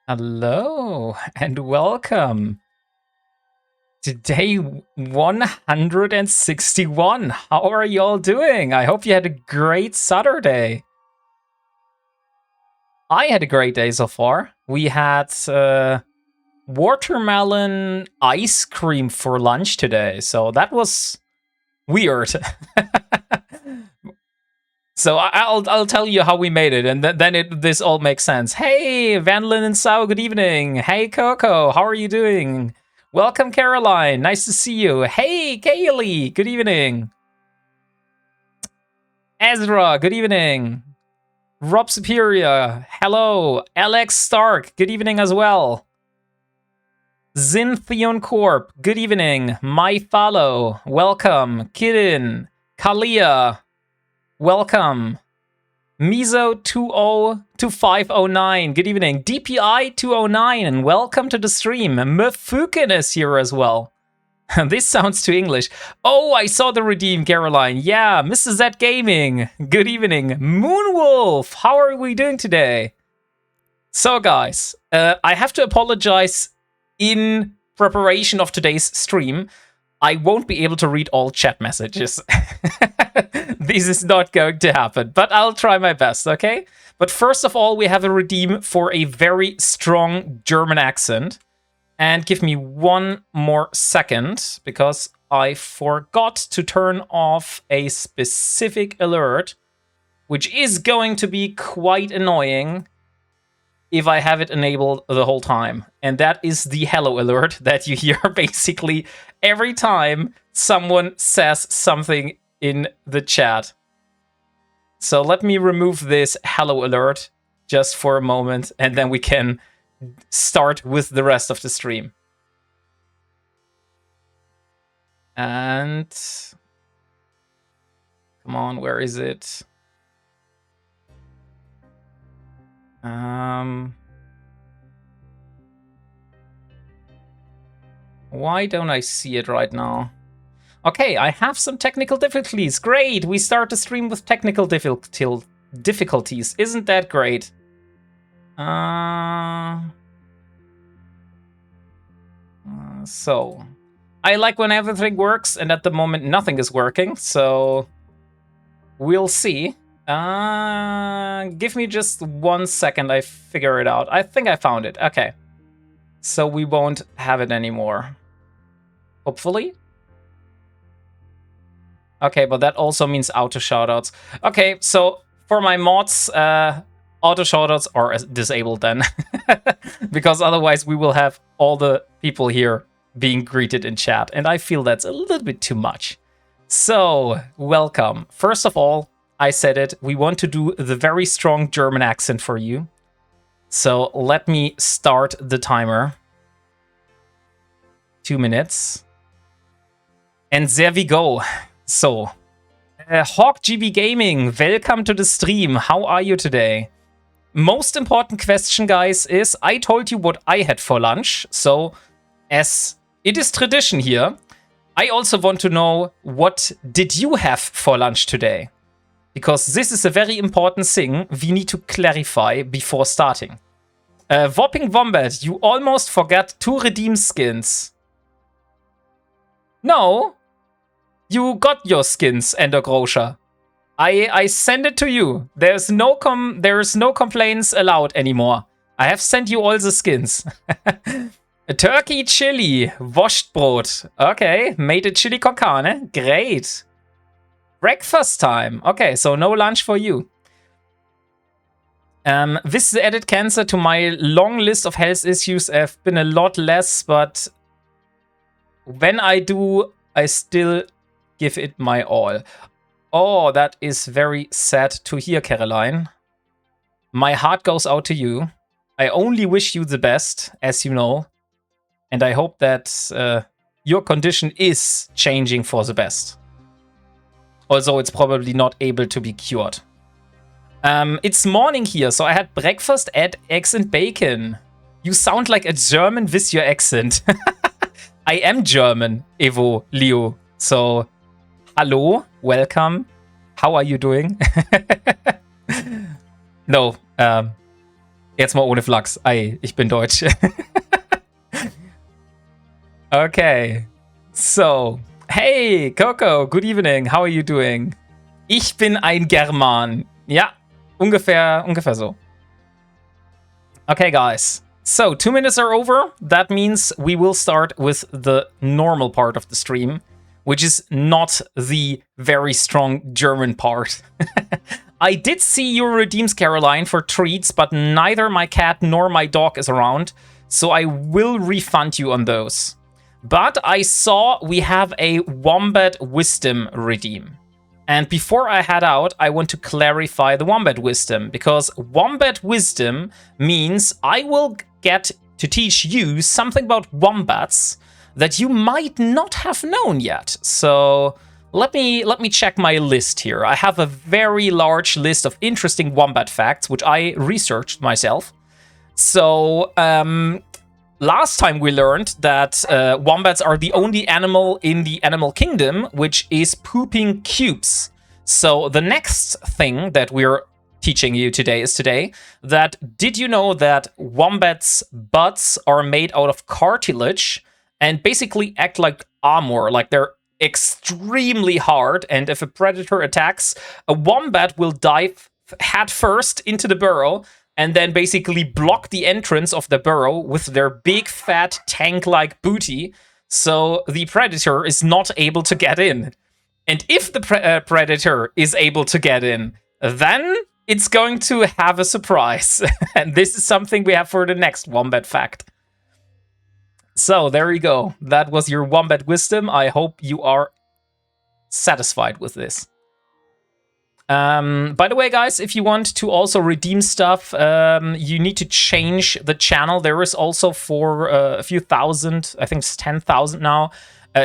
Hello and welcome to day 161. How are you all doing? I hope you had a great Saturday. I had a great day so far. We had watermelon ice cream for lunch today, so that was weird. So I'll tell you how we made it, and then this all makes sense. Hey, Vanlin and Sao, good evening. Hey, Coco, how are you doing? Welcome, Caroline. Nice to see you. Hey, Kaylee, good evening. Ezra, good evening. Rob Superior, hello. Alex Stark, good evening as well. Zintheon Corp, good evening. My Follow, welcome. Kidin, Kalia, welcome. Mizo202509, good evening. DPI209, and welcome to the stream. Mfukin is here as well. This sounds too English. Oh, I saw the redeem, Caroline. Yeah, Mrs. Z Gaming, good evening. Moonwolf, how are we doing today? So, guys, I have to apologize in preparation of today's stream. I won't be able to read all chat messages. This is not going to happen, but I'll try my best, okay? But first of all, we have a redeem for a very strong German accent. And give me one more second, because I forgot to turn off a specific alert, which is going to be quite annoying if I have it enabled the whole time. And that is the hello alert that you hear basically every time someone says something in the chat. So let me remove this hello alert just for a moment, and then we can start with the rest of the stream. And come on, where is it? Why don't I see it right now? Okay, I have some technical difficulties. Great, we start the stream with technical difficulties. Isn't that great? So, I like when everything works, and at the moment nothing is working, so we'll see. Give me just 1 second, I figure it out. I think I found it. Okay. So we won't have it anymore. Hopefully. Okay, but that also means auto shoutouts. Okay, so for my mods, auto shoutouts are disabled then. Because otherwise we will have all the people here being greeted in chat, and I feel that's a little bit too much. So, welcome. First of all, I said it, we want to do the very strong German accent for you. So let me start the timer. 2 minutes. And there we go. So, Hawk GB Gaming, welcome to the stream. How are you today? Most important question, guys, is I told you what I had for lunch. So, as it is tradition here, I also want to know, what did you have for lunch today? Because this is a very important thing we need to clarify before starting. WarpingWombat, you almost forgot to redeem skins. No, you got your skins, Ender Groscher. I send it to you. There's no complaints allowed anymore. I have sent you all the skins. A turkey chili, Wurstbrot. Okay, made a chili con carne. Great. Breakfast time. Okay, so no lunch for you. With the added cancer to my long list of health issues, have been a lot less, but when I do, I still give it my all. Oh, that is very sad to hear, Caroline. My heart goes out to you. I only wish you the best, as you know. And I hope that your condition is changing for the best. Although it's probably not able to be cured. It's morning here, so I had breakfast, eggs and bacon. You sound like a German with your accent. I am German, Evo, Leo. So, hello, welcome. How are you doing? No, Jetzt mal ohne Flachs. Ei, ich bin Deutsch. Okay. So. Hey, Coco, good evening. How are you doing? Ich bin ein German. Ja, ungefähr so. Okay, guys. So, 2 minutes are over. That means we will start with the normal part of the stream, which is not the very strong German part. I did see your redeems, Caroline, for treats, but neither my cat nor my dog is around, so I will refund you on those. But I saw we have a Wombat Wisdom redeem. And before I head out, I want to clarify the Wombat Wisdom, because Wombat Wisdom means I will get to teach you something about wombats that you might not have known yet. So let me check my list here. I have a very large list of interesting wombat facts, which I researched myself. So last time we learned that wombats are the only animal in the animal kingdom which is pooping cubes. So the next thing that we're teaching you today is that did you know that wombats' butts are made out of cartilage and basically act like armor, like they're extremely hard, and if a predator attacks, a wombat will dive head first into the burrow and then basically block the entrance of the burrow with their big, fat, tank-like booty, so the predator is not able to get in. And if the predator is able to get in, then it's going to have a surprise. And this is something we have for the next wombat fact. So, there you go. That was your Wombat Wisdom. I hope you are satisfied with this. By the way, guys, if you want to also redeem stuff, you need to change the channel. There is also for a few thousand, I think it's 10,000 now,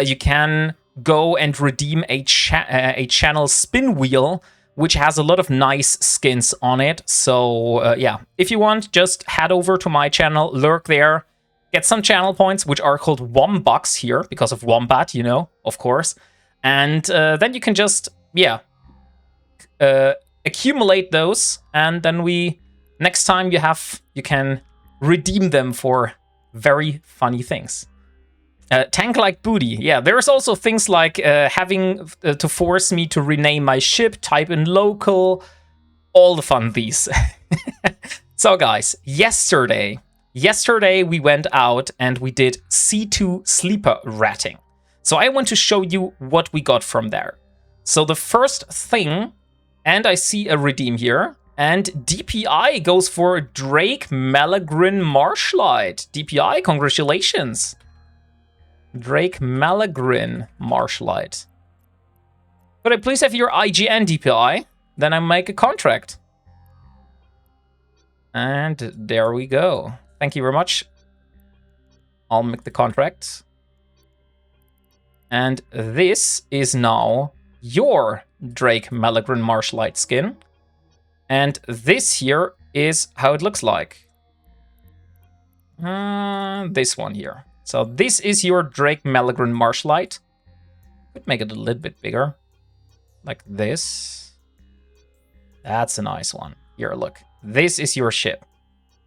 you can go and redeem a channel spin wheel, which has a lot of nice skins on it. So, yeah, if you want, just head over to my channel, lurk there, get some channel points, which are called Wombucks here, because of Wombat, you know, of course. And then you can just, yeah, accumulate those, and then next time you can redeem them for very funny things. Tank-like booty. Yeah, there's also things like having to force me to rename my ship, type in local, all the fun these. So guys, yesterday we went out and we did C2 sleeper ratting. So I want to show you what we got from there. So the first thing, and I see a redeem here, and DPI goes for Drake Malagrin Marshlight. DPI, congratulations. Drake Malagrin Marshlight. Could I please have your IGN, DPI? Then I make a contract. And there we go. Thank you very much. I'll make the contract. And this is now your Drake Malagrin Marshlight skin. And this here is how it looks like. This one here. So this is your Drake Malagrin Marshlight. Could make it a little bit bigger. Like this. That's a nice one. Here, look. This is your ship.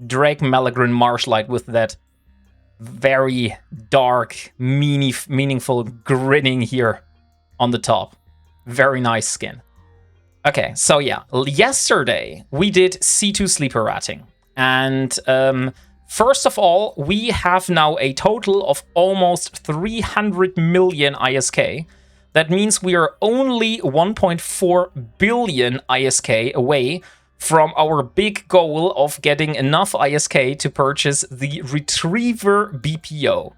Drake Malagrin Marshlight with that very dark, meaningful grinning here on the top. Very nice skin. Okay, so yeah, yesterday we did C2 sleeper ratting. And first of all, we have now a total of almost 300 million ISK. That means we are only 1.4 billion ISK away from our big goal of getting enough ISK to purchase the Retriever BPO.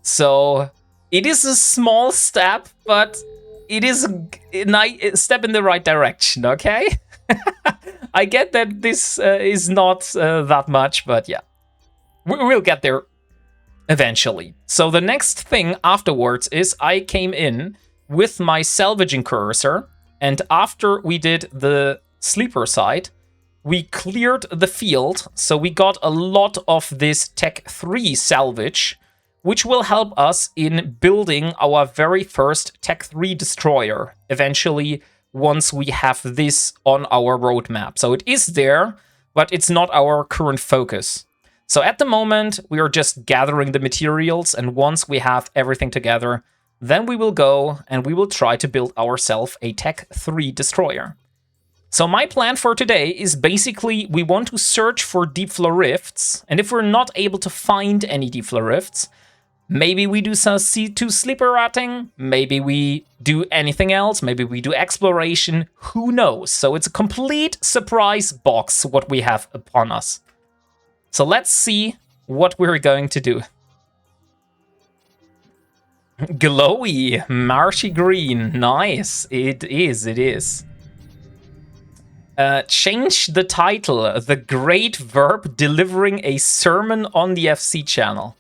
So it is a small step, but it is a step in the right direction, okay? I get that this is not that much, but yeah. We'll get there eventually. So the next thing afterwards is I came in with my salvaging cursor, and after we did the sleeper side, we cleared the field, so we got a lot of this Tech 3 salvage, which will help us in building our very first Tech 3 destroyer, eventually, once we have this on our roadmap. So it is there, but it's not our current focus. So at the moment, we are just gathering the materials, and once we have everything together, then we will go and we will try to build ourselves a Tech 3 destroyer. So my plan for today is basically we want to search for deep flow rifts, and if we're not able to find any deep flow rifts, maybe we do some C2 sleeper ratting, maybe we do anything else, maybe we do exploration, who knows? So it's a complete surprise box what we have upon us. So let's see what we're going to do. Glowy, marshy green, nice, it is. Change the title, The Great Verb Delivering a Sermon on the FC channel.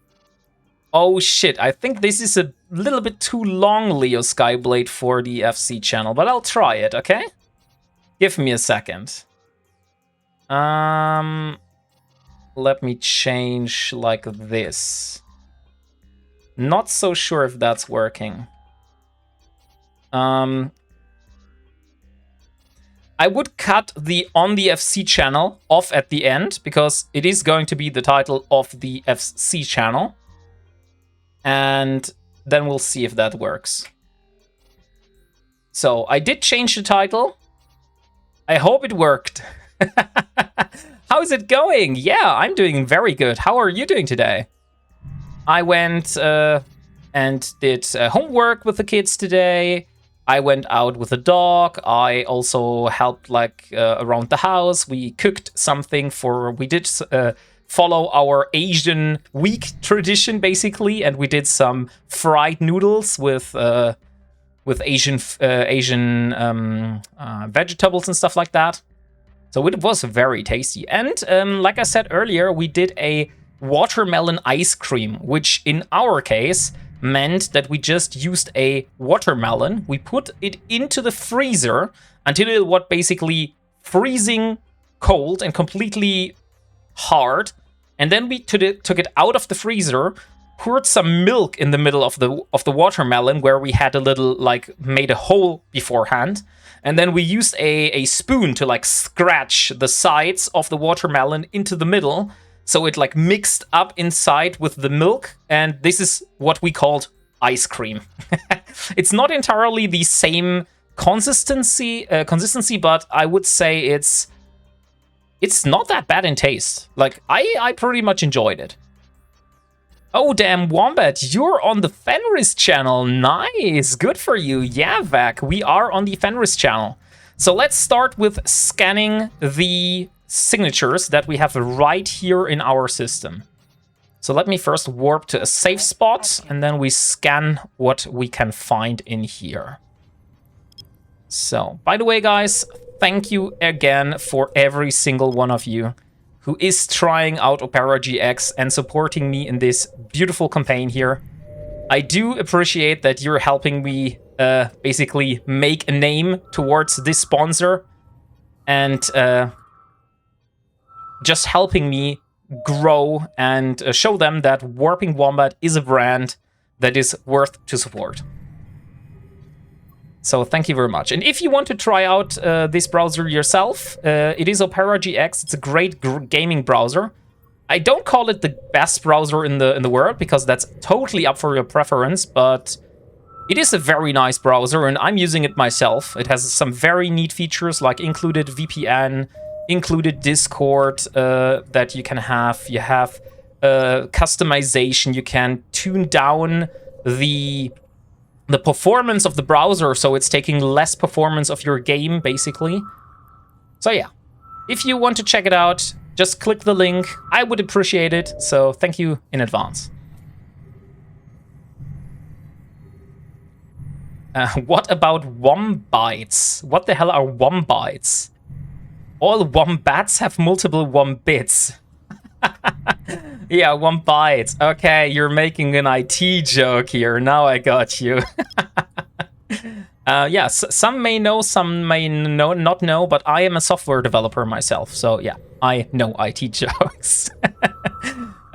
Oh shit, I think this is a little bit too long, Leo Skyblade, for the FC channel, but I'll try it, okay? Give me a second. Let me change like this. Not so sure if that's working. I would cut the On the FC channel off at the end, because it is going to be the title of the FC channel. And then we'll see if that works. So I did change the title. I hope it worked. How's it going? Yeah, I'm doing very good. How are you doing today? I went and did homework with the kids today. I went out with the dog. I also helped like around the house. We cooked something we did follow our Asian week tradition basically, and we did some fried noodles with Asian vegetables and stuff like that. So it was very tasty. And like I said earlier, we did a watermelon ice cream, which in our case meant that we just used a watermelon. We put it into the freezer until it was basically freezing cold and completely hard. And then we took it out of the freezer, poured some milk in the middle of the watermelon where we had a little, like, made a hole beforehand. And then we used a spoon to like scratch the sides of the watermelon into the middle. So it like mixed up inside with the milk. And this is what we called ice cream. It's not entirely the same consistency, but I would say it's not that bad in taste. Like, I pretty much enjoyed it. Oh, damn, Wombat, you're on the Fenris channel. Nice, good for you. Yeah, Vac, we are on the Fenris channel. So let's start with scanning the signatures that we have right here in our system. So let me first warp to a safe spot, and then we scan what we can find in here. So, by the way, guys, thank you again for every single one of you who is trying out Opera GX and supporting me in this beautiful campaign here. I do appreciate that you're helping me basically make a name towards this sponsor and just helping me grow and show them that WarpingWombat is a brand that is worth to support. So thank you very much. And if you want to try out this browser yourself, it is Opera GX. It's a great gaming browser. I don't call it the best browser in the world, because that's totally up for your preference, but it is a very nice browser, and I'm using it myself. It has some very neat features like included VPN, included Discord that you can have. You have customization. You can tune down the performance of the browser, so it's taking less performance of your game, basically. So yeah, if you want to check it out, just click the link. I would appreciate it, so thank you in advance. What about wombats? What the hell are wombats? All wombats have multiple wombits. Yeah, wombites. Okay, you're making an IT joke here. Now I got you. Yeah, some may know, some may not know, but I am a software developer myself. So yeah, I know IT jokes.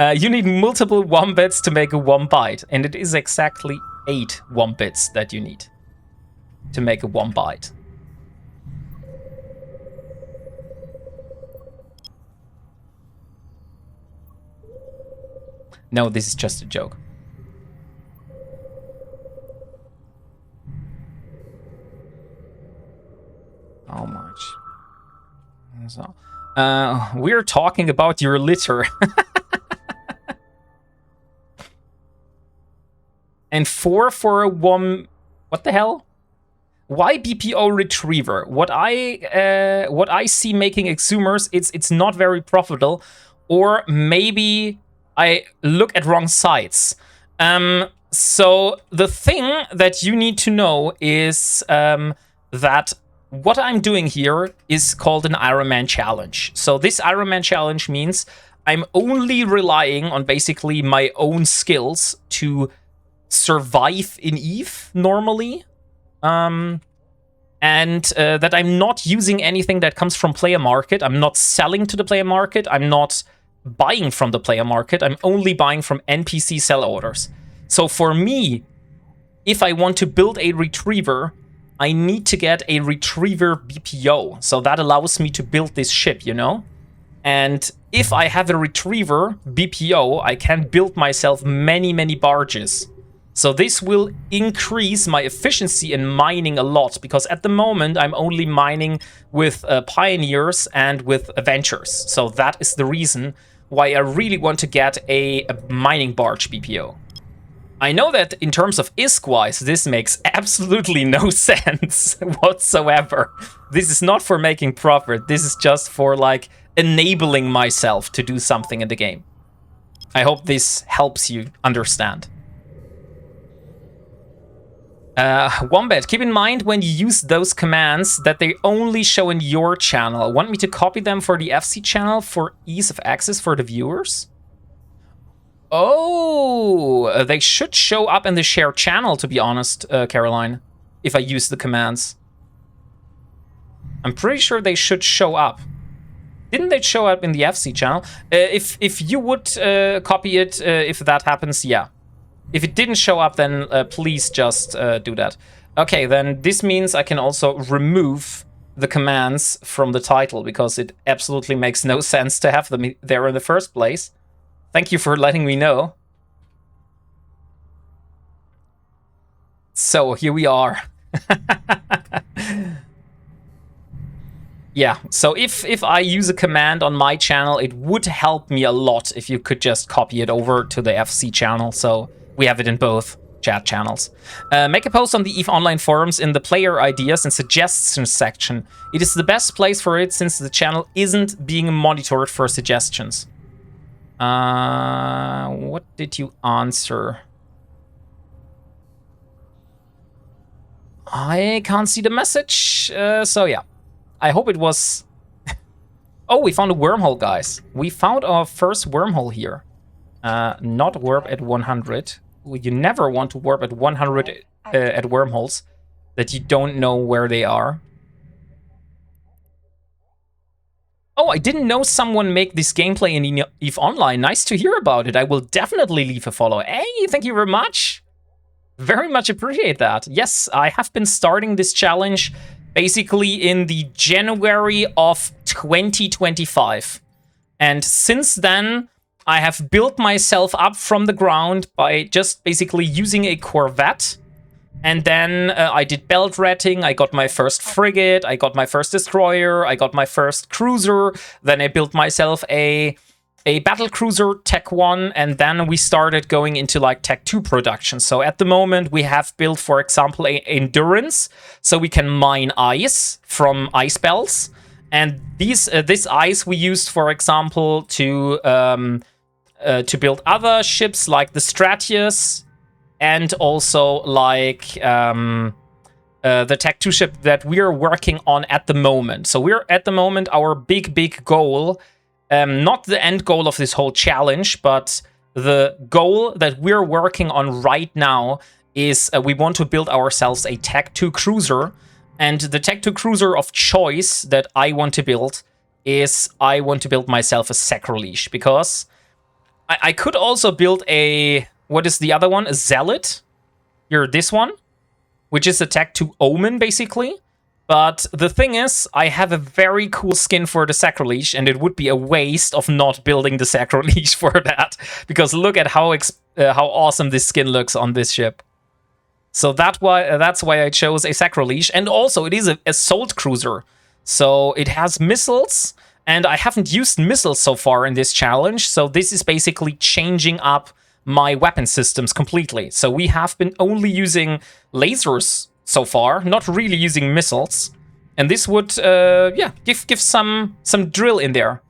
You need multiple wombats to make a wombite, and it is exactly 8 wombats that you need to make a wombite. No, this is just a joke. How much? So, we're talking about your litter. And 4 for a what the hell? Why BPO retriever? What I see making exhumers, it's not very profitable, or maybe I look at wrong sites. So the thing that you need to know is that what I'm doing here is called an Ironman challenge. So this Ironman challenge means I'm only relying on basically my own skills to survive in EVE normally. And that I'm not using anything that comes from player market. I'm not selling to the player market. I'm not buying from the player market. I'm only buying from NPC sell orders. So for me, if I want to build a retriever, I need to get a retriever BPO. So that allows me to build this ship, you know? And if I have a retriever BPO, I can build myself many, many barges. So this will increase my efficiency in mining a lot, because at the moment I'm only mining with pioneers and with adventures. So that is the reason why I really want to get a mining barge BPO. I know that in terms of ISK-wise, this makes absolutely no sense whatsoever. This is not for making profit. This is just for like enabling myself to do something in the game. I hope this helps you understand. Wombat, keep in mind when you use those commands that they only show in your channel. Want me to copy them for the FC channel for ease of access for the viewers? Oh, they should show up in the shared channel, to be honest, Caroline, if I use the commands. I'm pretty sure they should show up. Didn't they show up in the FC channel? If you would copy it, if that happens, yeah. If it didn't show up, then please just do that. Okay, then this means I can also remove the commands from the title, because it absolutely makes no sense to have them there in the first place. Thank you for letting me know. So here we are. Yeah, so if I use a command on my channel, it would help me a lot if you could just copy it over to the FC channel. So we have it in both chat channels. Make a post on the EVE Online forums in the player ideas and suggestions section. It is the best place for it since the channel isn't being monitored for suggestions. What did you answer? I can't see the message, so yeah. I hope it was... Oh, we found a wormhole, guys. We found our first wormhole here. Not warp at 100. You never want to warp at 100 at wormholes that you don't know where they are. Oh, I didn't know someone make this gameplay in EVE Online. Nice to hear about it. I will definitely leave a follow. Hey, thank you very much. Very much appreciate that. Yes, I have been starting this challenge basically in the January of 2025. And since then, I have built myself up from the ground by just basically using a Corvette. And then I did belt ratting, I got my first frigate, I got my first destroyer, I got my first cruiser, then I built myself a battle cruiser Tech 1, and then we started going into like Tech 2 production. So at the moment we have built, for example, a endurance, so we can mine ice from ice belts. And this ice we used, for example, to build other ships like the Stratius, and also like the Tech 2 ship that we're working on at the moment. So we're at the moment, our big goal, not the end goal of this whole challenge, but the goal that we're working on right now is we want to build ourselves a Tech 2 cruiser. And the Tech 2 cruiser of choice that I want to build is I want to build myself a Sacrilege, because I could also build a... What is the other one? A Zealot. Here, this one, which is a Tech 2 Omen, basically. But the thing is, I have a very cool skin for the Sacrilege, and it would be a waste of not building the Sacrilege for that. Because look at how awesome this skin looks on this ship. So that's why I chose a Sacrilege. And also, it is an assault cruiser. So it has missiles, and I haven't used missiles so far in this challenge. So this is basically changing up my weapon systems completely. So we have been only using lasers so far, not really using missiles. And this would, give some drill in there.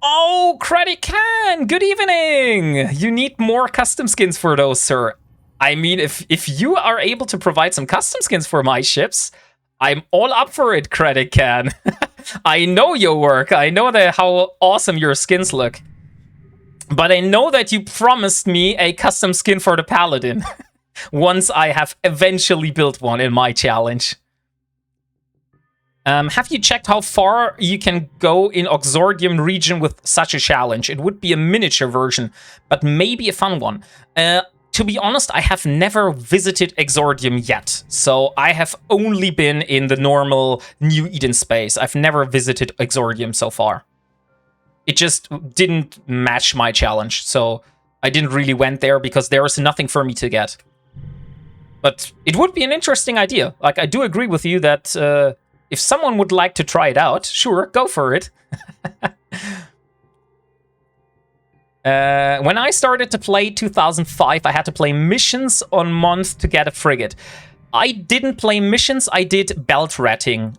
Oh, Credit Can! Good evening! You need more custom skins for those, sir. I mean, if you are able to provide some custom skins for my ships, I'm all up for it, Credit Can. I know your work. I know how awesome your skins look. But I know that you promised me a custom skin for the Paladin. Once I have eventually built one in my challenge. Have you checked how far you can go in Oxordium region with such a challenge? It would be a miniature version, but maybe a fun one. To be honest, I have never visited Exordium yet. So I have only been in the normal New Eden space. I've never visited Exordium so far. It just didn't match my challenge. So I didn't really went there because there is nothing for me to get. But it would be an interesting idea. Like, I do agree with you that if someone would like to try it out, sure, go for it. When I started to play 2005, I had to play missions on month to get a frigate. I didn't play missions, I did belt ratting,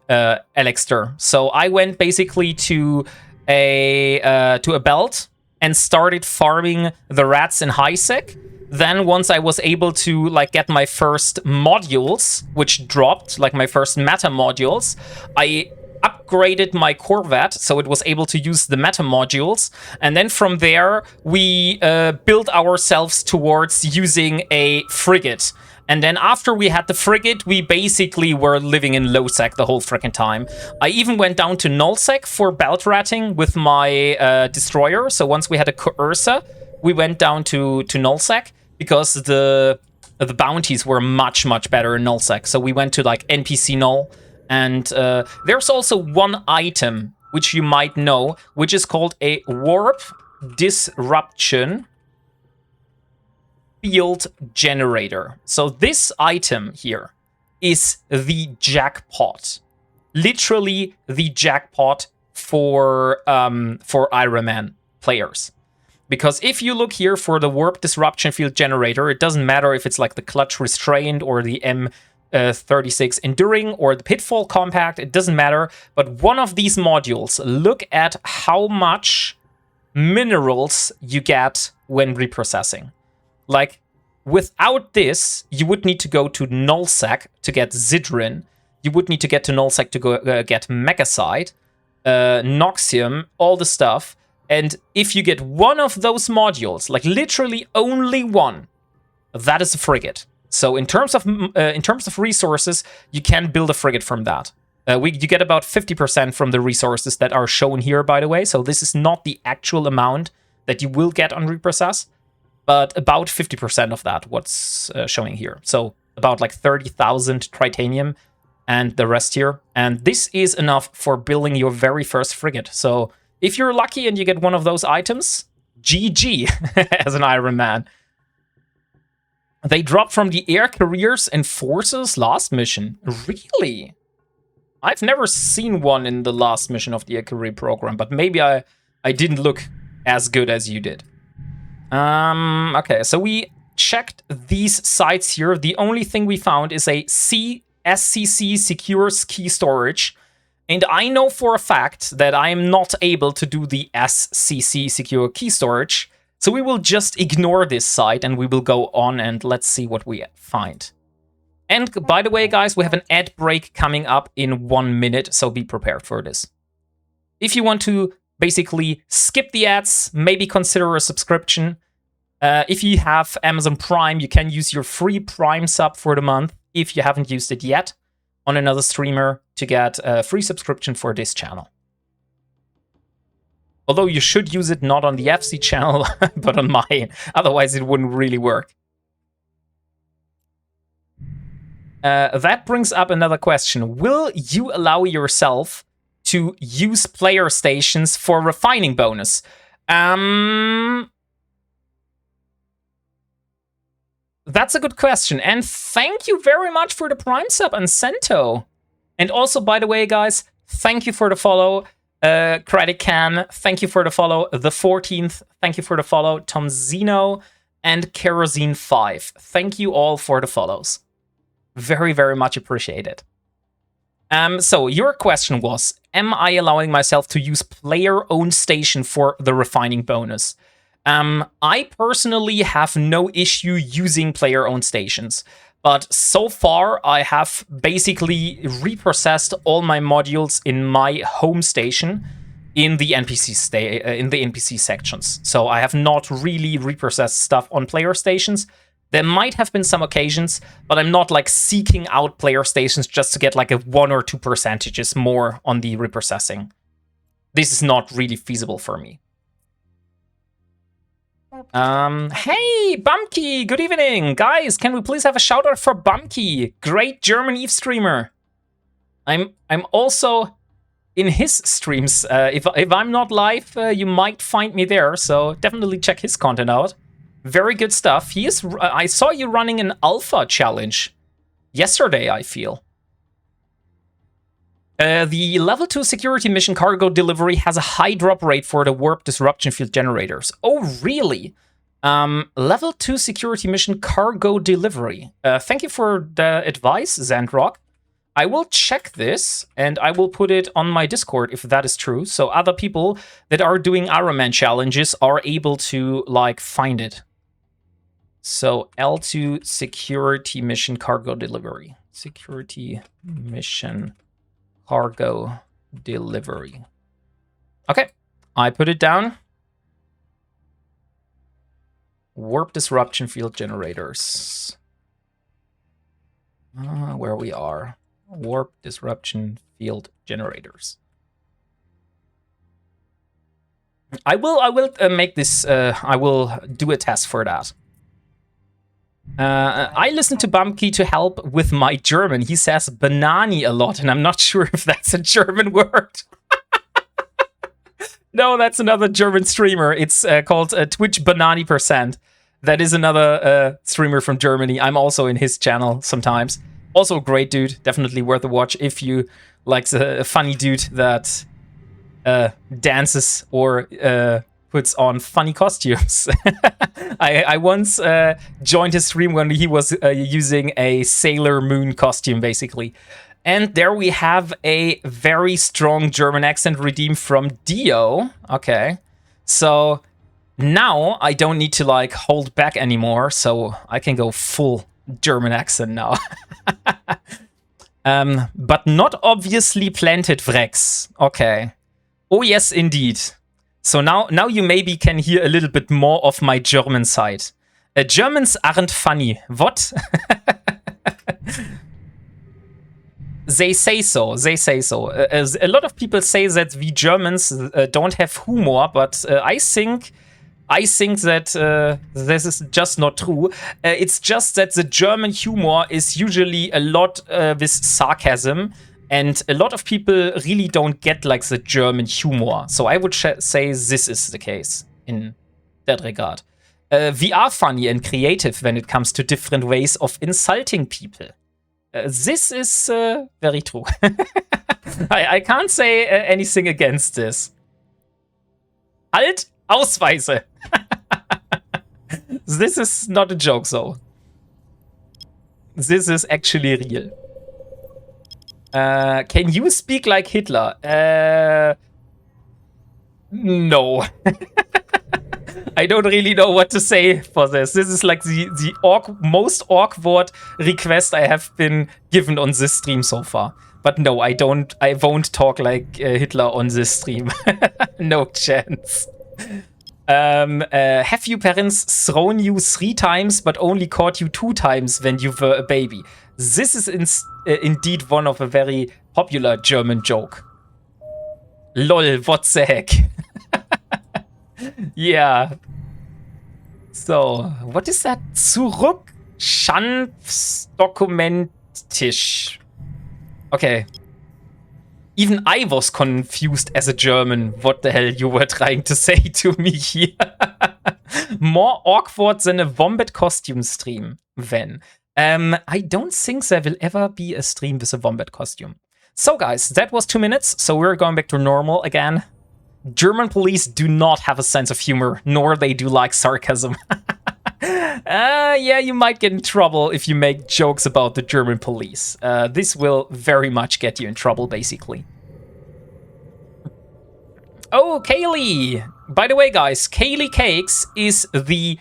Elixir. So I went basically to a belt and started farming the rats in high-sec. Then once I was able to like get my first modules, which dropped, like my first meta modules, I upgraded my Corvette so it was able to use the meta modules. And then from there, we built ourselves towards using a frigate. And then after we had the frigate, we basically were living in low-sec the whole freaking time. I even went down to null-sec for belt ratting with my destroyer. So once we had a Coercer, we went down to null-sec because the bounties were much, much better in null-sec. So we went to like NPC null. And there's also one item which you might know, which is called a Warp Disruption Field Generator. So this item here is the jackpot. Literally the jackpot for Ironman players. Because if you look here for the Warp Disruption Field Generator, it doesn't matter if it's like the Clutch Restrained or the M36 Enduring or the Pitfall Compact, it doesn't matter. But one of these modules, look at how much minerals you get when reprocessing. Like, without this, you would need to go to nullsec to get Zidrin. You would need to get to nullsec to go get Megacite, Noxium, all the stuff. And if you get one of those modules, like literally only one, that is a frigate. So in terms of resources, you can build a frigate from that. You get about 50% from the resources that are shown here, by the way. So this is not the actual amount that you will get on reprocess, but about 50% of that, what's showing here. So about like 30,000 tritanium and the rest here. And this is enough for building your very first frigate. So if you're lucky and you get one of those items, GG as an Iron Man. They dropped from the Air Careers and Forces last mission. Really? I've never seen one in the last mission of the Air Career program, but maybe I didn't look as good as you did. Okay, so we checked these sites here. The only thing we found is a SCC Secures Key Storage. And I know for a fact that I am not able to do the SCC Secure Key Storage. So we will just ignore this site and we will go on and let's see what we find. And by the way, guys, we have an ad break coming up in 1 minute, so be prepared for this. If you want to basically skip the ads, maybe consider a subscription. If you have Amazon Prime, you can use your free Prime sub for the month, if you haven't used it yet, on another streamer to get a free subscription for this channel. Although you should use it not on the FC channel, but on mine. Otherwise, it wouldn't really work. That brings up another question. Will you allow yourself to use player stations for refining bonus? That's a good question. And thank you very much for the Prime sub, Ansento. And also, by the way, guys, thank you for the follow. Credit Can, thank you for the follow. The 14th, thank you for the follow. Tom Zeno and Kerosene5. Thank you all for the follows. Very, very much appreciated. So your question was, am I allowing myself to use player-owned station for the refining bonus? I personally have no issue using player-owned stations, but so far I have basically reprocessed all my modules in my home station in the NPC sections. So I have not really reprocessed stuff on player stations. There might have been some occasions, but I'm not like seeking out player stations just to get like a 1 or 2% more on the reprocessing. This is not really feasible for me. Hey, Bumkey, good evening. Guys, can we please have a shout out for Bumkey? Great German Eve streamer. I'm also in his streams. If I'm not live, you might find me there, so definitely check his content out. Very good stuff. He is. I saw you running an alpha challenge yesterday, I feel. The level 2 security mission cargo delivery has a high drop rate for the warp disruption field generators. Oh, really? Level 2 security mission cargo delivery. Thank you for the advice, Zandrock. I will check this, and I will put it on my Discord if that is true, so other people that are doing Ironman challenges are able to, like, find it. So, L2 security mission cargo delivery. Security mission cargo delivery. Okay, I put it down. Warp disruption field generators. Where we are. Warp disruption field generators. I will make this. I will do a test for that. I listen to Bumkey to help with my German. He says banani a lot, and I'm not sure if that's a German word. No, that's another German streamer. It's called Twitch Banani%. That is another streamer from Germany. I'm also in his channel sometimes. Also a great dude. Definitely worth a watch if you like a funny dude that dances or puts on funny costumes. I once joined his stream when he was using a Sailor Moon costume, basically. And there we have a very strong German accent redeemed from Dio. Okay. So now I don't need to like hold back anymore. So I can go full German accent now. But not obviously planted Vrex. Okay. Oh yes, indeed. So now you maybe can hear a little bit more of my German side. Germans aren't funny. What? They say so. They say so. A lot of people say that we Germans don't have humor, but I think that this is just not true. It's just that the German humor is usually a lot with sarcasm, and a lot of people really don't get like the German humor. So I would say this is the case in that regard. We are funny and creative when it comes to different ways of insulting people. This is very true. I can't say anything against this. Halt! Ausweise! This is not a joke, though. This is actually real. Can you speak like Hitler? No. I don't really know what to say for this. This is like the most awkward request I have been given on this stream so far. But no, I won't talk like Hitler on this stream. No chance. Have your parents thrown you 3 times but only caught you 2 times when you were a baby? This is indeed one of a very popular German joke. Lol, what the heck? Yeah. So, what is that? Zurück Schanfsdokument Tisch. Okay. Even I was confused as a German what the hell you were trying to say to me here. More awkward than a Wombat costume stream, Ven. I don't think there will ever be a stream with a Wombat costume. So guys, that was 2 minutes, so we're going back to normal again. German police do not have a sense of humor, nor they do like sarcasm. Yeah, you might get in trouble if you make jokes about the German police. This will very much get you in trouble, basically. Oh, Kaylee! By the way, guys, Kaylee Cakes is the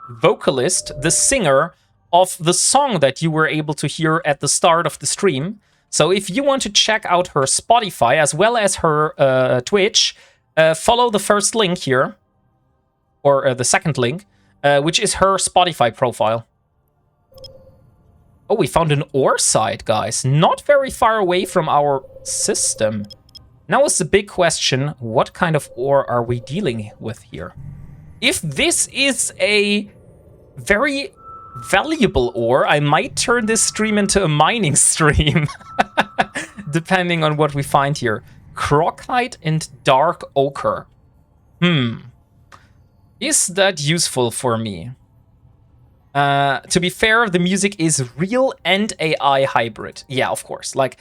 vocalist, the singer of the song that you were able to hear at the start of the stream. So if you want to check out her Spotify as well as her Twitch, follow the first link here, or the second link, which is her Spotify profile. Oh, we found an ore site, guys. Not very far away from our system. Now is the big question, what kind of ore are we dealing with here? If this is a very valuable ore, I might turn this stream into a mining stream. Depending on what we find here. Crocite and dark ochre. Is that useful for me? To be fair, the music is real and AI hybrid. Yeah, of course. Like,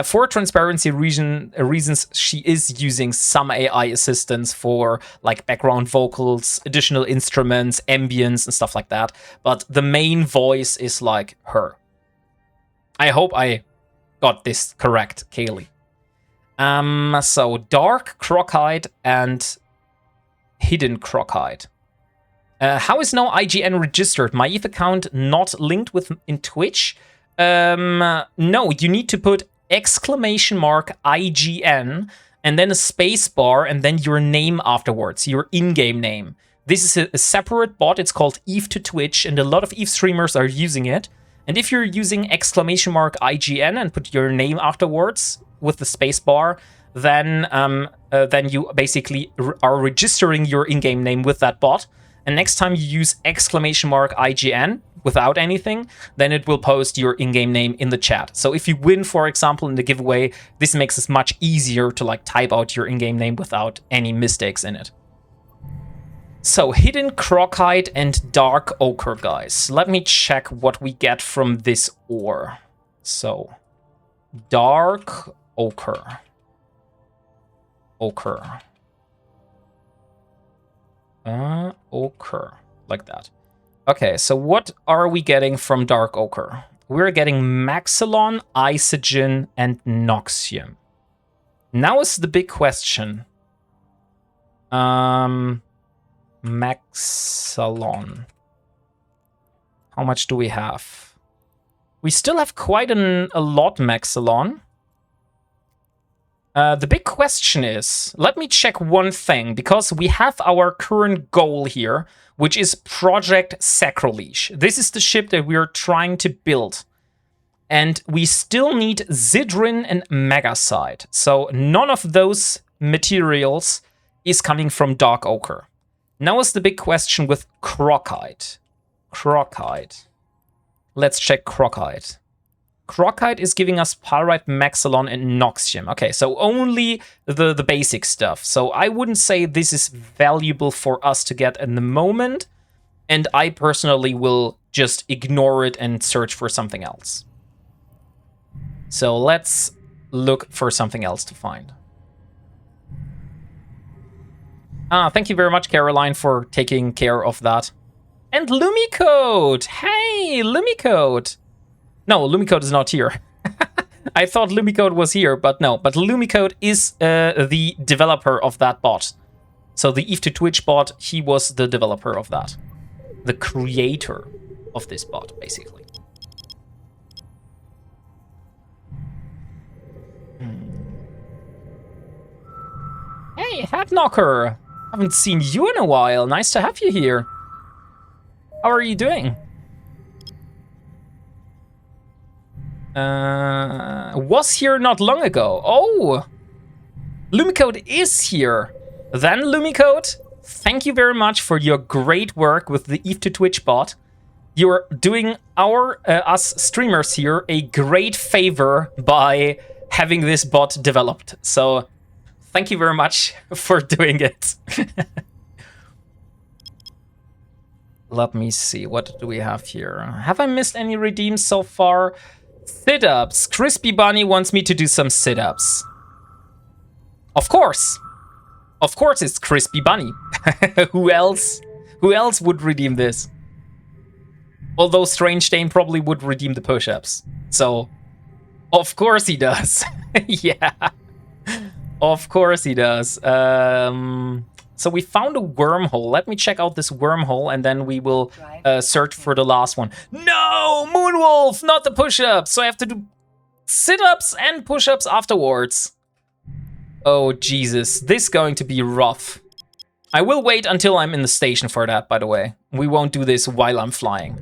for transparency reasons, she is using some AI assistance for, like, background vocals, additional instruments, ambience, and stuff like that. But the main voice is, like, her. I hope I got this correct, Kaylee. So, dark crocite and hidden crocite. How is no IGN registered? My ETH account not linked with in Twitch? No, you need to put !IGN and then a space bar and then your name afterwards, your in-game name. This is a separate bot. It's called ETH to Twitch, and a lot of ETH streamers are using it. And if you're using !IGN and put your name afterwards with the space bar, then you basically are registering your in-game name with that bot. And next time you use !IGN without anything, then it will post your in-game name in the chat. So if you win, for example, in the giveaway, this makes it much easier to like type out your in-game name without any mistakes in it. So hidden crocite and dark ochre, guys. Let me check what we get from this ore. So dark ochre. Ochre, like that. Okay, so what are we getting from dark ochre? We're getting maxillon, isogen, and noxium. Now is the big question. Maxillon. How much do we have? We still have quite a lot maxillon. The big question is, let me check one thing, because we have our current goal here, which is Project Sacrilege. This is the ship that we are trying to build. And we still need Zidrin and Magacite. So none of those materials is coming from dark ochre. Now is the big question with crocite. Crocite. Let's check crocite. Crocite is giving us pyrite, maxillon, and noxium. Okay, so only the basic stuff. So I wouldn't say this is valuable for us to get in the moment, and I personally will just ignore it and search for something else. So let's look for something else to find. Thank you very much, Caroline, for taking care of that. And Lumicode! Hey, Lumicode! No, Lumicode is not here. I thought Lumicode was here, but no. But Lumicode is the developer of that bot. So the ETH to Twitch bot, he was the developer of that. The creator of this bot, basically. Hey, Hatknocker! Haven't seen you in a while. Nice to have you here. How are you doing? Was here not long ago. Oh, Lumicode is here. Then Lumicode, thank you very much for your great work with the ETH to Twitch bot. you're doing us streamers here a great favor by having this bot developed. So thank you very much for doing it. Let me see, what do we have here? Have I missed any redeems so far? Sit-ups. Crispy Bunny wants me to do some sit-ups. Of course. Of course it's Crispy Bunny. Who else? Who else would redeem this? Although Strange Dane probably would redeem the push-ups. So, of course he does. Yeah. Of course he does. So we found a wormhole. Let me check out this wormhole, and then we will search for the last one. No! Moonwolf! Not the push-ups! So I have to do sit-ups and push-ups afterwards. Oh, Jesus. This is going to be rough. I will wait until I'm in the station for that, by the way. We won't do this while I'm flying.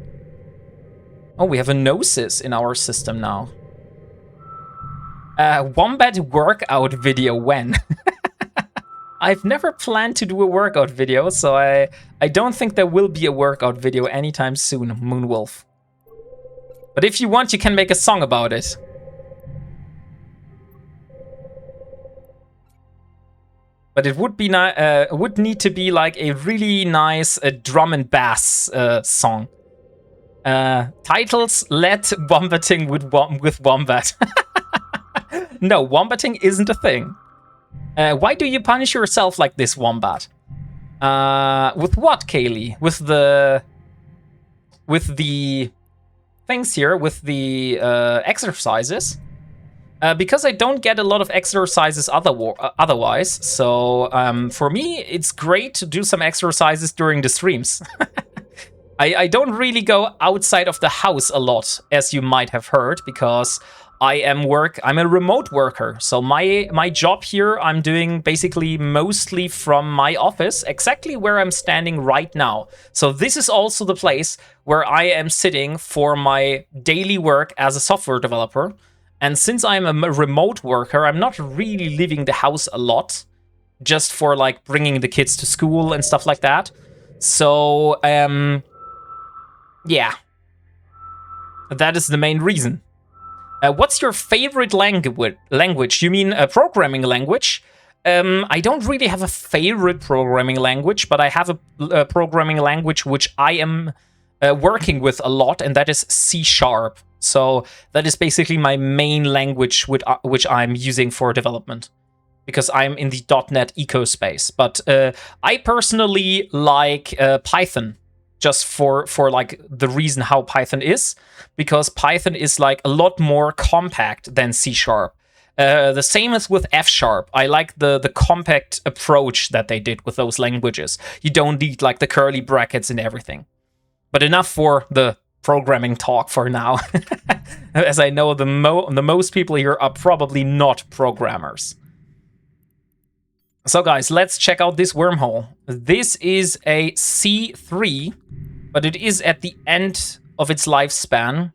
Oh, we have a Gnosis in our system now. Wombat workout video when? I've never planned to do a workout video, so I don't think there will be a workout video anytime soon, Moonwolf. But if you want, you can make a song about it. But it would be would need to be like a really nice drum and bass song. Titles: Let Wombating with Wombat. No, wombating isn't a thing. Why do you punish yourself like this, Wombat? With what, Kaylee? With the things here, with the exercises. Because I don't get a lot of exercises otherwise, so for me, it's great to do some exercises during the streams. I don't really go outside of the house a lot, as you might have heard, because I'm a remote worker. So my job here, I'm doing basically mostly from my office, exactly where I'm standing right now. So this is also the place where I am sitting for my daily work as a software developer. And since I'm a remote worker, I'm not really leaving the house a lot, just for like bringing the kids to school and stuff like that. So, yeah, that is the main reason. What's your favorite language? You mean a programming language? I don't really have a favorite programming language, but I have a programming language which I am working with a lot, and that is C#. So that is basically my main language which I'm using for development, because I'm in the .NET ecospace. But I personally like Python, just for like the reason how Python is, because Python is like a lot more compact than C#. The same as with F#. I like the compact approach that they did with those languages. You don't need like the curly brackets and everything. But enough for the programming talk for now, as I know the most people here are probably not programmers. So guys, let's check out this wormhole. This is a C3, but it is at the end of its lifespan,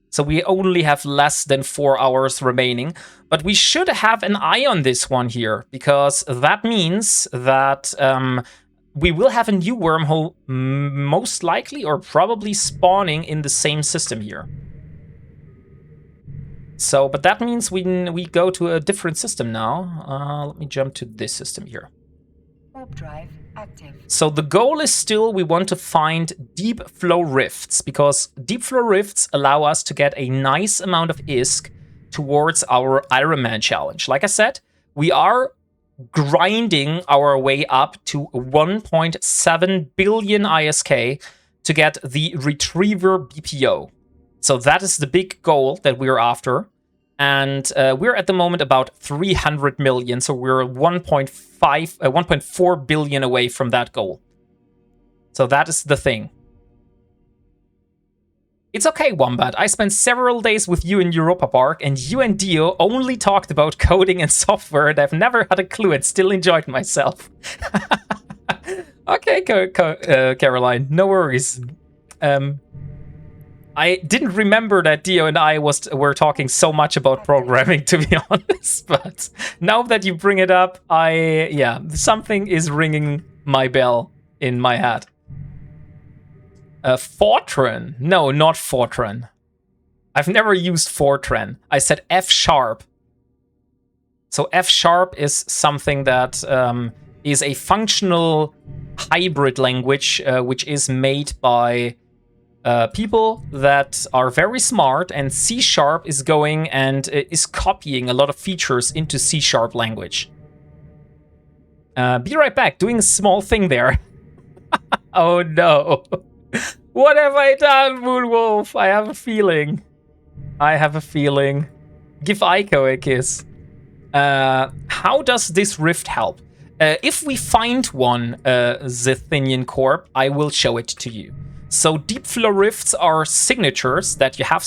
so we only have less than 4 hours remaining. But we should have an eye on this one here, because that means that we will have a new wormhole, most likely, or probably spawning in the same system here. So, but that means we go to a different system now. Let me jump to this system here. Warp drive active. So the goal is still, we want to find deep flow rifts, because deep flow rifts allow us to get a nice amount of ISK towards our Ironman challenge. Like I said, we are grinding our way up to 1.7 billion ISK to get the Retriever BPO. So that is the big goal that we're after. And we're at the moment about 300 million, so we're 1.4 billion away from that goal. So that is the thing. It's okay, Wombat. I spent several days with you in Europa Park, and you and Dio only talked about coding and software, and I've never had a clue and still enjoyed myself. Okay, Caroline, no worries. I didn't remember that Dio and I were talking so much about programming, to be honest, but now that you bring it up, yeah, something is ringing my bell in my head. Fortran. No, not Fortran. I've never used Fortran. I said F sharp. So F sharp is something that is a functional hybrid language, which is made by people that are very smart, and C sharp is going and is copying a lot of features into C sharp language. Be right back, doing a small thing there. Oh no. What have I done, Moonwolf? I have a feeling. Give Aiko a kiss. How does this rift help? If we find one, Zithinian Corp, I will show it to you. So deep flow rifts are signatures that you have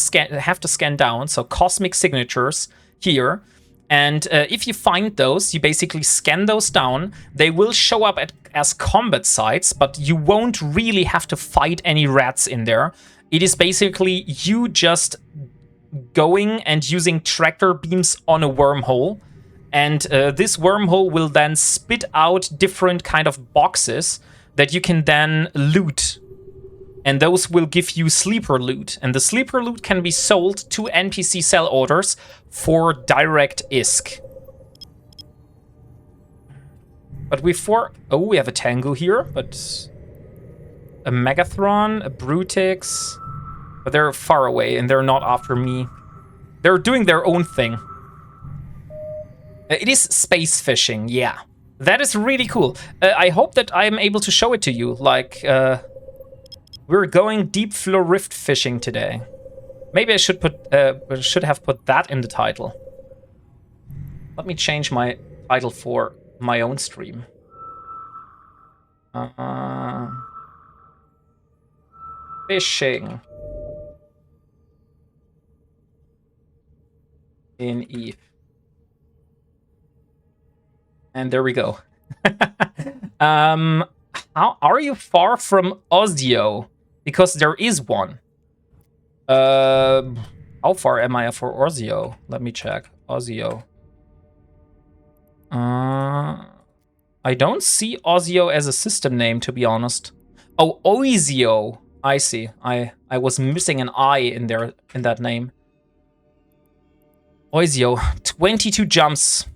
to scan down, so cosmic signatures here. And if you find those, you basically scan those down. They will show up as combat sites, but you won't really have to fight any rats in there. It is basically you just going and using tractor beams on a wormhole. And this wormhole will then spit out different kind of boxes that you can then loot. And those will give you sleeper loot. And the sleeper loot can be sold to NPC sell orders for direct ISK. But we have a Tengu here, but a Megathron, a Brutix. But they're far away and they're not after me. They're doing their own thing. It is space fishing, yeah. That is really cool. I hope that I'm able to show it to you. Like, we're going deep flow rift fishing today. Maybe I should have put that in the title. Let me change my title for my own stream. Fishing in Eve. And there we go. How are you far from Ozio? Because there is one. How far am I for Ozio? Let me check. Ozio. I don't see Ozio as a system name, to be honest. Oh, Oizio. I see. I was missing an I in there in that name. Oizio. 22 jumps.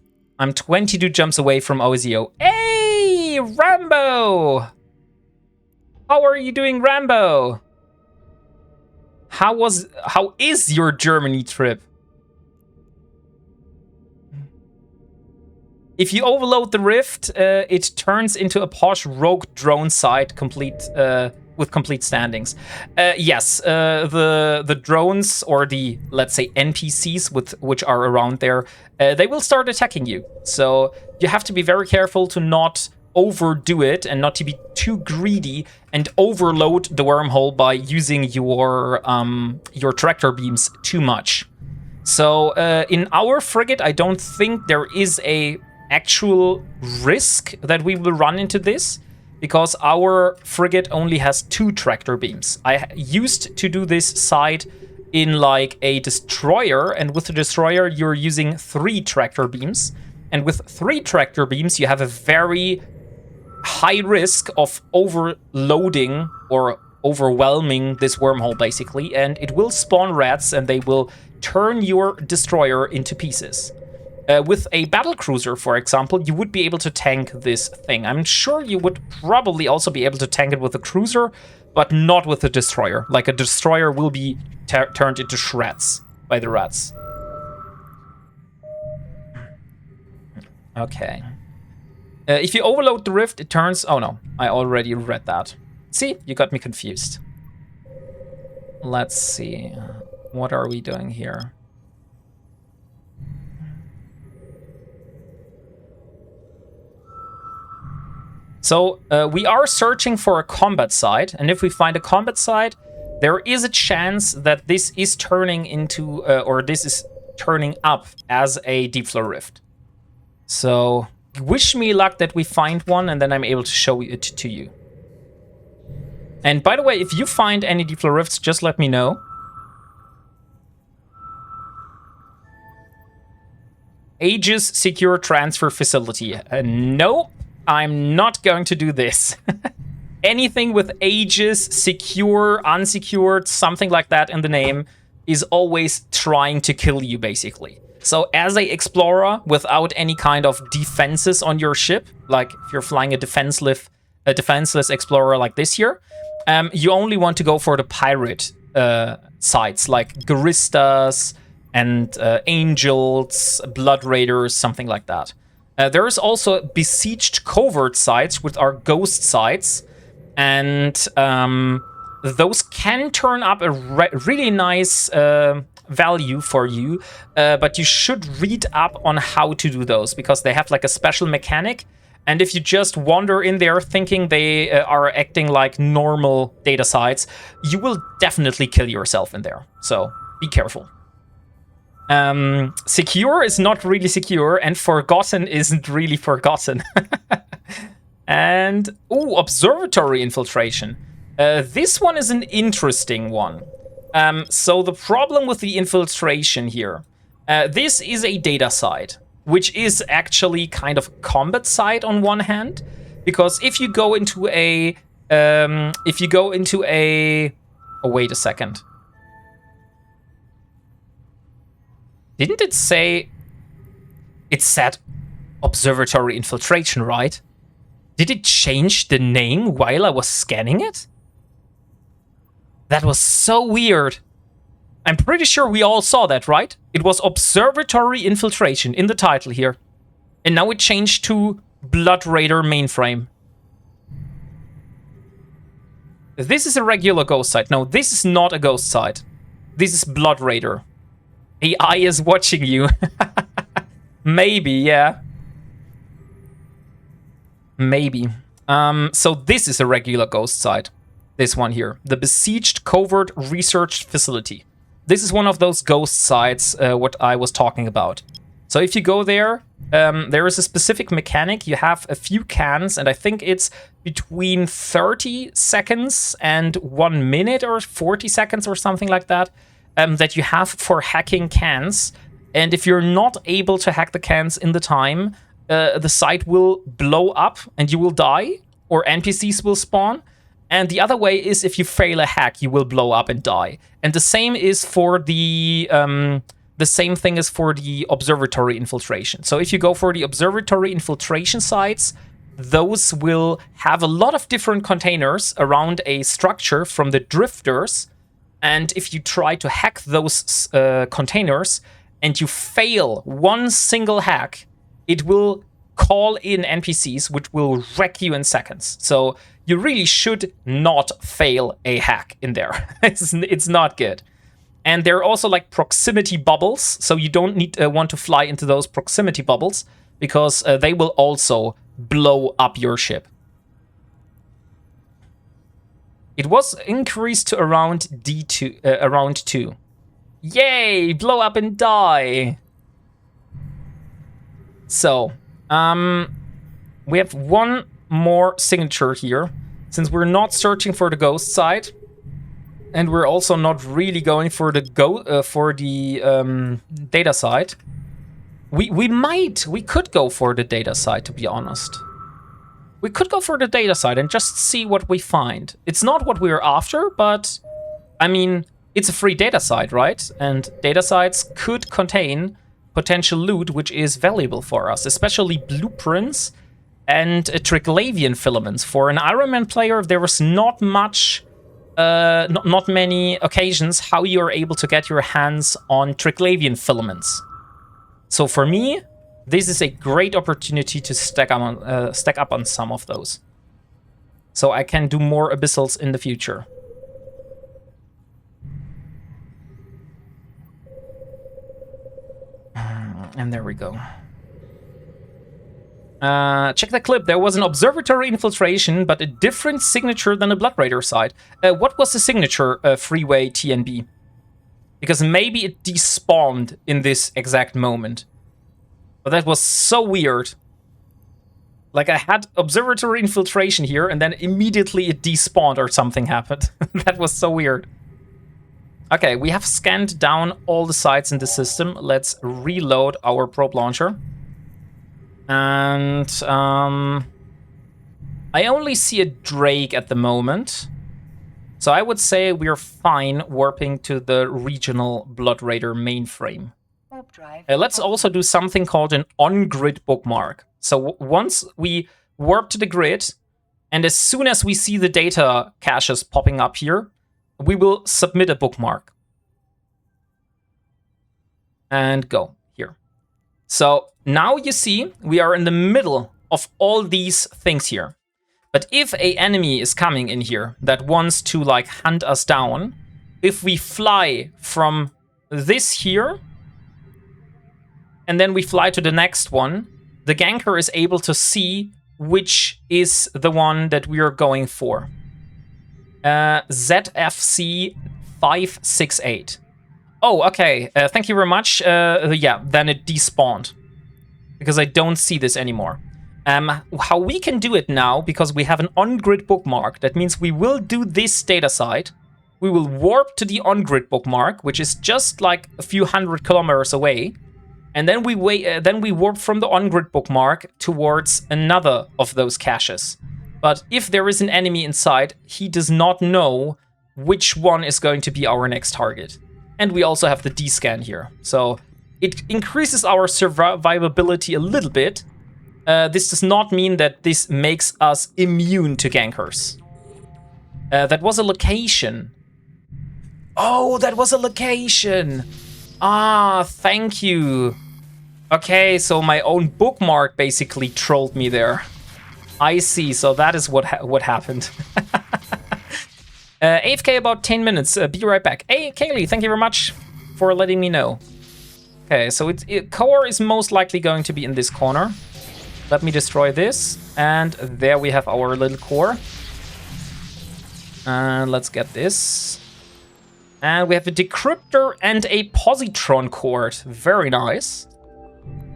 I'm 22 jumps away from Ozio. Hey, Rambo! How are you doing, Rambo? How is your Germany trip? If you overload the rift, it turns into a posh rogue drone site with complete standings. Yes, the drones or the, let's say, NPCs which are around there, they will start attacking you. So you have to be very careful to not overdo it and not to be too greedy and overload the wormhole by using your tractor beams too much. So in our frigate, I don't think there is a actual risk that we will run into this, because our frigate only has 2 tractor beams. I used to do this side in like a destroyer, and with the destroyer you're using 3 tractor beams, and with 3 tractor beams you have a very high risk of overloading or overwhelming this wormhole basically, and it will spawn rats and they will turn your destroyer into pieces. With a battle cruiser, for example, you would be able to tank this thing. I'm sure you would probably also be able to tank it with a cruiser, but not with a destroyer. Like, a destroyer will be turned into shreds by the rats. Okay. If you overload the rift, it turns... Oh no, I already read that. See, you got me confused. Let's see. What are we doing here? So we are searching for a combat site, and if we find a combat site, there is a chance that this is turning into, or this is turning up as a deep flow rift. So wish me luck that we find one, and then I'm able to show it to you. And by the way, if you find any deep flow rifts, just let me know. Aegis Secure Transfer Facility. No. I'm not going to do this. anything with ages, secure, unsecured, something like that in the name, is always trying to kill you, basically. So as a explorer without any kind of defenses on your ship, like if you're flying a defenseless explorer like this here, you only want to go for the pirate sites like Garistas and Angels, Blood Raiders, something like that. There is also besieged covert sites, which are ghost sites, and those can turn up a really nice value for you, but you should read up on how to do those, because they have like a special mechanic, and if you just wander in there thinking they are acting like normal data sites, you will definitely kill yourself in there, so be careful. Secure is not really secure, and forgotten isn't really forgotten. And, ooh, observatory infiltration. This one is an interesting one. So the problem with the infiltration here, this is a data site, which is actually kind of combat site on one hand, because if you go into a, oh, wait a second. Didn't it say, it said observatory infiltration, right? Did it change the name while I was scanning it? That was so weird. I'm pretty sure we all saw that, right? It was observatory infiltration in the title here. And now it changed to Blood Raider mainframe. This is a regular ghost site. No, this is not a ghost site. This is Blood Raider. AI is watching you. Maybe, yeah. Maybe. So this is a regular ghost site. This one here. The Besieged Covert Research Facility. This is one of those ghost sites, what I was talking about. So if you go there, there is a specific mechanic. You have a few cans, and I think it's between 30 seconds and 1 minute or 40 seconds or something like that. That you have for hacking cans, and if you're not able to hack the cans in the time, the site will blow up and you will die, or NPCs will spawn. And the other way is if you fail a hack, you will blow up and die. And the same is for the same thing is for the observatory infiltration. So if you go for the observatory infiltration sites, those will have a lot of different containers around a structure from the drifters. And if you try to hack those containers and you fail one single hack, it will call in NPCs, which will wreck you in seconds. So you really should not fail a hack in there. It's not good. And there are also like proximity bubbles, so you don't want to fly into those proximity bubbles, because they will also blow up your ship. It was increased to around D2, around 2. Yay! Blow up and die! So, we have one more signature here. Since we're not searching for the ghost site, and we're also not really going for the data site, we could go for the data site, to be honest. We could go for the data site and just see what we find. It's not what we're after, but I mean, it's a free data site, right? And data sites could contain potential loot which is valuable for us, especially blueprints and Triglavian filaments. For an Ironman player, there was not much, not many occasions how you're able to get your hands on Triglavian filaments. So for me, this is a great opportunity to stack up on some of those, so I can do more abyssals in the future. And there we go. Check the clip. There was an observatory infiltration, but a different signature than a Blood Raider site. What was the signature, Freeway TNB? Because maybe it despawned in this exact moment. But that was so weird. Like, I had observatory infiltration here, and then immediately it despawned or something happened. That was so weird. Okay, we have scanned down all the sites in the system. Let's reload our probe launcher. And I only see a Drake at the moment. So I would say we're fine warping to the regional Blood Raider mainframe. Warp drive. Let's also do something called an on-grid bookmark. So once we warp to the grid, and as soon as we see the data caches popping up here, we will submit a bookmark. And go here. So now you see we are in the middle of all these things here. But if a enemy is coming in here that wants to like hunt us down, if we fly from this here and then we fly to the next one, the ganker is able to see which is the one that we are going for. ZFC 568. Oh, okay. Thank you very much. Yeah, then it despawned because I don't see this anymore. How we can do it now, because we have an on-grid bookmark, that means we will do this data site. We will warp to the on-grid bookmark, which is just like a few 100 kilometers away. And then we warp from the on-grid bookmark towards another of those caches. But if there is an enemy inside, he does not know which one is going to be our next target. And we also have the D-scan here. So it increases our survivability a little bit. This does not mean that this makes us immune to gankers. That was a location. Oh, that was a location. Ah, thank you. Okay, so my own bookmark basically trolled me there. I see, so that is what happened. AFK about 10 minutes, be right back. Hey, Kaylee, thank you very much for letting me know. Okay, so core is most likely going to be in this corner. Let me destroy this, and there we have our little core. And let's get this. And we have a decryptor and a positron cord. Very nice.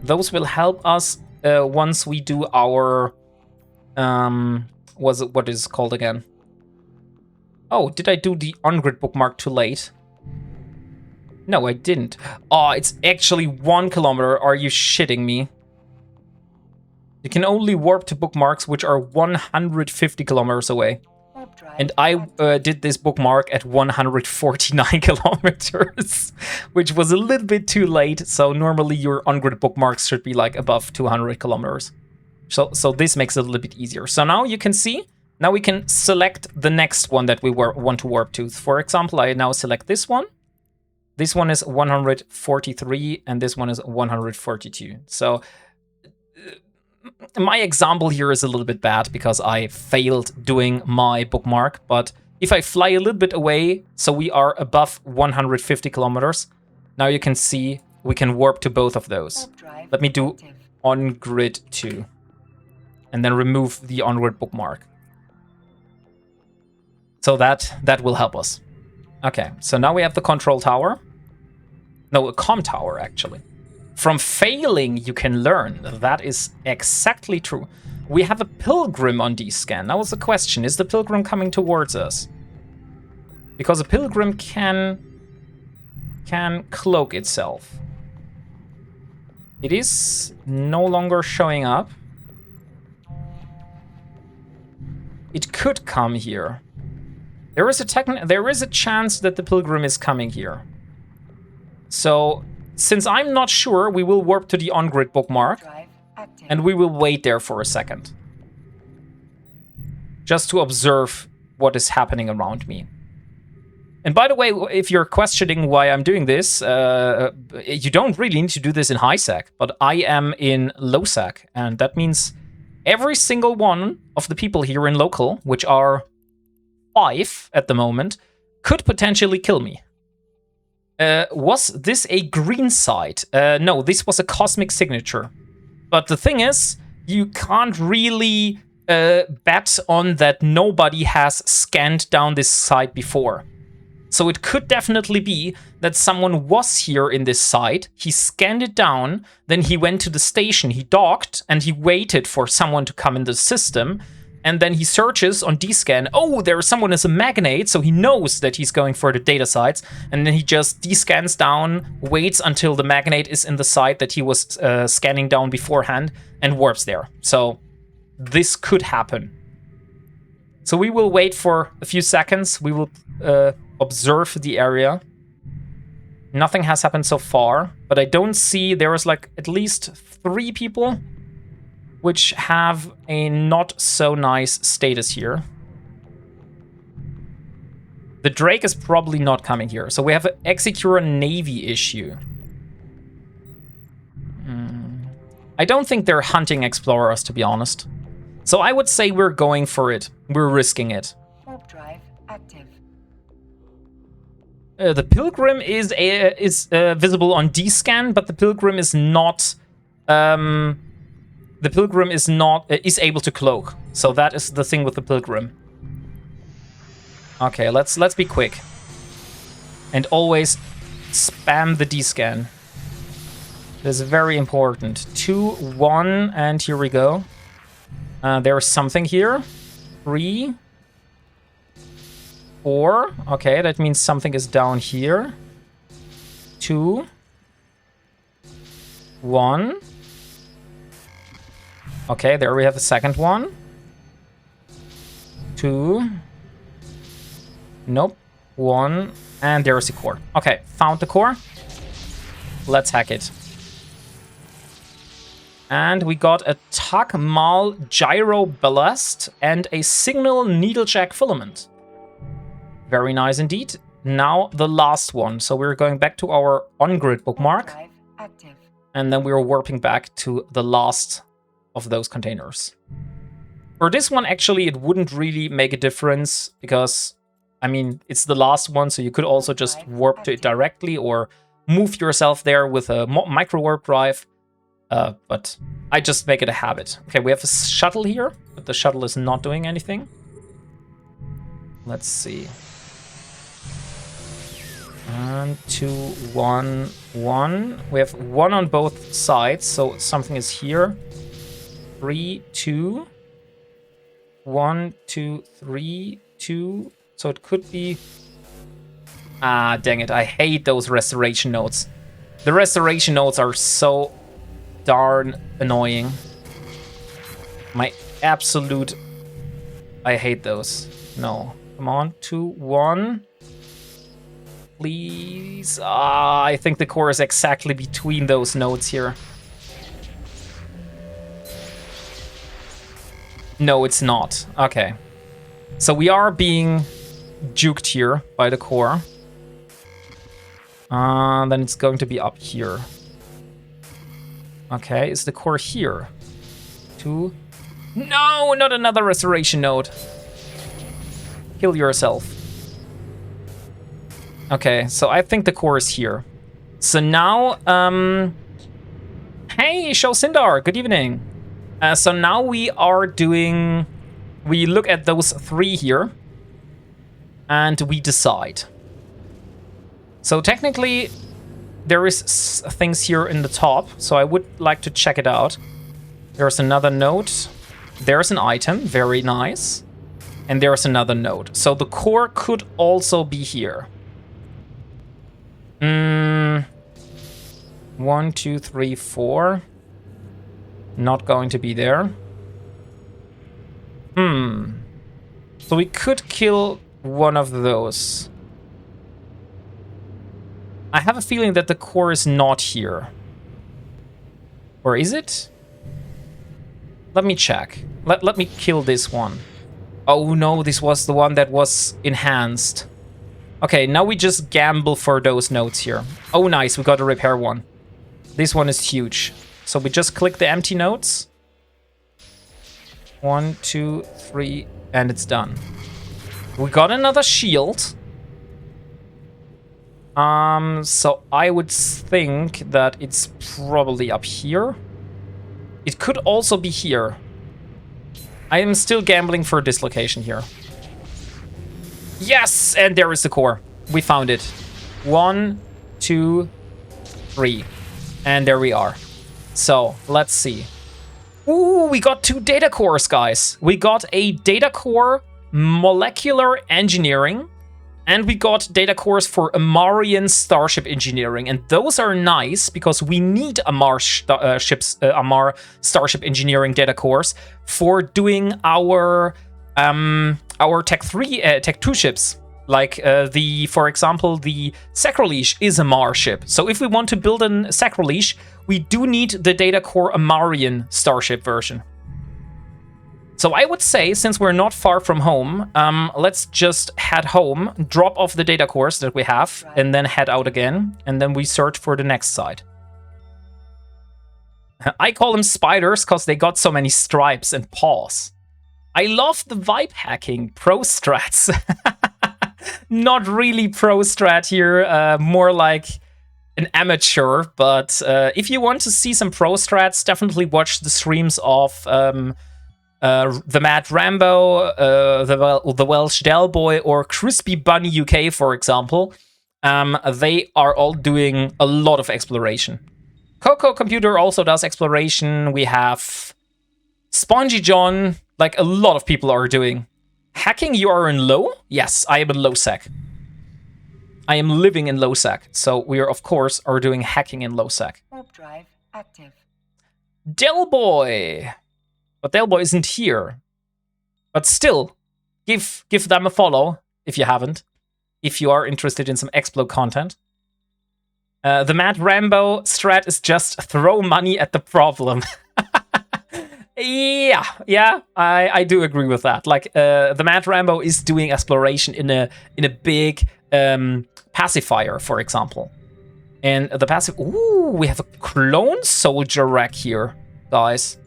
Those will help us once we do our... what is it called again? Oh, did I do the on-grid bookmark too late? No, I didn't. Oh, it's actually 1 kilometer. Are you shitting me? You can only warp to bookmarks which are 150 kilometers away. And I did this bookmark at 149 kilometers, which was a little bit too late. So normally your on-grid bookmarks should be like above 200 kilometers. So this makes it a little bit easier. So now you can see, now we can select the next one that we want to warp to. For example, I now select this one. This one is 143 and this one is 142. So my example here is a little bit bad because I failed doing my bookmark, but if I fly a little bit away, so we are above 150 kilometers, now you can see we can warp to both of those. Let me do on-grid 2, and then remove the on-grid bookmark. So that will help us. Okay, so now we have the control tower. No, a comm tower, actually. From failing, you can learn. That is exactly true. We have a pilgrim on D-scan. Now, the question, is the pilgrim coming towards us? Because a pilgrim can cloak itself. It is no longer showing up. It could come here. There is a chance that the pilgrim is coming here. So, since I'm not sure, we will warp to the on-grid bookmark, and we will wait there for a second. Just to observe what is happening around me. And by the way, if you're questioning why I'm doing this, you don't really need to do this in high sec, but I am in low sec, and that means every single one of the people here in local, which are 5 at the moment, could potentially kill me. Was this a green site? No, this was a cosmic signature. But the thing is, you can't really bet on that nobody has scanned down this site before. So it could definitely be that someone was here in this site, he scanned it down, then he went to the station, he docked, and he waited for someone to come in the system, and then he searches on D-scan, oh, there is someone as a magnate, so he knows that he's going for the data sites, and then he just D-scans down, waits until the magnate is in the site that he was scanning down beforehand, and warps there. So this could happen. So we will wait for a few seconds. We will observe the area. Nothing has happened so far, but I don't see... There is like at least 3 people which have a not so nice status here. The Drake is probably not coming here. So we have an Execura Navy issue. I don't think they're hunting explorers, to be honest. So I would say we're going for it. We're risking it. Warp drive active. The Pilgrim is visible on D-scan, but the Pilgrim is not. The Pilgrim is not is able to cloak. So that is the thing with the Pilgrim. Okay, let's be quick. And always spam the D-scan. This is very important. 2, 1, and here we go. There is something here. 3, 4. Okay, that means something is down here. 2, 1. Okay, there we have the second one. 2. Nope. 1. And there's the core. Okay, found the core. Let's hack it. And we got a Takmal gyro ballast and a signal needlejack filament. Very nice indeed. Now the last one. So we're going back to our on-grid bookmark. Drive active. And then we're warping back to the last of those containers. For this one, actually, it wouldn't really make a difference because, I mean, it's the last one. So you could also just warp to it directly or move yourself there with a micro warp drive. But I just make it a habit. Okay, we have a shuttle here, but the shuttle is not doing anything. Let's see. 2, 1, 1. We have 1 on both sides, so something is here. 3, 2. 1, 2, 3, 2. So it could be... Ah, dang it. I hate those restoration nodes. The restoration nodes are so darn annoying. My absolute... I hate those. No. Come on. 2, 1. Please. Ah, I think the core is exactly between those nodes here. No, it's not. Okay. So we are being juked here by the core. Then it's going to be up here. Okay, is the core here? 2. No, not another restoration node. Kill yourself. Okay, so I think the core is here. So now, hey, Shosindar, good evening. So now we are doing... We look at those 3 here. And we decide. So technically... There is things here in the top, so I would like to check it out. There's another node. There's an item, very nice. And there's another node. So the core could also be here. 1, 2, 3, 4. Not going to be there. So we could kill one of those. I have a feeling that the core is not here. Or is it? Let me check. Let me kill this one. Oh no, this was the one that was enhanced. Okay, now we just gamble for those nodes here. Oh nice, we got a repair one. This one is huge. So we just click the empty nodes. 1, 2, 3, and it's done. We got another shield. So I would think that it's probably up here. It could also be here. I am still gambling for this location here. Yes! And there is the core. We found it. 1, 2, 3. And there we are. So, let's see. Ooh, we got 2 data cores, guys. We got a data core molecular engineering. And we got data cores for Amarian starship engineering. And those are nice because we need Amar starship engineering data cores for doing our our Tech 2 ships. Like, for example, the Sacrilege is a Mar ship. So if we want to build a Sacrilege, we do need the Data Core Amarian starship version. So I would say, since we're not far from home, let's just head home, drop off the data cores that we have, and then head out again, and then we search for the next side. I call them spiders because they got so many stripes and paws. I love the vibe hacking pro strats. Not really pro strat here, more like an amateur, but if you want to see some pro strats, definitely watch the streams of the Mad Rambo, the Welsh Del Boy, or Crispy Bunny UK, for example. They are all doing a lot of exploration. Coco Computer also does exploration. We have Spongy John, like a lot of people are doing. Hacking, you are in low? Yes, I am in low sec. I am living in low sec, so we are, of course, are doing hacking in low sec. Warp drive active. Del Boy! But Del Boy isn't here. But still, give them a follow, if you haven't. If you are interested in some Explo content. The Mad Rambo strat is just throw money at the problem. Yeah, I do agree with that. Like, the Mad Rambo is doing exploration in a big pacifier, for example. And the passive... Ooh, we have a clone soldier wreck here, guys.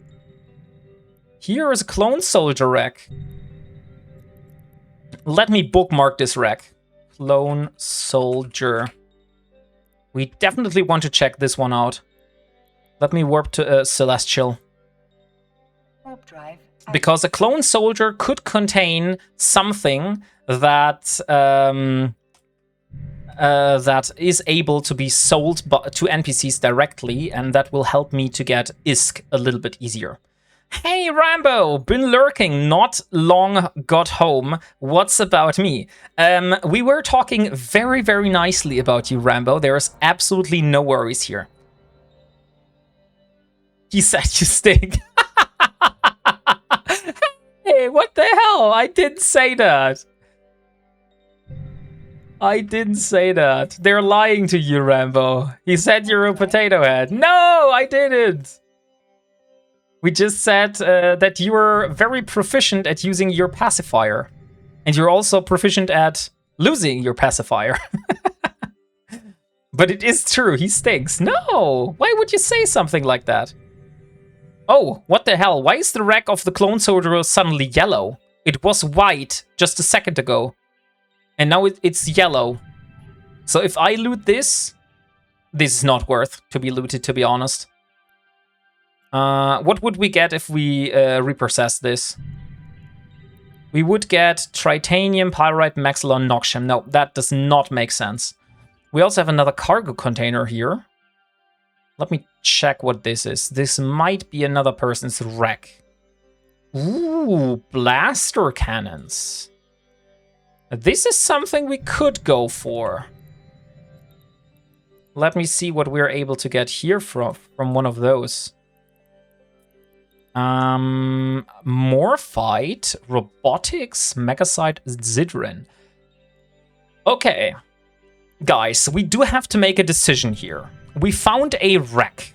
Here is a clone soldier wreck. Let me bookmark this wreck. Clone soldier. We definitely want to check this one out. Let me warp to Celestial. Warp drive. Because a clone soldier could contain something that that is able to be sold to NPCs directly, and that will help me to get ISK a little bit easier. Hey Rambo, been lurking, not long got home. What's about me? We were talking very, very nicely about you, Rambo. There's absolutely no worries here. He said you stink. Hey, what the hell? I didn't say that. I didn't say that. They're lying to you, Rambo. He said you're a potato head. No, I didn't. We just said that you were very proficient at using your pacifier. And you're also proficient at losing your pacifier. But it is true, he stinks. No! Why would you say something like that? Oh, what the hell? Why is the wreck of the clone soldier suddenly yellow? It was white just a second ago. And now it's yellow. So if I loot this, this is not worth to be looted, to be honest. What would we get if we reprocess this? We would get Tritanium, Pyrite, Maxilon, Noxium. No, that does not make sense. We also have another cargo container here. Let me check what this is. This might be another person's wreck. Ooh, blaster cannons. This is something we could go for. Let me see what we're able to get here from one of those. Morphite, robotics, Megasite, Zidrin. Okay, guys, we do have to make a decision here. We found a wreck.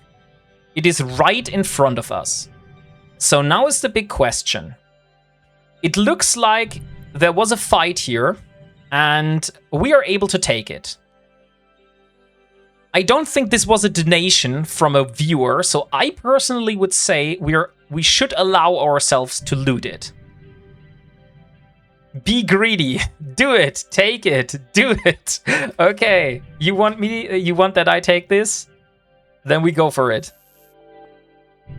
It is right in front of us. So now is the big question. It looks like there was a fight here, and we are able to take it. I don't think this was a donation from a viewer, so I personally would say we should allow ourselves to loot it. Be greedy. Do it. Take it. Do it. Okay. You want that I take this? Then we go for it.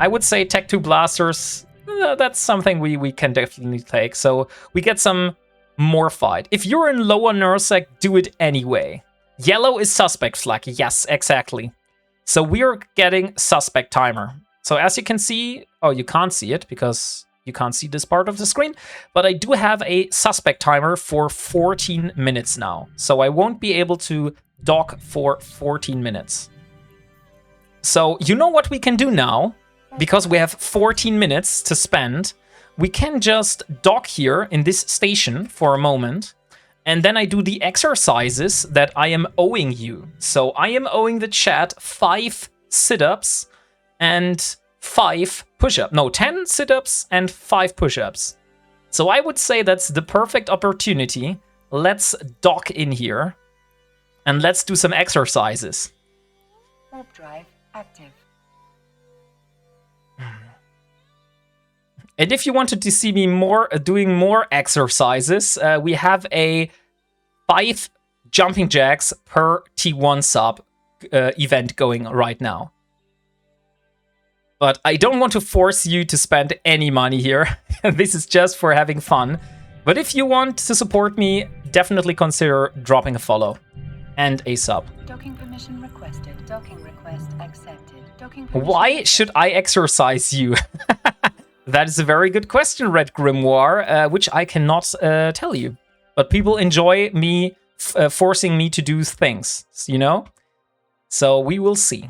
I would say Tech 2 blasters, that's something we can definitely take. So we get some Morphite. If you're in lower Nursec, do it anyway. Yellow is suspect flag. Yes, exactly. So we're getting suspect timer. So as you can see, oh, you can't see it because you can't see this part of the screen, but I do have a suspect timer for 14 minutes now. So I won't be able to dock for 14 minutes. So you know what we can do now? Because we have 14 minutes to spend, we can just dock here in this station for a moment. And then I do the exercises that I am owing you. So I am owing the chat 5 sit-ups and 5 push-ups. No, 10 sit-ups and 5 push-ups. So I would say that's the perfect opportunity. Let's dock in here. And let's do some exercises. Warp drive active. And if you wanted to see me doing more exercises, we have a 5 jumping jacks per T1 sub event going right now. But I don't want to force you to spend any money here. This is just for having fun. But if you want to support me, definitely consider dropping a follow and a sub. Docking permission requested. Docking request accepted. Docking Why should I exercise you? That is a very good question, Red Grimoire, which I cannot tell you. But people enjoy me forcing me to do things, you know? So we will see.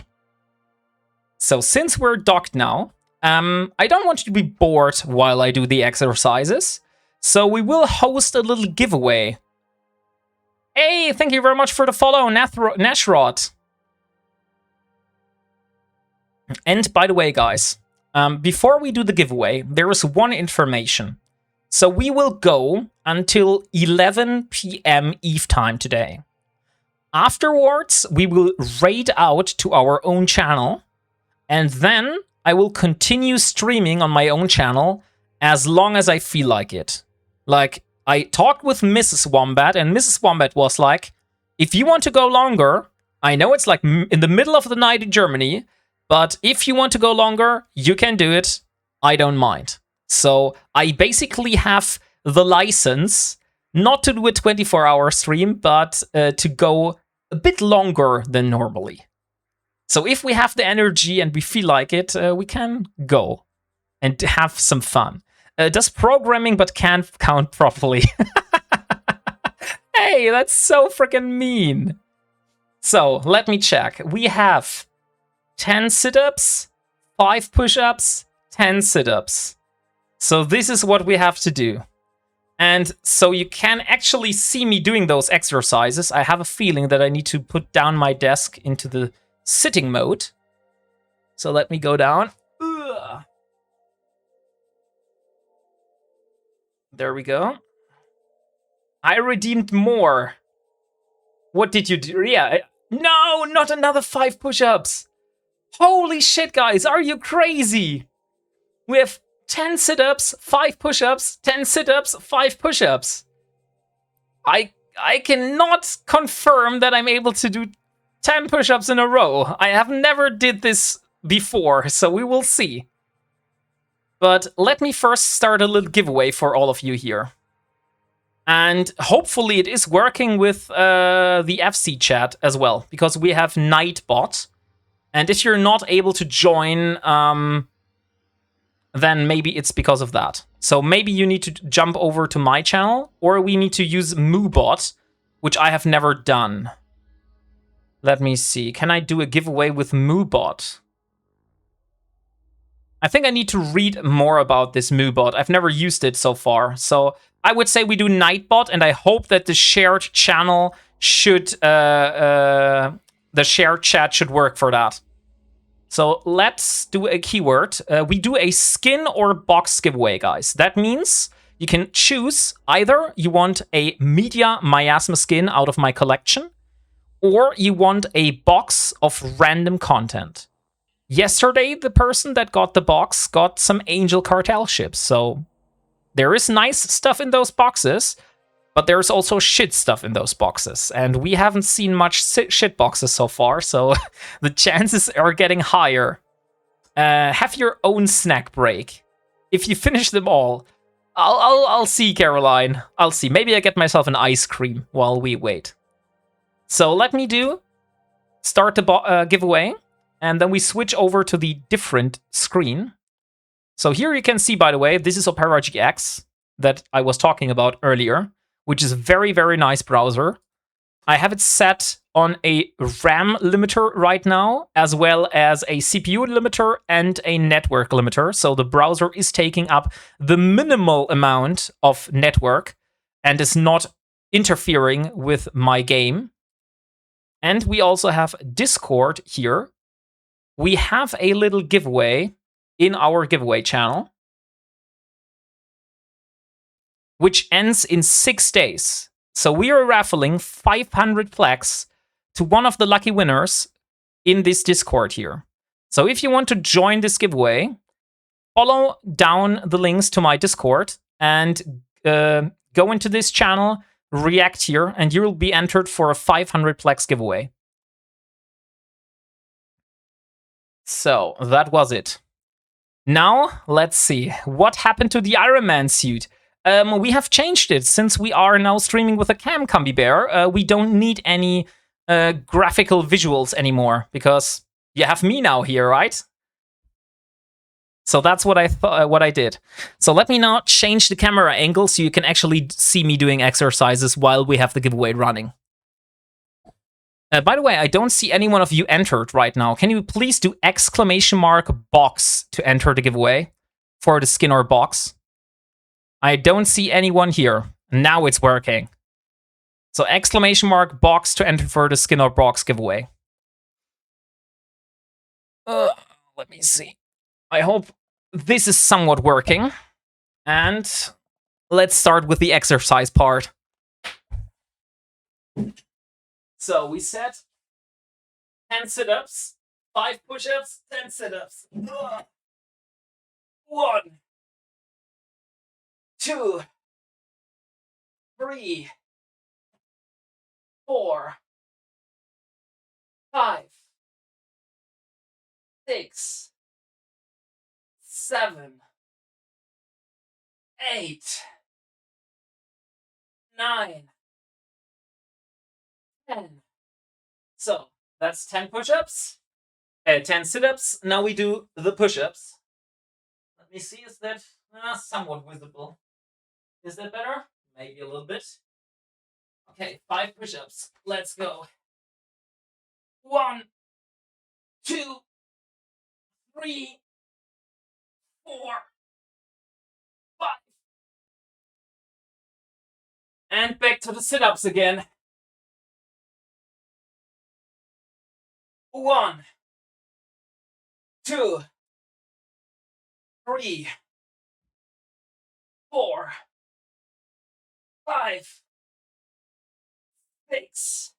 So since we're docked now, I don't want you to be bored while I do the exercises. So we will host a little giveaway. Hey, thank you very much for the follow, Nashrod. And by the way, guys, before we do the giveaway, there is one information. So we will go until 11 p.m. Eve time today. Afterwards, we will raid out to our own channel. And then I will continue streaming on my own channel as long as I feel like it. Like, I talked with Mrs. Wombat, and Mrs. Wombat was like, if you want to go longer, I know it's like in the middle of the night in Germany, but if you want to go longer, you can do it. I don't mind. So I basically have the license not to do a 24-hour stream, but to go a bit longer than normally. So if we have the energy and we feel like it, we can go and have some fun. Does programming but can't count properly. Hey, that's so freaking mean. So let me check. We have 10 sit-ups, 5 push-ups, 10 sit-ups. So this is what we have to do. And so you can actually see me doing those exercises. I have a feeling that I need to put down my desk into the sitting mode. So let me go down. Ugh. There we go. I redeemed more. What did you do? Yeah. No, not another 5 push-ups. Holy shit, guys. Are you crazy? We have 10 sit-ups, 5 push-ups, 10 sit-ups, 5 push-ups. I cannot confirm that I'm able to do 10 push-ups in a row. I have never did this before, so we will see. But let me first start a little giveaway for all of you here. And hopefully it is working with the FC chat as well, because we have Nightbot. And if you're not able to join, then maybe it's because of that. So maybe you need to jump over to my channel, or we need to use MooBot, which I have never done. Let me see. Can I do a giveaway with MooBot? I think I need to read more about this MooBot. I've never used it so far. So I would say we do Nightbot, and I hope that the shared channel should, the shared chat should work for that. So let's do a keyword. We do a skin or box giveaway, guys. That means you can choose either you want a Media Miasma skin out of my collection, or you want a box of random content. Yesterday, the person that got the box got some Angel Cartel ships, so there is nice stuff in those boxes, but there's also shit stuff in those boxes, and we haven't seen much shit boxes so far, so the chances are getting higher. Have your own snack break. If you finish them all, I'll see, Caroline. I'll see. Maybe I get myself an ice cream while we wait. So let me start the giveaway. And then we switch over to the different screen. So here you can see, by the way, this is Opera GX that I was talking about earlier, which is a very, very nice browser. I have it set on a RAM limiter right now, as well as a CPU limiter and a network limiter. So the browser is taking up the minimal amount of network and is not interfering with my game. And we also have Discord here. We have a little giveaway in our giveaway channel, which ends in 6 days. So we are raffling 500 plaques to one of the lucky winners in this Discord here. So if you want to join this giveaway, follow down the links to my Discord and go into this channel, react here, and you will be entered for a 500 plaques giveaway. So that was it. Now, let's see. What happened to the Ironman suit? We have changed it since we are now streaming with a cam, Combi Bear. We don't need any graphical visuals anymore because you have me now here, right? So that's what I thought. What I did. So let me now change the camera angle so you can actually see me doing exercises while we have the giveaway running. By the way, I don't see any one of you entered right now. Can you please do !box to enter the giveaway for the Skinner box? I don't see anyone here. Now it's working. So !box to enter for the Skinner box giveaway. Let me see. I hope this is somewhat working. And let's start with the exercise part. So we set 10 sit-ups, 5 push-ups, 10 sit-ups. 1, 2, 3, 4, 5, 6, 7, 8, 9, 10. So that's 10 push-ups, 10 sit-ups. Now we do the push-ups. Let me see, is that somewhat visible? Is that better? Maybe a little bit. Okay, 5 push-ups. Let's go. 1, 2, 3, 4, 5. And back to the sit-ups again. 1, 2, 3, 4, 5, 6,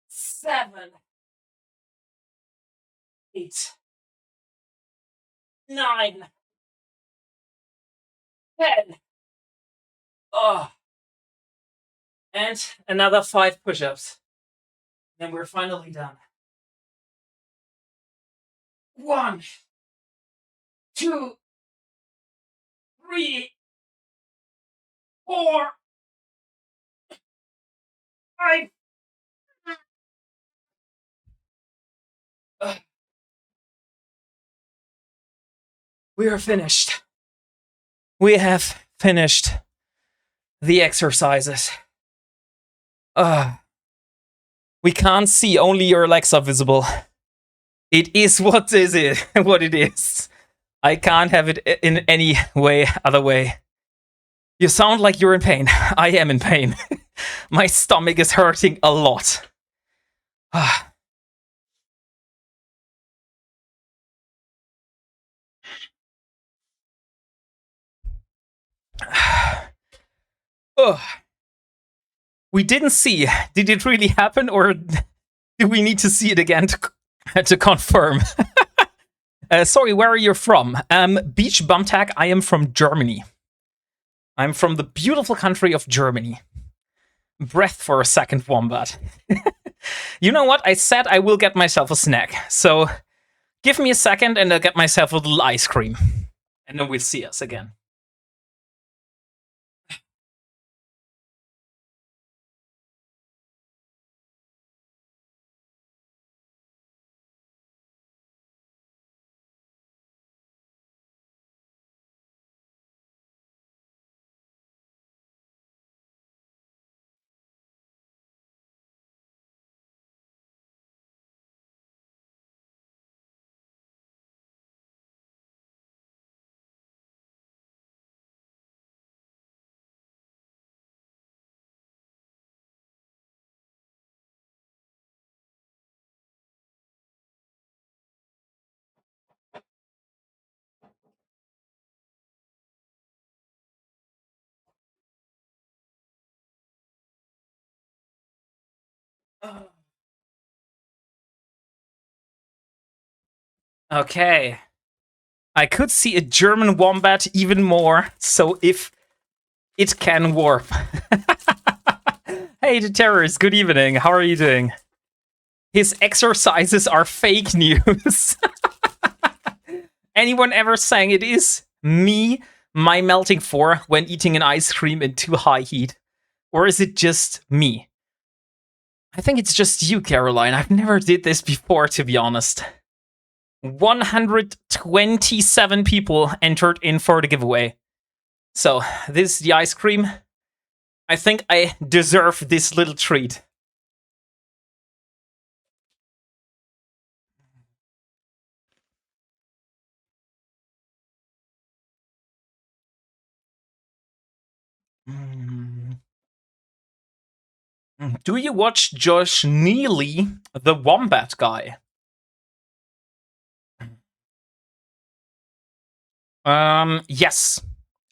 7, 8, 9, 10. Oh. And another 5 push-ups. Then we're finally done. 1, 2, 3, 4, 5. We are finished. We have finished the exercises. We can't see, only your legs are visible. It is what is it, what it is. I can't have it in any way, other way. You sound like you're in pain. I am in pain. My stomach is hurting a lot. We didn't see. Did it really happen, or do we need to see it again to confirm? Sorry, where are you from? Beach Bumtag, I am from Germany. I'm from the beautiful country of Germany. Breath for a second, Wombat. You know what? I said I will get myself a snack. So give me a second and I'll get myself a little ice cream. And then we'll see us again. Okay. I could see a German wombat even more, so if it can warp. Hey, the terrorist, good evening. How are you doing? His exercises are fake news. Anyone ever saying it is me, my melting 4, when eating an ice cream in too high heat? Or is it just me? I think it's just you, Caroline. I've never did this before, to be honest. 127 people entered in for the giveaway. So, this is the ice cream. I think I deserve this little treat. Do you watch Josh Neely, the Wombat guy? Yes.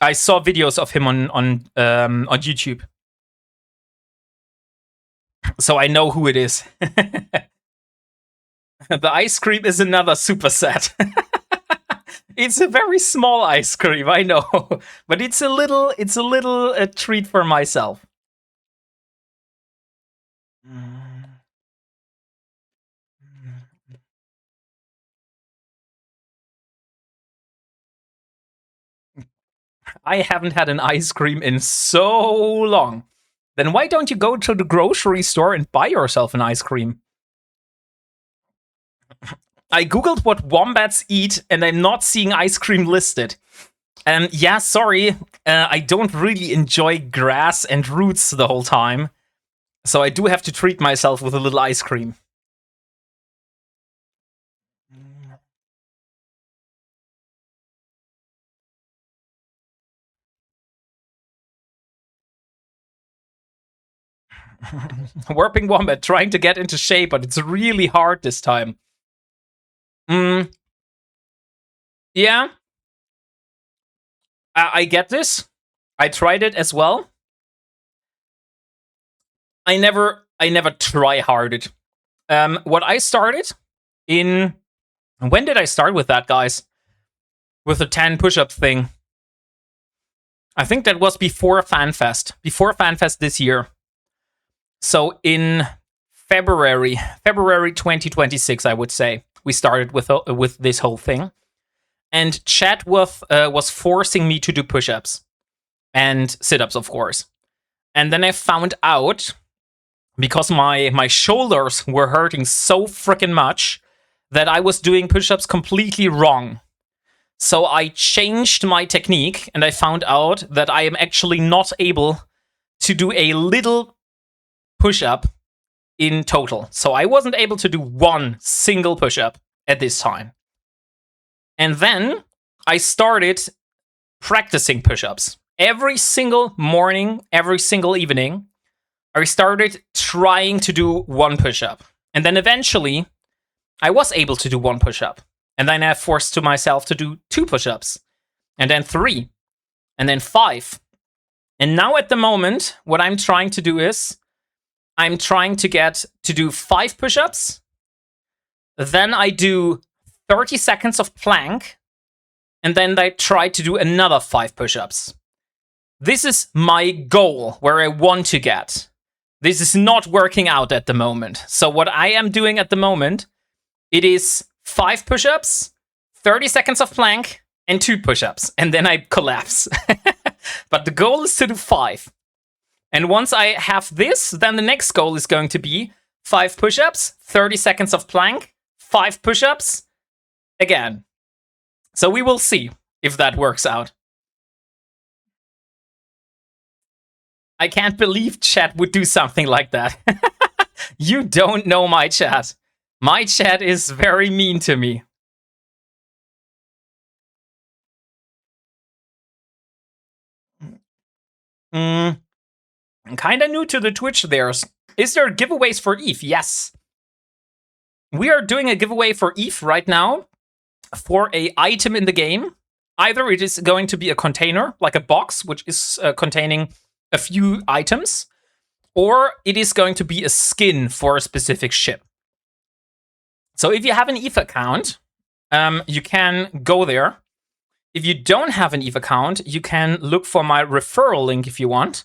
I saw videos of him on YouTube. So I know who it is. The ice cream is another superset. It's a very small ice cream, I know, but it's a little treat for myself. I haven't had an ice cream in so long. Then why don't you go to the grocery store and buy yourself an ice cream? I googled what wombats eat, and I'm not seeing ice cream listed. And yeah, sorry, I don't really enjoy grass and roots the whole time. So I do have to treat myself with a little ice cream. WarpingWombat trying to get into shape, but it's really hard this time. Yeah. I get this. I tried it as well. I never try harded. What I started in... When did I start with that, guys? With the 10 push-up thing. I think that was before FanFest. Before FanFest this year. So in February 2026, I would say, we started with this whole thing. And chat was forcing me to do push-ups. And sit-ups, of course. And then I found out, because my shoulders were hurting so freaking much, that I was doing push-ups completely wrong. So I changed my technique, and I found out that I am actually not able to do a little push-up in total. So I wasn't able to do one single push-up at this time. And then I started practicing push-ups. Every single morning, every single evening, I started trying to do one push-up. And then eventually, I was able to do one push-up. And then I forced to myself to do 2 push-ups. And then 3. And then 5. And now at the moment, what I'm trying to do is, I'm trying to get to do 5 push-ups. Then I do 30 seconds of plank. And then I try to do another 5 push-ups. This is my goal, where I want to get. This is not working out at the moment. So what I am doing at the moment, it is 5 push-ups, 30 seconds of plank, and 2 push-ups. And then I collapse. But the goal is to do 5. And once I have this, then the next goal is going to be 5 push-ups, 30 seconds of plank, 5 push-ups, again. So we will see if that works out. I can't believe chat would do something like that. You don't know my chat. My chat is very mean to me. I'm kinda new to the Twitch there. Is there giveaways for Eve? Yes. We are doing a giveaway for Eve right now for a item in the game. Either it is going to be a container, like a box, which is containing a few items, or it is going to be a skin for a specific ship. So if you have an EVE account, you can go there. If you don't have an EVE account, you can look for my referral link if you want.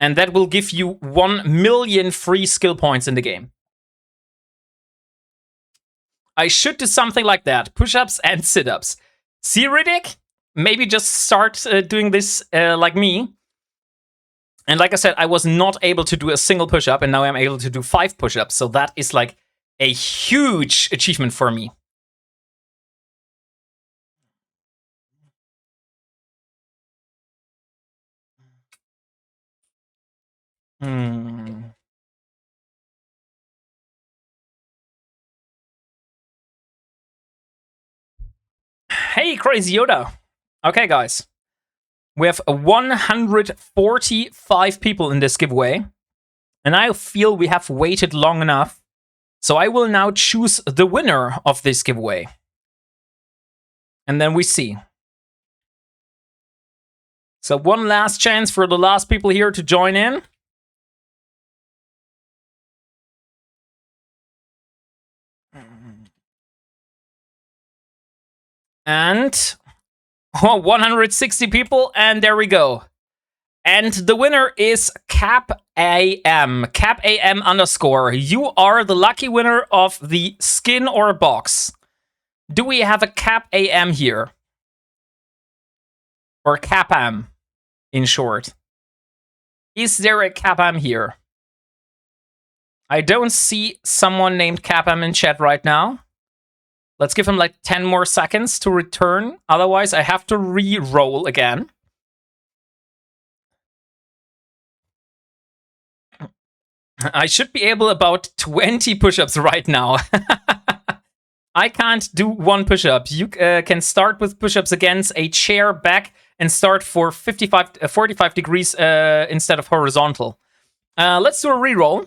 And that will give you 1 million free skill points in the game. I should do something like that. Push-ups and sit-ups. See, Riddick? Maybe just start doing this like me. And like I said, I was not able to do a single push-up, and now I'm able to do 5 push-ups. So that is like a huge achievement for me. Hey, Crazy Yoda. Okay, guys. We have 145 people in this giveaway. And I feel we have waited long enough. So I will now choose the winner of this giveaway. And then we see. So one last chance for the last people here to join in. And 160 people, and there we go. And the winner is CapAM. CapAM underscore. You are the lucky winner of the skin or box. Do we have a CapAM here? Or CapAM, in short. Is there a CapAM here? I don't see someone named CapAM in chat right now. Let's give him like 10 more seconds to return. Otherwise, I have to re-roll again. I should be able about 20 push-ups right now. I can't do 1 push-up. You can start with push-ups against a chair back and start for 45 degrees instead of horizontal. Let's do a re-roll.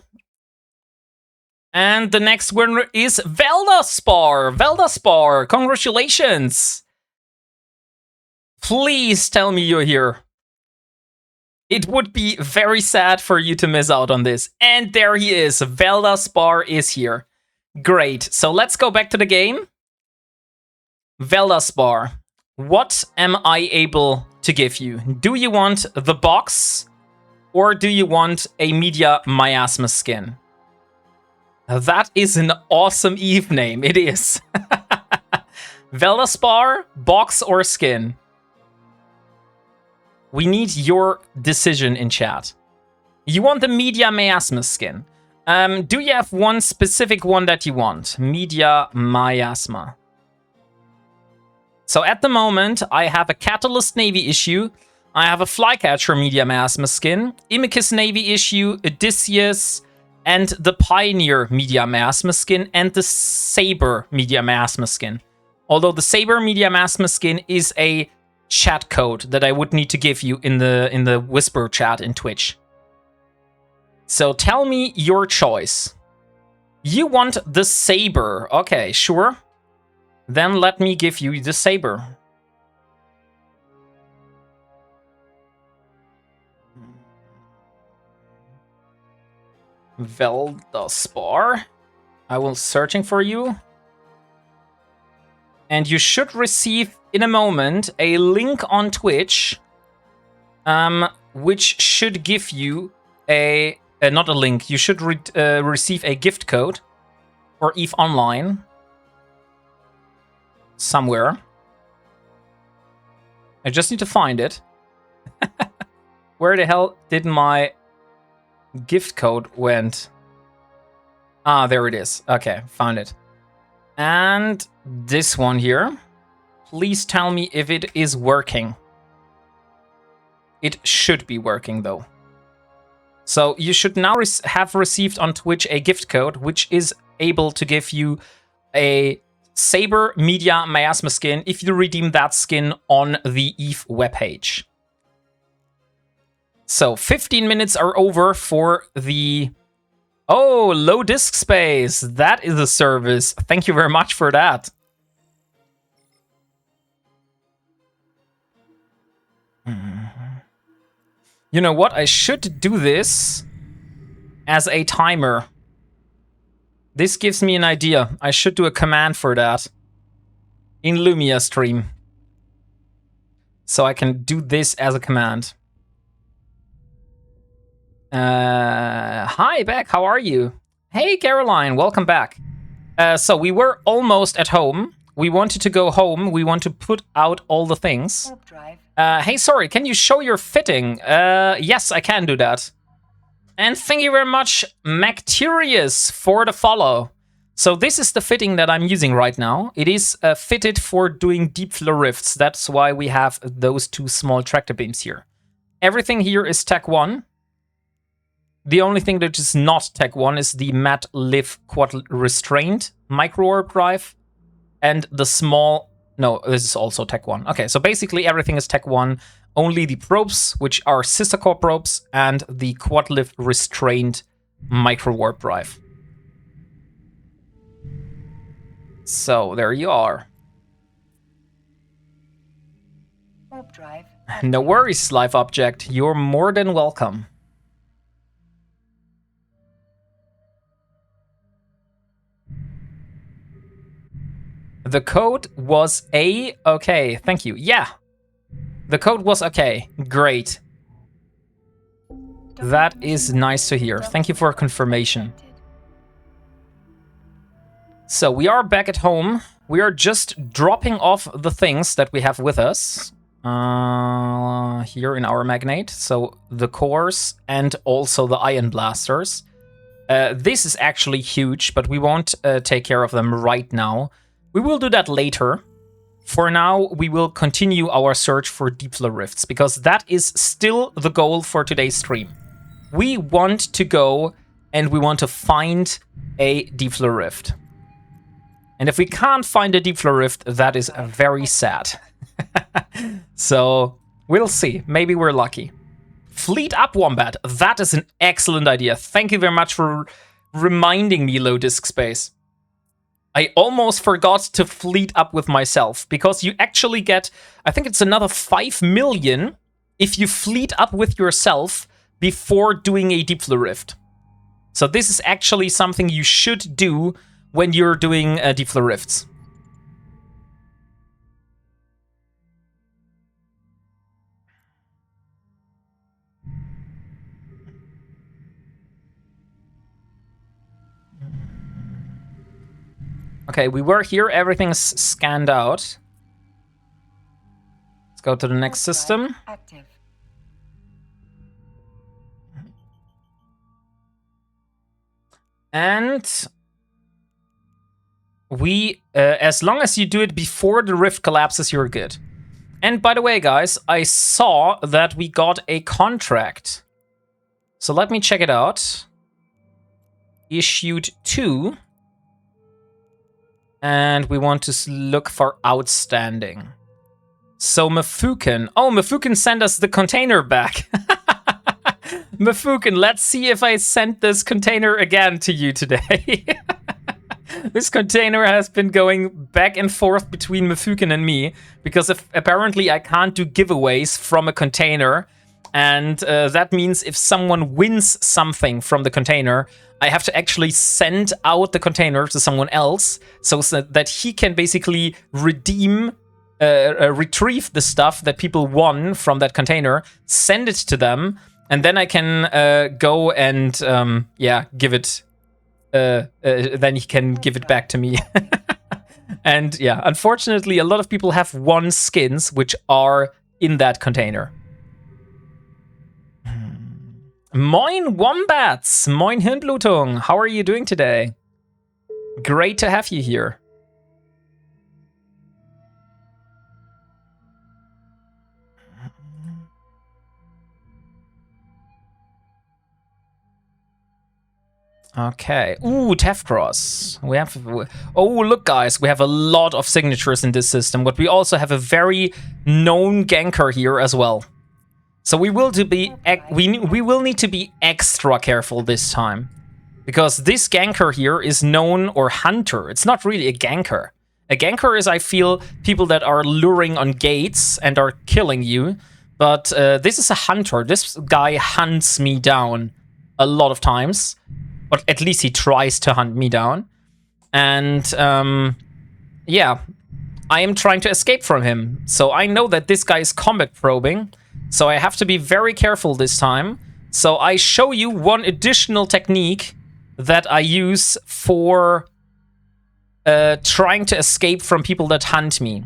And the next winner is Veldaspar. Veldaspar, congratulations. Please tell me you're here. It would be very sad for you to miss out on this. And there he is. Veldaspar is here. Great. So let's go back to the game. Veldaspar, what am I able to give you? Do you want the box? Or do you want a Media Miasma skin? That is an awesome EVE name. It is. Veldaspar, box or skin? We need your decision in chat. You want the Media Miasma skin. Do you have one specific one that you want? Media Miasma. So at the moment, I have a Catalyst Navy issue. I have a Flycatcher Media Miasma skin. Imicus Navy issue, Odysseus, and the Pioneer Media Miasma skin, and the Saber Media Miasma skin. Although the Saber Media Miasma skin is a chat code that I would need to give you in the Whisper chat in Twitch. So tell me your choice. You want the Saber. Okay, sure. Then let me give you the Saber. Veldaspar. I will searching for you. And you should receive in a moment a link on Twitch, which should give you a not a link. You should receive a gift code for EVE Online somewhere. I just need to find it. Where the hell did my gift code went? Ah, there it is. Okay, found it. And this one here. Please tell me if it is working. It should be working though. So you should now have received on Twitch a gift code, which is able to give you a Saber Media Miasma skin if you redeem that skin on the EVE webpage. So 15 minutes are over for the... Oh, low disk space. That is a service. Thank you very much for that. You know what? I should do this as a timer. This gives me an idea. I should do a command for that in Lumia stream. So I can do this as a command. Hi, Beck, how are you? Hey, Caroline, welcome back. So we were almost at home. We wanted to go home. We want to put out all the things. Hey, sorry, can you show your fitting? Yes, I can do that. And thank you very much, Macterius, for the follow. So this is the fitting that I'm using right now. It is fitted for doing deep flow rifts. That's why we have those two small tractor beams here. Everything here is Tech 1. The only thing that is not Tech 1 is the Mat Liv Quad Restrained micro warp drive and the small... No, this is also Tech 1. Okay, so basically everything is Tech 1. Only the probes, which are sister core probes, and the Quad Liv Restrained micro warp drive. So there you are. Warp drive. No worries, live object. You're more than welcome. The code was okay. Thank you. Yeah. The code was okay. Great. That is nice to hear. Thank you for confirmation. So we are back at home. We are just dropping off the things that we have with us here in our magnet. So the cores and also the ion blasters. This is actually huge, but we won't take care of them right now. We will do that later. For now, we will continue our search for deep flow rifts, because that is still the goal for today's stream. We want to go and we want to find a deep flow rift. And if we can't find a deep flow rift, that is very sad. So we'll see. Maybe we're lucky. Fleet up, Wombat. That is an excellent idea. Thank you very much for reminding me, low disk space. I almost forgot to fleet up with myself, because you actually get, I think it's another 5 million if you fleet up with yourself before doing a deep flow rift. So this is actually something you should do when you're doing deep flow rifts. Okay, we were here. Everything's scanned out. Let's go to the next system. Active. And we, as long as you do it before the rift collapses, you're good. And by the way, guys, I saw that we got a contract. So let me check it out. Issued 2. And we want to look for outstanding. So Mafukin. Oh, Mafukin sent us the container back. Mafukin, let's see if I sent this container again to you today. This container has been going back and forth between Mafukin and me, because apparently I can't do giveaways from a container. And that means if someone wins something from the container, I have to actually send out the container to someone else so that he can basically retrieve the stuff that people won from that container, send it to them, and then I can go and, give it. Then he can give it back to me. And yeah, unfortunately, a lot of people have won skins which are in that container. Moin Wombats! Moin Hirnblutung! How are you doing today? Great to have you here. Okay. Ooh, Tefcross. We have... Oh, look, guys. We have a lot of signatures in this system, but we also have a very known ganker here as well. So we will need to be extra careful this time, because this ganker here is known, or hunter. It's not really a ganker. A ganker is, I feel, people that are luring on gates and are killing you. But this is a hunter. This guy hunts me down. a lot of times. But at least he tries to hunt me down. And yeah, I am trying to escape from him. So I know that this guy is combat probing. So I have to be very careful this time. So I show you one additional technique that I use for trying to escape from people that hunt me.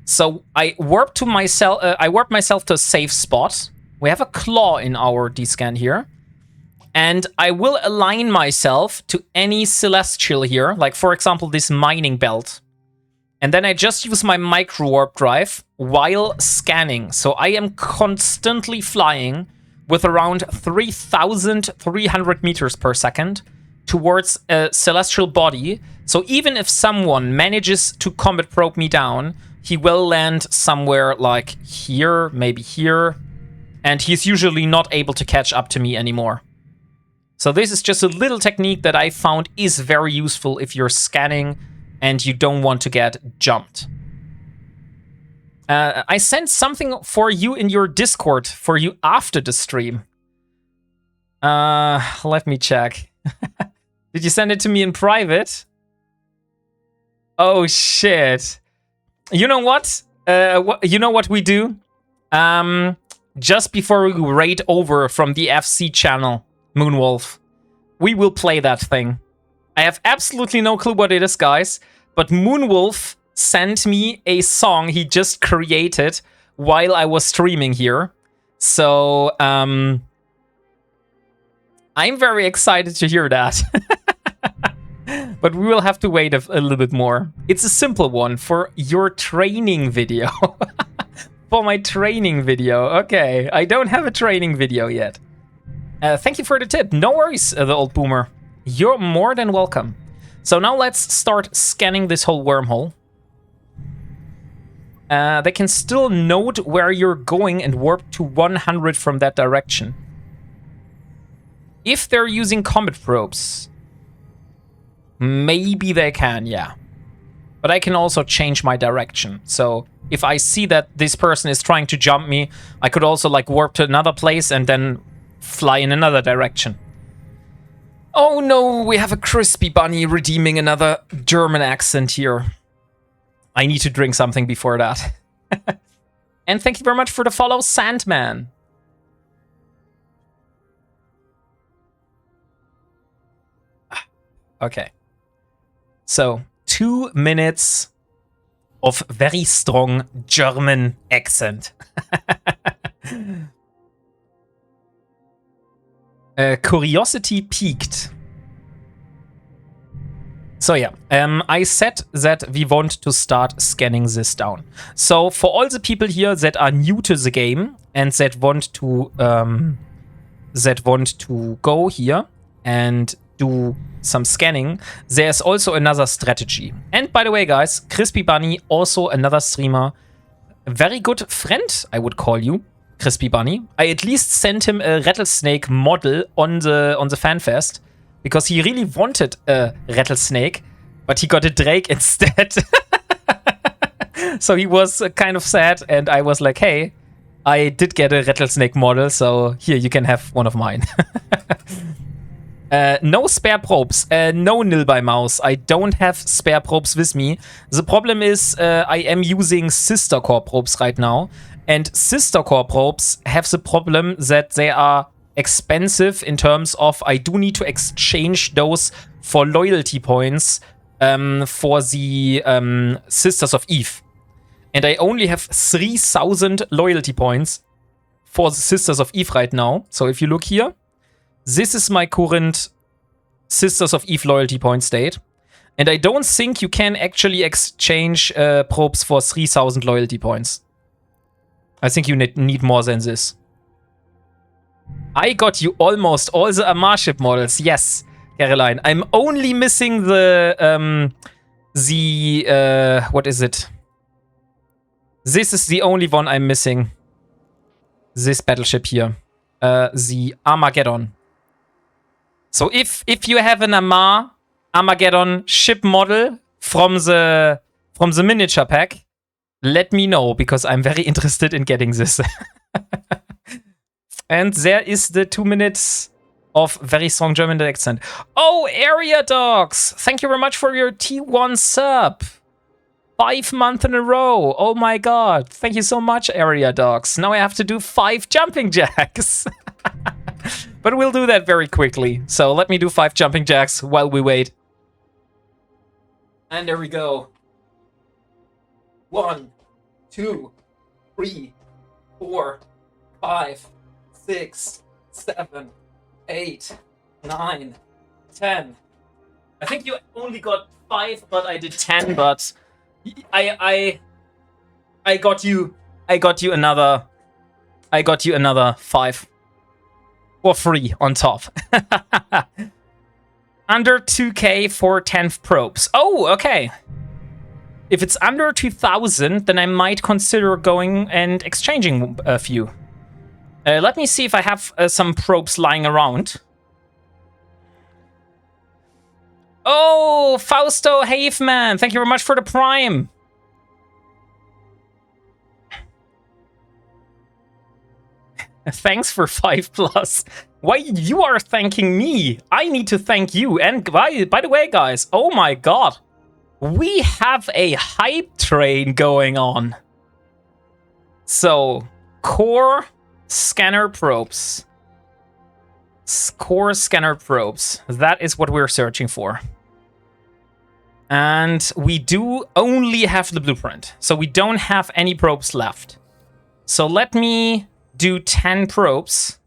So I warp myself to a safe spot. We have a claw in our D-scan here. And I will align myself to any celestial here, like for example this mining belt. And then I just use my micro warp drive while scanning. So I am constantly flying with around 3,300 meters per second towards a celestial body. So even if someone manages to combat probe me down, he will land somewhere like here, maybe here, and he's usually not able to catch up to me anymore. So this is just a little technique that I found is very useful if you're scanning and you don't want to get jumped. I sent something for you in your Discord for you after the stream. Let me check. Did you send it to me in private? Oh shit. You know what? You know what we do? Just before we raid over from the FC channel, Moonwolf, we will play that thing. I have absolutely no clue what it is, guys, but Moonwolf sent me a song he just created while I was streaming here. So, I'm very excited to hear that. But we will have to wait a little bit more. It's a simple one for your training video. For my training video. Okay, I don't have a training video yet. Thank you for the tip. No worries, the old boomer. You're more than welcome. So now let's start scanning this whole wormhole. They can still note where you're going and warp to 100 from that direction. If they're using combat probes, maybe they can, yeah. But I can also change my direction. So if I see that this person is trying to jump me, I could also like warp to another place and then fly in another direction. Oh no, we have a crispy bunny redeeming another German accent here. I need to drink something before that. And thank you very much for the follow, Sandman. Okay. So, 2 minutes of very strong German accent. Curiosity peaked. So yeah, I said that we want to start scanning this down. So for all the people here that are new to the game and that want to go here and do some scanning, there's also another strategy. And by the way, guys, Crispy Bunny, also another streamer, a very good friend, I would call you, Crispy Bunny. I at least sent him a rattlesnake model on the FanFest because he really wanted a rattlesnake, but he got a drake instead. So he was kind of sad, and I was like, hey, I did get a rattlesnake model, so here, you can have one of mine. No spare probes. No nil by mouse. I don't have spare probes with me. The problem is I am using sister core probes right now. And sister core probes have the problem that they are expensive in terms of I do need to exchange those for loyalty points for the Sisters of Eve. And I only have 3,000 loyalty points for the Sisters of Eve right now. So if you look here, this is my current Sisters of Eve loyalty point state. And I don't think you can actually exchange probes for 3,000 loyalty points. I think you need more than this. I got you almost all the Amarship models. Yes, Caroline. I'm only missing the what is it? This is the only one I'm missing. This battleship here. The Armageddon. So if you have an Armageddon ship model from the miniature pack, let me know, because I'm very interested in getting this. And there is the 2 minutes of very strong German accent. Oh, Area Dogs! Thank you very much for your T1 sub. 5 months in a row. Oh my god. Thank you so much, Area Dogs. Now I have to do 5 jumping jacks. But we'll do that very quickly. So let me do 5 jumping jacks while we wait. And there we go. 1, 2, 3, 4, 5, 6, 7, 8, 9, 10. I think you only got 5, but I did 10, but I got you another 5 for free on top. Under 2k for 10th probes. Oh, okay. If it's under 2,000, then I might consider going and exchanging a few. Let me see if I have some probes lying around. Oh, Fausto Haveman, thank you very much for the Prime. Thanks for 5+. Why you are thanking me? I need to thank you. And by the way, guys, oh my god. We have a hype train going on. So, core scanner probes. Core scanner probes. That is what we're searching for. And we do only have the blueprint. So we don't have any probes left. So let me do 10 probes.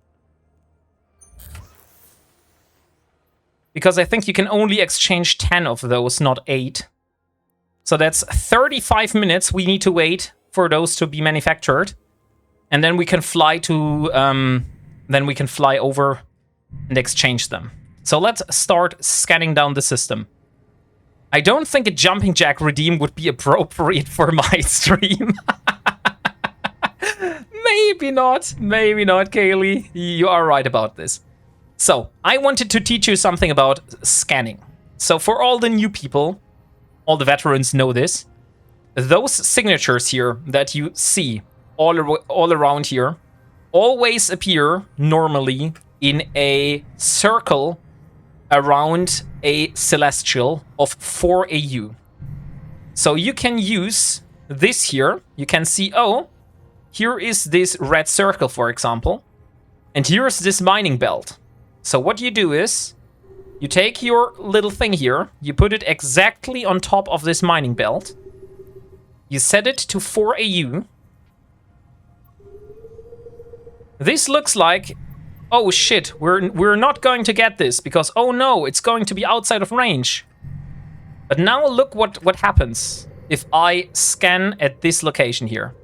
Because I think you can only exchange 10 of those, not 8. So that's 35 minutes we need to wait for those to be manufactured. And then we can fly to... then we can fly over and exchange them. So let's start scanning down the system. I don't think a jumping jack redeem would be appropriate for my stream. Maybe not, Kaylee. You are right about this. So, I wanted to teach you something about scanning. So for all the new people, all the veterans know this. Those signatures here that you see all around here always appear normally in a circle around a celestial of 4 AU. So you can use this here. You can see, oh, here is this red circle, for example. And here's this mining belt. So what you do is, you take your little thing here, you put it exactly on top of this mining belt. You set it to 4 AU. This looks like, oh shit, we're not going to get this because, oh no, it's going to be outside of range. But now look what happens if I scan at this location here.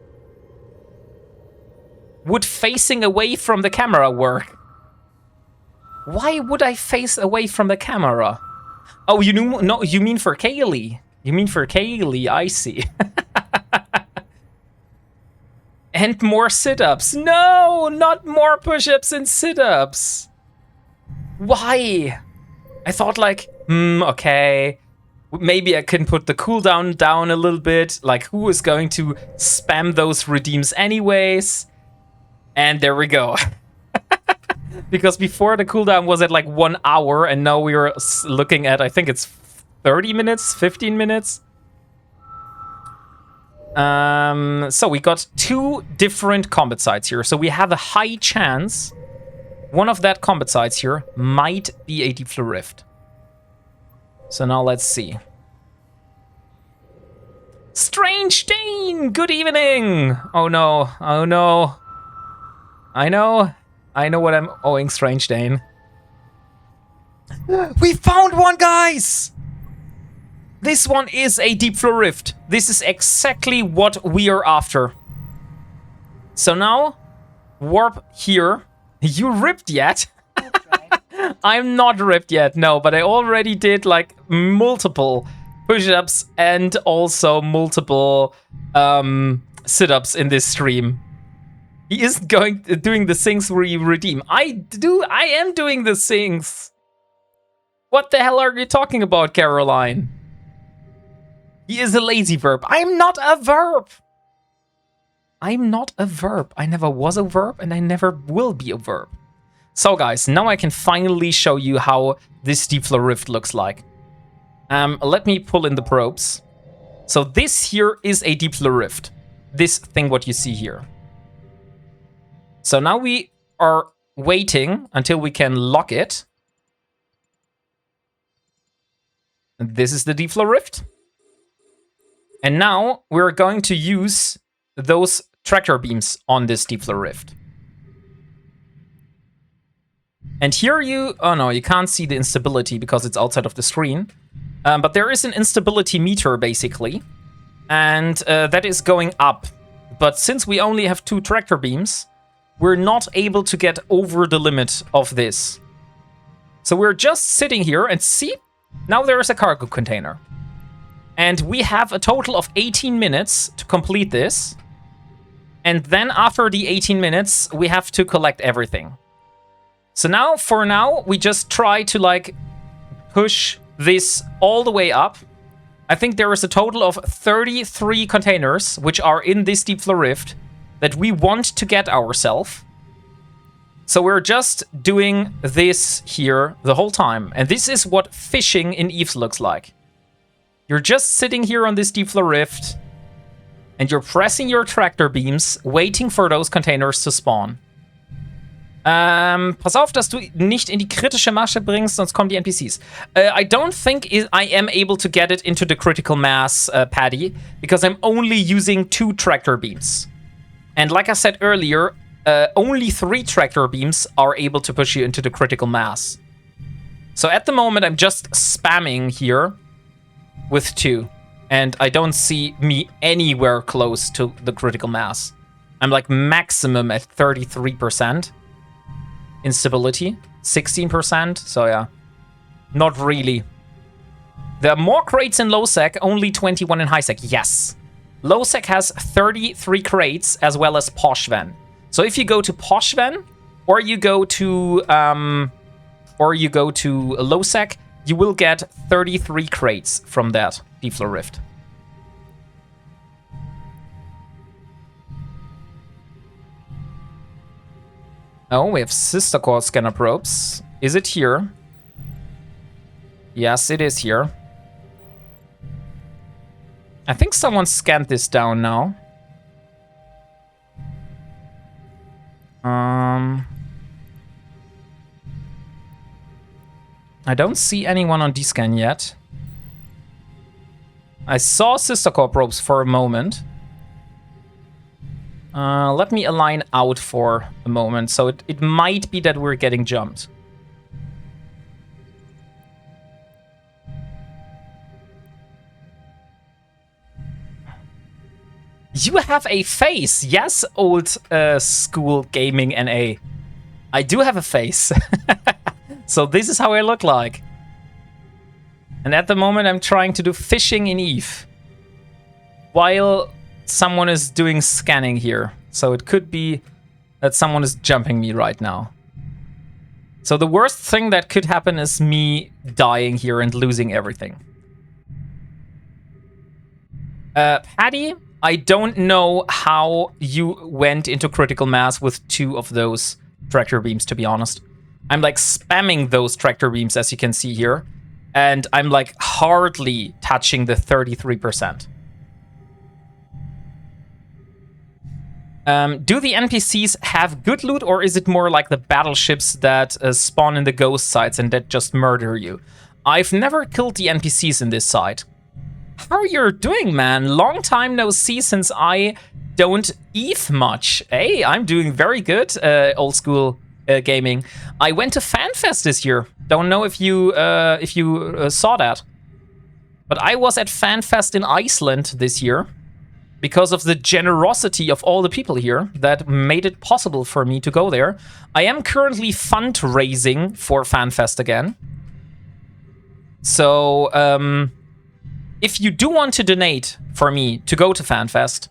Would facing away from the camera work? Why would I face away from the camera? Oh, you mean for Kaylee. You mean for Kaylee, I see. And more sit-ups. No, not more push-ups and sit-ups. Why? I thought like, okay. Maybe I can put the cooldown down a little bit. Like, who is going to spam those redeems anyways? And there we go. Because before the cooldown was at like 1 hour, and now we are looking at, I think it's 30 minutes, 15 minutes. So we got 2 different combat sites here. So we have a high chance one of that combat sites here might be a Deep Blue Rift. So now let's see. Strange Dane, good evening. Oh no, oh no. I know what I'm owing Strange Dane. We found one, guys! This one is a Deep Blue Rift. This is exactly what we are after. So now, warp here. You ripped yet? I'm not ripped yet, no, but I already did like multiple push-ups and also multiple sit-ups in this stream. He isn't doing the things we redeem. I am doing the things. What the hell are you talking about, Caroline? He is a lazy verb. I'm not a verb. I'm not a verb. I never was a verb and I never will be a verb. So guys, now I can finally show you how this deep flow rift looks like. Let me pull in the probes. So this here is a deep flow rift. This thing what you see here. So now we are waiting until we can lock it. And this is the deep flow rift. And now we're going to use those tractor beams on this deep flow rift. And here oh no, you can't see the instability because it's outside of the screen. But there is an instability meter basically. And that is going up. But since we only have 2 tractor beams, we're not able to get over the limit of this. So we're just sitting here and see, now there is a cargo container. And we have a total of 18 minutes to complete this. And then after the 18 minutes, we have to collect everything. So now, for now, we just try to like push this all the way up. I think there is a total of 33 containers, which are in this deep flow rift, that we want to get ourselves. So we're just doing this here the whole time. And this is what fishing in Eves looks like. You're just sitting here on this deep flow rift, and you're pressing your tractor beams, waiting for those containers to spawn. Pass auf, dass du nicht in die kritische Masse bringst, sonst kommen die NPCs. I don't think I am able to get it into the critical mass, Paddy, because I'm only using 2 tractor beams. And like I said earlier, only 3 tractor beams are able to push you into the critical mass. So at the moment, I'm just spamming here with 2. And I don't see me anywhere close to the critical mass. I'm like maximum at 33%. Instability, 16%. So yeah, not really. There are more crates in low sec, only 21 in high sec. Yes. Low sec has 33 crates as well as Poshven. So if you go to Poshven or you go to low sec, you will get 33 crates from that deep flow rift. Oh, we have sister core scanner probes. Is it here? Yes, it is here. I think someone scanned this down now. I don't see anyone on D-scan yet. I saw sister core probes for a moment. Let me align out for a moment. So it might be that we're getting jumped. You have a face. Yes, old school gaming NA. I do have a face. So this is how I look like. And at the moment I'm trying to do fishing in Eve. While someone is doing scanning here. So it could be that someone is jumping me right now. So the worst thing that could happen is me dying here and losing everything. Paddy, I don't know how you went into critical mass with 2 of those tractor beams, to be honest. I'm like spamming those tractor beams, as you can see here. And I'm like hardly touching the 33%. Do the NPCs have good loot, or is it more like the battleships that spawn in the ghost sites and that just murder you? I've never killed the NPCs in this site. How are you doing, man? Long time no see since I don't Eve much. Hey, I'm doing very good, old school gaming. I went to FanFest this year. Don't know if you saw that. But I was at FanFest in Iceland this year. Because of the generosity of all the people here that made it possible for me to go there. I am currently fundraising for FanFest again. So, if you do want to donate for me to go to FanFest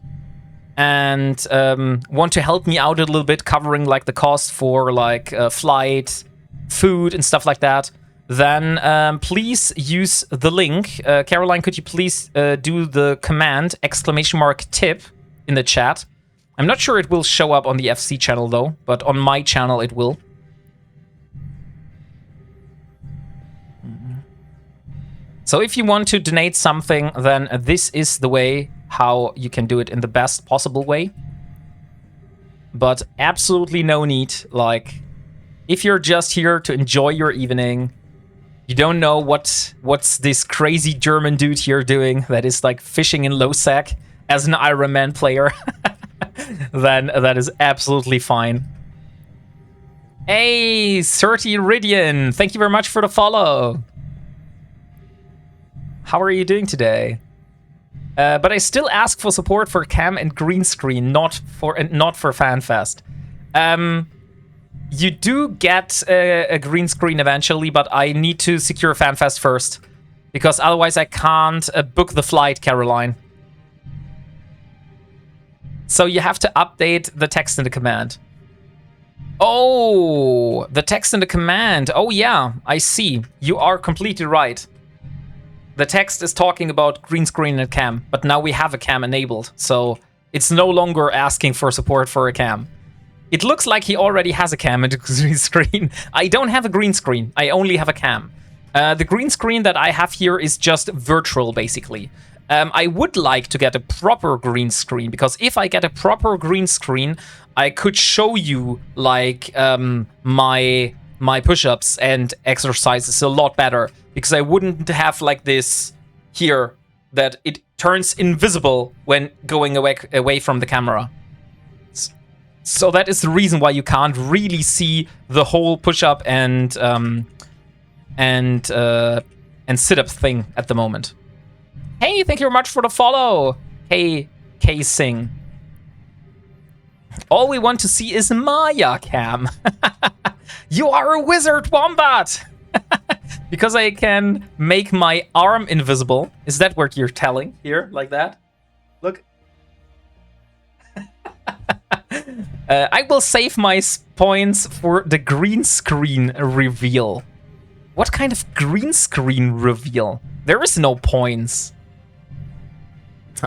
and want to help me out a little bit, covering like the cost for like flight, food, and stuff like that, then please use the link. Caroline, could you please do the command !tip in the chat? I'm not sure it will show up on the FC channel though, but on my channel it will. So if you want to donate something, then this is the way how you can do it in the best possible way. But absolutely no need. Like, if you're just here to enjoy your evening, you don't know what's this crazy German dude here doing that is like fishing in low sec as an Ironman player, then that is absolutely fine. Hey, 30 Iridian, thank you very much for the follow. How are you doing today? But I still ask for support for cam and green screen, not for FanFest. You do get a green screen eventually, but I need to secure FanFest first, because otherwise I can't book the flight, Caroline. So you have to update the text in the command. Oh, the text in the command. Oh yeah, I see. You are completely right. The text is talking about green screen and cam, but now we have a cam enabled, so it's no longer asking for support for a cam. It looks like he already has a cam and a green screen. I don't have a green screen, I only have a cam. The green screen that I have here is just virtual, basically. I would like to get a proper green screen, because if I get a proper green screen, I could show you, like, my push-ups and exercises a lot better, because I wouldn't have like this here that it turns invisible when going away from the camera. So that is the reason why you can't really see the whole push-up and sit-up thing at the moment. Hey, thank you very much for the follow. Hey, K Singh. All we want to see is Maya cam. You are a wizard, Wombat! Because I can make my arm invisible. Is that what you're telling here? Like that? Look. I will save my points for the green screen reveal. What kind of green screen reveal? There is no points.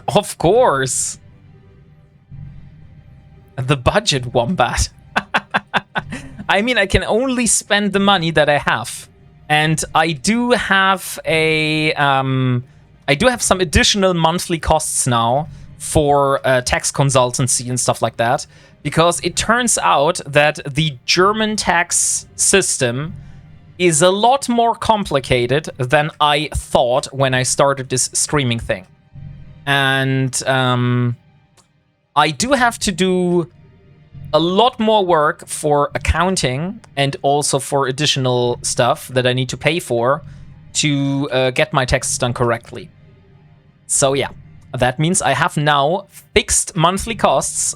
Of course. The budget, Wombat. I mean, I can only spend the money that I have. And I do have some additional monthly costs now for tax consultancy and stuff like that, because it turns out that the German tax system is a lot more complicated than I thought when I started this streaming thing. And I do have to do a lot more work for accounting and also for additional stuff that I need to pay for to get my taxes done correctly. So yeah, that means I have now fixed monthly costs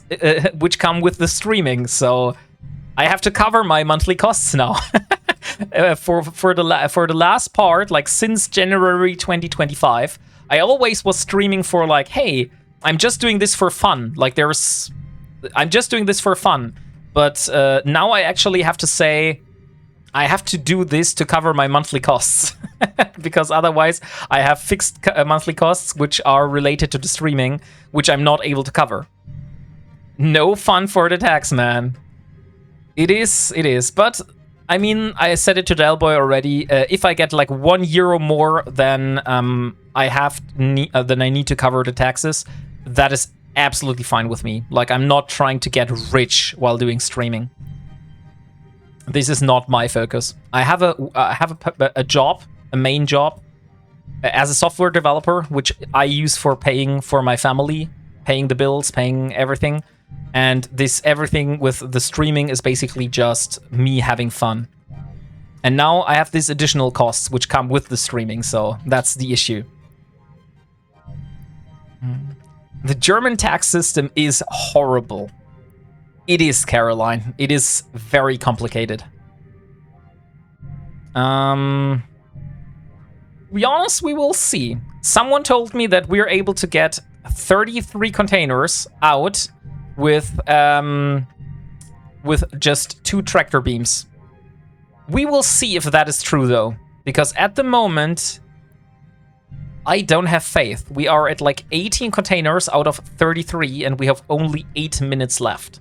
which come with the streaming. So I have to cover my monthly costs now. for the last part, like since January 2025, I always was streaming for like, hey, I'm just doing this for fun. Like I'm just doing this for fun. But now I actually have to say, I have to do this to cover my monthly costs. Because otherwise I have fixed monthly costs which are related to the streaming, which I'm not able to cover. No fun for the tax man. It is. But I mean, I said it to Delboy already. If I get like €1 more than I need to cover the taxes, that is absolutely fine with me. Like, I'm not trying to get rich while doing streaming. This is not my focus. I have a job, a main job, as a software developer, which I use for paying for my family, paying the bills, paying everything. And this everything with the streaming is basically just me having fun. And now I have these additional costs which come with the streaming, so that's the issue. The German tax system is horrible. It is, Caroline. It is very complicated. To be honest, we will see. Someone told me that we're able to get 33 containers out with just 2 tractor beams. We will see if that is true, though, because at the moment, I don't have faith. We are at like 18 containers out of 33, and we have only 8 minutes left.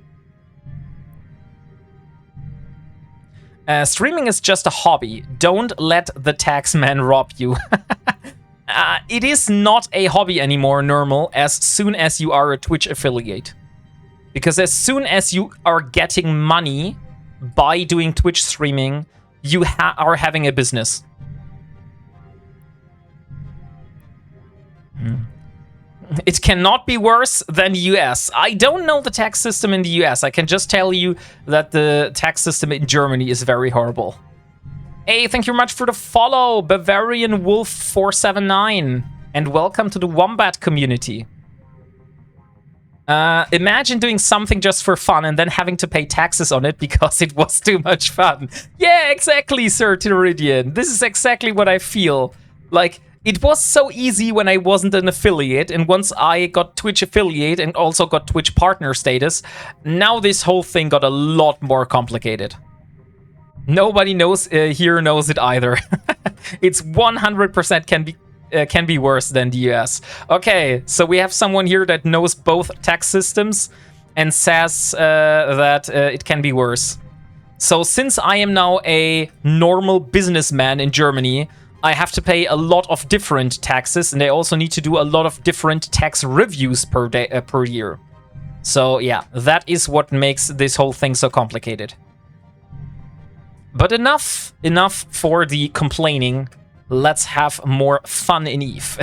Streaming is just a hobby. Don't let the taxman rob you. It is not a hobby anymore, normal, as soon as you are a Twitch affiliate. Because as soon as you are getting money by doing Twitch streaming, you are having a business. It cannot be worse than the US. I don't know the tax system in the US. I can just tell you that the tax system in Germany is very horrible. Hey, thank you very much for the follow, Bavarian Wolf 479, and welcome to the Wombat community. Imagine doing something just for fun and then having to pay taxes on it because it was too much fun. Yeah, exactly, Sir Tyridian. This is exactly what I feel. Like, it was so easy when I wasn't an affiliate, and once I got Twitch affiliate and also got Twitch partner status, now this whole thing got a lot more complicated. Nobody knows here knows it either. It's 100% can be worse than the US. Okay, so we have someone here that knows both tax systems and says that it can be worse. So since I am now a normal businessman in Germany, I have to pay a lot of different taxes, and I also need to do a lot of different tax reviews per year. So yeah, that is what makes this whole thing so complicated. But enough for the complaining. Let's have more fun in Eve.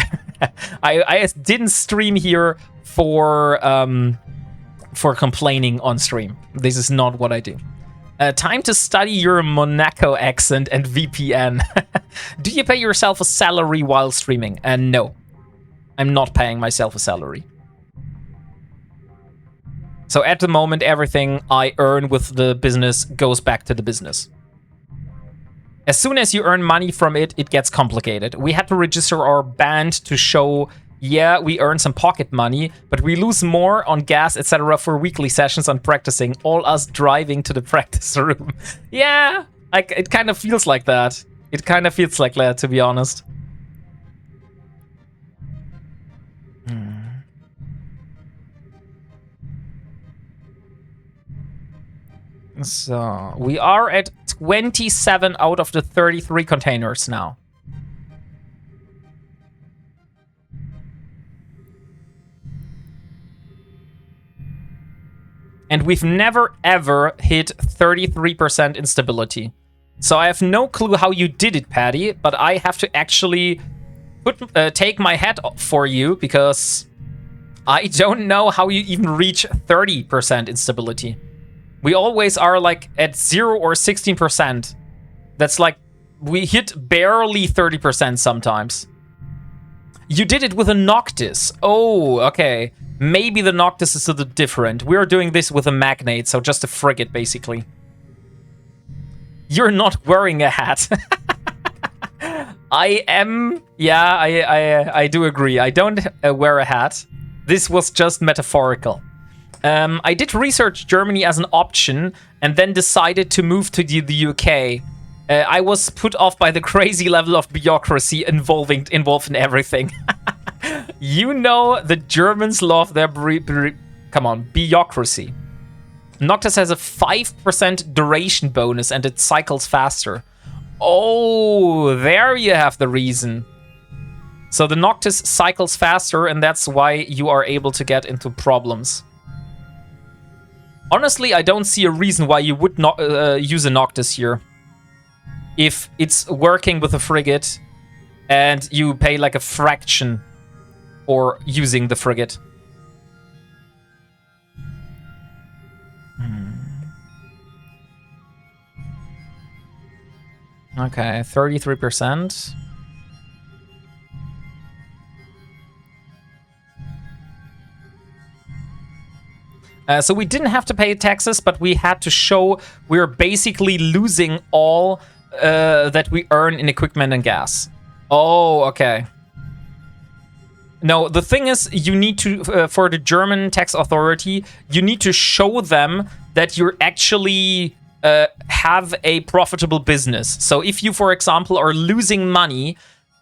I didn't stream here for complaining on stream. This is not what I do. Time to study your Monaco accent and VPN. Do you pay yourself a salary while streaming? No, I'm not paying myself a salary. So at the moment, everything I earn with the business goes back to the business. As soon as you earn money from it, it gets complicated. We had to register our band to show, yeah, we earn some pocket money, but we lose more on gas, etc. for weekly sessions on practicing, all us driving to the practice room. Yeah, it kind of feels like that. It kind of feels like that, to be honest. So, we are at 27 out of the 33 containers now. And we've never ever hit 33% instability. So I have no clue how you did it, Patty, but I have to actually take my hat off for you because I don't know how you even reach 30% instability. We always are like at 0 or 16%. That's like, we hit barely 30% sometimes. You did it with a Noctis. Oh, okay. Maybe the Noctis is a little different. We're doing this with a Magnate, so just a frigate, basically. You're not wearing a hat. I am... Yeah, I do agree. I don't wear a hat. This was just metaphorical. I did research Germany as an option and then decided to move to the UK. I was put off by the crazy level of bureaucracy involved in everything. You know, the Germans love their bureaucracy. Noctis has a 5% duration bonus and it cycles faster. Oh, there you have the reason. So the Noctis cycles faster and that's why you are able to get into problems. Honestly, I don't see a reason why you would not use a Noctis here. If it's working with a frigate and you pay like a fraction for using the frigate. Okay, 33%. So we didn't have to pay taxes, but we had to show we're basically losing all that we earn in equipment and gas. Oh, okay. No, the thing is, you need to, for the German tax authority, you need to show them that you're actually have a profitable business. So if you, for example, are losing money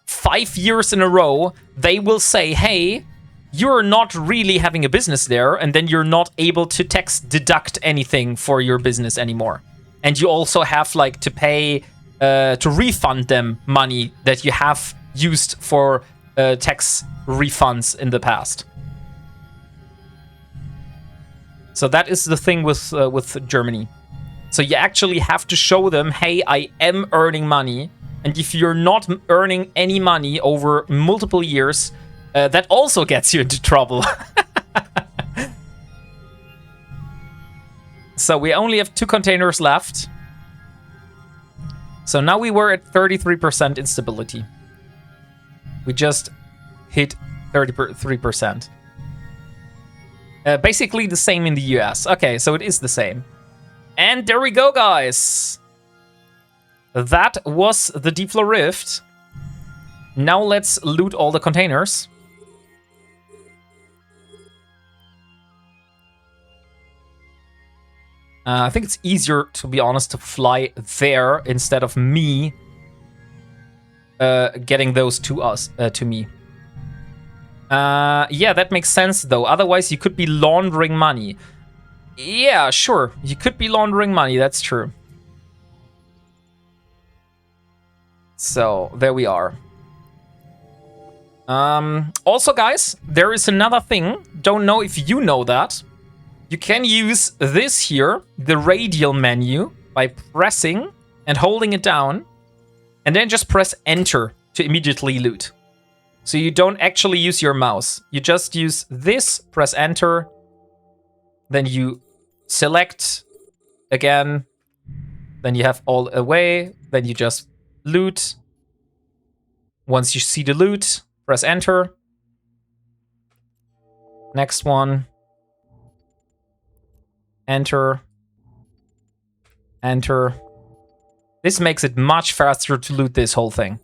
5 years in a row, they will say, hey, you're not really having a business there, and then you're not able to tax deduct anything for your business anymore. And you also have like to pay, to refund them money that you have used for tax refunds in the past. So that is the thing with Germany. So you actually have to show them, hey, I am earning money. And if you're not earning any money over multiple years, that also gets you into trouble. So we only have 2 containers left. So now we were at 33% instability. We just hit 33%. Basically the same in the US. Okay, so it is the same. And there we go, guys. That was the Deep Floor Rift. Now let's loot all the containers. I think it's easier, to be honest, to fly there instead of me getting those to us, to me. Yeah, that makes sense, though. Otherwise, you could be laundering money. Yeah, sure. You could be laundering money. That's true. So, there we are. Also, guys, there is another thing. Don't know if you know that. You can use this here, the radial menu, by pressing and holding it down. And then just press Enter to immediately loot. So you don't actually use your mouse. You just use this, press Enter. Then you select again. Then you have all away. Then you just loot. Once you see the loot, press Enter. Next one. Enter. Enter. This makes it much faster to loot this whole thing.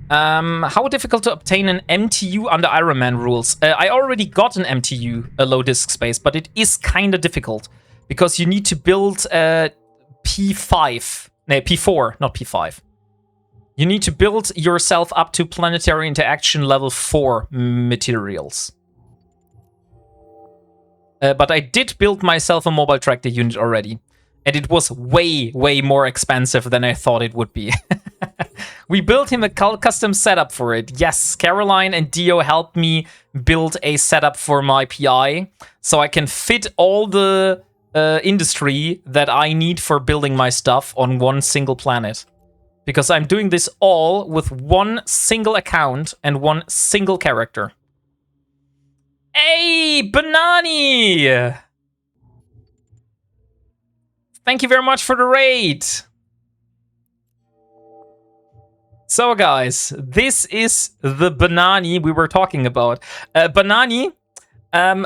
How difficult to obtain an MTU under Ironman rules? I already got an MTU, a low disk space, but it is kind of difficult because you need to build P5, no, P4, not P5. You need to build yourself up to planetary interaction level 4 materials. But I did build myself a mobile tractor unit already. And it was way, way more expensive than I thought it would be. We built him a custom setup for it. Yes, Caroline and Dio helped me build a setup for my PI. So I can fit all the industry that I need for building my stuff on one single planet. Because I'm doing this all with one single account and one single character. Hey, Banani! Thank you very much for the raid. So, guys, this is the Banani we were talking about. Banani,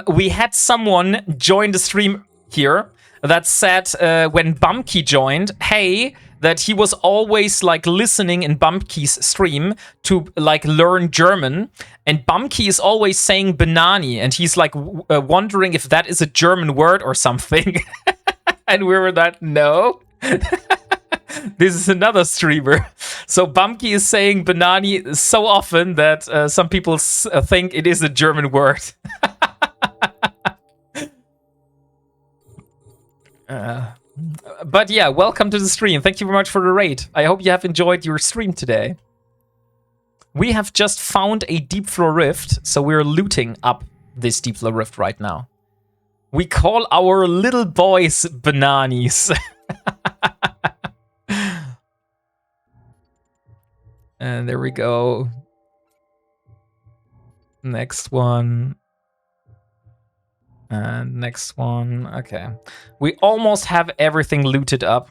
we had someone join the stream here that said when Bumpkey joined, hey, that he was always like listening in Bumpkey's stream to like learn German, and Bumpkey is always saying banani, and he's like wondering if that is a German word or something. And we were like, no. This is another streamer. So Bumpkey is saying banani so often that some people think it is a German word. But yeah, welcome to the stream. Thank you very much for the raid. I hope you have enjoyed your stream today. We have just found a Deep Floor Rift, so we're looting up this Deep Floor Rift right now. We call our little boys bananis. And there we go. Next one. And next one. Okay. We almost have everything looted up.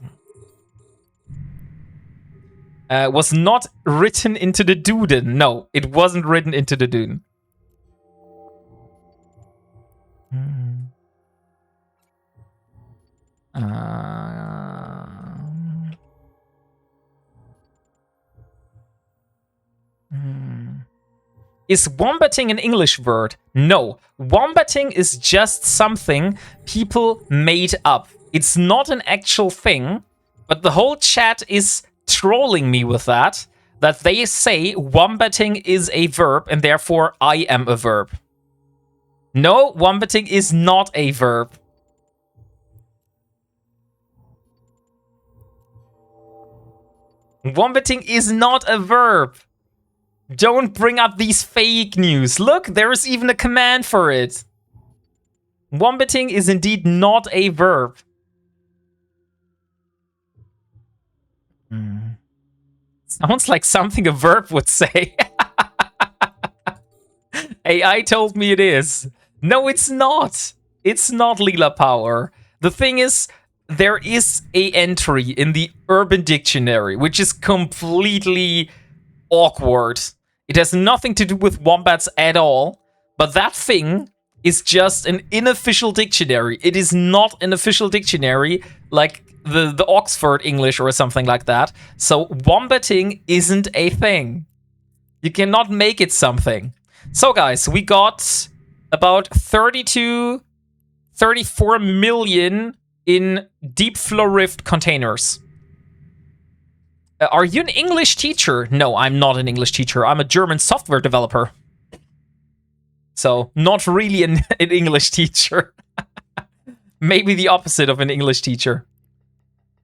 Was not written into the Duden. No, it wasn't written into the Duden. Is wombating an English word? No. Wombating is just something people made up. It's not an actual thing, but the whole chat is trolling me with that they say wombating is a verb and therefore I am a verb. No, wombating is not a verb. Wombating is not a verb. Don't bring up these fake news. Look, there is even a command for it. Wombating is indeed not a verb. Sounds like something a verb would say. AI told me it is. No, it's not. It's not Leela Power. The thing is, there is a entry in the Urban Dictionary, which is completely awkward. It has nothing to do with wombats at all, but that thing is just an unofficial dictionary. It is not an official dictionary like the Oxford English or something like that. So wombating isn't a thing. You cannot make it something. So guys, we got about 34 million in deep flow rift containers. Are you an English teacher? No, I'm not an English teacher. I'm a German software developer. So, not really an English teacher. Maybe the opposite of an English teacher.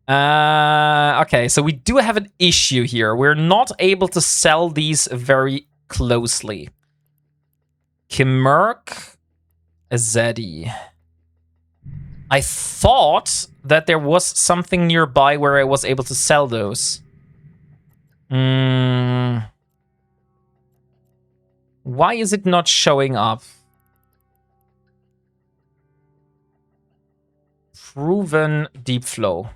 Okay, so we do have an issue here. We're not able to sell these very closely. Kimerk Azadi. I thought that there was something nearby where I was able to sell those. Why is it not showing up? Proven deep flow.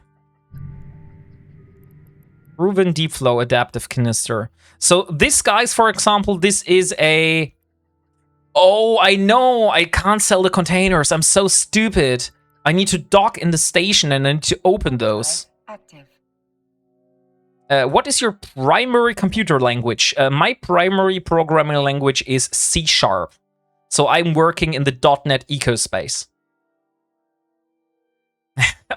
Proven deep flow adaptive canister. So this, guys, for example, this is a... Oh, I know. I can't sell the containers. I'm so stupid. I need to dock in the station and then to open those. Active. What is your primary computer language? My primary programming language is C#. So I'm working in the .NET ecospace.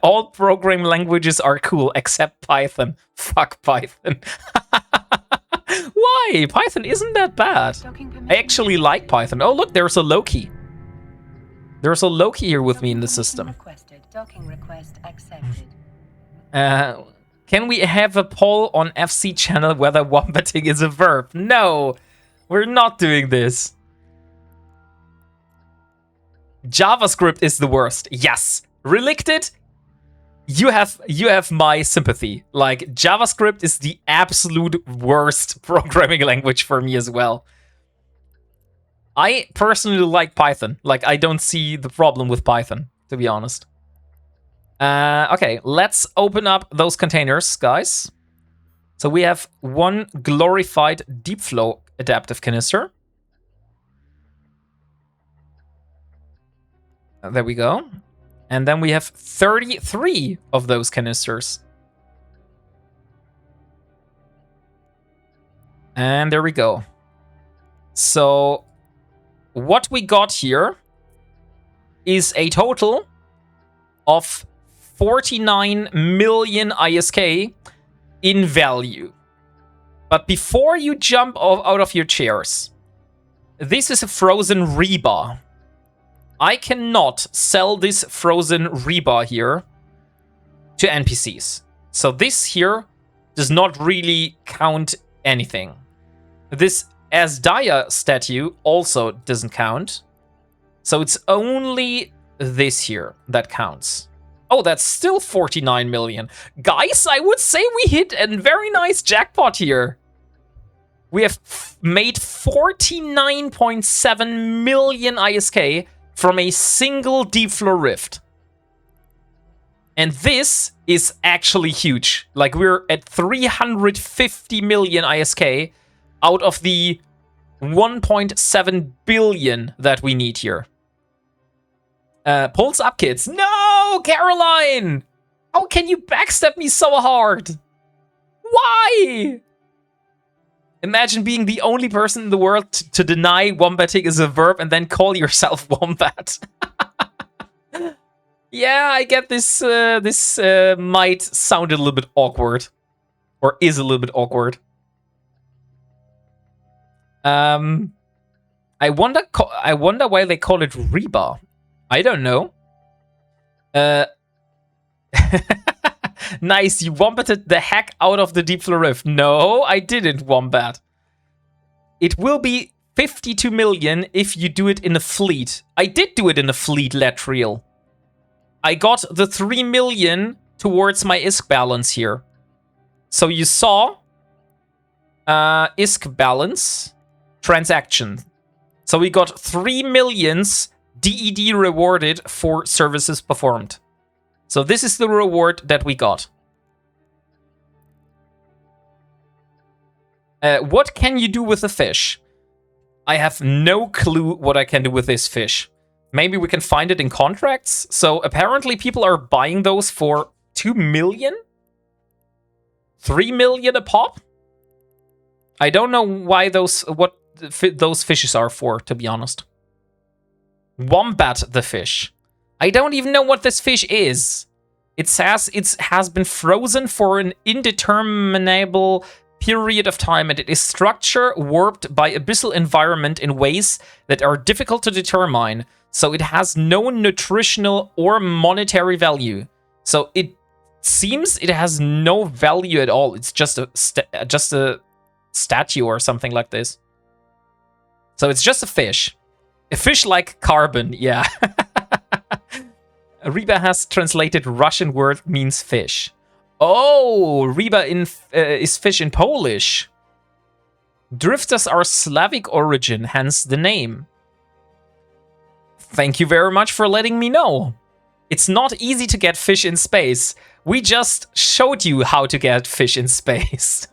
All programming languages are cool except Python. Fuck Python. Why? Python isn't that bad. I actually like Python. Oh, look, there's a Loki. There's a Loki here with me in the system. Docking request accepted. Can we have a poll on FC channel whether wombating is a verb? No, we're not doing this. JavaScript is the worst. Yes. Relicted, you have my sympathy. Like, JavaScript is the absolute worst programming language for me as well. I personally like Python. Like, I don't see the problem with Python, to be honest. Okay, let's open up those containers, guys. So we have one glorified deep flow adaptive canister. There we go. And then we have 33 of those canisters. And there we go. So what we got here is a total of 49 million ISK in value. But before you jump out of your chairs, this is a frozen rebar. I cannot sell this frozen rebar here to NPCs. So this here does not really count anything. This Asdaya statue also doesn't count. So it's only this here that counts. Oh, that's still 49 million. Guys, I would say we hit a very nice jackpot here. We have made 49.7 million ISK from a single deep flow rift. And this is actually huge. Like, we're at 350 million ISK out of the 1.7 billion that we need here. Pulse up, kids. No, Caroline! How can you backstab me so hard? Why? Imagine being the only person in the world to deny wombating is a verb and then call yourself wombat. Yeah, I get this. This might sound a little bit awkward, or is a little bit awkward. I wonder why they call it rebar. I don't know. Nice, you wombated the heck out of the Deep Blue Rift. No, I didn't wombat. It will be 52 million if you do it in a fleet. I did do it in a fleet lateral. I got the 3 million towards my ISK balance here. So you saw ISK balance transaction. So we got 3 millions DED rewarded for services performed. So this is the reward that we got. What can you do with the fish? I have no clue what I can do with this fish. Maybe we can find it in contracts. So apparently people are buying those for 2 million? 3 million a pop? I don't know why what those fishes are for, to be honest. Wombat the fish. I don't even know what this fish is. It says it has been frozen for an indeterminable period of time, and it is structure warped by abyssal environment in ways that are difficult to determine. So it has no nutritional or monetary value. So it seems it has no value at all. It's just a statue or something like this. So it's just a fish. A fish like carbon, yeah. Reba has translated Russian word means fish. Oh, Reba is fish in Polish. Drifters are Slavic origin, hence the name. Thank you very much for letting me know. It's not easy to get fish in space. We just showed you how to get fish in space.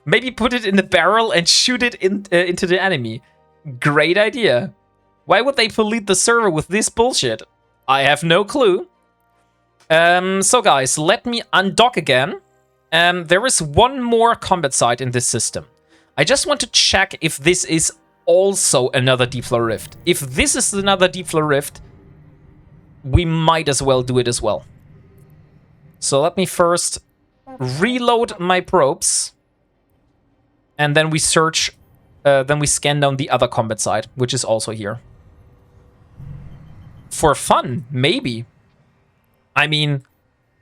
Maybe put it in the barrel and shoot it into the enemy. Great idea. Why would they pollute the server with this bullshit? I have no clue. So guys, let me undock again. There is one more combat site in this system. I just want to check if this is also another Deep Blue Rift. If this is another Deep Blue Rift, we might as well do it as well. So let me first reload my probes. And then we search, then we scan down the other combat site, which is also here. For fun, maybe. I mean,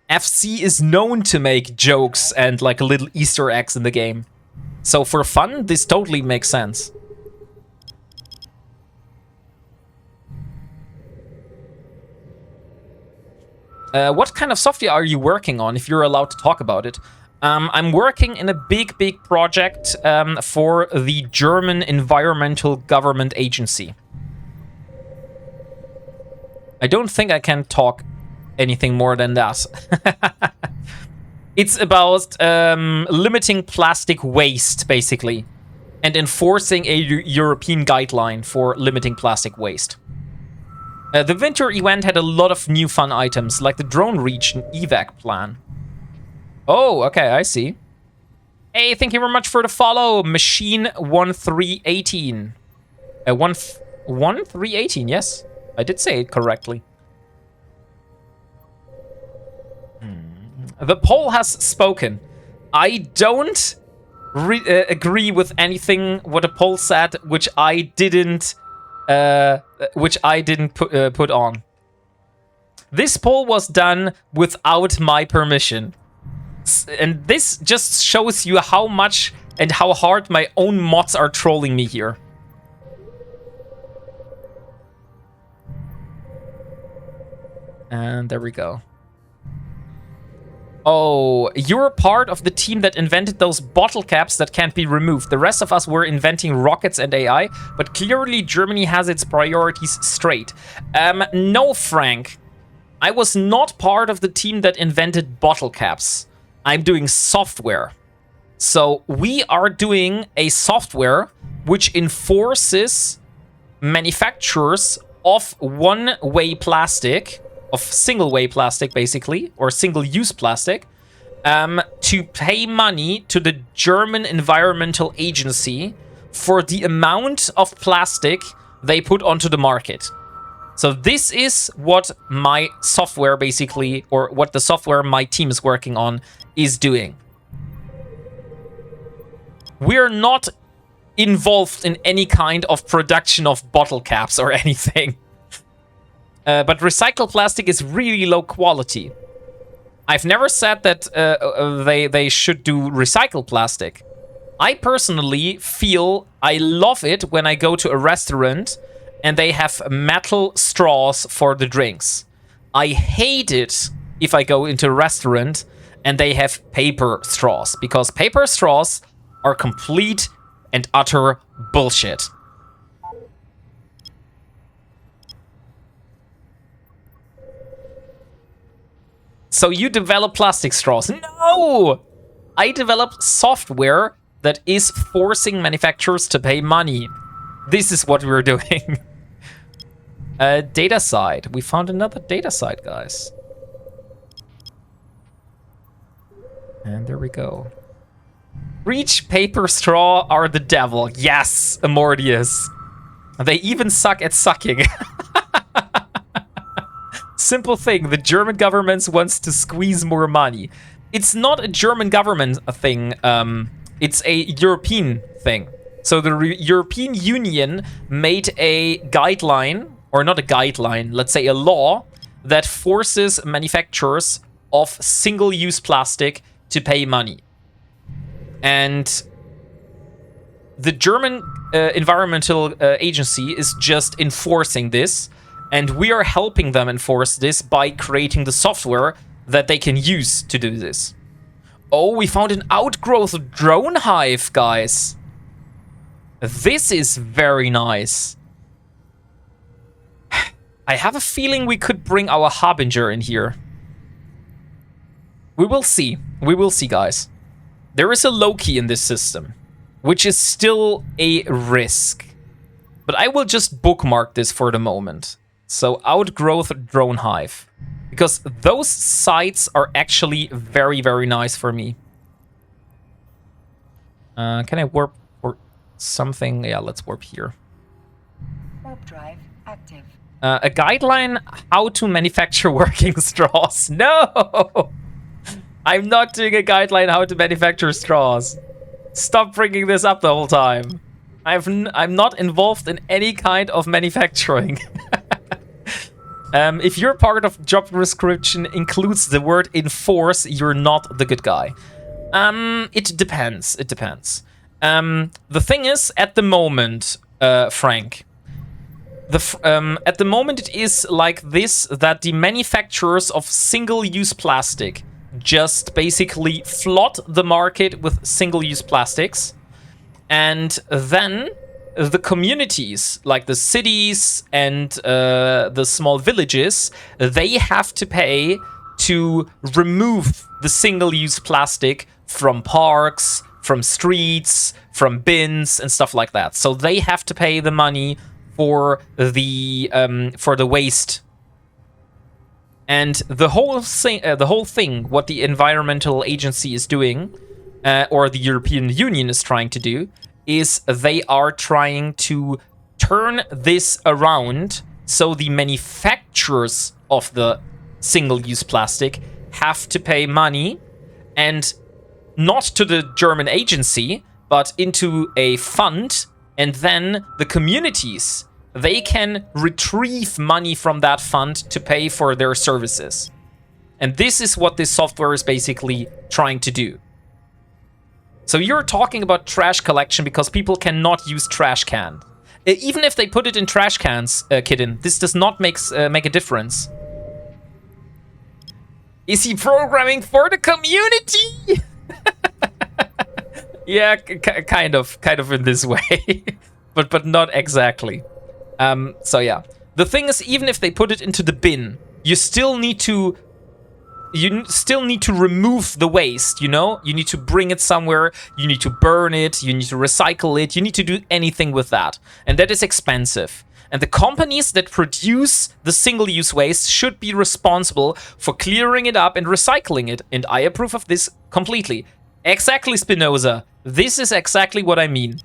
FC is known to make jokes and like little Easter eggs in the game. So for fun, this totally makes sense. What kind of software are you working on, if you're allowed to talk about it? I'm working in a big project for the German Environmental Government Agency. I don't think I can talk anything more than that. It's about limiting plastic waste, basically, and enforcing a European guideline for limiting plastic waste. The winter event had a lot of new fun items, like the drone region evac plan. Oh, okay, I see. Hey, thank you very much for the follow, Machine1318. 1318, yes. I did say it correctly. The poll has spoken. I don't agree with anything what the poll said, which I didn't put on. This poll was done without my permission. And this just shows you how much and how hard my own mods are trolling me here. And there we go. Oh, you're part of the team that invented those bottle caps that can't be removed. The rest of us were inventing rockets and AI, but clearly Germany has its priorities straight. No, Frank. I was not part of the team that invented bottle caps. I'm doing software. So we are doing a software which enforces manufacturers of one-way plastic, of single-way plastic, basically, or single-use plastic, to pay money to the German Environmental Agency for the amount of plastic they put onto the market. So this is what my software, basically, or what the software my team is working on, is doing. We're not involved in any kind of production of bottle caps or anything. But recycled plastic is really low quality. I've never said that they should do recycled plastic. I personally feel I love it when I go to a restaurant and they have metal straws for the drinks. I hate it if I go into a restaurant and they have paper straws, because paper straws are complete and utter bullshit. So you develop plastic straws? No! I developed software that is forcing manufacturers to pay money. This is what we're doing. Data side. We found another data side, guys. And there we go. Reach paper straw are the devil. Yes, Amortius. They even suck at sucking. Simple thing, the German government wants to squeeze more money. It's not a German government thing, it's a European thing. So the European Union made a guideline, or not a guideline, let's say a law, that forces manufacturers of single-use plastic to pay money. And the German environmental agency is just enforcing this. And we are helping them enforce this by creating the software that they can use to do this. Oh, we found an outgrowth drone hive, guys. This is very nice. I have a feeling we could bring our Harbinger in here. We will see. We will see, guys. There is a Loki in this system, which is still a risk. But I will just bookmark this for the moment. So outgrowth drone hive, because those sites are actually very, very nice for me. Can I warp for something? Yeah, let's warp here. Warp drive active. A guideline how to manufacture working straws. No, I'm not doing a guideline how to manufacture straws. Stop bringing this up the whole time. I'm not involved in any kind of manufacturing. If your part of job description includes the word enforce, you're not the good guy. It depends. It depends. The thing is, at the moment, Frank, at the moment it is like this, that the manufacturers of single-use plastic just basically flood the market with single-use plastics, and then the communities, like the cities and the small villages, they have to pay to remove the single-use plastic from parks, from streets, from bins, and stuff like that. So they have to pay the money for the waste. And the whole thing, what the environmental agency is doing, or the European Union is trying to do, is they are trying to turn this around so the manufacturers of the single-use plastic have to pay money, and not to the German agency, but into a fund, and then the communities, they can retrieve money from that fund to pay for their services. And this is what this software is basically trying to do. So you're talking about trash collection because people cannot use trash cans. Even if they put it in trash cans, Kitten, this does not make a difference. Is he programming for the community? Yeah, kind of in this way, but not exactly. So yeah, the thing is, even if they put it into the bin, you still need to remove the waste, you know? You need to bring it somewhere, you need to burn it, you need to recycle it, you need to do anything with that. And that is expensive. And the companies that produce the single-use waste should be responsible for clearing it up and recycling it. And I approve of this completely. Exactly, Spinoza. This is exactly what I mean.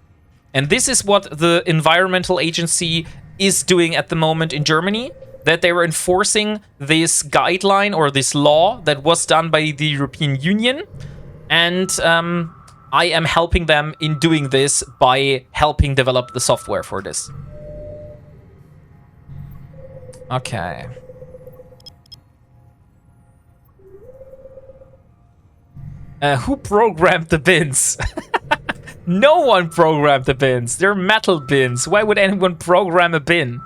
And this is what the environmental agency is doing at the moment in Germany. That they were enforcing this guideline or this law that was done by the European Union. And I am helping them in doing this by helping develop the software for this. Okay. Who programmed the bins? No one programmed the bins. They're metal bins. Why would anyone program a bin?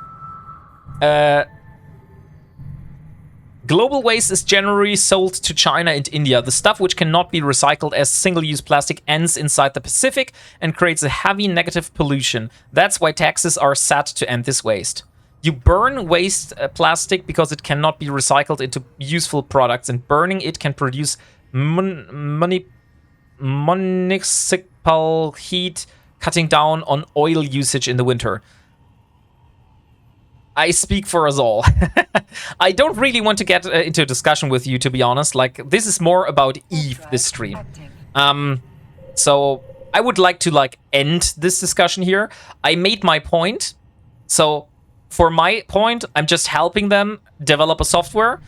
Global waste is generally sold to China and India. The stuff which cannot be recycled as single-use plastic ends inside the Pacific and creates a heavy negative pollution. That's why taxes are set to end this waste. You burn waste plastic because it cannot be recycled into useful products, and burning it can produce municipal heat, cutting down on oil usage in the winter. I speak for us all. I don't really want to get into a discussion with you, to be honest. Like, this is more about Eve, this stream. So I would like to end this discussion here. I made my point. So for my point, I'm just helping them develop a software.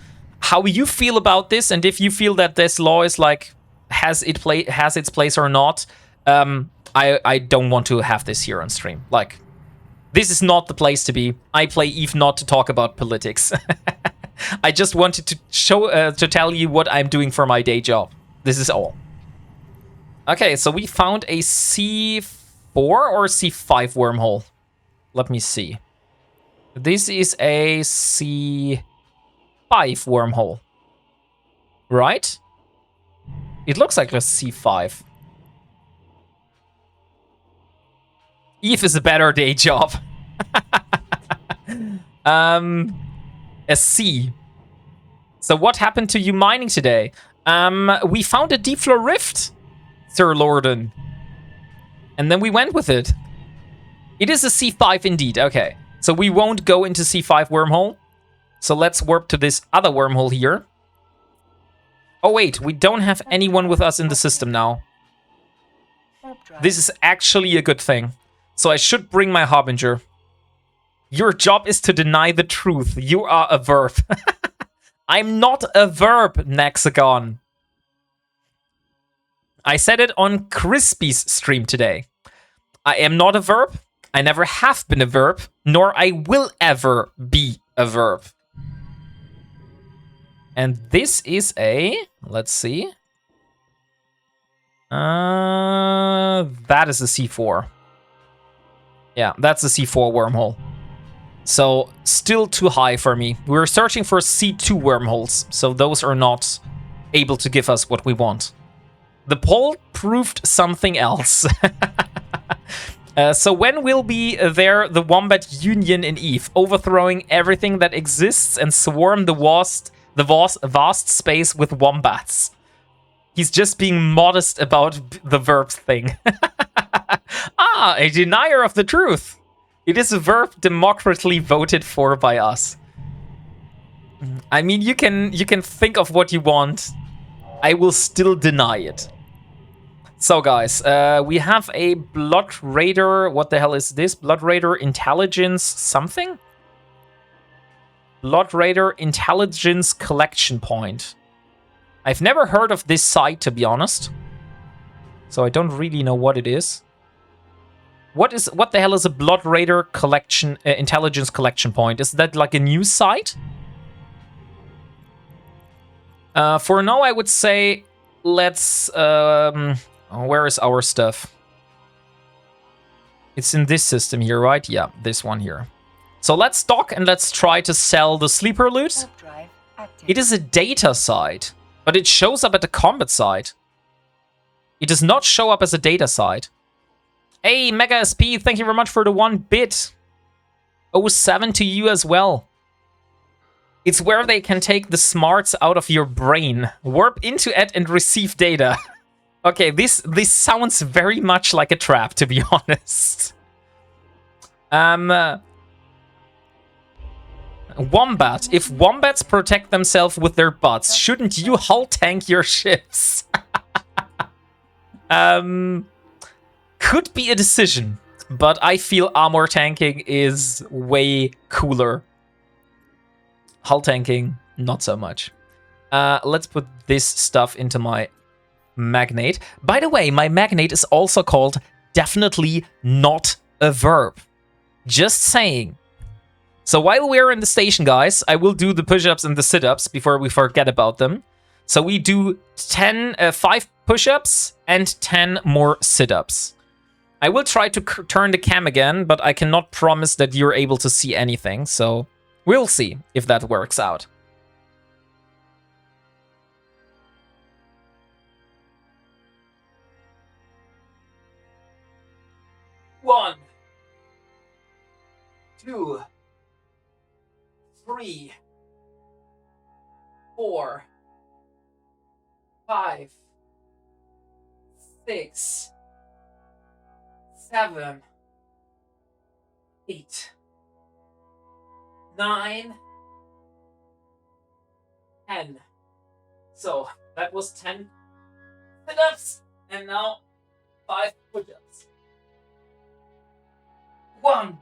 How you feel about this, and if you feel that this law is has its place or not, I don't want to have this here on stream. This is not the place to be. I play Eve not to talk about politics. I just wanted to to tell you what I'm doing for my day job. This is all. Okay, so we found a C4 or C5 wormhole. Let me see. This is a C5 wormhole. Right? It looks like a C5. Eve is a better day job. A C. So what happened to you mining today? We found a deep floor rift, Sir Lorden. And then we went with it. It is a C5 indeed. Okay. So we won't go into C5 wormhole. So let's warp to this other wormhole here. Oh wait, we don't have anyone with us in the system now. This is actually a good thing. So I should bring my Harbinger. Your job is to deny the truth. You are a verb. I'm not a verb, Nexagon. I said it on Crispy's stream today. I am not a verb. I never have been a verb, nor I will ever be a verb. And this is a... Let's see. That is a C4. Yeah, that's a C4 wormhole. So, still too high for me. We're searching for C2 wormholes, so those are not able to give us what we want. The poll proved something else. So when will be there the Wombat Union in Eve, overthrowing everything that exists and swarm the vast space with wombats? He's just being modest about the verb thing. A denier of the truth. It is a verb democratically voted for by us. I mean, you can think of what you want. I will still deny it. So, guys, we have a Blood Raider. What the hell is this? Blood Raider Intelligence something? Blood Raider Intelligence Collection Point. I've never heard of this site, to be honest. So I don't really know what it is. What the hell is a Blood Raider collection intelligence collection point? Is that like a news site? For now, I would say let's. Where is our stuff? It's in this system here, right? Yeah, this one here. So let's dock and let's try to sell the sleeper loot. It is a data site, but it shows up at the combat site. It does not show up as a data site. Hey, Mega SP, thank you very much for the 1 bit. 07 to you as well. It's where they can take the smarts out of your brain, warp into it and receive data. Okay, this sounds very much like a trap, to be honest. Wombat. If wombats protect themselves with their butts, shouldn't you hull tank your ships? Could be a decision, but I feel armor tanking is way cooler. Hull tanking, not so much. Let's put this stuff into my magnate. By the way, my magnate is also called definitely not a verb. Just saying. So while we're in the station, guys, I will do the push-ups and the sit-ups before we forget about them. So we do 5 push-ups and 10 more sit-ups. I will try to turn the cam again, but I cannot promise that you're able to see anything. So we'll see if that works out. One, 2, 3, 4, 5, 6, 7, 8, 9, 10. So that was 10 sit-ups and now 5 push-ups. 1,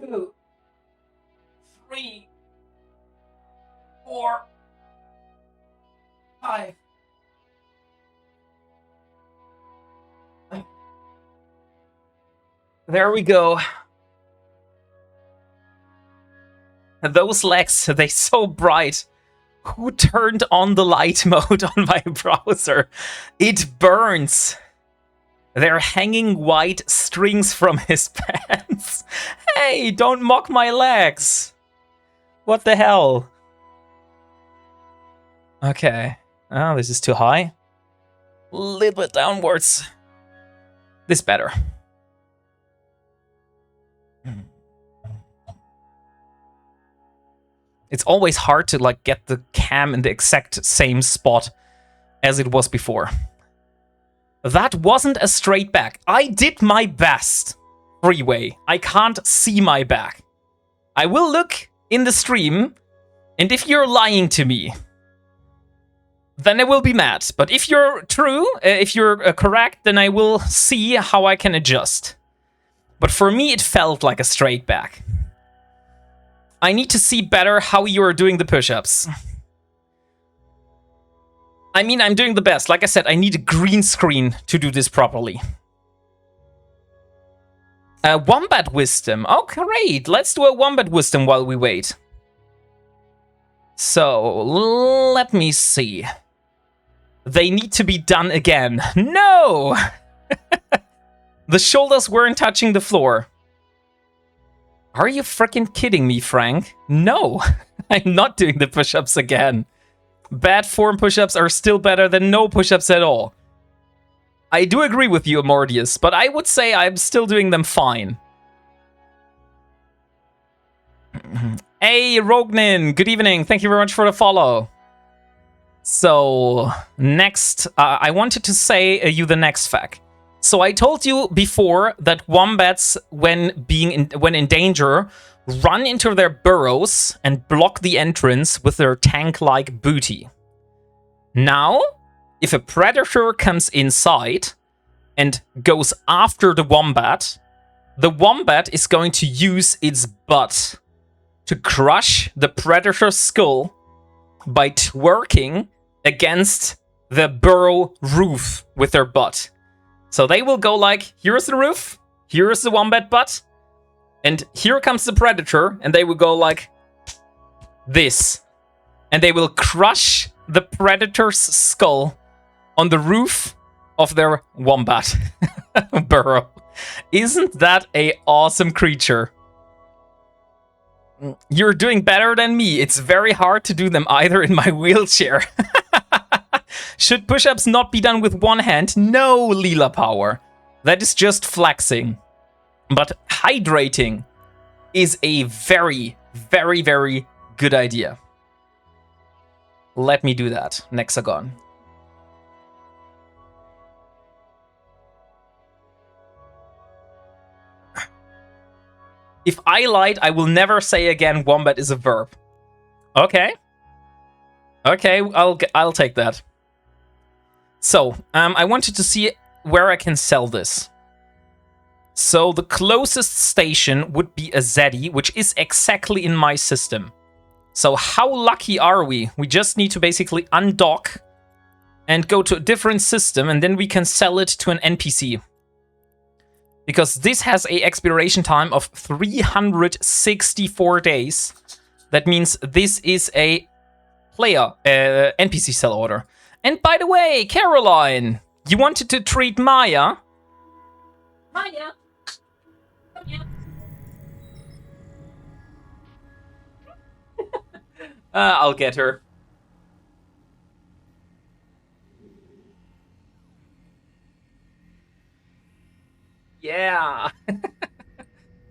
2, 3, 4, 5. There we go. Those legs, they're so bright. Who turned on the light mode on my browser? It burns. They're hanging white strings from his pants. Hey, don't mock my legs. What the hell? Okay. Oh, this is too high. A little bit downwards. This better. It's always hard to like get the cam in the exact same spot as it was before. That wasn't a straight back. I did my best. Freeway. I can't see my back. I will look in the stream, and if you're lying to me, then I will be mad. But if you're true, if you're correct, then I will see how I can adjust. But for me, it felt like a straight back. I need to see better how you are doing the push-ups. I mean, I'm doing the best. Like I said, I need a green screen to do this properly. Wombat wisdom. Oh, great. Let's do a wombat wisdom while we wait. So, let me see. They need to be done again. No! The shoulders weren't touching the floor. Are you freaking kidding me, Frank? No, I'm not doing the push-ups again. Bad form push-ups are still better than no push-ups at all. I do agree with you, Amordius, but I would say I'm still doing them fine. Hey, Rognin, good evening. Thank you very much for the follow. So, next, I wanted to say you the next fact. So I told you before that wombats, when in danger, run into their burrows and block the entrance with their tank-like booty. Now, if a predator comes inside and goes after the wombat is going to use its butt to crush the predator's skull by twerking against the burrow roof with their butt. So they will go like, here's the roof, here's the wombat butt, and here comes the predator, and they will go like this. And they will crush the predator's skull on the roof of their wombat burrow. Isn't that an awesome creature? You're doing better than me. It's very hard to do them either in my wheelchair. Should push-ups not be done with one hand? No, Leela Power. That is just flexing. But hydrating is a very, very, very good idea. Let me do that, Nexagon. If I lied, I will never say again wombat is a verb. Okay. Okay, I'll take that. So, I wanted to see where I can sell this. So, the closest station would be a Zeddy, which is exactly in my system. So, how lucky are we? We just need to basically undock and go to a different system, and then we can sell it to an NPC. Because this has a expiration time of 364 days. That means this is a player NPC sell order. And by the way, Caroline, you wanted to treat Maya. Maya, come here. I'll get her. Yeah.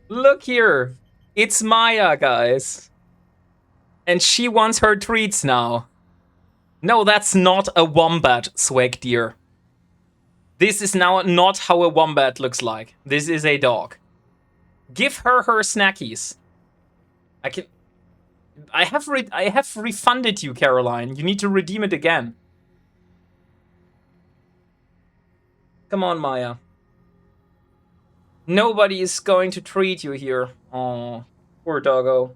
Look here. It's Maya, guys. And she wants her treats now. No, that's not a wombat, swag dear. This is now not how a wombat looks like. This is a dog. Give her her snackies. I have refunded you, Caroline. You need to redeem it again. Come on, Maya. Nobody is going to treat you here. Oh, poor doggo.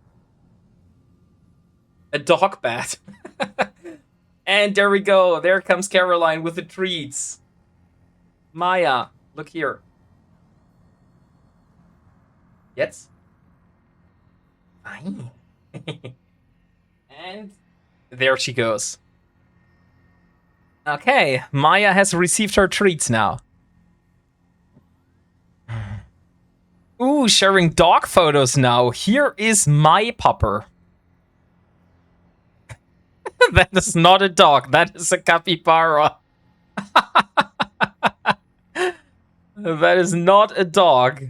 A dog bat. And there we go. There comes Caroline with the treats. Maya, look here. Yes? Fine. And there she goes. Okay, Maya has received her treats now. Ooh, sharing dog photos now. Here is my pupper. That is not a dog. That is a capybara. That is not a dog.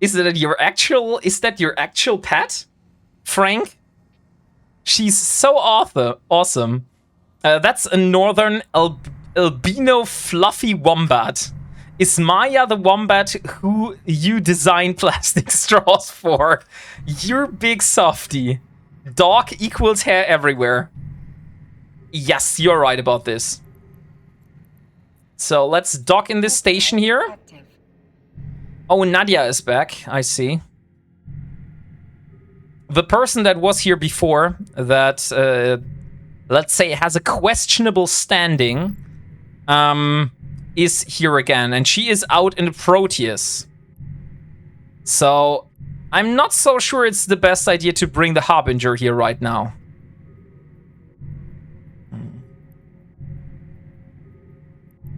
Is that your actual pet? Frank? She's so awesome. That's a northern albino fluffy wombat. Is Maya the wombat who you design plastic straws for? You're big softy. Dog equals hair everywhere. Yes, you're right about this. So let's dock in this station here. Oh, Nadia is back. I see. The person that was here before that, let's say, has a questionable standing, is here again. And she is out in the Proteus. So I'm not so sure it's the best idea to bring the Harbinger here right now.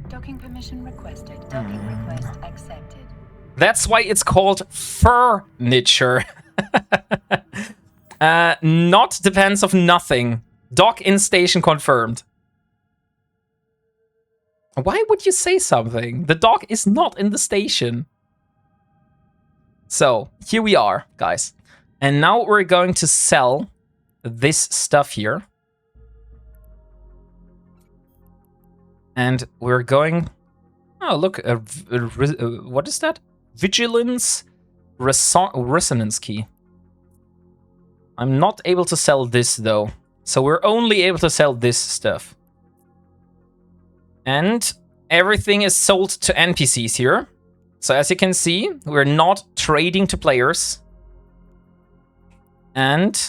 Docking permission requested. Docking request accepted. That's why it's called furniture. Not depends of nothing. Dock in station confirmed. Why would you say something? The dock is not in the station. So, here we are, guys. And now we're going to sell this stuff here. And we're going... Oh, look. What is that? Vigilance resonance key. I'm not able to sell this, though. So we're only able to sell this stuff. And everything is sold to NPCs here. So as you can see, we're not trading to players. And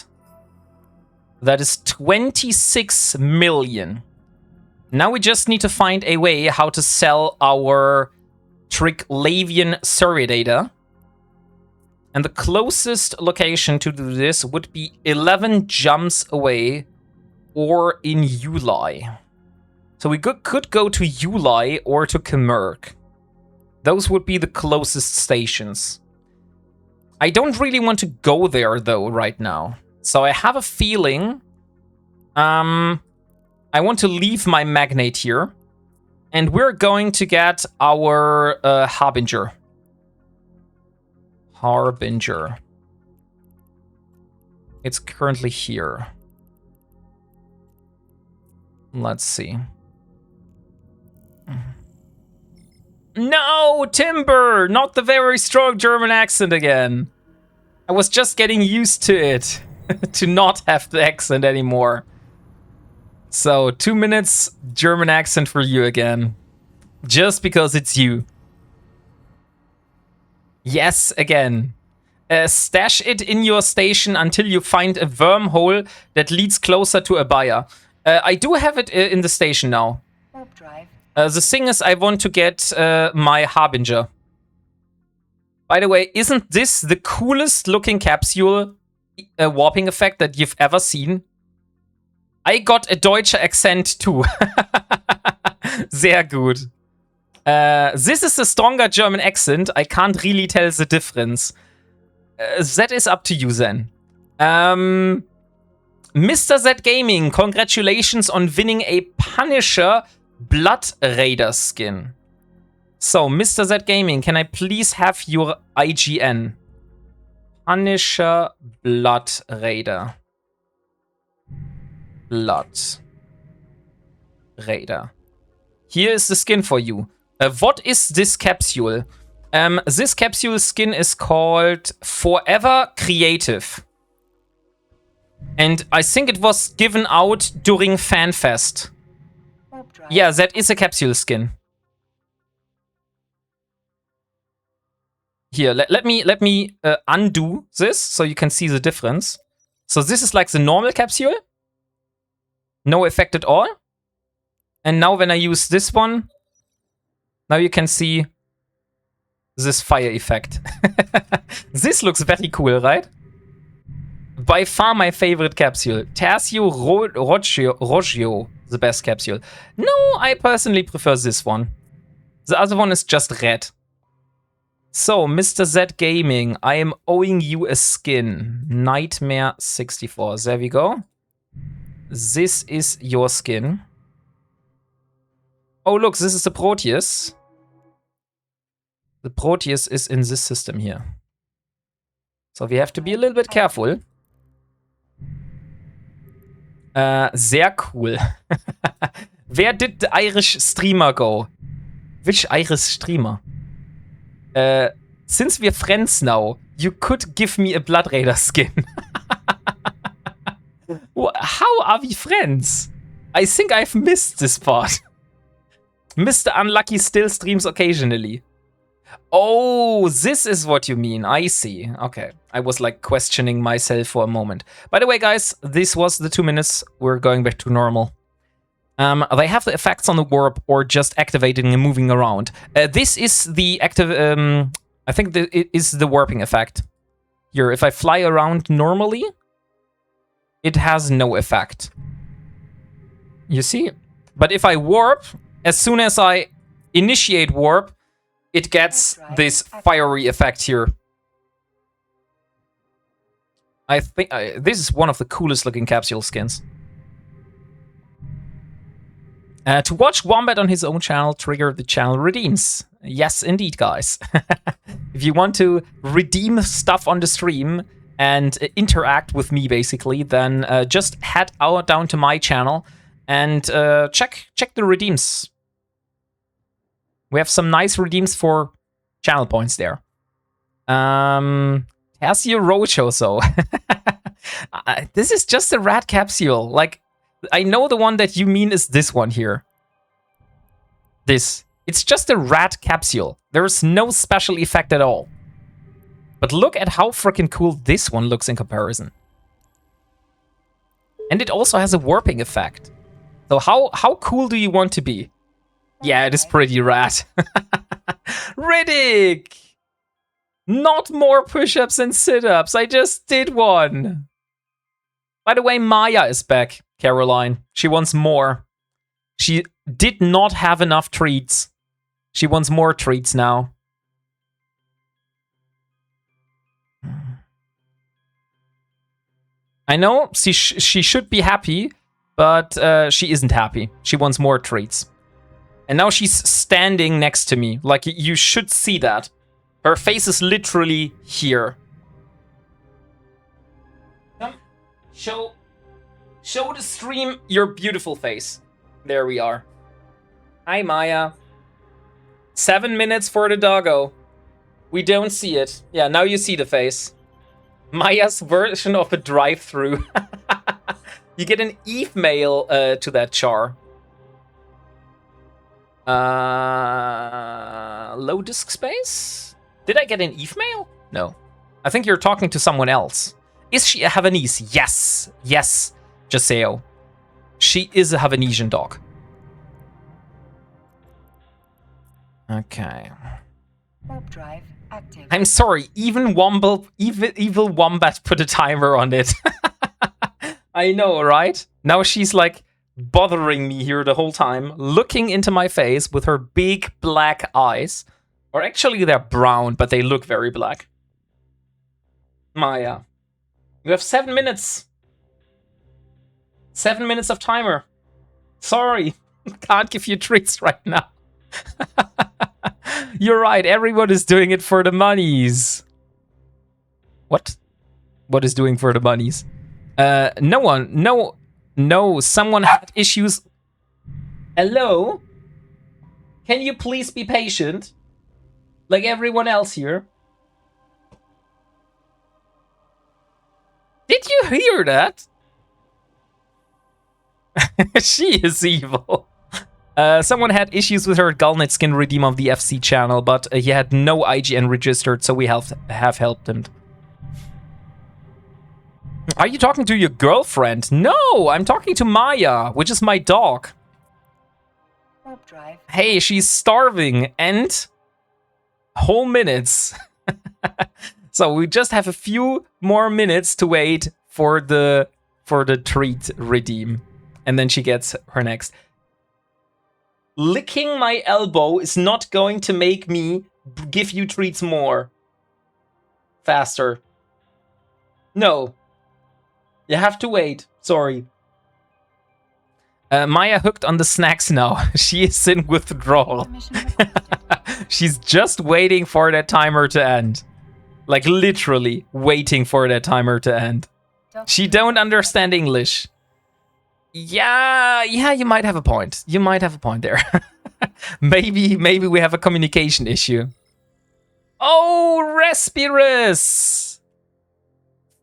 that is 26 million. Now we just need to find a way how to sell our Triglavian survey data. And the closest location to do this would be 11 jumps away or in Ulai. So we could go to Ulai or to Kemerk. Those would be the closest stations. I don't really want to go there, though, right now. So I have a feeling... I want to leave my magnate here. And we're going to get our Harbinger. Harbinger. It's currently here. Let's see. No, Timber! Not the very strong German accent again. I was just getting used to it. To not have the accent anymore. So, 2 minutes German accent for you again. Just because it's you. Yes, again. Stash it in your station until you find a wormhole that leads closer to a buyer. I do have it in the station now. Warp drive. The thing is, I want to get my Harbinger. By the way, isn't this the coolest looking capsule warping effect that you've ever seen? I got a deutsche Akzent too. Sehr gut. This is a stronger German accent. I can't really tell the difference. That is up to you then. Mr. Z Gaming, congratulations on winning a Punisher Blood Raider skin. So, Mr. Z Gaming, can I please have your IGN? Punisher Blood Raider. Blood Raider. Here is the skin for you. What is this capsule? This capsule skin is called Forever Creative. And I think it was given out during FanFest. Yeah, that is a capsule skin. Here, let me undo this so you can see the difference. So this is like the normal capsule. No effect at all. And now when I use this one, now you can see this fire effect. This looks very cool, right? By far my favorite capsule. Tercio Roggio, the best capsule. No, I personally prefer this one. The other one is just red. So, Mr. Z Gaming, I am owing you a skin. Nightmare 64. There we go. This is your skin. Oh, look, this is the Proteus. The Proteus is in this system here. So we have to be a little bit careful. Sehr cool. Where did the Irish streamer go? Which Irish streamer? Since we're friends now, you could give me a Blood Raider skin. How are we friends? I think I've missed this part. Mr. Unlucky still streams occasionally. Oh, this is what you mean. I see. Okay. I was like questioning myself for a moment. By the way, guys, this was the 2 minutes. We're going back to normal. They have the effects on the warp or just activating and moving around. This is the active... I think it is the warping effect. Here, if I fly around normally, it has no effect. You see? But if I warp, as soon as I initiate warp, it gets this fiery effect here. I think this is one of the coolest looking capsule skins. To watch Wombat on his own channel, trigger the channel redeems. Yes, indeed, guys. If you want to redeem stuff on the stream and interact with me, basically, then just head down to my channel and check the redeems. We have some nice redeems for channel points there. Tercio Roadshow, so. This is just a rat capsule. Like, I know the one that you mean is this one here. This. It's just a rat capsule. There's no special effect at all. But look at how freaking cool this one looks in comparison. And it also has a warping effect. So how cool do you want to be? Yeah, it is pretty rad. Riddick! Not more push-ups and sit-ups. I just did one. By the way, Maya is back, Caroline. She wants more. She did not have enough treats. She wants more treats now. I know she should be happy, but she isn't happy. She wants more treats. And now she's standing next to me. Like, you should see that. Her face is literally here. Come, show the stream your beautiful face. There we are. Hi, Maya. 7 minutes for the doggo. We don't see it. Yeah, now you see the face. Maya's version of a drive-through. You get an Eve mail to that char. Low disk space? Did I get an Eve mail? No. I think you're talking to someone else. Is she a Havanese? Yes. Yes, Jaseo. She is a Havanesian dog. Okay. Warp drive active. I'm sorry, even evil Wombat put a timer on it. I know, right? Now she's like bothering me here the whole time, looking into my face with her big black eyes. Or actually, they're brown, but they look very black. Maya, you have 7 minutes. 7 minutes of timer. Sorry, can't give you treats right now. You're right, everyone is doing it for the monies. What? What is doing for the monies? No one. No, someone had issues. Hello? Can you please be patient? Like everyone else here. Did you hear that? She is evil. Someone had issues with her Gallnet skin redeem of the FC channel, but he had no IGN registered, so we have helped him. Are you talking to your girlfriend? No, I'm talking to Maya, which is my dog. Warp drive. Hey, she's starving and whole minutes. So we just have a few more minutes to wait for the treat redeem, and then she gets her next. Licking my elbow is not going to make me give you treats more faster. No. You have to wait. Sorry. Maya hooked on the snacks now. She is in withdrawal. Permission requested. She's just waiting for that timer to end. Like literally waiting for that timer to end. She don't understand English. Yeah, you might have a point. You might have a point there. maybe we have a communication issue. Oh, Respirus!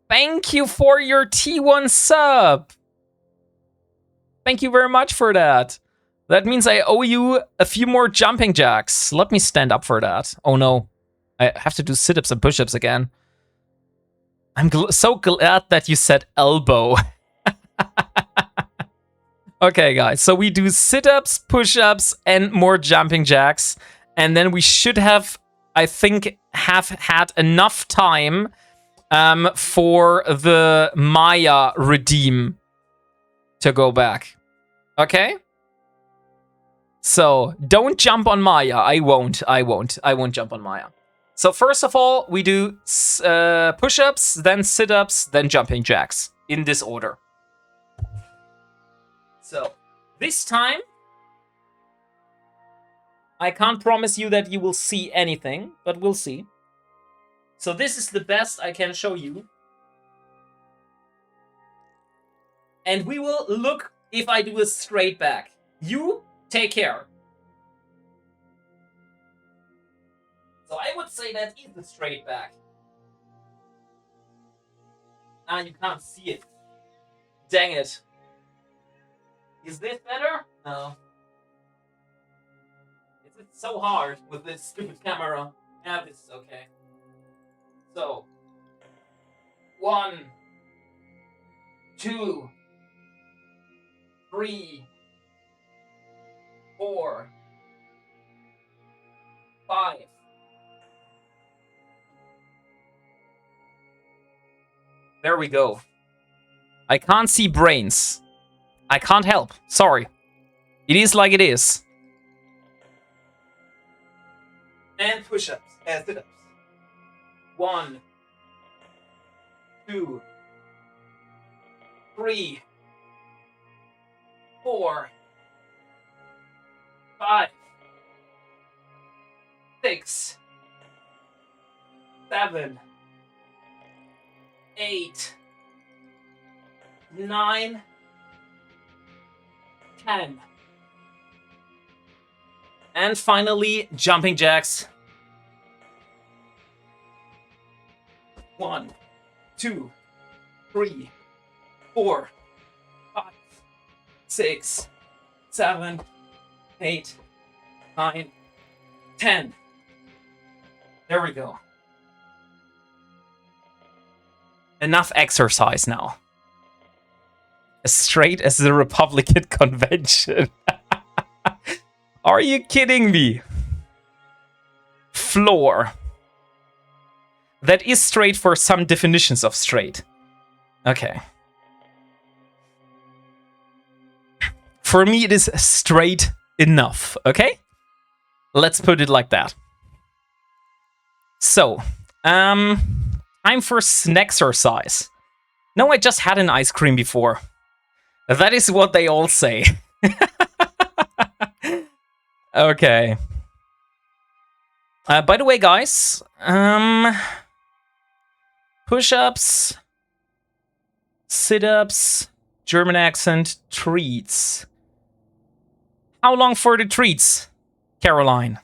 Thank you for your T1 sub. Thank you very much for that. That means I owe you a few more jumping jacks. Let me stand up for that. Oh no. I have to do sit-ups and push-ups again. I'm so glad that you said elbow. Okay, guys. So we do sit-ups, push-ups, and more jumping jacks. And then we should have, I think, have had enough time for the Maya redeem to go back. Okay? So, don't jump on Maya. I won't jump on Maya. So first of all, we do push-ups, then sit-ups, then jumping jacks. In this order. So, this time, I can't promise you that you will see anything, but we'll see. So this is the best I can show you. And we will look if I do a straight back. You take care. So I would say that is the straight back. Ah, you can't see it. Dang it. Is this better? No. It's so hard with this stupid camera. Yeah, this is okay. So, 1, 2, 3, 4, 5. There we go. I can't see brains. I can't help. Sorry. It is like it is. And push-ups. And sit-ups. 1, 2, 3, 4, 5, 6, 7, 8, 9, 10. And finally, jumping jacks. 1, 2, 3, 4, 5, 6, 7, 8, 9, 10. There we go. Enough exercise now. As straight as the Republican convention. Are you kidding me? Floor. That is straight for some definitions of straight. Okay. For me, it is straight enough, okay? Let's put it like that. So, time for snacksercise. No, I just had an ice cream before. That is what they all say. Okay. By the way, guys, push-ups, sit-ups, German accent, treats. How long for the treats, Caroline?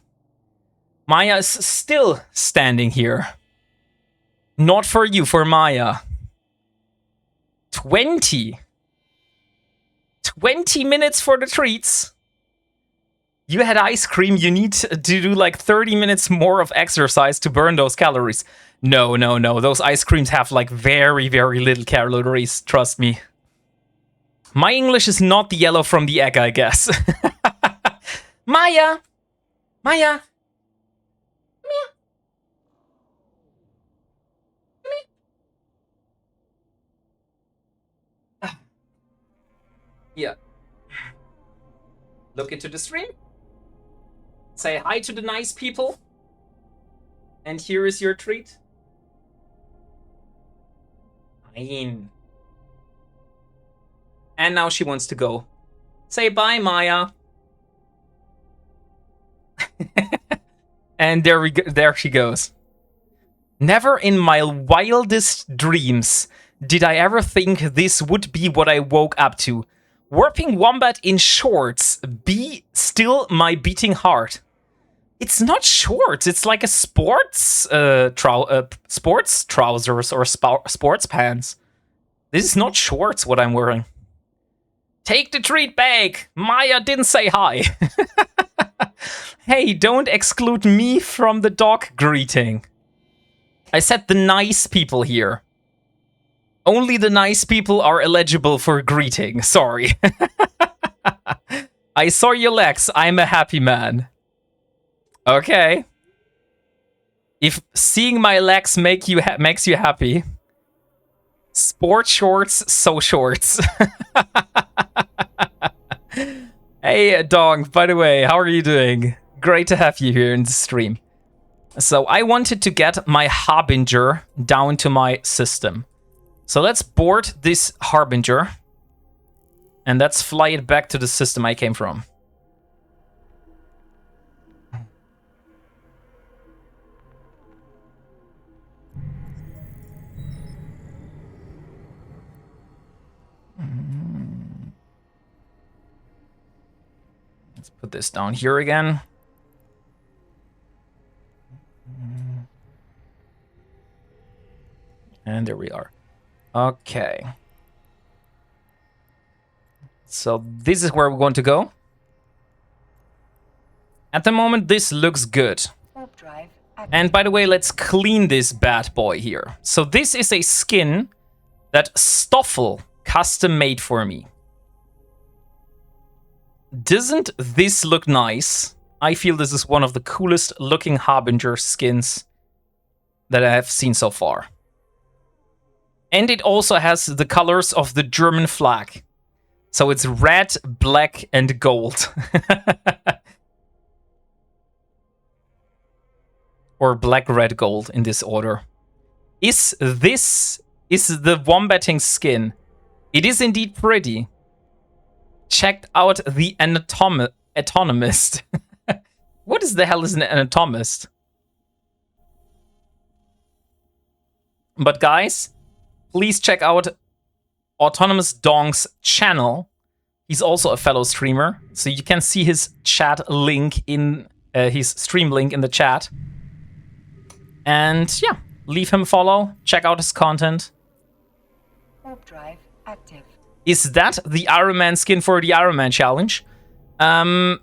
Maya is still standing here. Not for you, for Maya. 20 minutes for the treats. You had ice cream, you need to do like 30 minutes more of exercise to burn those calories. No. Those ice creams have like very, very little calories, trust me. My English is not the yellow from the egg, I guess. Maya! Maya! Yeah. Look into the stream. Say hi to the nice people. And here is your treat. Fine. And now she wants to go. Say bye, Maya. And there she goes. Never in my wildest dreams did I ever think this would be what I woke up to. WarpingWombat in shorts. Be still my beating heart. It's not shorts. It's like a sports sports trousers or sports pants. This is not shorts what I'm wearing. Take the treat back. Maya didn't say hi. Hey, don't exclude me from the dog greeting. I said the nice people here. Only the nice people are eligible for greeting. Sorry. I saw your legs. I'm a happy man. Okay. If seeing my legs makes you happy. Sport shorts, so shorts. Hey, Dong, by the way, how are you doing? Great to have you here in the stream. So I wanted to get my Harbinger down to my system. So let's board this Harbinger. And let's fly it back to the system I came from. Let's put this down here again. And there we are. Okay. So this is where we want to go. At the moment, this looks good. And by the way, let's clean this bad boy here. So this is a skin that Stoffel custom made for me. Doesn't this look nice? I feel this is one of the coolest looking Harbinger skins that I have seen so far. And it also has the colors of the German flag. So it's red, black, and gold. Or black, red, gold in this order. Is the wombating skin? It is indeed pretty. Checked out the anatomist. What is the hell is an anatomist? But guys, please check out Autonomous Dong's channel. He's also a fellow streamer, so you can see his chat link in his stream link in the chat. And yeah, leave him a follow. Check out his content. Warp drive active. Is that the Ironman skin for the Ironman challenge?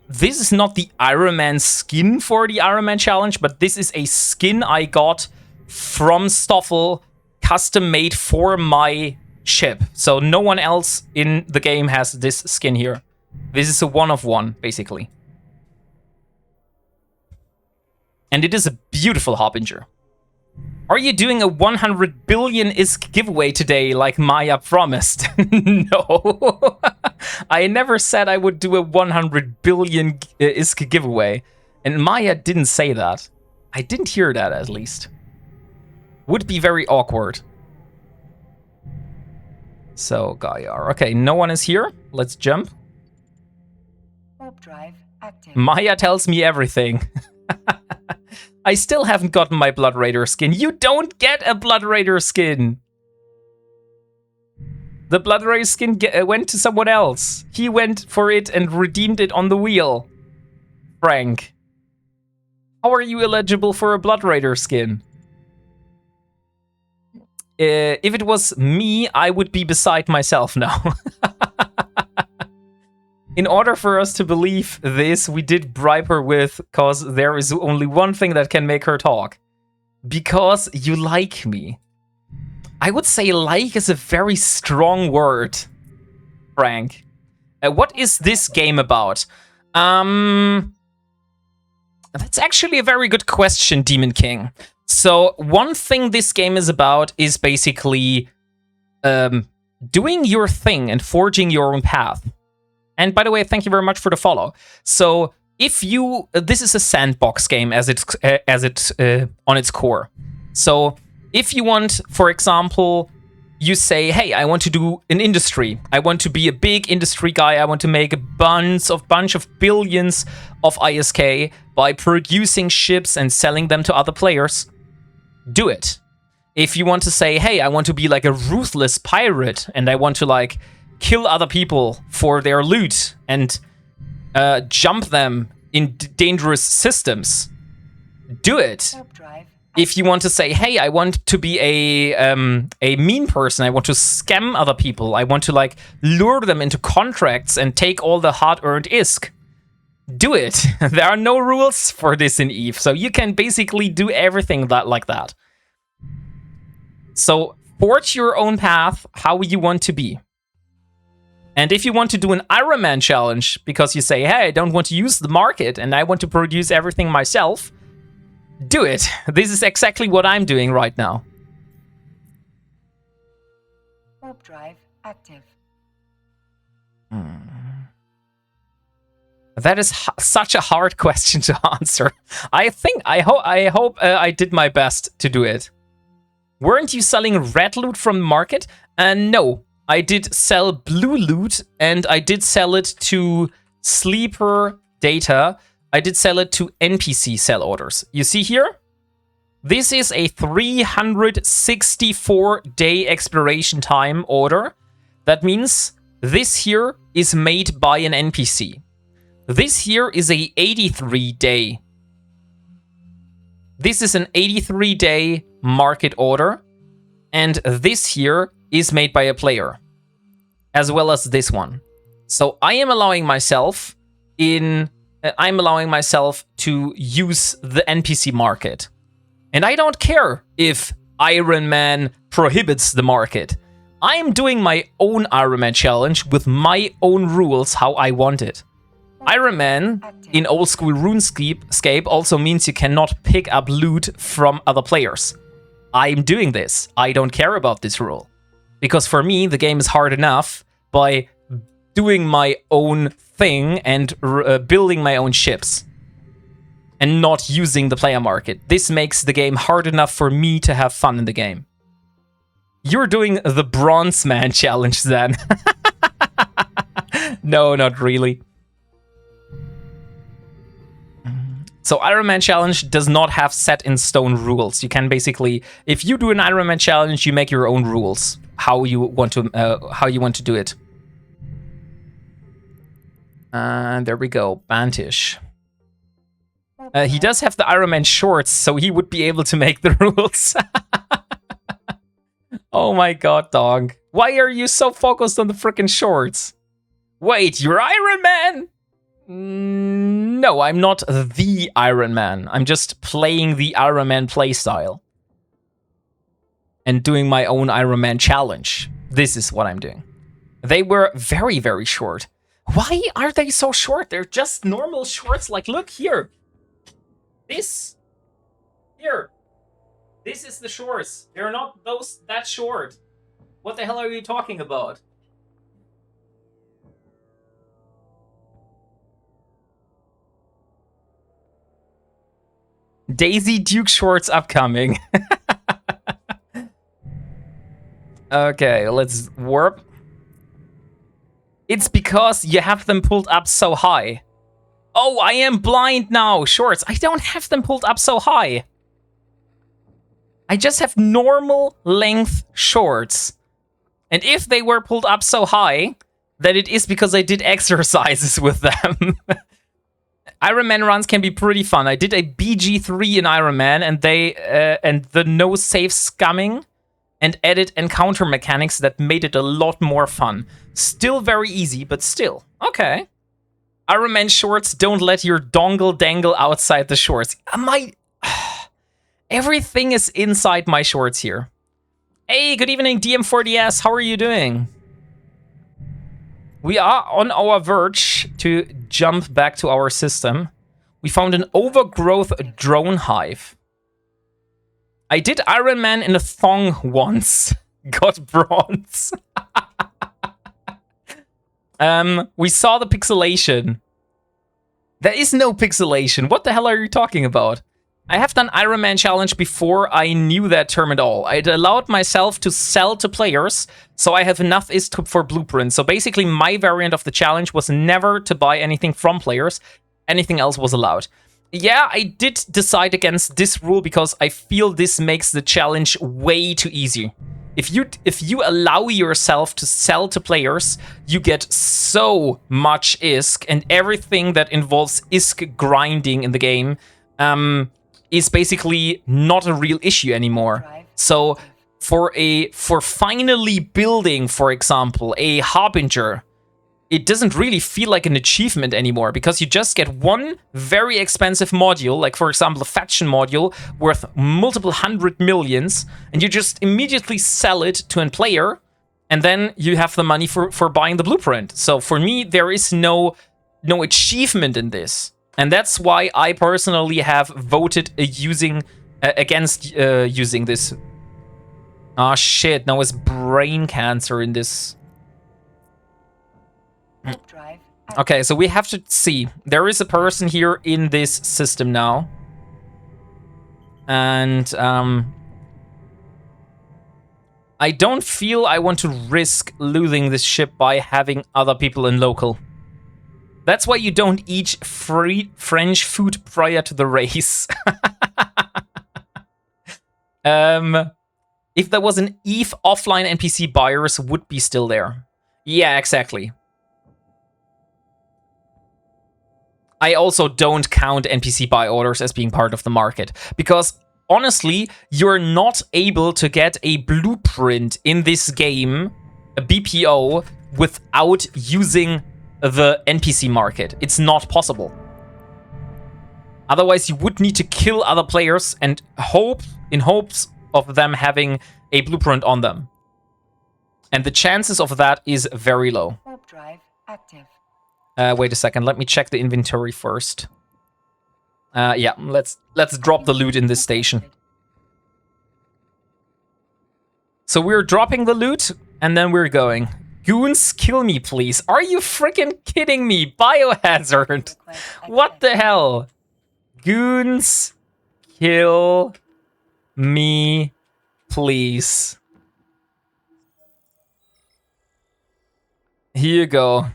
This is not the Ironman skin for the Ironman challenge, but this is a skin I got from Stoffel, custom made for my ship. So no one else in the game has this skin here. This is a one of one, basically. And it is a beautiful Harbinger. Are you doing a 100 billion ISK giveaway today like Maya promised? No. I never said I would do a 100 billion ISK giveaway. And Maya didn't say that. I didn't hear that, at least. Would be very awkward. So, Gaiar. Okay, no one is here. Let's jump. Warp drive active. Maya tells me everything. I still haven't gotten my Blood Raider skin. You don't get a Blood Raider skin! The Blood Raider skin went to someone else. He went for it and redeemed it on the wheel. Frank. How are you eligible for a Blood Raider skin? If it was me, I would be beside myself now. In order for us to believe this, we did bribe her with, cause there is only one thing that can make her talk. Because you like me. I would say like is a very strong word, Frank. What is this game about? That's actually a very good question, Demon King. So one thing this game is about is basically doing your thing and forging your own path. And by the way, thank you very much for the follow. So if you, this is a sandbox game as it's on its core. So if you want, for example, you say, hey, I want to do an industry. I want to be a big industry guy. I want to make a bunch of billions of ISK by producing ships and selling them to other players. Do it. If you want to say, hey, I want to be like a ruthless pirate and I want to like kill other people for their loot and jump them in dangerous systems, do it. If you want to say, hey, I want to be a mean person, I want to scam other people, I want to like lure them into contracts and take all the hard-earned ISK, do it. There are no rules for this in EVE, so you can basically do everything like that. So forge your own path how you want to be. And if you want to do an Ironman challenge, because you say, hey, I don't want to use the market and I want to produce everything myself, do it. This is exactly what I'm doing right now. Warp drive active. That is such a hard question to answer. I hope I did my best to do it. Weren't you selling red loot from the market? No. I did sell blue loot, and I did sell it to sleeper data. I did sell it to NPC sell orders. You see here? This is a 364-day exploration time order. That means this here is made by an NPC. This here is a 83-day. This is an 83-day market order. And this here is made by a player, as well as this one. So I am allowing myself to use the NPC market. And I don't care if Ironman prohibits the market. I am doing my own Ironman challenge with my own rules how I want it. Ironman in old school RuneScape also means you cannot pick up loot from other players. I'm doing this. I don't care about this rule. Because for me, the game is hard enough by doing my own thing and building my own ships. And not using the player market. This makes the game hard enough for me to have fun in the game. You're doing the Bronze Man challenge then. No, not really. So Ironman challenge does not have set in stone rules. You can basically, if you do an Ironman challenge, you make your own rules how you want to do it. And there we go, Bantish. He does have the Ironman shorts, so he would be able to make the rules. Oh my god, dog. Why are you so focused on the freaking shorts? Wait, you're Iron Man? No, I'm not the Iron Man. I'm just playing the Iron Man playstyle. And doing my own Iron Man challenge. This is what I'm doing. They were very, very short. Why are they so short? They're just normal shorts. Like, look here. This. Here. This is the shorts. They're not that short. What the hell are you talking about? Daisy Duke shorts upcoming. Okay, let's warp. It's because you have them pulled up so high. Oh, I am blind now. Shorts. I don't have them pulled up so high. I just have normal length shorts. And if they were pulled up so high, then it is because I did exercises with them. Ironman runs can be pretty fun. I did a BG3 in Ironman, and the no save scumming and edit encounter mechanics that made it a lot more fun. Still very easy, but still. Okay. Ironman shorts don't let your dongle dangle outside the shorts. Everything is inside my shorts here. Hey, good evening, DM4DS. How are you doing? We are on our verge to jump back to our system. We found an overgrowth drone hive. I did Ironman in a thong once. Got bronze. We saw the pixelation. There is no pixelation. What the hell are you talking about? I have done Ironman challenge before I knew that term at all. I'd allowed myself to sell to players, so I have enough ISK for blueprints. So basically, my variant of the challenge was never to buy anything from players. Anything else was allowed. Yeah, I did decide against this rule because I feel this makes the challenge way too easy. If you allow yourself to sell to players, you get so much ISK, and everything that involves ISK grinding in the game is basically not a real issue anymore. So for finally building, for example, a Harbinger, it doesn't really feel like an achievement anymore because you just get one very expensive module, like for example a faction module worth multiple 100 millions, and you just immediately sell it to a player, and then you have the money for buying the blueprint. So for me, there is no achievement in this. And that's why I personally have voted against using this. Ah, shit, now it's brain cancer in this. Okay, so we have to see. There is a person here in this system now. And I don't feel I want to risk losing this ship by having other people in local. That's why you don't eat free French food prior to the race. If there was an EVE offline NPC, buyers would be still there. Yeah, exactly. I also don't count NPC buy orders as being part of the market. Because, honestly, you're not able to get a blueprint in this game, a BPO, without using the NPC market. It's not possible. Otherwise, you would need to kill other players and in hopes of them having a blueprint on them. And the chances of that is very low. Warp drive active. Wait a second. Let me check the inventory first. Yeah, let's drop the loot in this station. So we're dropping the loot, and then we're going. Goons, kill me, please. Are you freaking kidding me? Biohazard. What the hell? Goons, kill me, please. Here you go.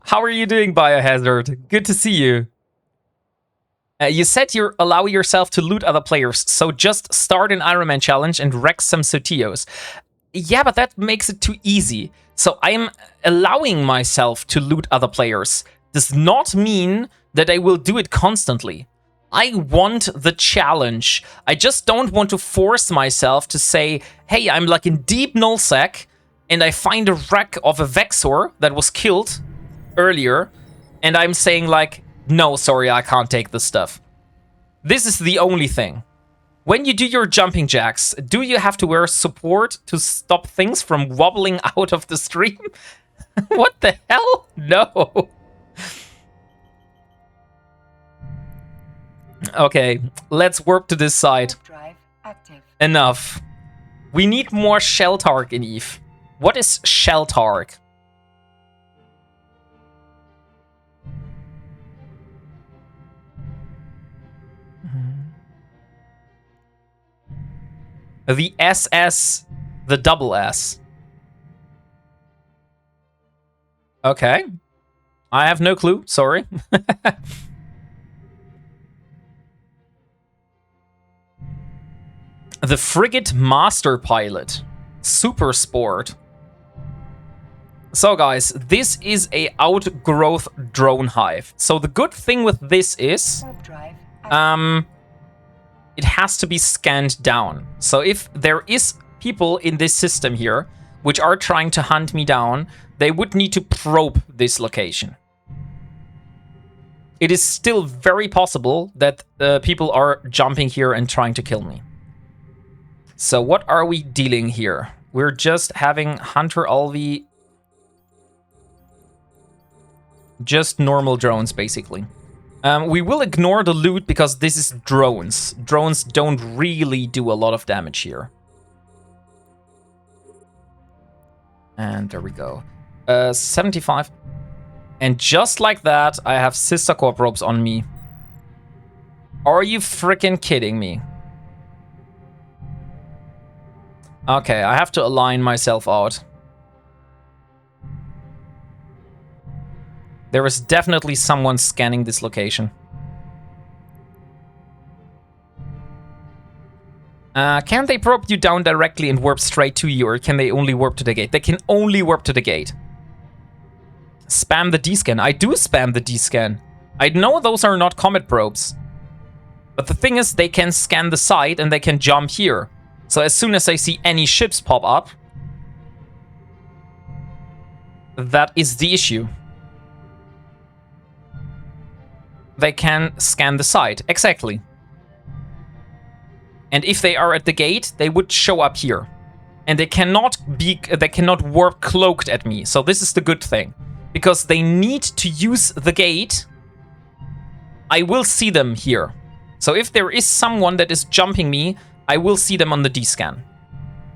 How are you doing, Biohazard? Good to see you. You said you allow yourself to loot other players, so just start an Ironman challenge and wreck some Sotios. Yeah, but that makes it too easy. So I'm allowing myself to loot other players. Does not mean that I will do it constantly. I want the challenge. I just don't want to force myself to say, hey, I'm like in deep nullsec, and I find a wreck of a Vexor that was killed earlier, and I'm saying like, no, sorry, I can't take this stuff. This is the only thing. When you do your jumping jacks, do you have to wear support to stop things from wobbling out of the stream? What the hell? No. Okay, let's warp to this side. Drive active. Enough. We need more Sheltarg in EVE. What is Sheltarg? The SS, the double S. Okay. I have no clue, sorry. The Frigate Master Pilot. Super Sport. So guys, this is a outgrowth drone hive. So the good thing with this is, it has to be scanned down. So if there is people in this system here which are trying to hunt me down, they would need to probe this location. It is still very possible that people are jumping here and trying to kill me. So what are we dealing here? We're just having Hunter Alvi. Just normal drones, basically. We will ignore the loot because this is drones. Drones don't really do a lot of damage here. And there we go. 75. And just like that, I have Sister Corp ropes on me. Are you freaking kidding me? Okay, I have to align myself out. There is definitely someone scanning this location. Can they probe you down directly and warp straight to you, or can they only warp to the gate? They can only warp to the gate. Spam the D-scan. I do spam the D-scan. I know those are not comet probes. But the thing is, they can scan the site and they can jump here. So as soon as I see any ships pop up, that is the issue. They can scan the site. Exactly. And if they are at the gate, they would show up here. And they cannot warp cloaked at me. So this is the good thing. Because they need to use the gate, I will see them here. So if there is someone that is jumping me, I will see them on the D-scan.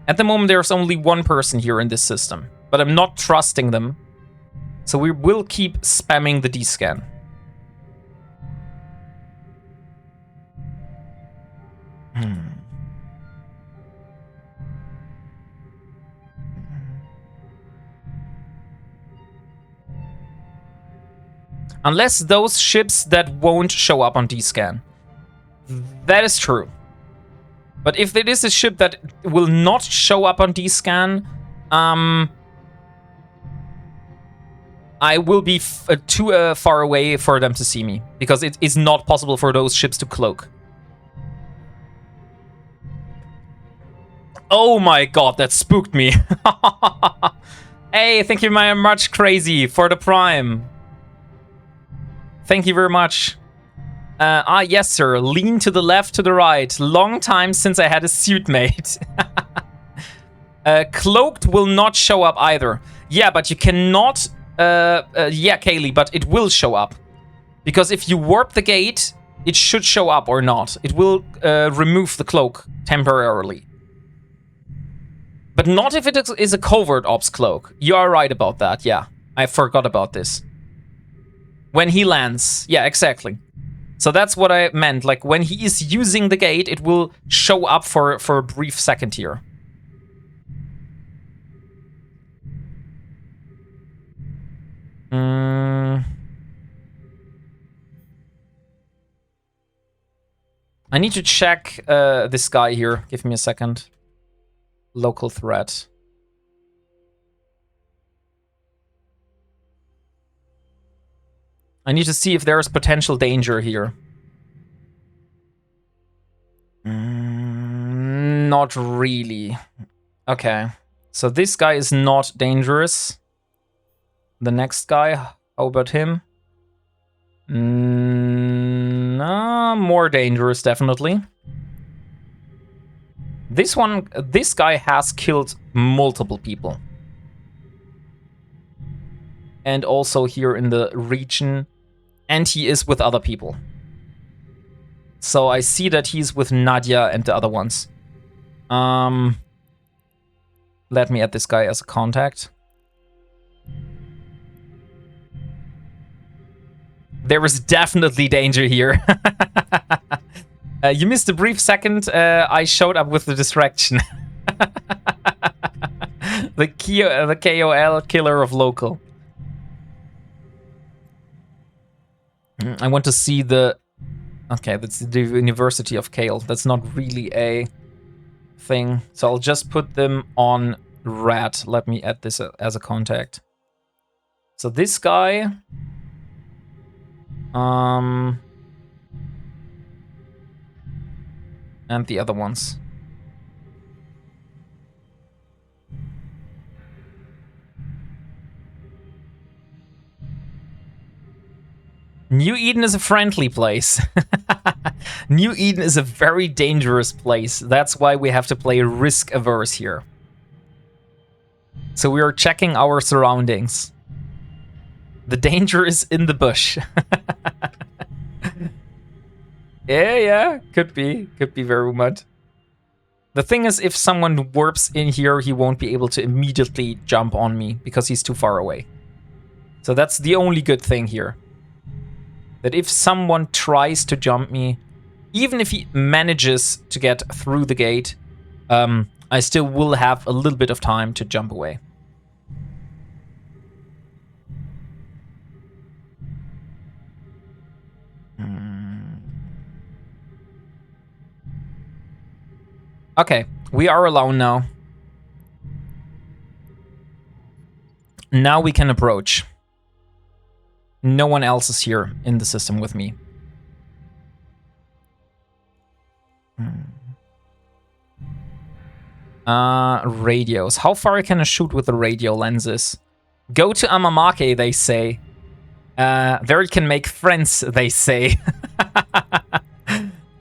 At the moment, there's only one person here in this system. But I'm not trusting them. So we will keep spamming the D-scan. Unless those ships that won't show up on D-scan. That is true. But if it is a ship that will not show up on D-scan, I will be too far away for them to see me. Because it is not possible for those ships to cloak. Oh my god, that spooked me. Hey, thank you very much, Crazy, for the Prime. Thank you very much. Yes, sir. Lean to the left, to the right. Long time since I had a suit mate. Cloaked will not show up either. Yeah, but you cannot... yeah, Kaylee, but it will show up. Because if you warp the gate, it should show up or not. It will remove the cloak temporarily. But not if it is a covert ops cloak. You are right about that, yeah. I forgot about this. When he lands. Yeah, exactly. So that's what I meant. Like, when he is using the gate, it will show up for a brief second here. I need to check this guy here. Give me a second. Local threat. I need to see if there is potential danger here. Not really. Okay. So this guy is not dangerous. The next guy, how about him? More dangerous, definitely. This guy has killed multiple people. And also here in the region. And he is with other people. So I see that he's with Nadia and the other ones. Let me add this guy as a contact. There is definitely danger here. You missed a brief second. I showed up with the distraction. the KOL killer of local. I want to see the... Okay, that's the University of Kale. That's not really a thing. So I'll just put them on red. Let me add this as a contact. So this guy... and the other ones. New Eden is a friendly place. New Eden is a very dangerous place. That's why we have to play risk-averse here. So we are checking our surroundings. The danger is in the bush. Yeah, could be very much. The thing is, if someone warps in here, he won't be able to immediately jump on me because he's too far away. So that's the only good thing here. That if someone tries to jump me, even if he manages to get through the gate, I still will have a little bit of time to jump away. Okay, we are alone now. Now we can approach. No one else is here in the system with me. Radios. How far can I shoot with the radio lenses? Go to Amamake, they say. There you can make friends, they say.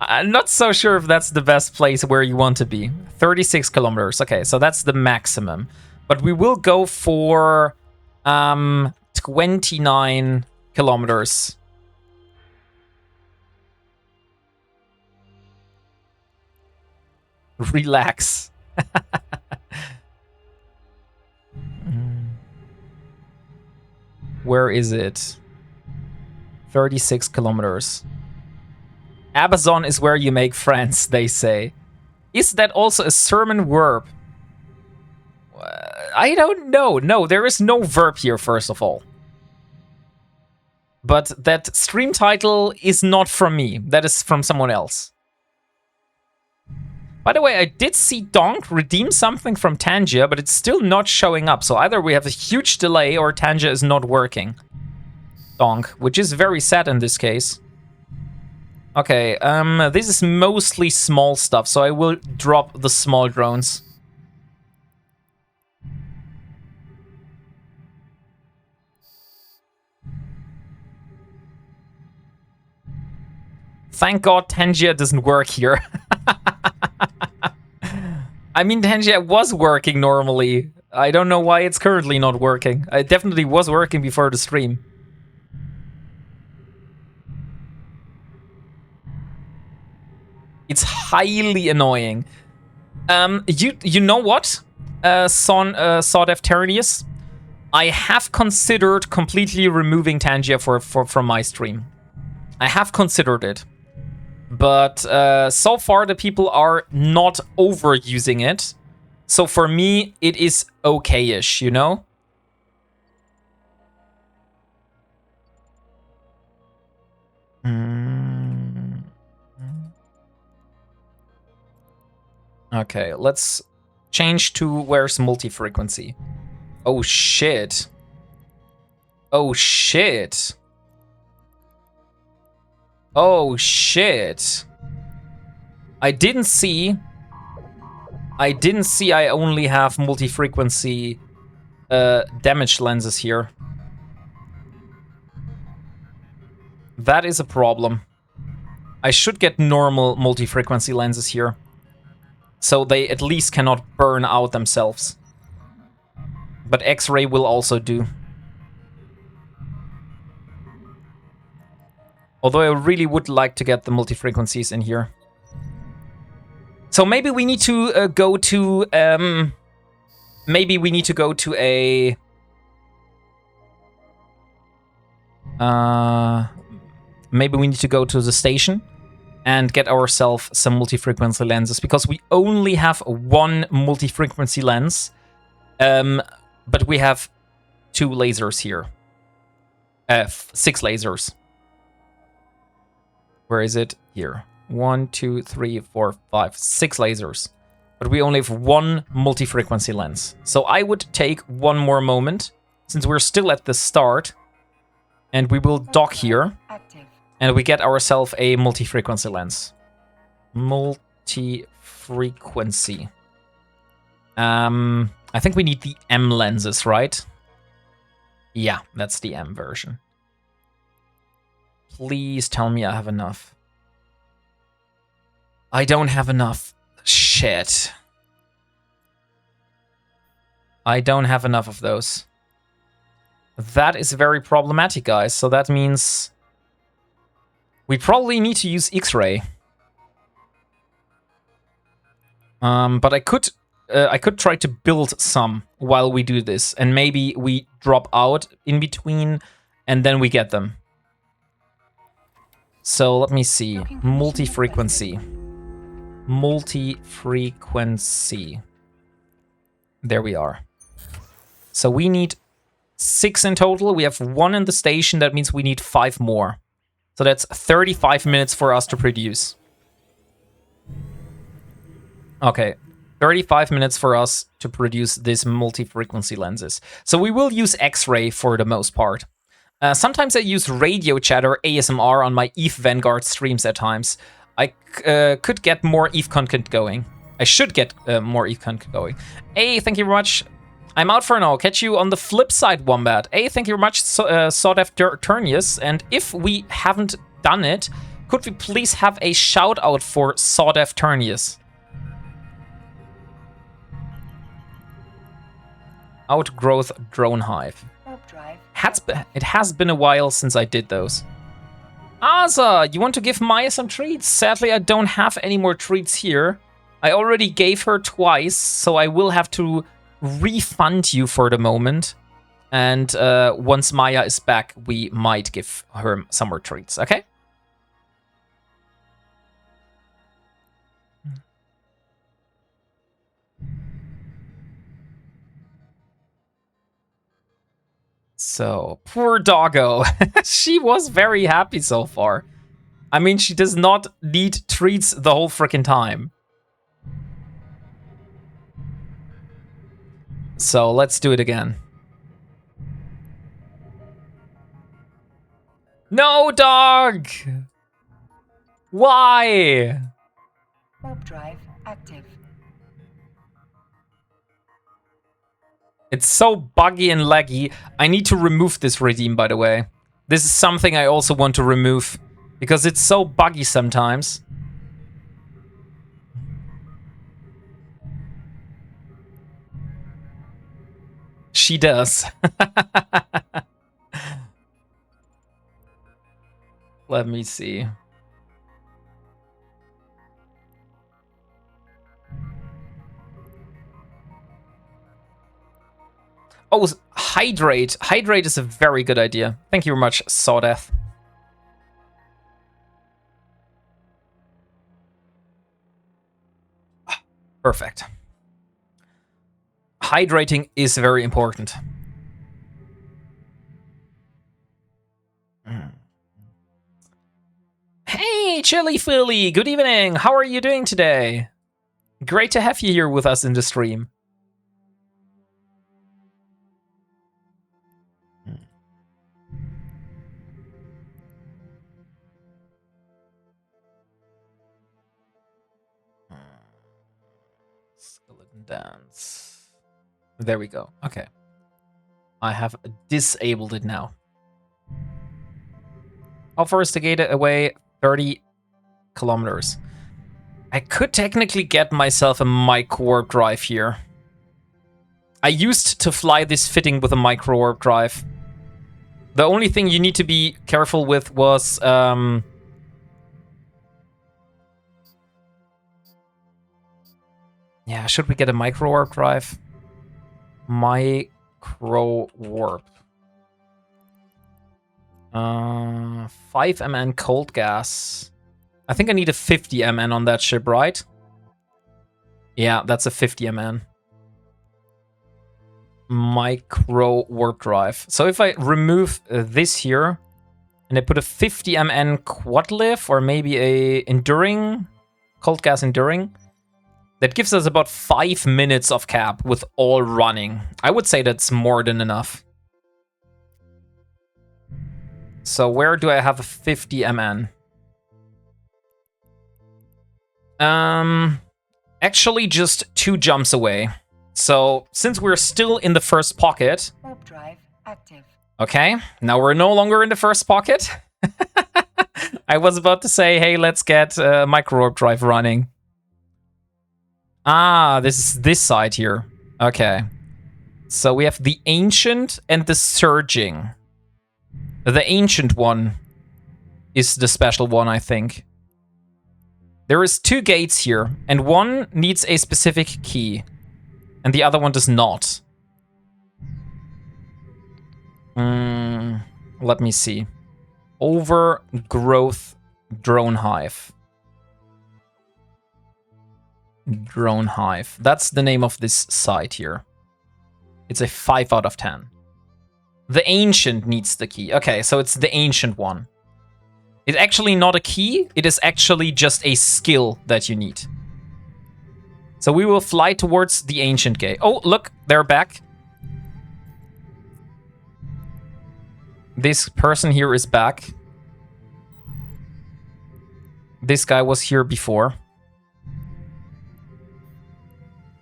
I'm not so sure if that's the best place where you want to be. 36 kilometers. Okay, so that's the maximum. But we will go for 29 kilometers. Relax. Where is it? 36 kilometers. Amazon is where you make friends, they say. Is that also a sermon verb? I don't know. No, there is no verb here, first of all. But that stream title is not from me. That is from someone else. By the way, I did see Donk redeem something from Tangia, but it's still not showing up. So either we have a huge delay or Tangia is not working. Donk, which is very sad in this case. Okay, this is mostly small stuff, so I will drop the small drones. Thank God Tangia doesn't work here. I mean, Tangia was working normally. I don't know why it's currently not working. It definitely was working before the stream. It's highly annoying. You know what, Sawdev Ternius? I have considered completely removing Tangia from my stream. I have considered it. But so far the people are not overusing it. So for me, it is okay-ish, you know? Okay, let's change to where's multi-frequency. Oh shit. Oh shit. Oh shit. I didn't see I only have multi-frequency damage lenses here. That is a problem. I should get normal multi-frequency lenses here. So they at least cannot burn out themselves. But X-ray will also do. Although I really would like to get the multi-frequencies in here. So maybe we need to go to... maybe we need to go to a... maybe we need to go to the station and get ourselves some multi-frequency lenses, because we only have one multi-frequency lens, but we have 2 lasers here. 6 lasers. Where is it? Here. 1, 2, 3, 4, 5, 6 lasers. But we only have one multi-frequency lens. So I would take one more moment, since we're still at the start, and we will dock here. Active. And we get ourselves a multi-frequency lens. Multi-frequency. I think we need the M lenses, right? Yeah, that's the M version. Please tell me I have enough. I don't have enough. Shit. I don't have enough of those. That is very problematic, guys. So that means we probably need to use X-ray. But I could try to build some while we do this, and maybe we drop out in between, and then we get them. So let me see. Multi-frequency. Multi-frequency. There we are. So we need 6 in total. We have 1 in the station. That means we need 5 more. So that's 35 minutes for us to produce. Okay, 35 minutes for us to produce these multi-frequency lenses. So we will use X-ray for the most part. Sometimes I use radio chat or ASMR on my EVE Vanguard streams at times. I could get more EVE content going. I should get more EVE content going. Hey, thank you very much. I'm out for now. Catch you on the flip side, Wombat. Hey, thank you very much, Sawdev Turnius. And if we haven't done it, could we please have a shout out for Sawdev Turnius? Outgrowth Drone Hive. It has been a while since I did those. Asa, you want to give Maya some treats? Sadly, I don't have any more treats here. I already gave her twice, so I will have to refund you for the moment. And once Maya is back, we might give her some more treats, okay? So, poor doggo. She was very happy so far. I mean, she does not need treats the whole freaking time. So, let's do it again. No, dog! Why? Warp drive active. It's so buggy and laggy. I need to remove this redeem, by the way. This is something I also want to remove, because it's so buggy sometimes. She does. Let me see. Oh, hydrate. Hydrate is a very good idea. Thank you very much, Sawdeath. Perfect. Hydrating is very important. Hey, Chili Philly! Good evening! How are you doing today? Great to have you here with us in the stream. Skeleton dance. There we go. Okay. I have disabled it now. How far is the gate away? 30 kilometers. I could technically get myself a micro warp drive here. I used to fly this fitting with a micro warp drive. The only thing you need to be careful with was yeah, should we get a micro warp drive? Micro warp. 5 mn cold gas. I think I need a 50 MN on that ship, right? Yeah, that's a 50 MN. Micro warp drive. So if I remove this here, and I put a 50 MN quad lift, or maybe a enduring, cold gas enduring, that gives us about 5 minutes of cap with all running. I would say that's more than enough. So where do I have a 50 MN? Actually just 2 jumps away. So since we're still in the first pocket... Warp drive active. Okay, now we're no longer in the first pocket. I was about to say, hey, let's get micro warp drive running. Ah, this is this side here. Okay. So we have the ancient and the surging. The ancient one is the special one, I think. There is 2 gates here, and one needs a specific key, and the other one does not. Let me see. Overgrowth drone hive. Drone hive. That's the name of this site here. It's a 5 out of 10. The ancient needs the key. Okay, so it's the ancient one. It's actually not a key. It is actually just a skill that you need. So we will fly towards the ancient gate. Oh, look, they're back. This person here is back. This guy was here before.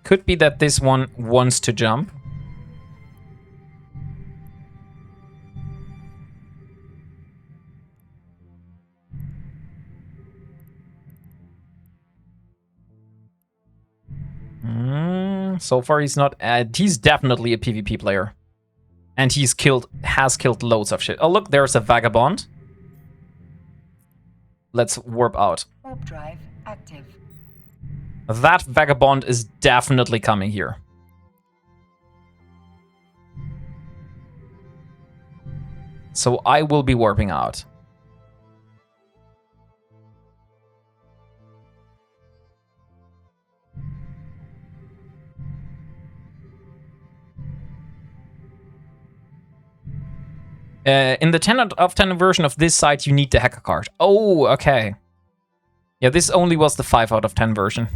Could be that this one wants to jump. So far he's not... he's definitely a PvP player. And has killed loads of shit. Oh, look, there's a vagabond. Let's warp out. Warp drive active. That vagabond is definitely coming here. So I will be warping out. In the 10 out of 10 version of this site, you need the hacker card. Oh, okay. Yeah, this only was the 5 out of 10 version.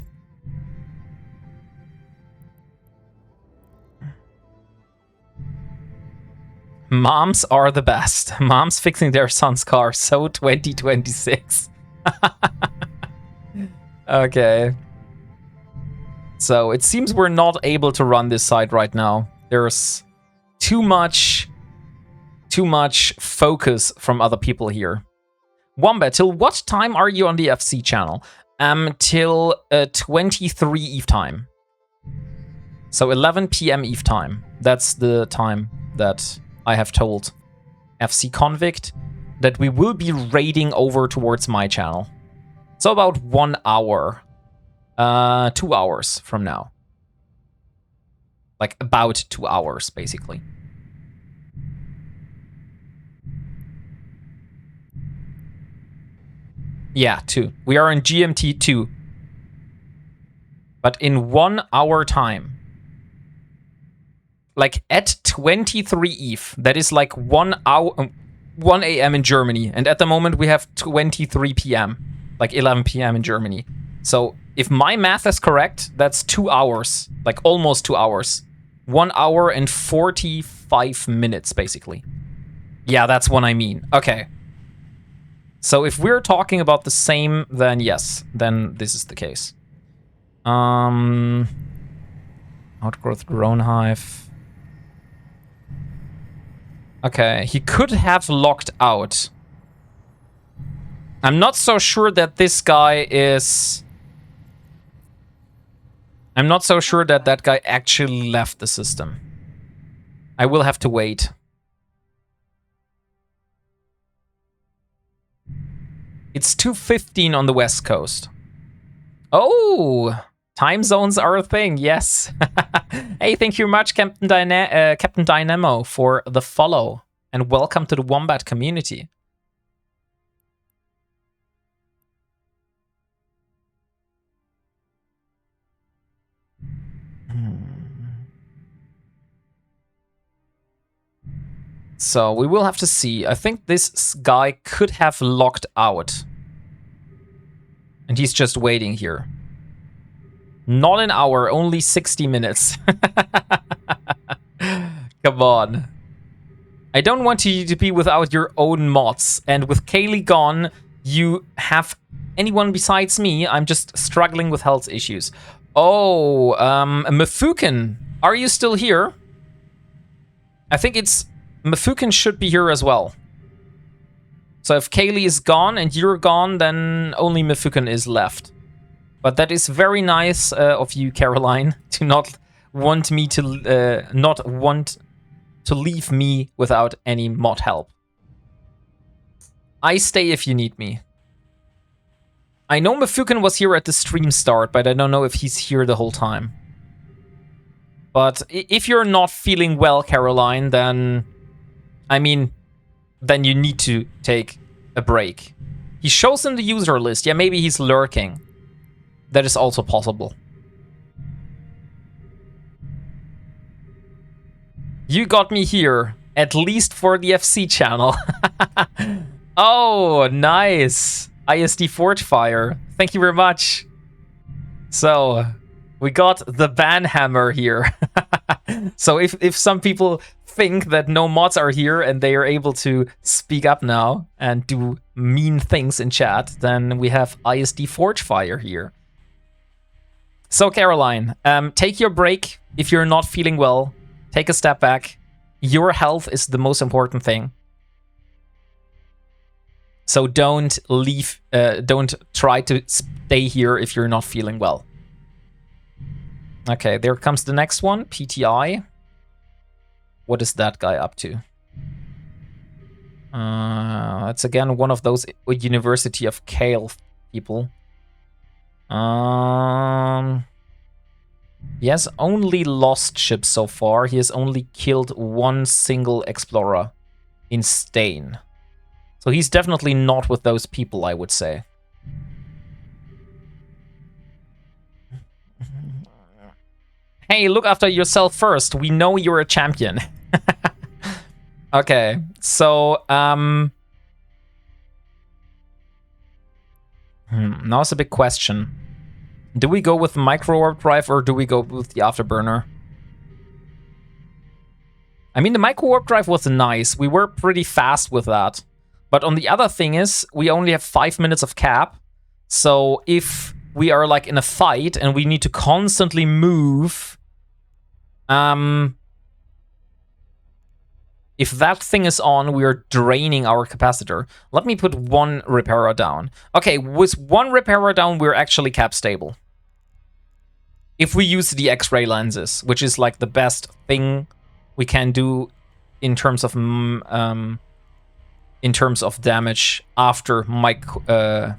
Moms are the best. Moms fixing their son's car. So 2026. Okay. So it seems we're not able to run this site right now. There's too much focus from other people here. Wombat, till what time are you on the FC channel? Till 23 Eve time. So 11 PM Eve time. That's the time that I have told FC Convict that we will be raiding over towards my channel. So about 1 hour. 2 hours from now. Like about 2 hours, basically. Yeah, 2. We are in GMT 2. But in 1 hour time. Like at 23 Eve. That is like 1 hour, 1 AM in Germany. And at the moment we have 23 PM. Like 11 PM in Germany. So if my math is correct, that's 2 hours. Like almost 2 hours. 1 hour and 45 minutes, basically. Yeah, that's what I mean. Okay. So if we're talking about the same, then yes, then this is the case. Outgrowth drone hive. Okay, he could have locked out. I'm not so sure that this guy is... I'm not so sure that that guy actually left the system. I will have to wait. It's 2:15 on the West Coast. Oh, time zones are a thing, yes. Hey, thank you much, Captain Dynamo, for the follow. And welcome to the Wombat community. So we will have to see. I think this guy could have locked out. And he's just waiting here. Not an hour, only 60 minutes. Come on. I don't want you to be without your own mods. And with Kaylee gone, you have anyone besides me. I'm just struggling with health issues. Oh, Mafukin, are you still here? I think it's... Mafukin should be here as well. So if Kaylee is gone and you're gone, then only Mafukin is left. But that is very nice of you, Caroline, to not want me to leave me without any mod help. I stay if you need me. I know Mafukin was here at the stream start, but I don't know if he's here the whole time. But if you're not feeling well, Caroline, then... I mean, then you need to take a break. He shows in the user list. Yeah, maybe he's lurking. That is also possible. You got me here, at least for the FC channel. Oh, nice. ISD Forge Fire. Thank you very much. So, we got the ban hammer here. So if some people think that no mods are here and they are able to speak up now and do mean things in chat, then we have ISD Forge Fire here. So Caroline, take your break if you're not feeling well. Take a step back. Your health is the most important thing. So don't leave, don't try to stay here if you're not feeling well. Okay, there comes the next one, PTI. What is that guy up to? It's again one of those University of Kale people. He has only lost ships so far. He has only killed one single explorer in Stain. So he's definitely not with those people, I would say. Hey, look after yourself first. We know you're a champion. Okay, so now it's a big question. Do we go with the micro warp drive or do we go with the afterburner? I mean, the micro warp drive was nice. We were pretty fast with that. But on the other thing is, we only have 5 minutes of cap. So if we are like in a fight and we need to constantly move, if that thing is on, we are draining our capacitor. Let me put one repairer down. Okay, with one repairer down, we're actually cap stable. If we use the X-ray lenses, which is like the best thing we can do in terms of damage after MWD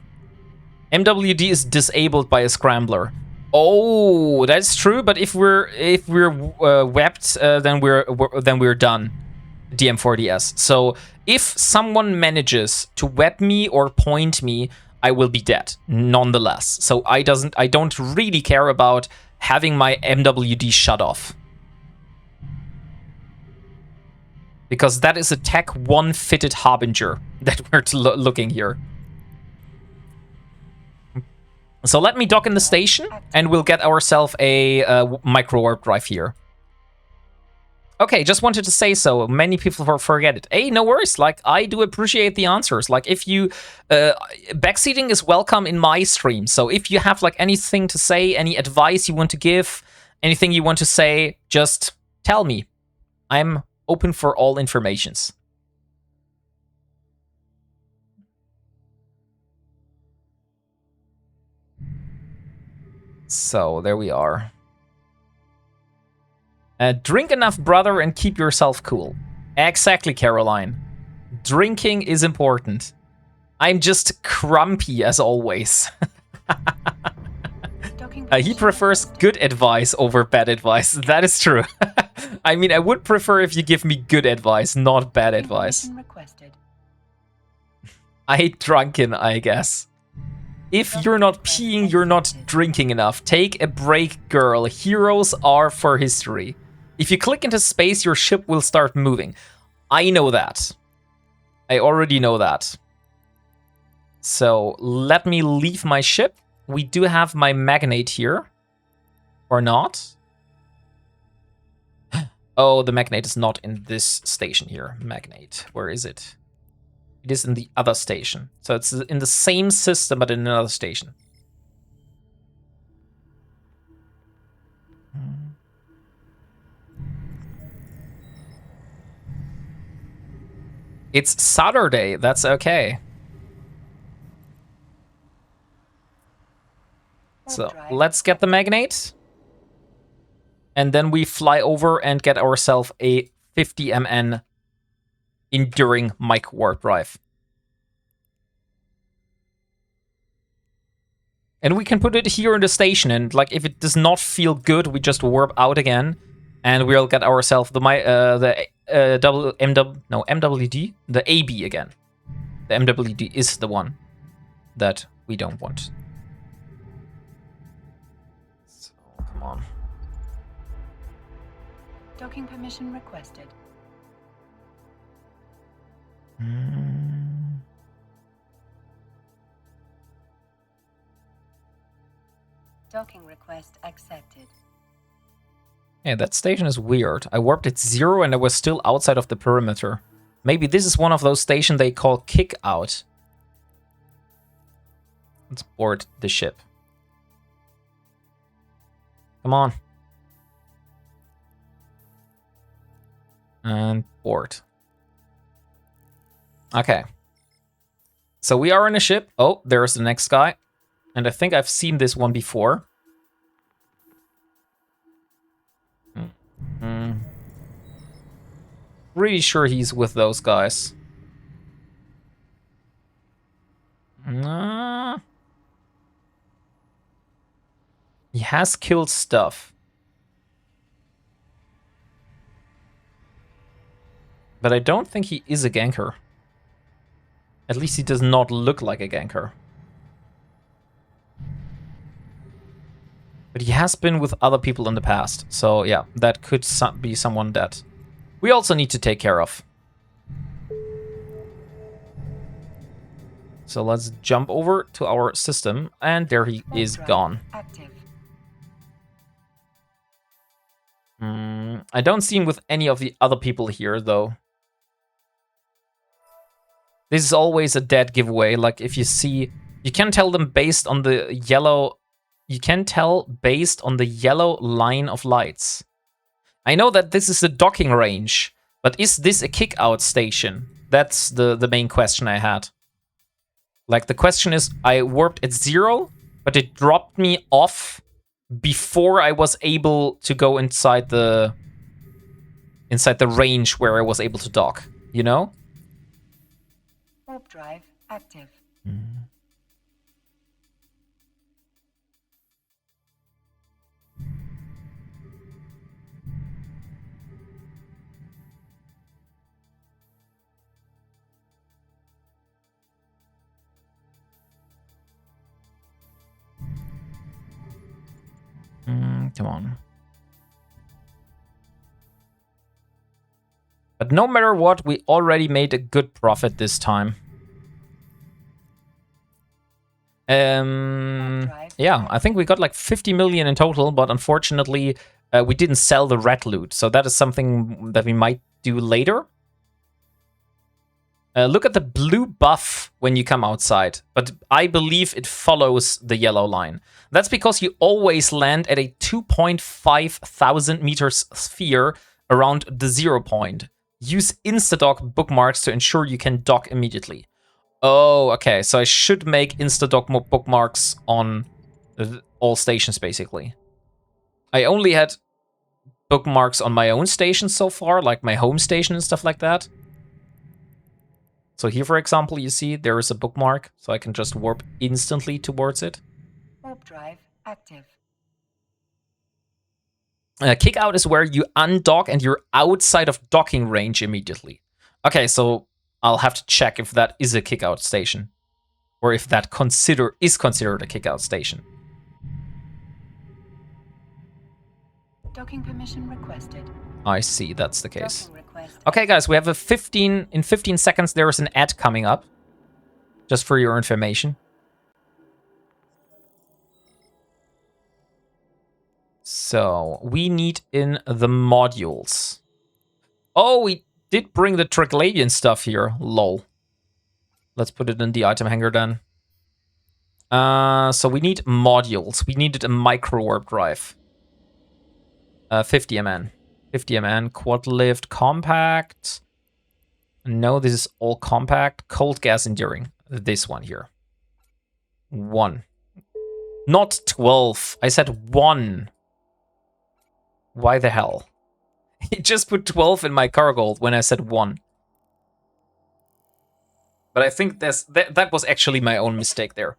is disabled by a scrambler. Oh, that's true. But if we're webbed, then we're done. DM40S. So if someone manages to web me or point me, I will be dead nonetheless. So I don't really care about having my MWD shut off. Because that is a Tech 1 fitted Harbinger that we're looking here. So let me dock in the station and we'll get ourselves a micro warp drive here. Okay, just wanted to say so. Many people forget it. Hey, no worries. Like, I do appreciate the answers. Like, if you... backseating is welcome in my stream. So if you have, like, anything to say, any advice you want to give, anything you want to say, just tell me. I'm open for all informations. So, there we are. Drink enough, brother, and keep yourself cool. Exactly, Caroline. Drinking is important. I'm just crumpy, as always. He prefers good advice over bad advice. That is true. I mean, I would prefer if you give me good advice, not bad advice. I hate drunken, I guess. If you're not peeing, you're not drinking enough. Take a break, girl. Heroes are for history. If you click into space, your ship will start moving. I know that. I already know that. So let me leave my ship. We do have my magnate here. Or not? Oh, the magnate is not in this station here. Magnate, where is it? It is in the other station. So it's in the same system, but in another station. It's Saturday. That's okay. So let's get the magnate. And then we fly over and get ourselves a 50 MN enduring mic warp drive. And we can put it here in the station, and like if it does not feel good, we just warp out again, and we'll get ourselves the MWD, the AB again. The MWD is the one that we don't want. So come on. Docking permission requested. Docking request accepted. Yeah, that station is weird. I warped at 0 and I was still outside of the perimeter. Maybe this is one of those stations they call kick out. Let's board the ship. Come on. And board. Okay. So we are in a ship. Oh, there's the next guy. And I think I've seen this one before. Pretty sure he's with those guys. He has killed stuff. But I don't think he is a ganker. At least he does not look like a ganker. But he has been with other people in the past. So yeah, that could be someone that we also need to take care of. So let's jump over to our system. And there he is gone. Active. I don't see him with any of the other people here, though. This is always a dead giveaway. Like, if you see... You can tell them based on the yellow... You can tell based on the yellow line of lights. I know that this is a docking range, but is this a kick-out station? That's the main question I had. Like, the question is, I warped at 0, but it dropped me off before I was able to go inside the range where I was able to dock, you know? Warp drive active. Come on. But no matter what, we already made a good profit this time. Yeah, I think we got like 50 million in total, but unfortunately, we didn't sell the red loot. So that is something that we might do later. Look at the blue buff when you come outside, but I believe it follows the yellow line. That's because you always land at a 2,500 meters sphere around the 0 point. Use Instadock bookmarks to ensure you can dock immediately. Oh, okay, so I should make Instadock bookmarks on all stations, basically. I only had bookmarks on my own station so far, like my home station and stuff like that. So here, for example, you see there is a bookmark, so I can just warp instantly towards it. Warp drive active. Kick out is where you undock and you're outside of docking range immediately. Okay, so I'll have to check if that is a kick out station, or if that is considered a kick out station. Docking permission requested. I see, that's the case. Docking request request. Okay, guys, we have a 15... In 15 seconds, there is an ad coming up. Just for your information. So, we need in the modules. Oh, we did bring the Triglavian stuff here. Lol. Let's put it in the item hanger then. So we need modules. We needed a micro warp drive. 50 MN. 50 MN. Quad lift. Compact. No, this is all compact. Cold gas enduring. This one here. 1. Not 12. I said 1. Why the hell? He just put 12 in my cargo when I said 1. But I think that was actually my own mistake there.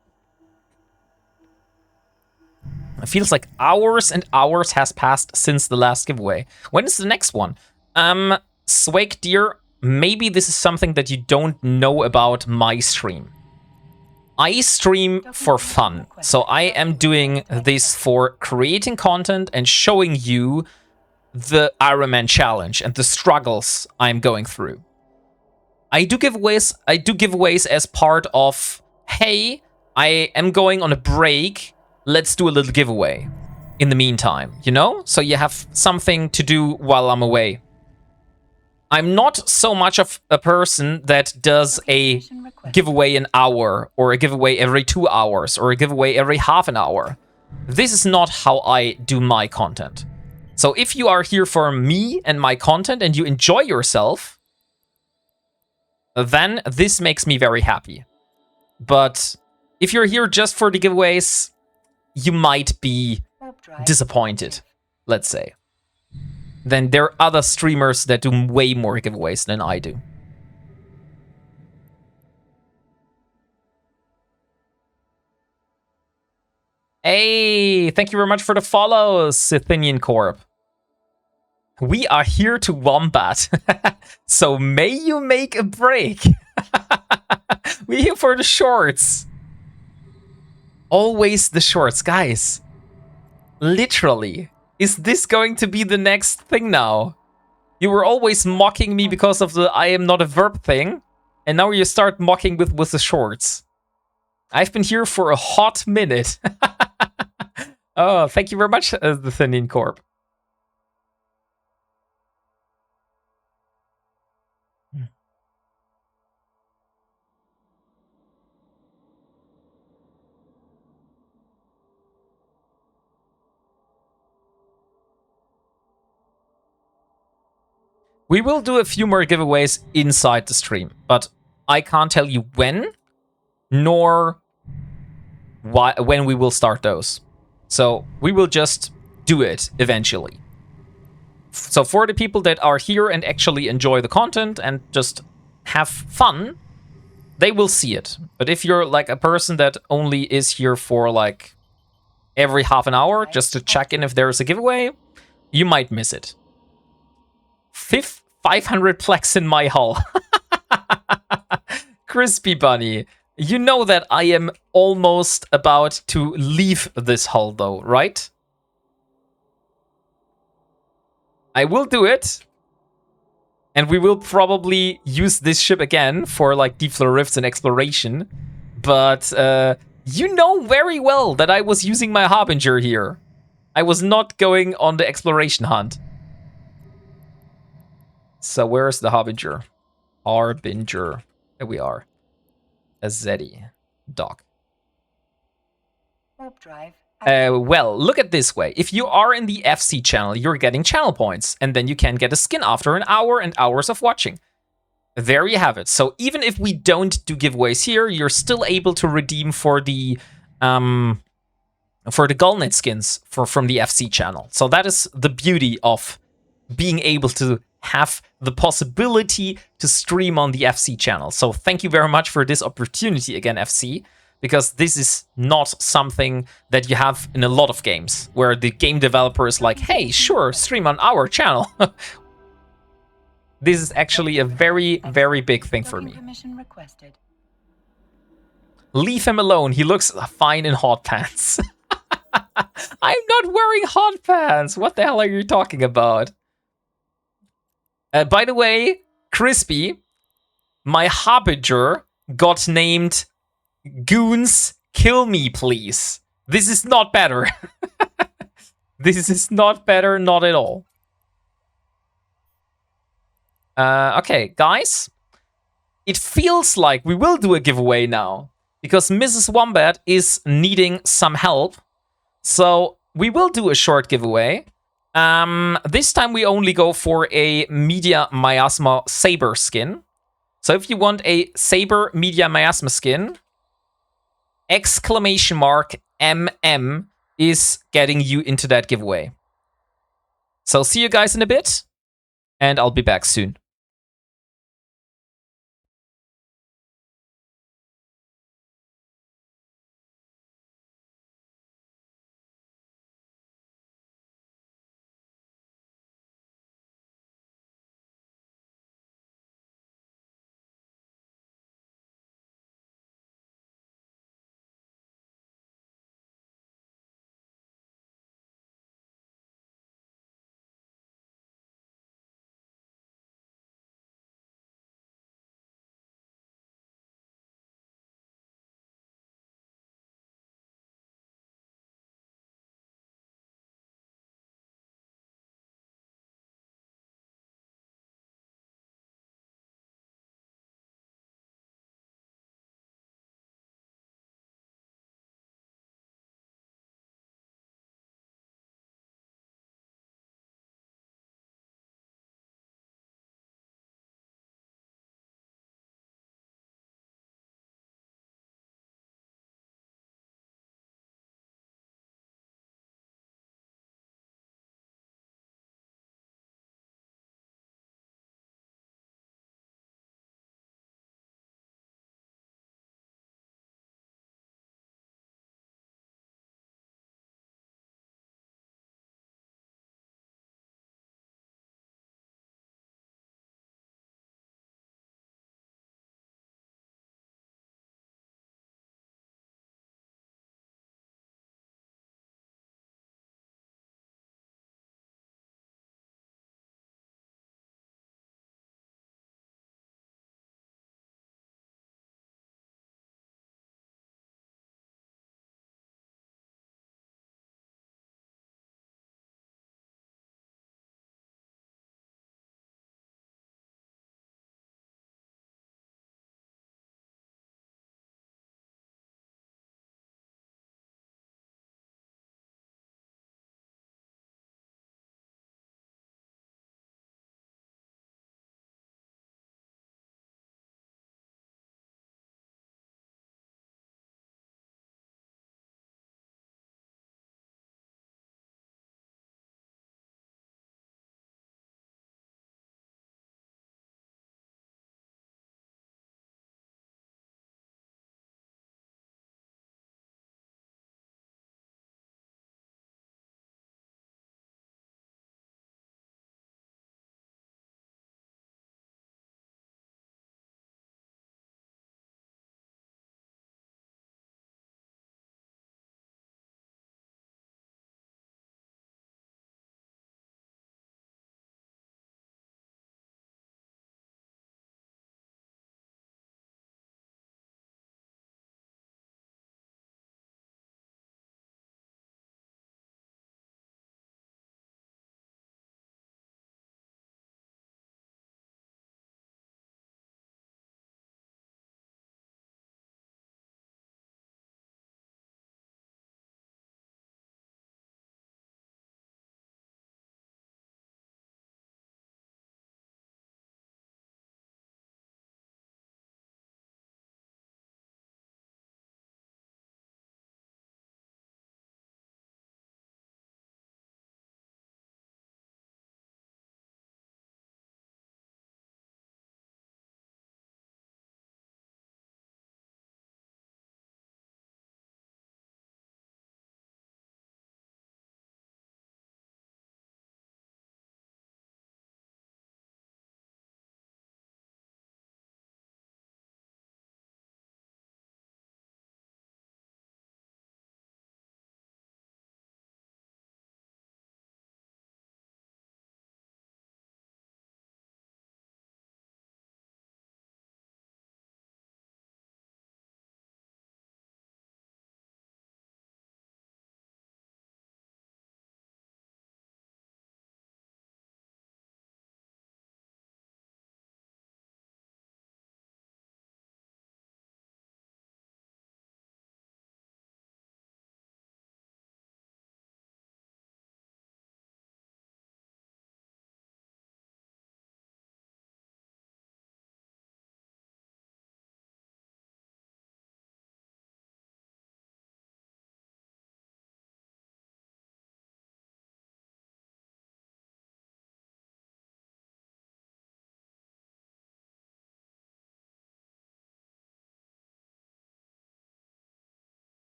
It feels like hours and hours has passed since the last giveaway. When is the next one? Swake Deer, maybe this is something that you don't know about my stream. I stream for fun. So I am doing this for creating content and showing you the Ironman challenge and the struggles I'm going through. I do giveaways as part of, hey, I am going on a break. Let's do a little giveaway in the meantime, you know? So you have something to do while I'm away. I'm not so much of a person that does a giveaway an hour or a giveaway every 2 hours or a giveaway every half an hour. This is not how I do my content. So if you are here for me and my content and you enjoy yourself, then this makes me very happy. But if you're here just for the giveaways, you might be disappointed, let's say. Then there are other streamers that do way more giveaways than I do. Hey, thank you very much for the follow, Scythinian Corp. We are here to wombat, so may you make a break. We're here for the shorts. Always the shorts, guys. Literally. Is this going to be the next thing now? You were always mocking me because of the I am not a verb thing, and now you start mocking with the shorts. I've been here for a hot minute. Oh, thank you very much, the Thanin Corp. We will do a few more giveaways inside the stream, but I can't tell you when, nor when we will start those. So we will just do it eventually. So for the people that are here and actually enjoy the content and just have fun, they will see it. But if you're like a person that only is here for like every half an hour just to check in if there's a giveaway, you might miss it. 500 plex in my hull. Crispy Bunny, you know that I am almost about to leave this hull though, right? I will do it. And we will probably use this ship again for like deep floor rifts and exploration. But you know very well that I was using my Harbinger here. I was not going on the exploration hunt. So where's the Harbinger? Harbinger. There we are. A Zeddy. Dock. Warp drive. Well, look at this way. If you are in the FC channel, you're getting channel points. And then you can get a skin after an hour and hours of watching. There you have it. So even if we don't do giveaways here, you're still able to redeem for the Gullnet skins from the FC channel. So that is the beauty of being able to have the possibility to stream on the FC channel. So thank you very much for this opportunity again, FC, because this is not something that you have in a lot of games where the game developer is like, hey, sure, stream on our channel. This is actually a very, very big thing for me. Permission requested. Leave him alone. He looks fine in hot pants. I'm not wearing hot pants. What the hell are you talking about? By the way, Crispy, my Harbinger got named Goons Kill Me Please. This is not better. This is not better, not at all. Okay, guys. It feels like we will do a giveaway now because Mrs. Wombat is needing some help. So we will do a short giveaway. This time we only go for a Media Miasma Saber skin. So if you want a Saber Media Miasma skin, exclamation mark MM is getting you into that giveaway. So see you guys in a bit, and I'll be back soon.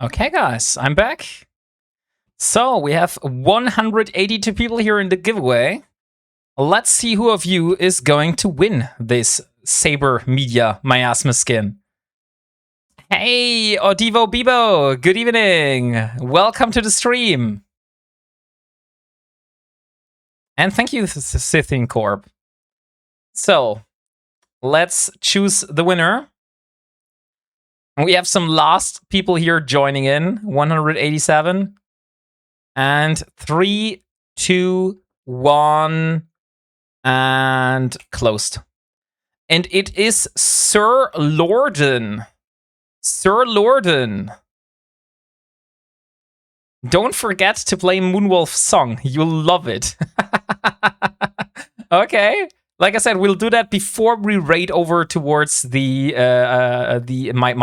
Okay, guys, I'm back. So we have 182 people here in the giveaway. Let's see who of you is going to win this Saber Media Miasma skin. Hey, Odivo Bibo, good evening. Welcome to the stream. And thank you, Scythian Corp. So, let's choose the winner. We have some last people here joining in, 187. And 3, 2, 1, and closed. And it is Sir Lorden. Sir Lorden. Don't forget to play Moonwolf's song. You'll love it. Okay. Like I said, we'll do that before we raid over towards my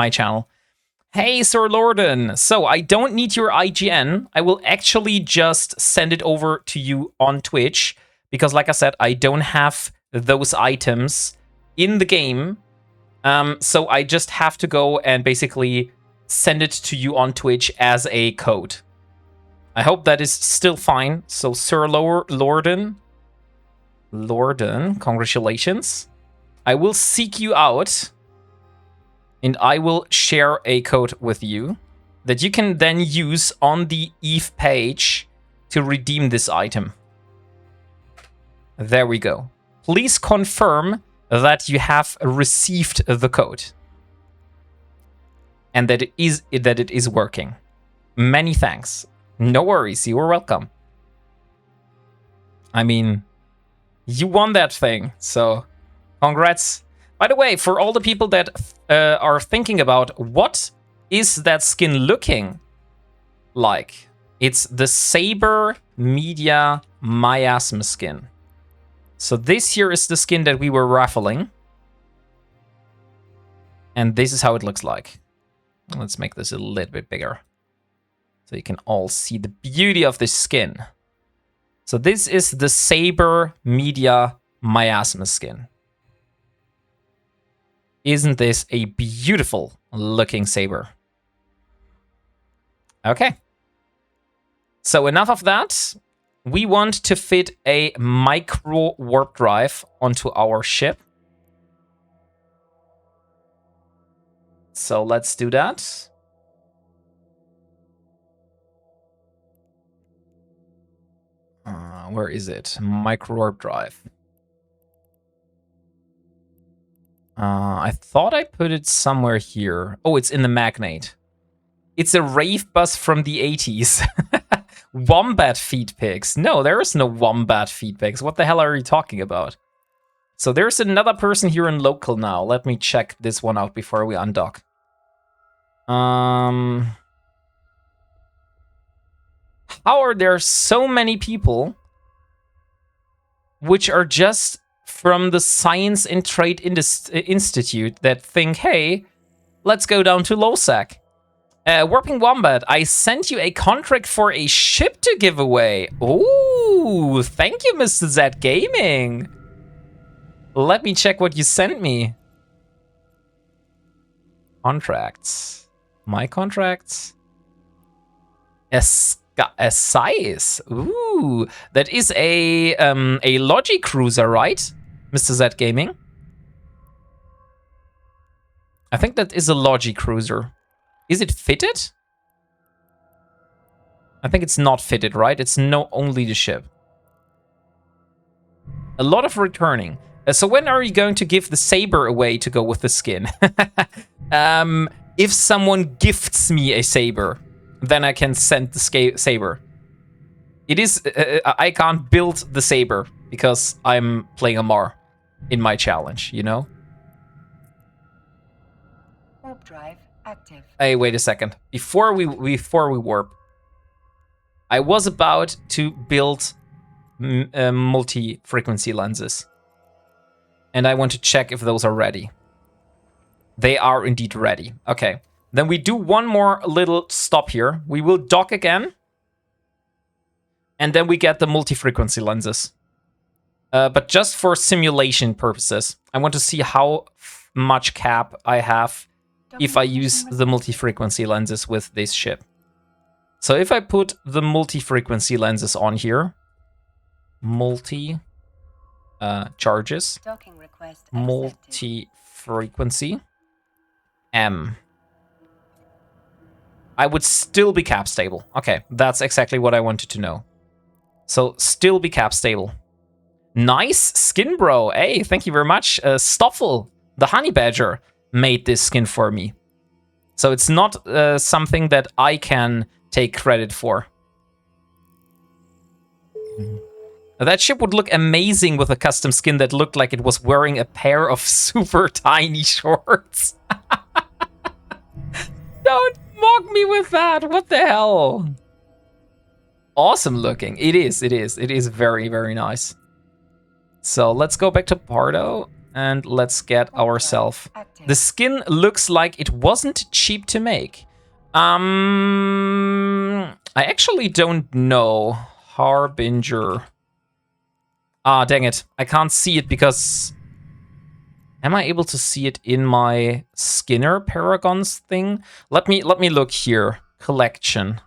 channel. Hey, Sir Lorden. So I don't need your IGN. I will actually just send it over to you on Twitch because, like I said, I don't have those items in the game. So I just have to go and basically send it to you on Twitch as a code. I hope that is still fine. So Sir Lorden, congratulations. I will seek you out and I will share a code with you that you can then use on the EVE page to redeem this item. There we go. Please confirm that you have received the code and that it is working. Many thanks. No worries, you are welcome. I mean, you won that thing, so congrats. By the way, for all the people that are thinking about what is that skin looking like, it's the Saber Media Miasma skin. So this here is the skin that we were raffling. And this is how it looks like. Let's make this a little bit bigger, so you can all see the beauty of this skin. So this is the Saber Media Miasma skin. Isn't this a beautiful looking saber? Okay. So enough of that. We want to fit a micro warp drive onto our ship. So let's do that. Where is it? Micro warp drive. I thought I put it somewhere here. Oh, it's in the magnate. It's a rave bus from the 80s. Wombat feed pics. No, there is no wombat feed pics. What the hell are you talking about? So there's another person here in local now. Let me check this one out before we undock. How are there so many people which are just from the Science and Trade Institute that think, hey, let's go down to Losac. WarpingWombat, I sent you a contract for a ship to give away. Ooh, thank you, Mr. Z Gaming. Let me check what you sent me. Contracts. My contracts. A size. Ooh, that is a Logi cruiser, right, Mr. Z Gaming? I think that is a Logi cruiser. Is it fitted? I think it's not fitted, right? It's only the ship. A lot of returning. So when are you going to give the saber away to go with the skin? If someone gifts me a saber, then I can send the saber. It is... I can't build the saber because I'm playing Amar in my challenge, you know? Warp drive active. Hey, wait a second. Before we warp, I was about to build multi-frequency lenses. And I want to check if those are ready. They are indeed ready. Okay. Then we do one more little stop here. We will dock again. And then we get the multi-frequency lenses. But just for simulation purposes. I want to see how much cap I have if I use the multi-frequency lenses with this ship. So if I put the multi-frequency lenses on here, charges, Docking request accepted. multi-frequency, M. I would still be cap stable. Okay, that's exactly what I wanted to know. So still be cap stable. Nice skin, bro. Hey, thank you very much. Stoffel, the honey badger, made this skin for me. So it's not something that I can take credit for. That ship would look amazing with a custom skin that looked like it was wearing a pair of super tiny shorts. Don't mock me with that. What the hell? Awesome looking. It is. It is very, very nice. So let's go back to Pardo and let's get ourselves. The skin looks like it wasn't cheap to make. I actually don't know. Harbinger. Ah, dang it. I can't see it because... Am I able to see it in my Skinner Paragons thing? Let me look here. Collection.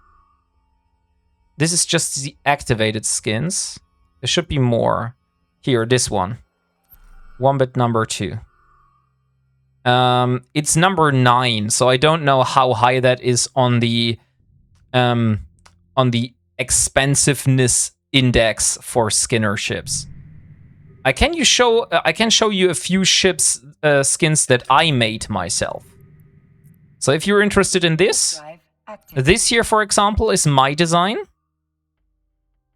This is just the activated skins. There should be more. Here, this one. Wombat number 2. It's number 9, so I don't know how high that is on the expensiveness index for Skinner ships. I can show you a few ships skins that I made myself. So if you're interested in this here, for example, is my design.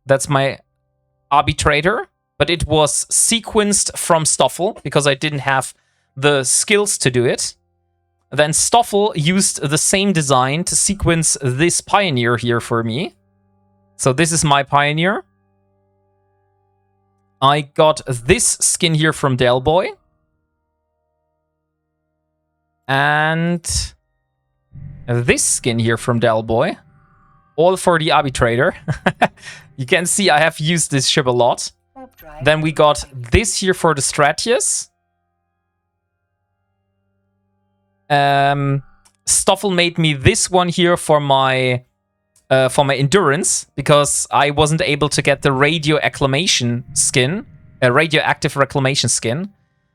That's my arbitrator, but it was sequenced from Stoffel because I didn't have the skills to do it. Then Stoffel used the same design to sequence this Pioneer here for me. So this is my Pioneer. I got this skin here from Delboy. And this skin here from Delboy. All for the arbitrator. You can see I have used this ship a lot. Then we got this here for the Stratius. Stoffel made me this one here for my endurance because I wasn't able to get the radio acclamation skin, a radioactive reclamation skin.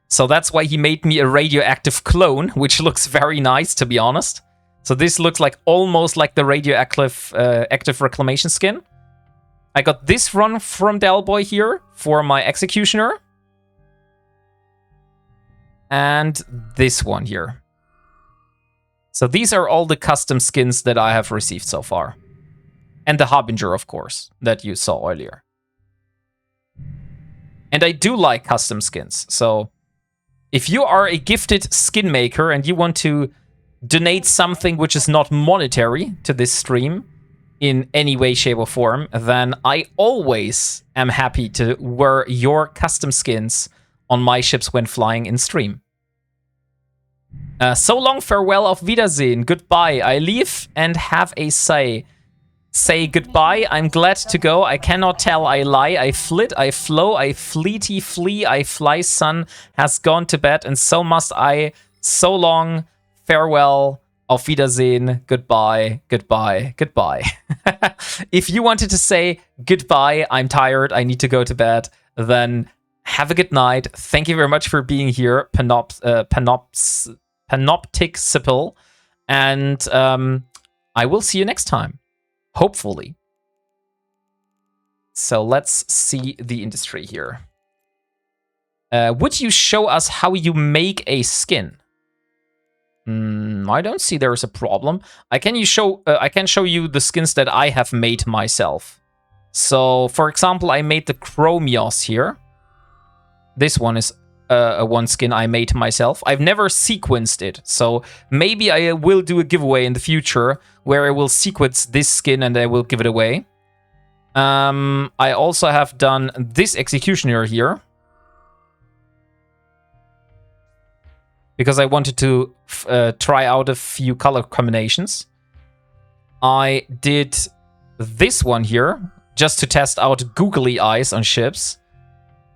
So that's why he made me a radioactive clone, which looks very nice, to be honest. So this looks like almost like the radioactive active reclamation skin. I got this run from Delboy here for my executioner. And this one here. So these are all the custom skins that I have received so far. And the Harbinger, of course, that you saw earlier. And I do like custom skins. So if you are a gifted skin maker and you want to donate something which is not monetary to this stream in any way, shape, or form, then I always am happy to wear your custom skins on my ships when flying in stream. So long, farewell, auf Wiedersehen, goodbye. I leave and have a say. Say goodbye, I'm glad to go. I cannot tell, I lie. I flit, I flow, I fleety flee, I fly. Sun has gone to bed, and so must I. So long, farewell, auf Wiedersehen, goodbye, goodbye, goodbye. If you wanted to say goodbye, I'm tired, I need to go to bed, then have a good night. Thank you very much for being here, Panoptic Sipple, and I will see you next time. Hopefully. So let's see the industry here. Would you show us how you make a skin? I don't see there's a problem. I can show you the skins that I have made myself. So, for example, I made the Chromios here. This one is one skin I made myself. I've never sequenced it, so maybe I will do a giveaway in the future where I will sequence this skin and I will give it away. I also have done this Executioner here because I wanted to try out a few color combinations. I did this one here just to test out googly eyes on ships.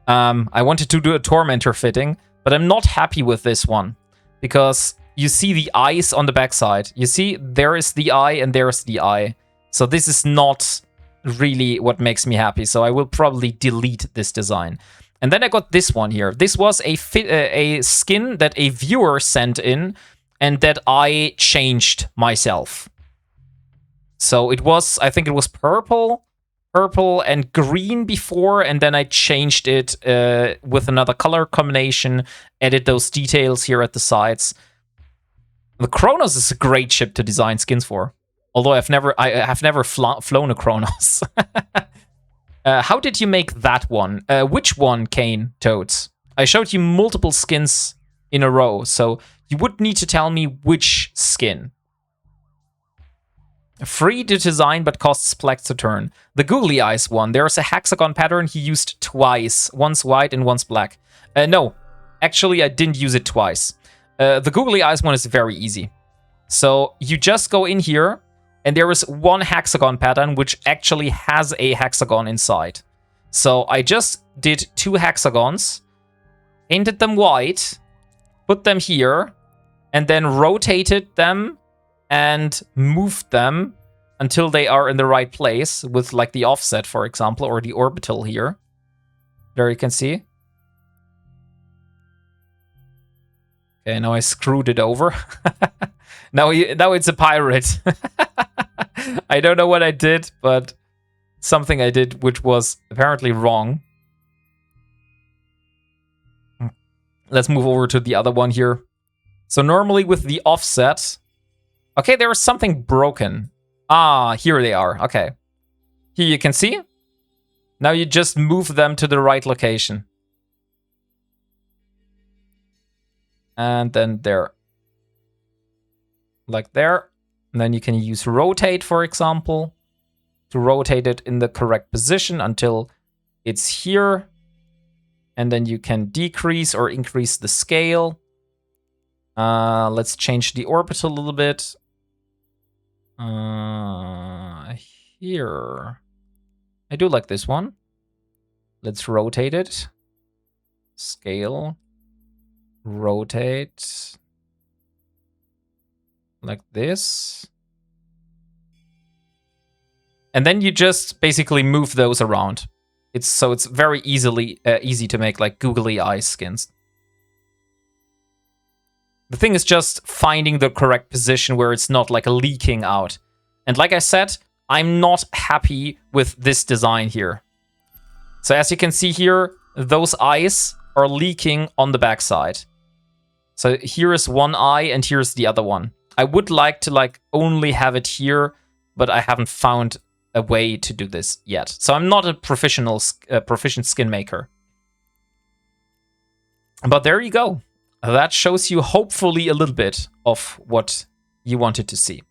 I wanted to do a Tormentor fitting, but I'm not happy with this one because you see the eyes on the backside. You see, there is the eye and there's the eye. So this is not really what makes me happy. So I will probably delete this design. And then I got this one here. This was a skin that a viewer sent in and that I changed myself. So it was, I think it was purple and green before, and then I changed it with another color combination, added those details here at the sides. The Kronos is a great ship to design skins for. Although I have never flown a Kronos. How did you make that one? Which one, Kane Toads? I showed you multiple skins in a row, so you would need to tell me which skin. Free to design, but costs Plex to turn. The Googly Eyes one. There's a hexagon pattern he used twice. Once white and once black. No, actually I didn't use it twice. The Googly Eyes one is very easy. So you just go in here, and there is one hexagon pattern which actually has a hexagon inside. So I just did 2 hexagons, painted them white, put them here, and then rotated them and moved them until they are in the right place with like the offset, for example, or the orbital here. There you can see. Okay, now I screwed it over. now it's a pirate. I don't know what I did, but something I did which was apparently wrong. Let's move over to the other one here. So normally with the offset... Okay, there is something broken. Ah, here they are. Okay. Here you can see. Now you just move them to the right location. And then there. Like there. And then you can use rotate, for example, to rotate it in the correct position until it's here. And then you can decrease or increase the scale. Let's change the orbital a little bit. Here. I do like this one. Let's rotate it. Scale. Rotate. Like this. And then you just basically move those around. It's very easy to make like googly eye skins. The thing is just finding the correct position where it's not like leaking out. And like I said, I'm not happy with this design here. So as you can see here, those eyes are leaking on the backside. So here is one eye and here's the other one. I would like to like only have it here, but I haven't found a way to do this yet. So I'm not a proficient skin maker. But there you go. That shows you hopefully a little bit of what you wanted to see.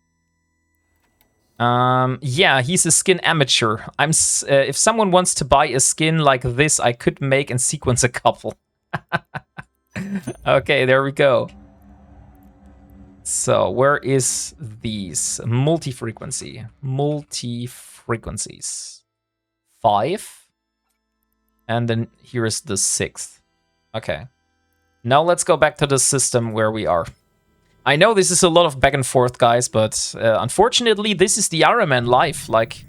Yeah, he's a skin amateur. If someone wants to buy a skin like this, I could make and sequence a couple. Okay, there we go. So where is these? Multi-frequencies. 5. And then here is the 6th. Okay. Now let's go back to the system where we are. I know this is a lot of back and forth, guys, but unfortunately, this is the Ironman life. Like,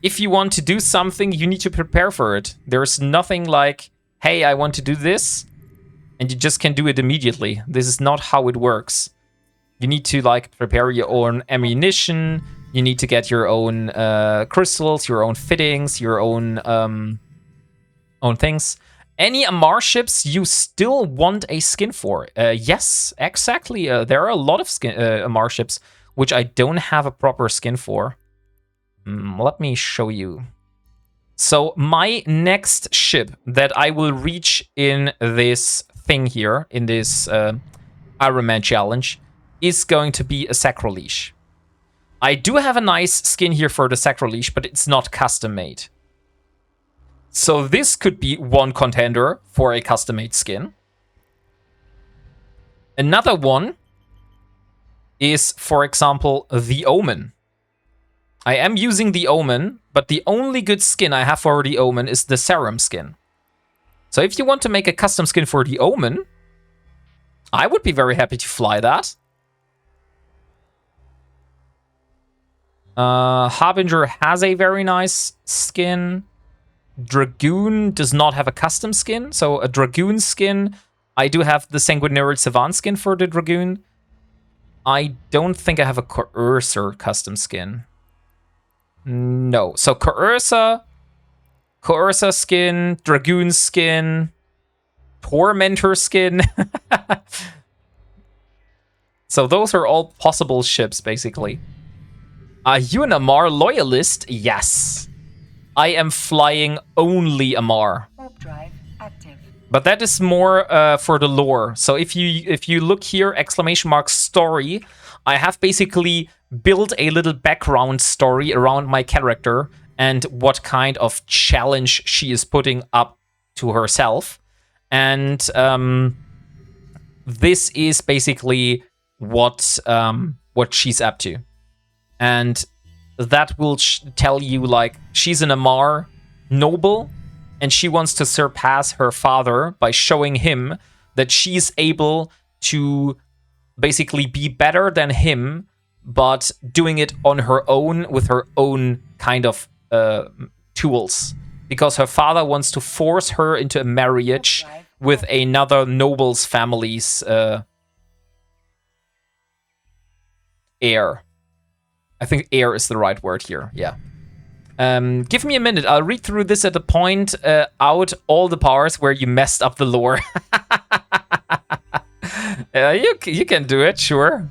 if you want to do something, you need to prepare for it. There's nothing like, hey, I want to do this, and you just can do it immediately. This is not how it works. You need to like prepare your own ammunition. You need to get your own crystals, your own fittings, your own things. Any Amar ships you still want a skin for? Yes, exactly. There are a lot of Amar ships which I don't have a proper skin for. Let me show you. So my next ship that I will reach in this thing here, in this Ironman challenge, is going to be a Sacrilege. I do have a nice skin here for the Sacrilege, but it's not custom made. So this could be one contender for a custom-made skin. Another one is, for example, the Omen. I am using the Omen, but the only good skin I have for the Omen is the Serum skin. So if you want to make a custom skin for the Omen, I would be very happy to fly that. Harbinger has a very nice skin. Dragoon does not have a custom skin, so a Dragoon skin. I do have the Sanguinary Savant skin for the Dragoon. I don't think I have a Coercer custom skin. No. So Coercer skin, Dragoon skin, Tormentor skin. So those are all possible ships, basically. Are you an Amar loyalist? Yes. I am flying only Amar. Warp drive active. But that is more for the lore. So if you look here, !story, I have basically built a little background story around my character and what kind of challenge she is putting up to herself. And this is basically what she's up to. And that will tell you, like, she's an Amar noble, and she wants to surpass her father by showing him that she's able to basically be better than him, but doing it on her own with her own kind of tools. Because her father wants to force her into a marriage with another noble's family's heir. I think heir is the right word here, yeah. Give me a minute. I'll read through this at the point out all the parts where you messed up the lore. You can do it, sure.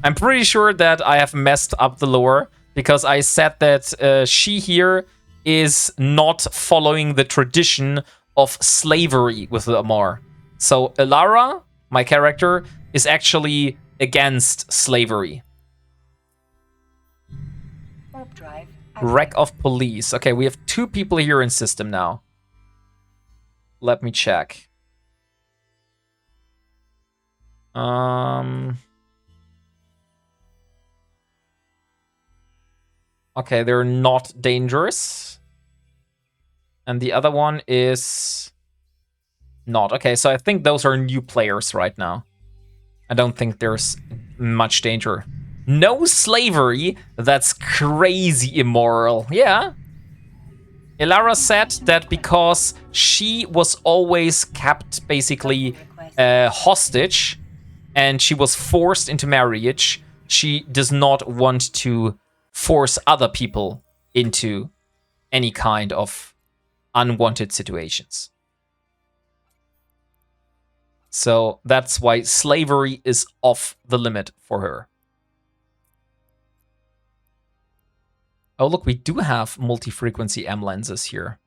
I'm pretty sure that I have messed up the lore because I said that she here is not following the tradition of slavery with the Amar. So Elara, my character, is actually against slavery. Wreck of police. Okay, we have 2 people here in system now. Let me check. Okay, they're not dangerous. And the other one is not. Okay, so I think those are new players right now. I don't think there's much danger. No slavery? That's crazy immoral. Yeah. Elara said that because she was always kept basically hostage and she was forced into marriage, she does not want to force other people into any kind of unwanted situations. So that's why slavery is off the limit for her. Oh, look, we do have multi-frequency M lenses here.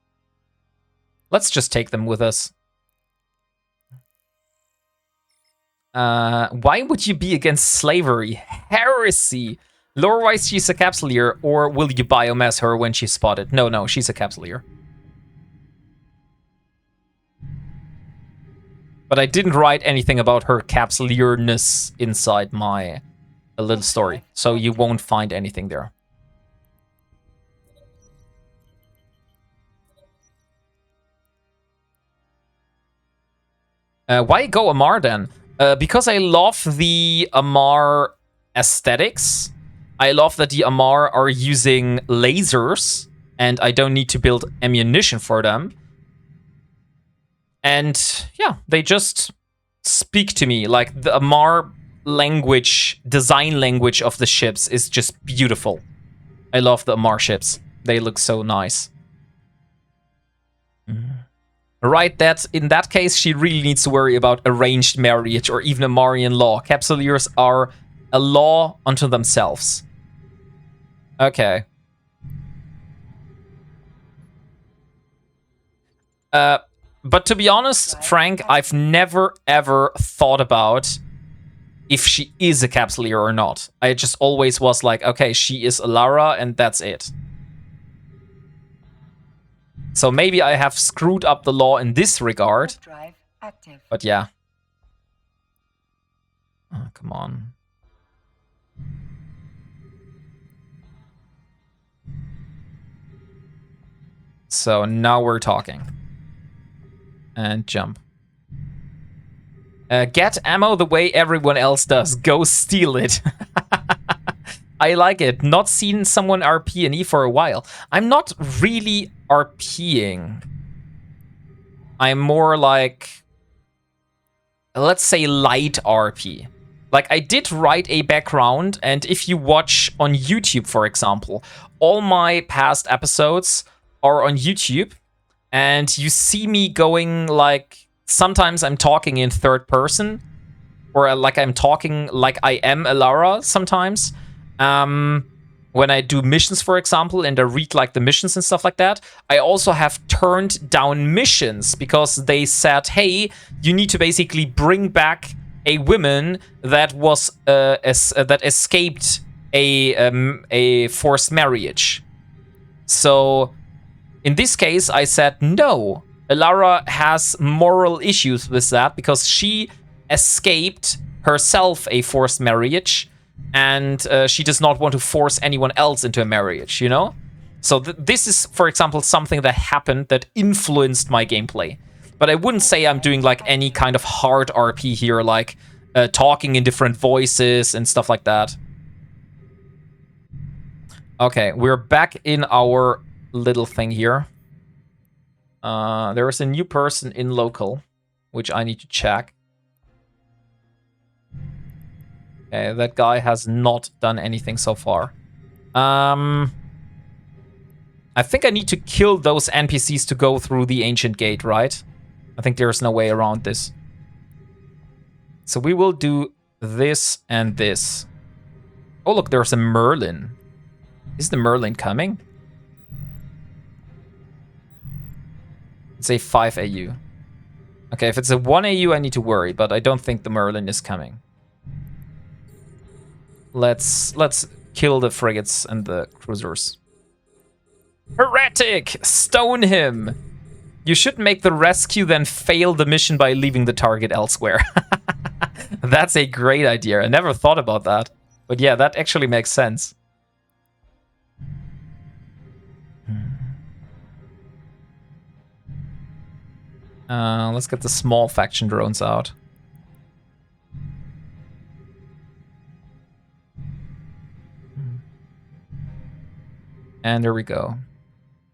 Let's just take them with us. Why would you be against slavery? Heresy! Lore-wise, she's a capsuleer, or will you biomass her when she's spotted? No, she's a capsuleer. But I didn't write anything about her capsuleerness inside my little story, so you won't find anything there. Why go Amar then? Because I love the Amar aesthetics. I love that the Amar are using lasers, and I don't need to build ammunition for them. And yeah, they just speak to me. Like, the Amar language, design language of the ships is just beautiful. I love the Amar ships. They look so nice. Right, that in that case, she really needs to worry about arranged marriage or even Amarian law. Capsuleers are a law unto themselves. Okay. But to be honest, Frank, I've never ever thought about if she is a capsuleer or not. I just always was like, okay, she is Elara and that's it. So maybe I have screwed up the law in this regard. But yeah. Oh, come on. So now we're talking. And jump. Get ammo the way everyone else does. Go steal it. I like it. Not seen someone RP in E for a while. I'm not really RPing. I'm more like, let's say, light RP. Like, I did write a background, and if you watch on YouTube, for example, all my past episodes are on YouTube, and you see me going, like, sometimes I'm talking in third person, or like I'm talking like I am Alara sometimes. When I do missions, for example, and I read like the missions and stuff like that, I also have turned down missions because they said, hey, you need to basically bring back a woman that was that escaped a forced marriage. So in this case, I said no. Alara has moral issues with that because she escaped herself a forced marriage, and she does not want to force anyone else into a marriage, you know? So this is, for example, something that happened that influenced my gameplay. But I wouldn't say I'm doing like any kind of hard RP here, like talking in different voices and stuff like that. Okay, we're back in our little thing here. There is a new person in local, which I need to check. Okay, that guy has not done anything so far. I think I need to kill those NPCs to go through the ancient gate, right? I think there's no way around this. So we will do this and this. Oh, look, there's a Merlin. Is the Merlin coming? It's a 5 AU. Okay, if it's a 1 AU, I need to worry, but I don't think the Merlin is coming. Let's kill the frigates and the cruisers. Heretic! Stone him! You should make the rescue, then fail the mission by leaving the target elsewhere. That's a great idea. I never thought about that. But yeah, that actually makes sense. Let's get the small faction drones out. And there we go.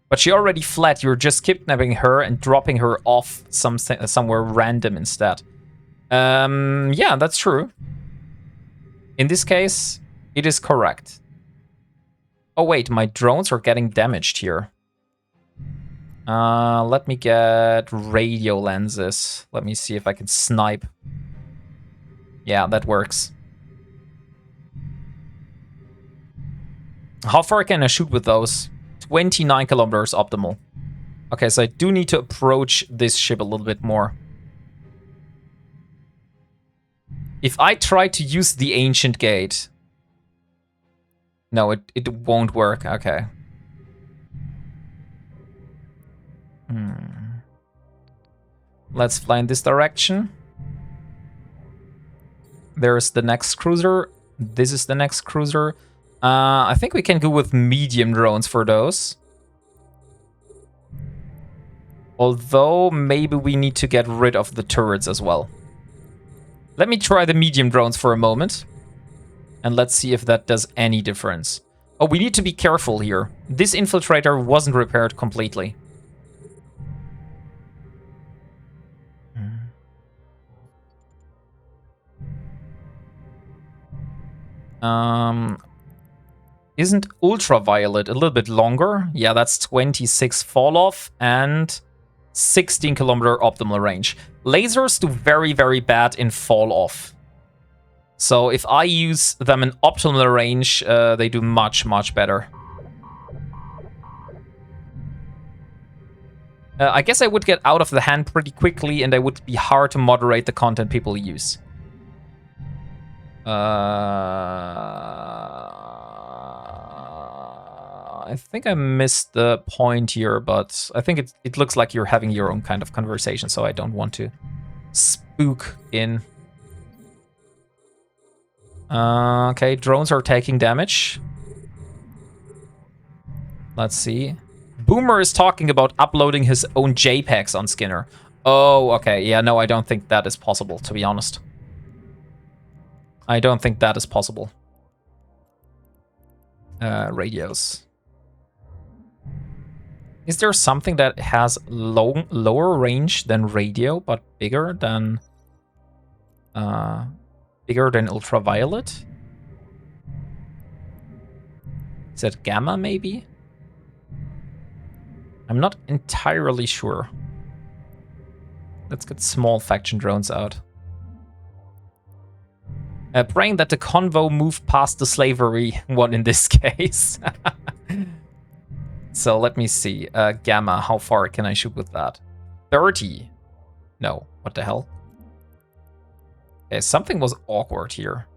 But she already fled. You're just kidnapping her and dropping her off somewhere random instead. Yeah, that's true. In this case, it is correct. Oh wait, my drones are getting damaged here. Let me get radio lenses. Let me see if I can snipe. Yeah, that works. How far can I shoot with those? 29 kilometers optimal. Okay, so I do need to approach this ship a little bit more. If I try to use the ancient gate... No, it won't work. Okay. Let's fly in this direction. There's the next cruiser. This is the next cruiser. I think we can go with medium drones for those. Although, maybe we need to get rid of the turrets as well. Let me try the medium drones for a moment. And let's see if that does any difference. Oh, we need to be careful here. This infiltrator wasn't repaired completely. Isn't ultraviolet a little bit longer? Yeah, that's 26 fall off and 16 kilometer optimal range. Lasers do very, very bad in fall off. So if I use them in optimal range, they do much, much better. I guess I would get out of the hand pretty quickly, and it would be hard to moderate the content people use. I think I missed the point here, but I think it looks like you're having your own kind of conversation, so I don't want to spook in. Okay, drones are taking damage. Let's see. Boomer is talking about uploading his own JPEGs on Skinner. Oh, okay. Yeah, no, I don't think that is possible, to be honest. I don't think that is possible. Radios. Is there something that has lower range than radio, but bigger than ultraviolet? Is that gamma, maybe? I'm not entirely sure. Let's get small faction drones out. Praying that the convo moved past the slavery one in this case. So let me see. Gamma, how far can I shoot with that? 30. No, what the hell? Okay, something was awkward here.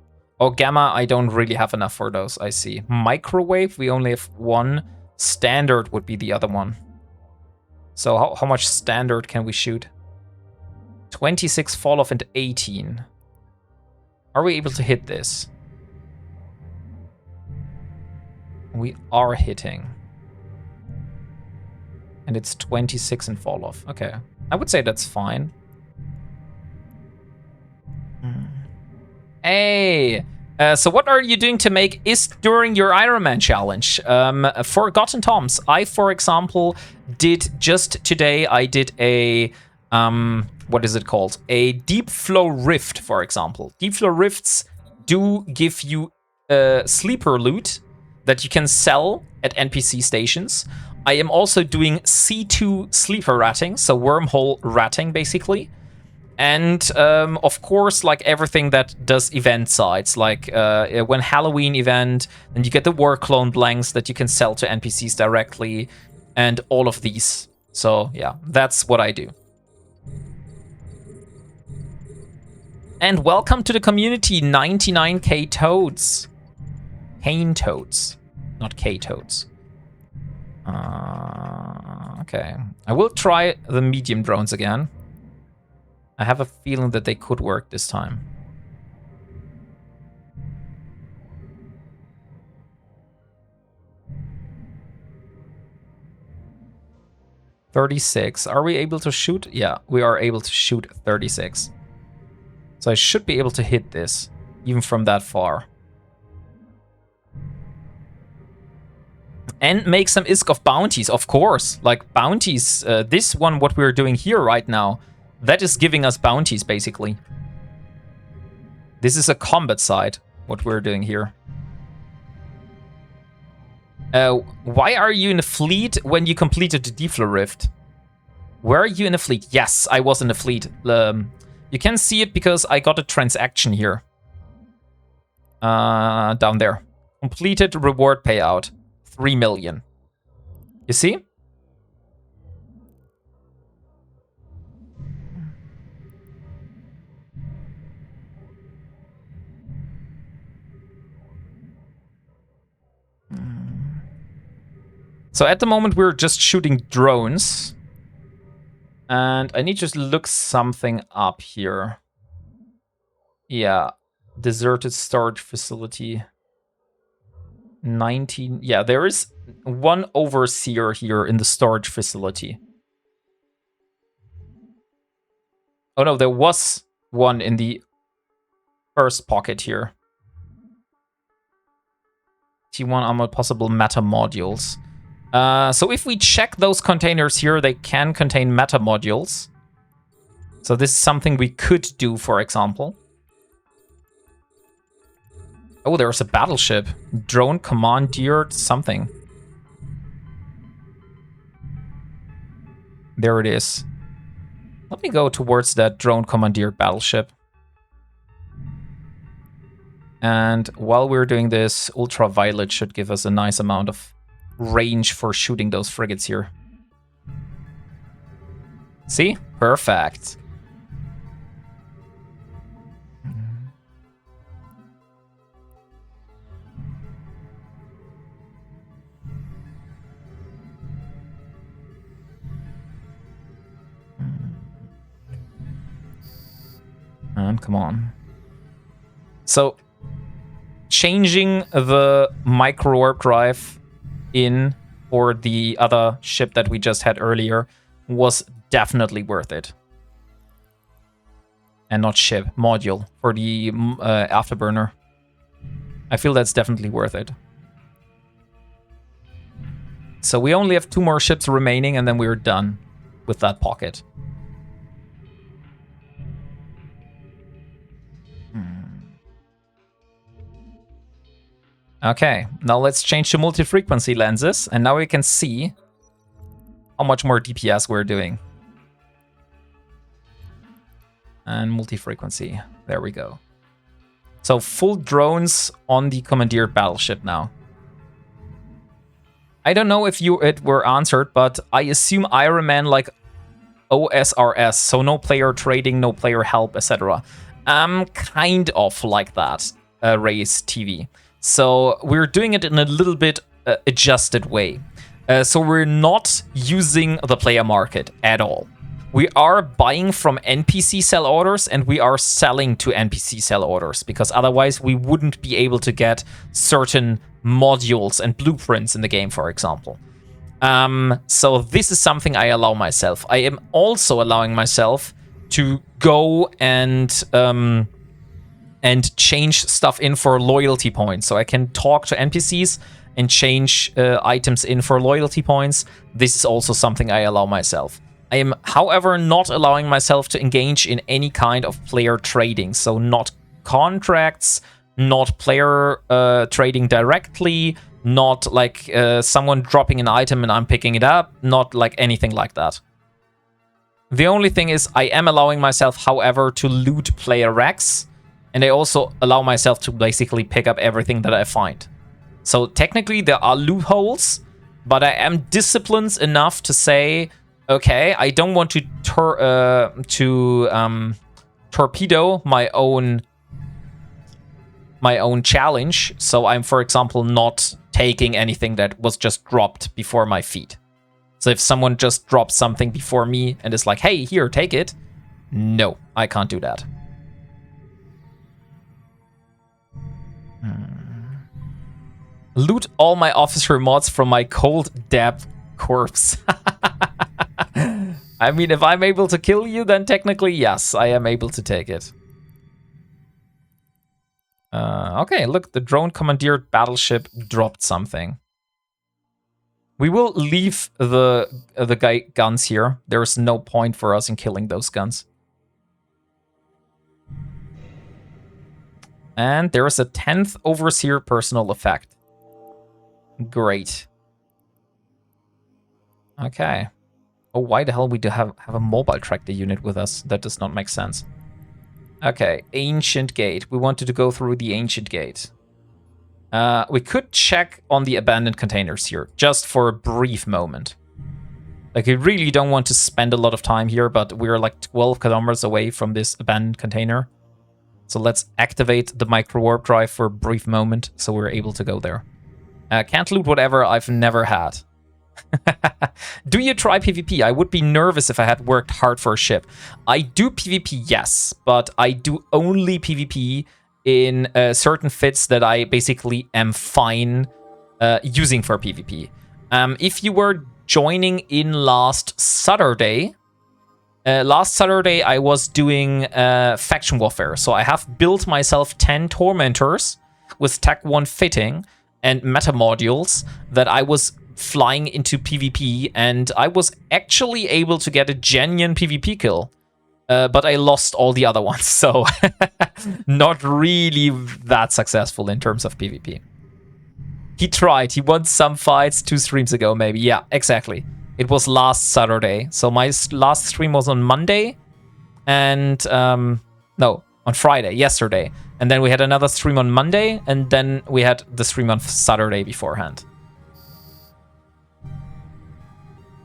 Oh, gamma, I don't really have enough for those, I see. Microwave, we only have one. Standard would be the other one. So how much standard can we shoot? 26 fall off and 18. Are we able to hit this? We are hitting. And it's 26 in fall off. Okay. I would say that's fine. Hey! So what are you doing to make ISK during your Ironman challenge? Forgotten Toms. I, for example, did just today, I did a... what is it called? A deep flow rift, for example. Deep flow rifts do give you sleeper loot that you can sell at NPC stations. I am also doing C2 sleeper ratting, so wormhole ratting, basically. And, of course, like everything that does event sides, like when Halloween event, then you get the war clone blanks that you can sell to NPCs directly, and all of these. So, yeah, that's what I do. And welcome to the community, 99k toads. Cane toads, not K toads. Okay, I will try the medium drones again. I have a feeling that they could work this time. $36. Are we able to shoot? Yeah, we are able to shoot 36. So I should be able to hit this, even from that far. And make some ISK of bounties, of course. Like bounties, this one, what we're doing here right now, that is giving us bounties, basically. This is a combat side, what we're doing here. Why are you in a fleet when you completed the Deflow Rift? Where are you in a fleet? Yes, I was in a fleet. You can see it because I got a transaction here. Down there. Completed reward payout. 3 million. You see? So at the moment we're just shooting drones. And I need to look something up here. Yeah. Deserted storage facility. 19. Yeah, there is one overseer here in the storage facility. Oh no, there was one in the first pocket here. T1 ammo possible meta modules. So if we check those containers here, they can contain meta modules. So this is something we could do, for example. Oh, there's a battleship. Drone commandeered something. There it is. Let me go towards that drone commandeered battleship. And while we're doing this, ultraviolet should give us a nice amount of range for shooting those frigates here. See? Perfect. And come on. So, changing the micro warp drive in for the other ship that we just had earlier was definitely worth it. and not ship, module for the afterburner. I feel that's definitely worth it. So we only have 2 more ships remaining, and then we're done with that pocket. Okay, now let's change to multi-frequency lenses, and now we can see how much more DPS we're doing. And multi-frequency, there we go. So full drones on the commandeered battleship now. I don't know if it were answered, but I assume Ironman like OSRS, so no player trading, no player help, etc. Kind of like that, Race TV. So we're doing it in a little bit adjusted way. So we're not using the player market at all. We are buying from NPC sell orders and we are selling to NPC sell orders, because otherwise we wouldn't be able to get certain modules and blueprints in the game, for example. So this is something I allow myself. I am also allowing myself to go and change stuff in for loyalty points. So I can talk to NPCs and change items in for loyalty points. This is also something I allow myself. I am, however, not allowing myself to engage in any kind of player trading. So not contracts, not player trading directly, not like someone dropping an item and I'm picking it up, not like anything like that. The only thing is I am allowing myself, however, to loot player racks, and I also allow myself to basically pick up everything that I find. So technically there are loopholes, but I am disciplined enough to say, okay, I don't want to torpedo my own challenge. So I'm, for example, not taking anything that was just dropped before my feet. So if someone just drops something before me and is like, hey, here, take it. No, I can't do that. Loot all my officer mods from my cold dab corpse. I mean, if I'm able to kill you, then technically, yes, I am able to take it. Okay, look, the drone commandeered battleship dropped something. We will leave the guns here. There's no point for us in killing those guns. And there is a 10th Overseer personal effect. Great. Okay. Oh, why the hell we do have a mobile tractor unit with us? That does not make sense. Okay, Ancient Gate. We wanted to go through the Ancient Gate. We could check on the abandoned containers here, just for a brief moment. Like, we really don't want to spend a lot of time here, but we're like 12 kilometers away from this abandoned container. So let's activate the micro warp drive for a brief moment, so we're able to go there. Can't loot whatever I've never had. Do you try PvP? I would be nervous if I had worked hard for a ship. I do PvP, yes, but I do only PvP in certain fits that I basically am fine using for PvP. If you were joining in last Saturday I was doing faction warfare. So I have built myself 10 tormentors with Tech 1 fitting and meta modules that I was flying into PvP, and I was actually able to get a genuine PvP kill. But I lost all the other ones, so not really that successful in terms of PvP. He tried. He won some fights 2 streams ago, maybe. Yeah, exactly. It was last Saturday. So my last stream was on Monday, and no, on Friday, yesterday. And then we had another stream on Monday, and then we had the stream on Saturday beforehand.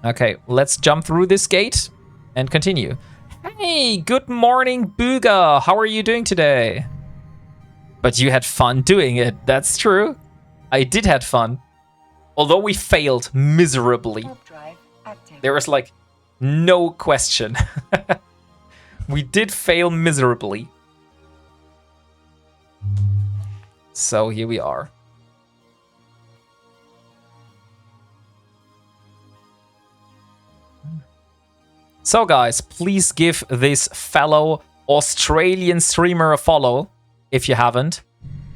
Okay, let's jump through this gate and continue. Hey, good morning, Booga. How are you doing today? But you had fun doing it. That's true. I did have fun. Although we failed miserably. There was like no question. We did fail miserably. So here we are. So guys, please give this fellow Australian streamer a follow, if you haven't.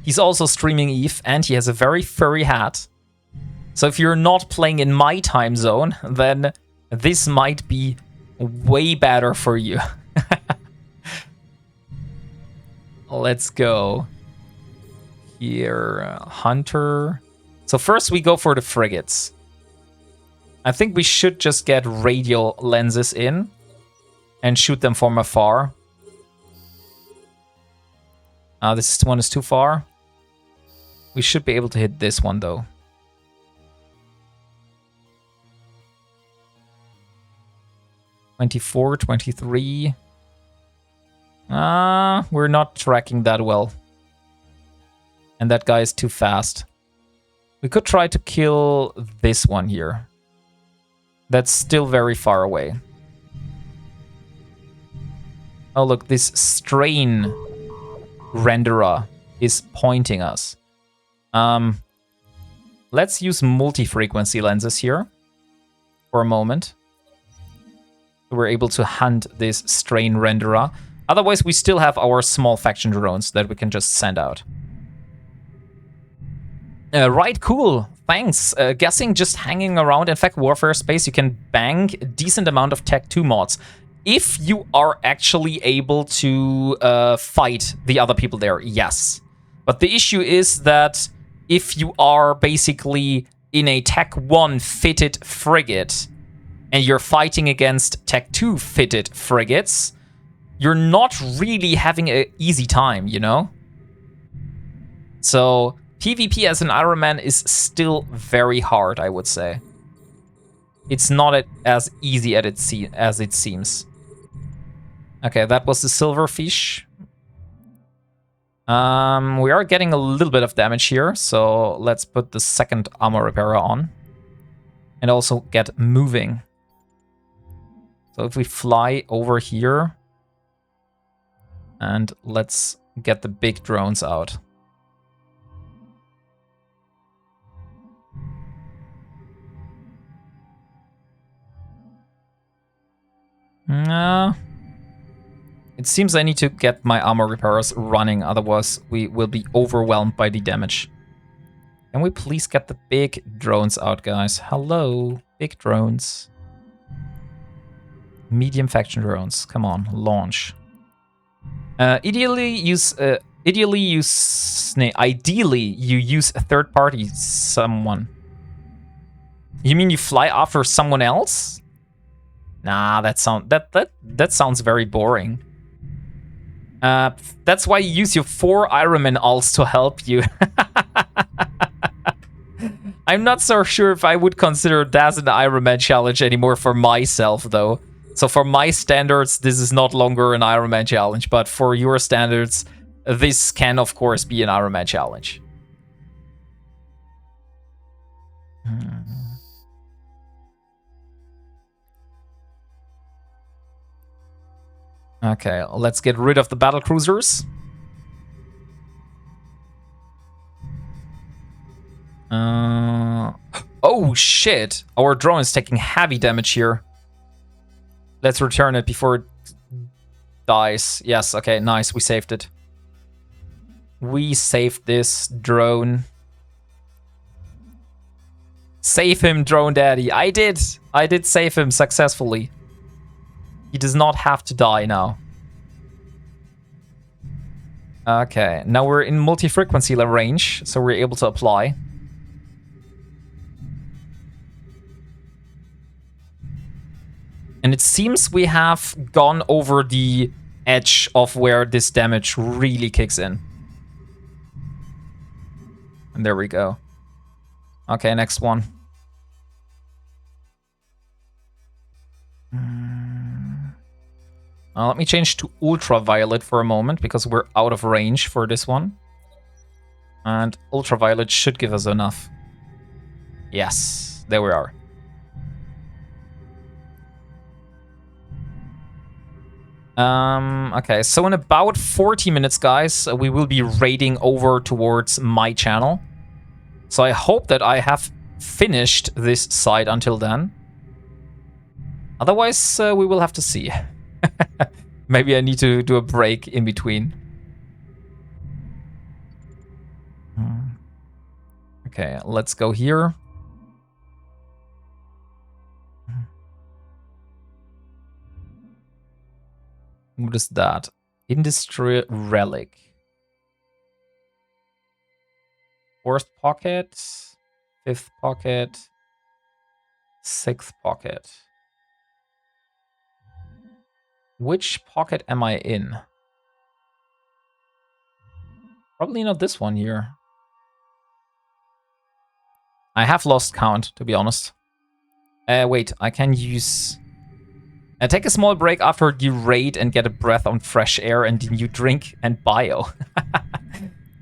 He's also streaming EVE, and he has a very furry hat. So if you're not playing in my time zone, then this might be way better for you. Let's go. Here, Hunter. So first we go for the frigates. I think we should just get radial lenses in and shoot them from afar. This one is too far. We should be able to hit this one, though. (24, 23). We're not tracking that well. And that guy is too fast. We could try to kill this one here. That's still very far away. Oh, look, this strain renderer is pointing us. Let's use multi-frequency lenses here for a moment. We're able to hunt this strain renderer. Otherwise, we still have our small faction drones that we can just send out. Right, cool. Thanks. Guessing just hanging around Infect Warfare space, you can bang a decent amount of Tech 2 mods. If you are actually able to fight the other people there, yes. But the issue is that if you are basically in a Tech 1 fitted frigate and you're fighting against Tech 2 fitted frigates, you're not really having an easy time, you know? So PvP as an Ironman is still very hard, I would say. It's not as easy as it seems. Okay, that was the silverfish. We are getting a little bit of damage here, so let's put the second armor repairer on. And also get moving. So if we fly over here, and let's get the big drones out. It seems I need to get my armor repairers running, otherwise we will be overwhelmed by the damage. Can we please get the big drones out, guys? Hello, big drones. Medium faction drones, come on, launch. Ideally, you use a third party someone. You mean you fly after someone else? Nah, that sounds very boring. That's why you use your 4 Ironman alts to help you. I'm not so sure if I would consider that an Ironman challenge anymore for myself, though. So for my standards, this is not longer an Ironman challenge, but for your standards, this can, of course, be an Ironman challenge. Okay, let's get rid of the battle cruisers. Oh shit! Our drone is taking heavy damage here. Let's return it before it dies. Yes, okay, nice, we saved it. We saved this drone. Save him, drone daddy. I did save him successfully. He does not have to die now. Okay, now we're in multi-frequency range, so we're able to apply. And it seems we have gone over the edge of where this damage really kicks in. And there we go. Okay, next one. Let me change to ultraviolet for a moment, because we're out of range for this one. And ultraviolet should give us enough. Yes, there we are. Okay, so in about 40 minutes, guys, we will be raiding over towards my channel. So I hope that I have finished this side until then. Otherwise, we will have to see. Maybe I need to do a break in between. Okay, let's go here. What is that? Industry relic. Fourth pocket, fifth pocket, sixth pocket. Which pocket am I in? Probably not this one here. I have lost count, to be honest. Wait, I can use... take a small break after you raid and get a breath on fresh air and new drink and bio.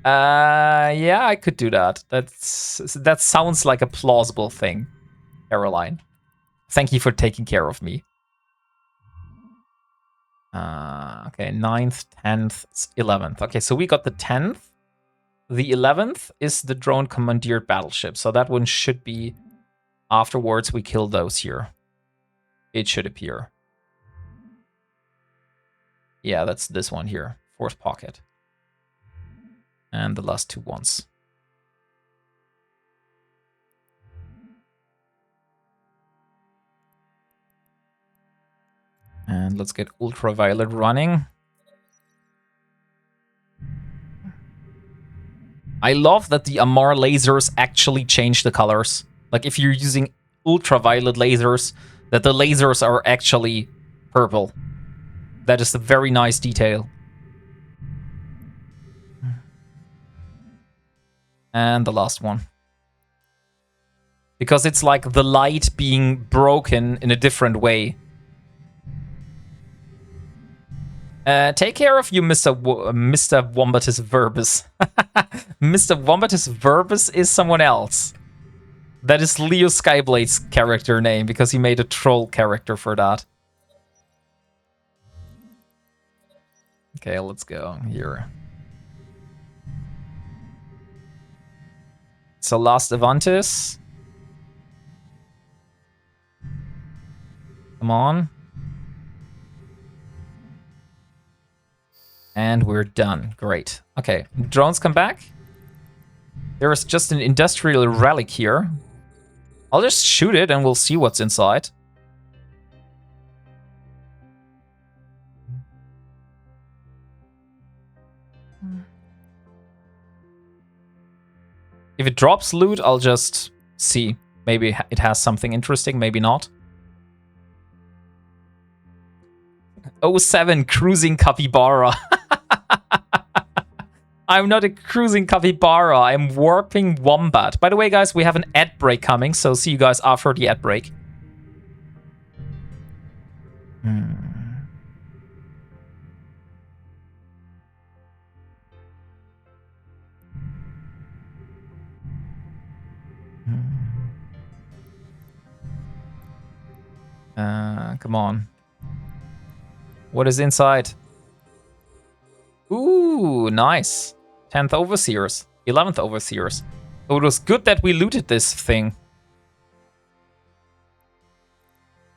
Yeah, I could do that. That sounds like a plausible thing, Caroline. Thank you for taking care of me. Okay, 9th, 10th, 11th. Okay, so we got the 10th. The 11th is the drone commandeered battleship. So that one should be afterwards we kill those here. It should appear. Yeah, that's this one here. Fourth pocket. And the last two ones. And let's get ultraviolet running. I love that the Amar lasers actually change the colors. Like if you're using ultraviolet lasers, that the lasers are actually purple. That is a very nice detail. And the last one. Because it's like the light being broken in a different way. Take care of you, Mr. Wombatus Verbus. Mr. Wombatus Verbus is someone else. That is Leo Skyblade's character name, because he made a troll character for that. Okay, let's go here. So last Avantis. Come on. And we're done. Great. Okay, drones come back. There is just an industrial relic here. I'll just shoot it and we'll see what's inside. If it drops loot, I'll just see. Maybe it has something interesting, maybe not. 07 cruising capybara. I'm not a cruising capybara, I'm warping wombat. By the way, guys, we have an ad break coming, so see you guys after the ad break. Come on. What is inside? Ooh, nice. 10th Overseers, 11th Overseers. So it was good that we looted this thing.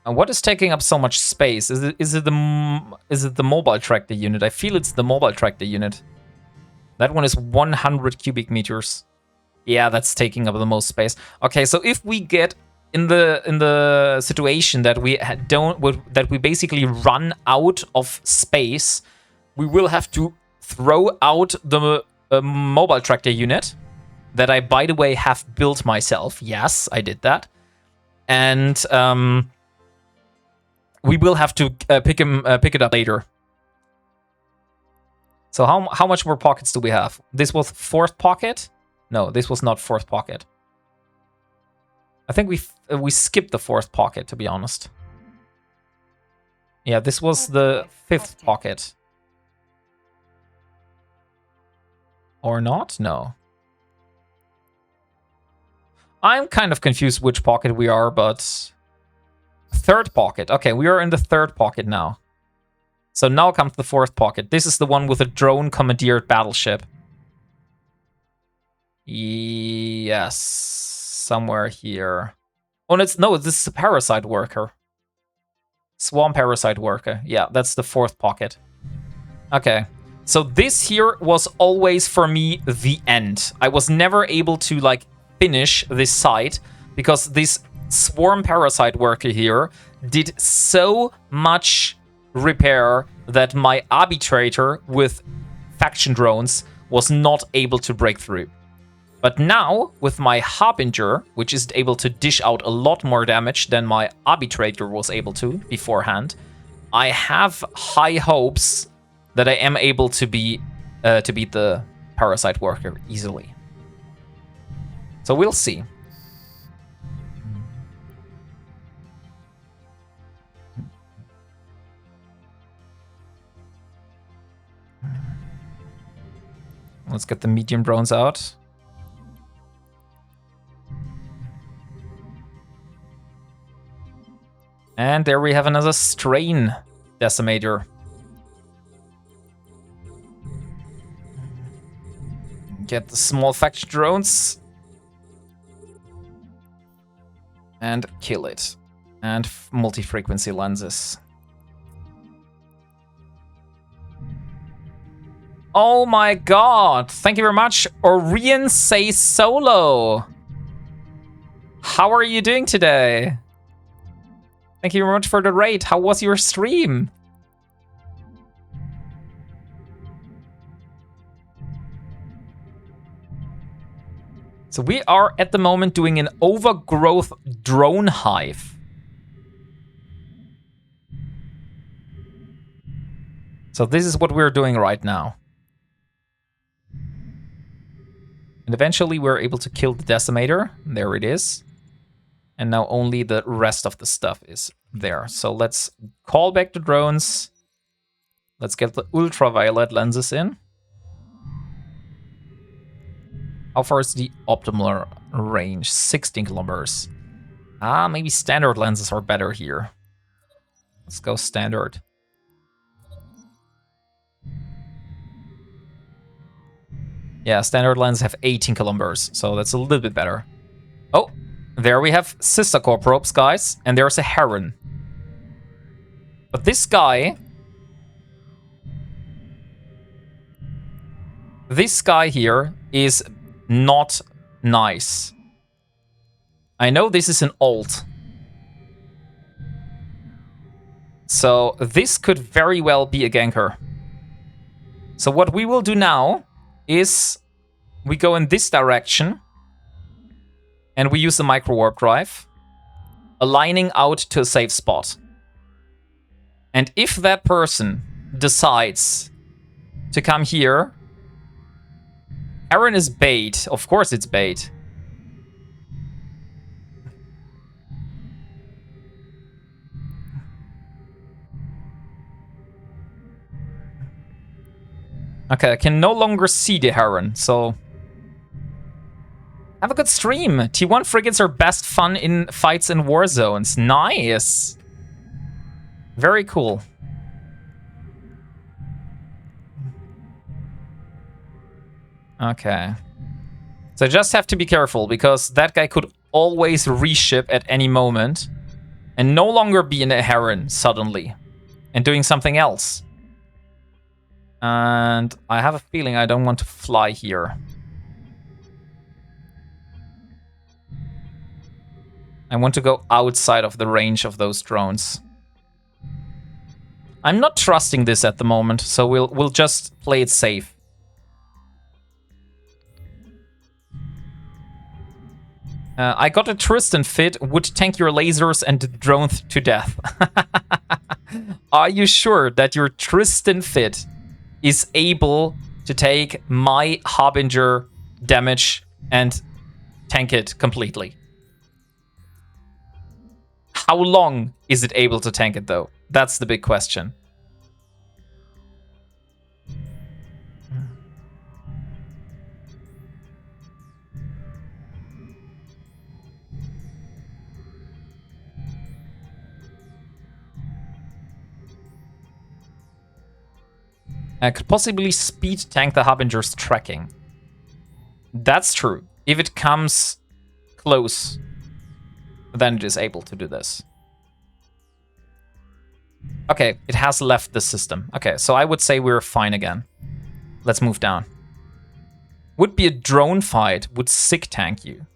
And what is taking up so much space? Is it the mobile tractor unit? I feel it's the mobile tractor unit. That one is 100 cubic meters. Yeah, that's taking up the most space. Okay, so if we get in the situation that we basically run out of space, we will have to throw out the mobile tractor unit that I, by the way, have built myself. Yes, I did that. And we will have to pick it up later. So how much more pockets do we have? This was fourth pocket? No, this was not fourth pocket. I think we skipped the fourth pocket, to be honest. Yeah, this was the fifth pocket. Or not? No. I'm kind of confused which pocket we are, but... Third pocket. Okay, we are in the third pocket now. So now comes the fourth pocket. This is the one with a drone commandeered battleship. Yes. Somewhere here. Oh, no, this is a parasite worker. Swarm Parasite Worker. Yeah, that's the 4th pocket. Okay. So this here was always, for me, the end. I was never able to, like, finish this side because this Swarm Parasite Worker here did so much repair that my Arbitrator with faction drones was not able to break through. But now, with my Harbinger, which is able to dish out a lot more damage than my Arbitrator was able to beforehand, I have high hopes that I am able to beat the Parasite Worker easily. So we'll see. Let's get the medium drones out. And there we have another Strain Decimator. Get the small faction drones. And kill it. And multi-frequency lenses. Oh my god! Thank you very much, Orion Say Solo! How are you doing today? Thank you very much for the raid. How was your stream? So we are at the moment doing an overgrowth drone hive. So this is what we're doing right now. And eventually we're able to kill the Decimator. There it is. And now only the rest of the stuff is there. So let's call back the drones. Let's get the ultraviolet lenses in. How far is the optimal range? 16 kilometers. Ah, maybe standard lenses are better here. Let's go standard. Yeah, standard lenses have 18 kilometers, so that's a little bit better. Oh, there we have sister core probes, guys, and there's a Heron. But this guy here is not nice. I know this is an alt. So this could very well be a ganker. So what we will do now is we go in this direction and we use the micro warp drive, aligning out to a safe spot. And if that person decides to come here, Aaron is bait. Of course it's bait. Okay, I can no longer see the Heron, so... Have a good stream. T1 frigates are best fun in fights in war zones. Nice. Very cool. Okay. So I just have to be careful, because that guy could always reship at any moment and no longer be in a Heron suddenly and doing something else. And I have a feeling I don't want to fly here. I want to go outside of the range of those drones. I'm not trusting this at the moment, so we'll just play it safe. I got a Tristan fit, would tank your lasers and drone to death. Are you sure that your Tristan fit is able to take my Harbinger damage and tank it completely? How long is it able to tank it, though? That's the big question. I could possibly speed tank the Harbinger's tracking. That's true. If it comes close, then it is able to do this. Okay, it has left the system. Okay, so I would say we're fine again. Let's move down. Would be a drone fight. Would sick tank you.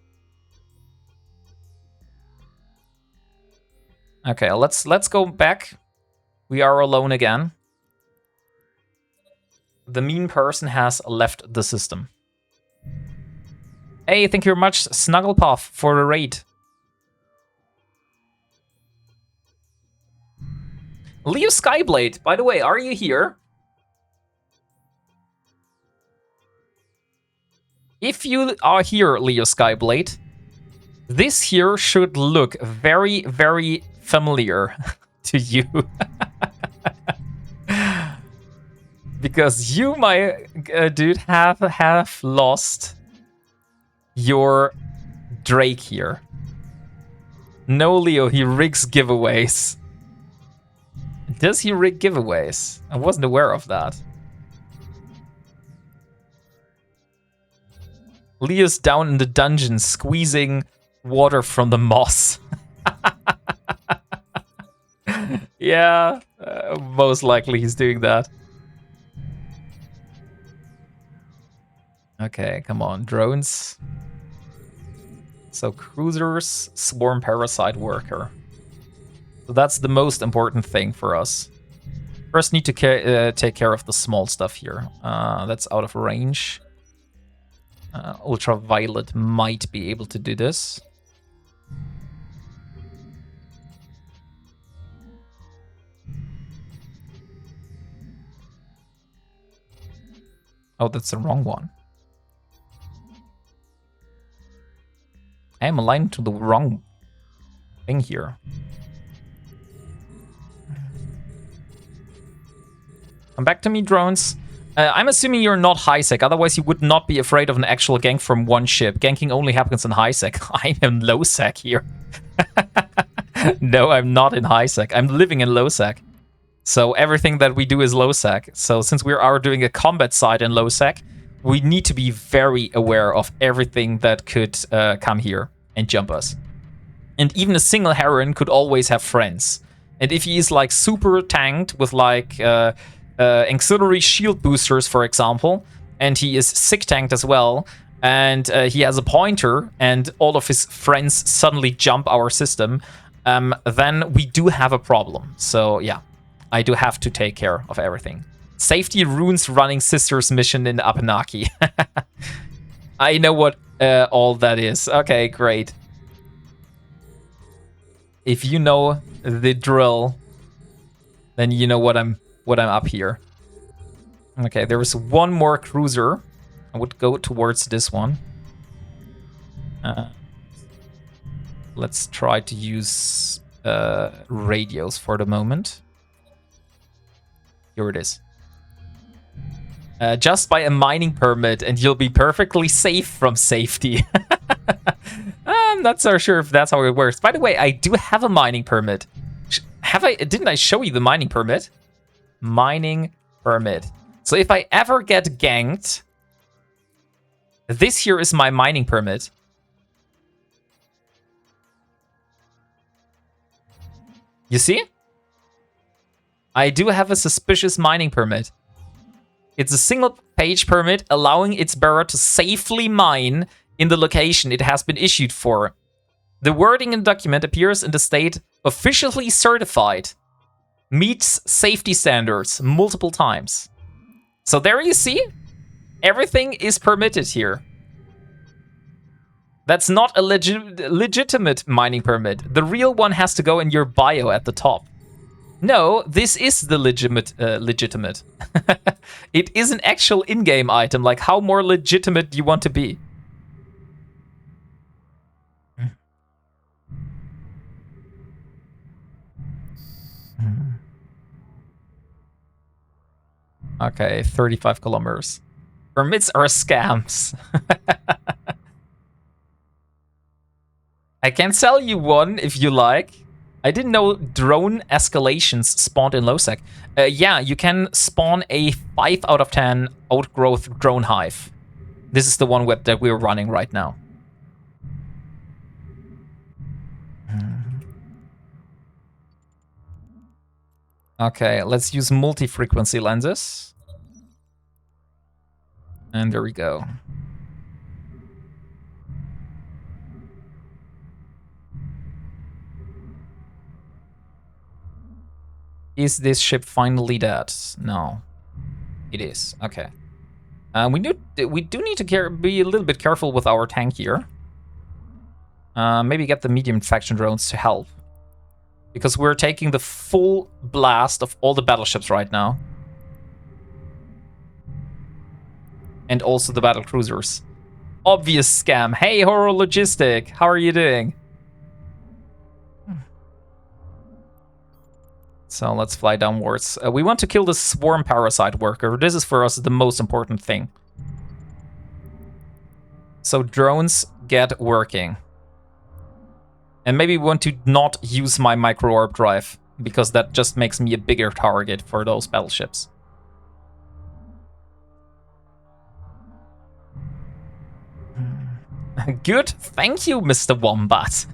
Okay, let's go back. We are alone again. The mean person has left the system. Hey, thank you very much, Snugglepuff, for the raid. Leo Skyblade, by the way, are you here? If you are here, Leo Skyblade, this here should look very, very familiar to you. Because you, my dude, have lost your Drake here. No, Leo, he rigs giveaways. Does he rig giveaways? I wasn't aware of that. Leo's down in the dungeon squeezing water from the moss. Yeah, most likely he's doing that. Okay, come on, drones. So cruisers, swarm parasite worker. So that's the most important thing for us. First need to take care of the small stuff here. That's out of range. Ultraviolet might be able to do this. Oh, that's the wrong one. I am aligned to the wrong thing here. Come back to me, drones. I'm assuming you're not high sec, otherwise you would not be afraid of an actual gank from one ship. Ganking only happens in high sec. I am low sec here. No, I'm not in high sec. I'm living in low sec. So everything that we do is low sec. So since we are doing a combat side in low sec, we need to be very aware of everything that could come here and jump us. And even a single Heron could always have friends. And if he is like super tanked with like auxiliary shield boosters, for example, and he is sick tanked as well, and he has a pointer, and all of his friends suddenly jump our system, then we do have a problem. So yeah, I do have to take care of everything. Safety runes running sisters mission in Abenaki. I know what all that is. Okay, great. If you know the drill, then you know what I'm up here. Okay, there is one more cruiser. I would go towards this one. Let's try to use radios for the moment. Here it is. Just buy a mining permit and you'll be perfectly safe from safety. I'm not so sure if that's how it works. By the way, I do have a mining permit. Didn't I show you the mining permit? Mining permit. So if I ever get ganked, this here is my mining permit. You see? I do have a suspicious mining permit. It's a single page permit allowing its bearer to safely mine in the location it has been issued for. The wording in the document appears in the state officially certified. Meets safety standards multiple times. So there you see, everything is permitted here. That's not a legitimate mining permit. The real one has to go in your bio at the top. No, this is the legitimate. It is an actual in-game item. Like, how more legitimate do you want to be? Okay, 35 kilometers. Permits are scams. I can sell you one if you like. I didn't know drone escalations spawned in lowsec. Yeah, you can spawn a 5 out of 10 outgrowth drone hive. This is the one that we're running right now. Okay, let's use multi-frequency lenses. And there we go. Is this ship finally dead? No. It is. Okay. We do need to be a little bit careful with our tank here. Maybe get the medium faction drones to help. Because we're taking the full blast of all the battleships right now. And also the battle cruisers. Obvious scam. Hey, Horror Logistic, how are you doing? So let's fly downwards. We want to kill the swarm parasite worker. This is for us the most important thing. So drones get working. And maybe we want to not use my micro warp drive, because that just makes me a bigger target for those battleships. Good, thank you, Mr. Wombat.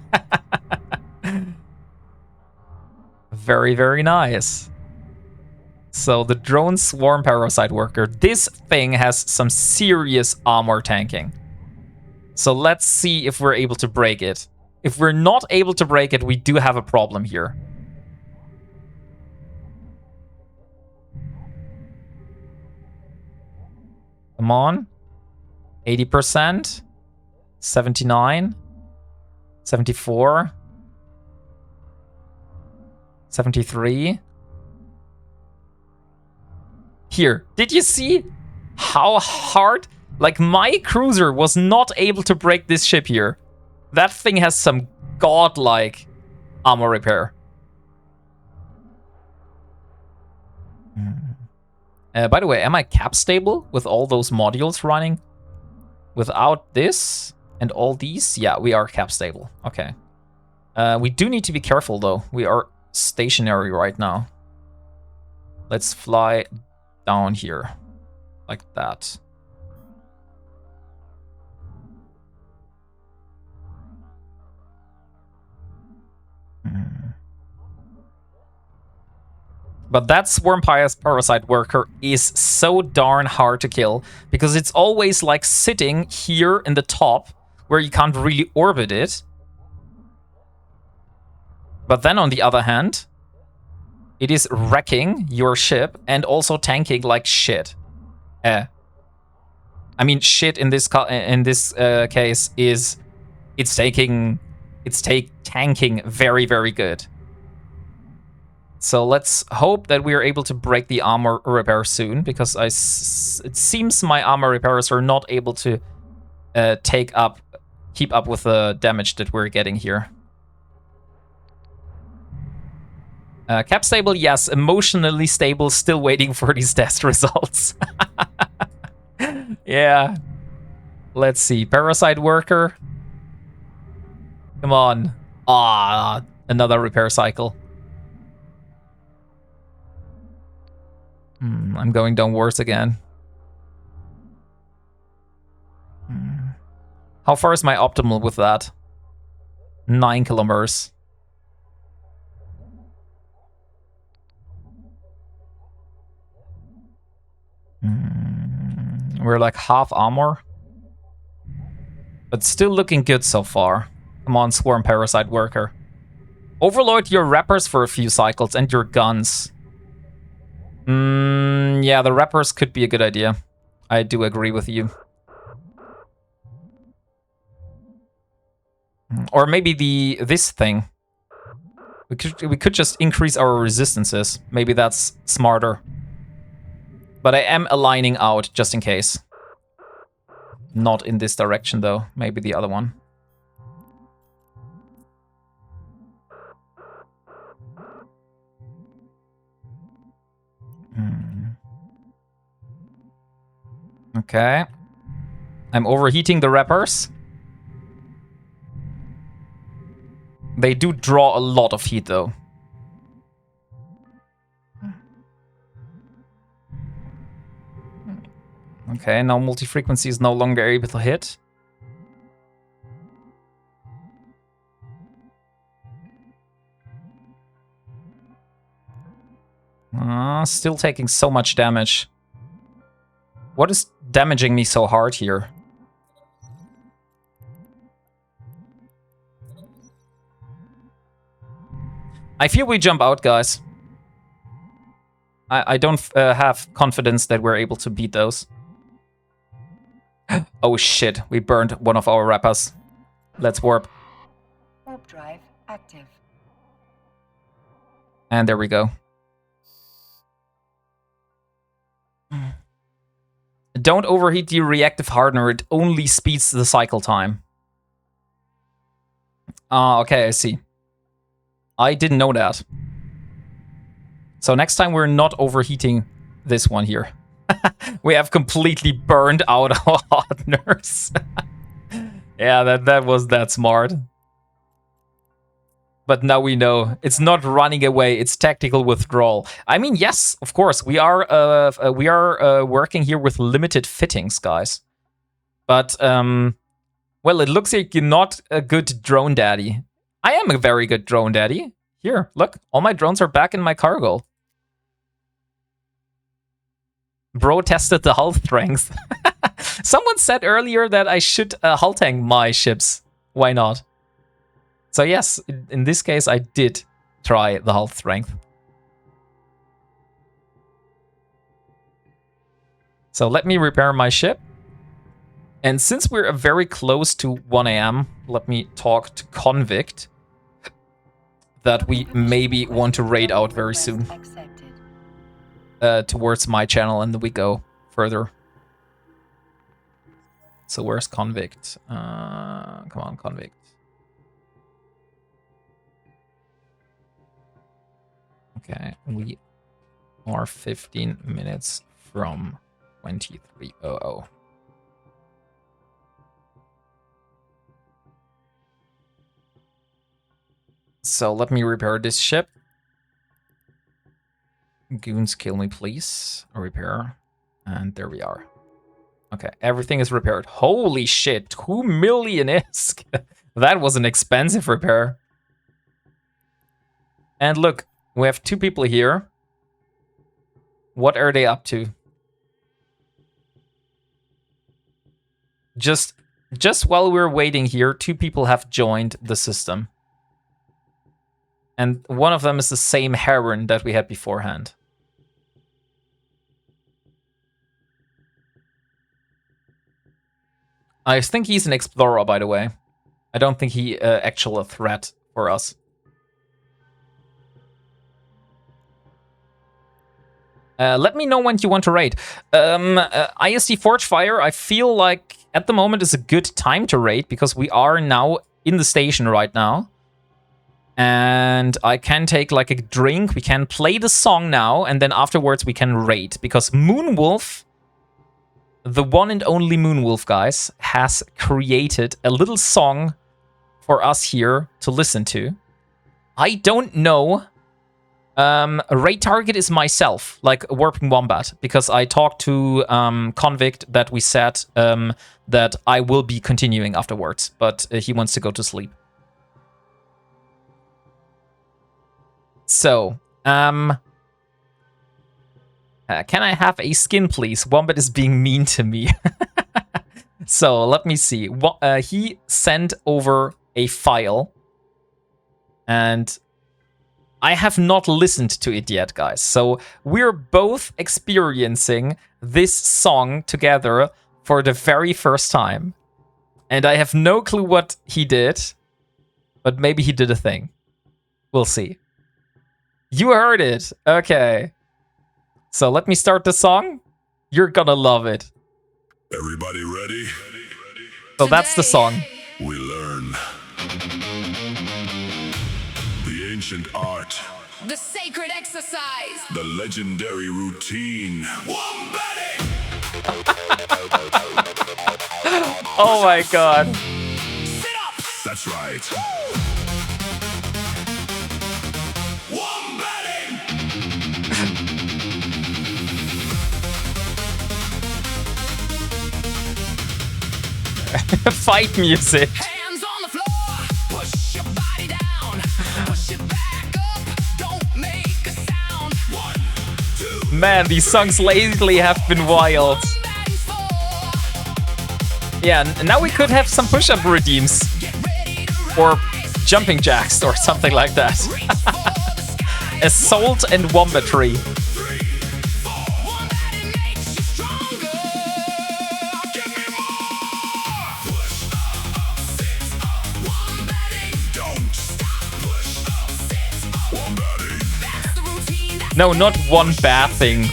Very, very nice. So the drone swarm parasite worker. This thing has some serious armor tanking. So let's see if we're able to break it. If we're not able to break it, we do have a problem here. Come on. 80%. 79. 74. 73. Here, did you see how hard? Like, my cruiser was not able to break this ship here. That thing has some godlike armor repair. By the way, am I cap stable with all those modules running? Without this and all these? Yeah, we are cap stable. Okay. We do need to be careful, though. We are stationary right now. Let's fly down here. Like that. But that swarm parasite worker is so darn hard to kill, because it's always like sitting here in the top where you can't really orbit it. But then on the other hand, it is wrecking your ship and also tanking like shit. I mean, shit in this case is it's tanking very, very good. So let's hope that we are able to break the armor repair soon, because it seems my armor repairers are not able to keep up with the damage that we're getting here. Cap stable, yes. Emotionally stable, still waiting for these test results. Yeah. Let's see. Parasite worker. Come on. Ah, another repair cycle. I'm going downwards again. How far is my optimal with that? 9 kilometers. We're like half armor. But still looking good so far. Come on, swarm parasite worker. Overload your rappers for a few cycles and your guns. Yeah, the rappers could be a good idea. I do agree with you. Or maybe this thing. We could just increase our resistances. Maybe that's smarter. But I am aligning out just in case. Not in this direction though. Maybe the other one. Okay. I'm overheating the wrappers. They do draw a lot of heat though. Okay, now multi-frequency is no longer able to hit. Still taking so much damage. What is damaging me so hard here? I feel we jump out, guys. I don't have confidence that we're able to beat those. Oh shit, we burned one of our rappers. Let's warp. Warp drive active. And there we go. Don't overheat the reactive hardener, it only speeds the cycle time. Ah, okay, I see. I didn't know that. So next time we're not overheating this one here. We have completely burned out our hardeners. Yeah, that was that smart. But now we know it's not running away; it's tactical withdrawal. I mean, yes, of course, we are working here with limited fittings, guys. But well, it looks like you're not a good drone daddy. I am a very good drone daddy. Here, look, all my drones are back in my cargo. Bro tested the hull strength. Someone said earlier that I should hull tank my ships. Why not? So yes, in this case, I did try the hull strength. So let me repair my ship. And since we're very close to 1 AM, let me talk to Convict that we maybe want to raid out very soon. Towards my channel, and then we go further. So where's Convict? Come on, Convict. Okay, we are 15 minutes from 2300. So let me repair this ship. Goons, kill me, please. Repair. And there we are. Okay, everything is repaired. Holy shit, 2 million ISK. That was an expensive repair. And look, we have 2 people here. What are they up to? Just while we're waiting here, 2 people have joined the system. And one of them is the same heron that we had beforehand. I think he's an explorer, by the way. I don't think he actually a threat for us. Let me know when you want to raid. ISD Forge Fire, I feel like at the moment is a good time to raid because we are now in the station right now. And I can take like a drink, we can play the song now, and then afterwards we can raid. Because Moonwolf, the one and only Moonwolf, guys, has created a little song for us here to listen to. I don't know. A raid target is myself, like WarpingWombat, because I talked to Convict that we said that I will be continuing afterwards, but he wants to go to sleep. So, can I have a skin, please? Wombat is being mean to me. So, let me see. He sent over a file. And I have not listened to it yet, guys. So, we're both experiencing this song together for the very first time. And I have no clue what he did. But maybe he did a thing. We'll see. You heard it. Okay. So let me start the song. You're gonna love it. Everybody ready? So that's the song. We learn the ancient art, the sacred exercise, the legendary routine. Wombatting! Oh my god. sit up, That's right. Wombatting! Fight music. hands on the floor, push your body down, push it back up, don't make a sound. 1, Man, these songs lately have been wild. Yeah, now we could have some push-up redeems. Or jumping jacks or something like that. Assault and Wombatry. No, not one bad thing.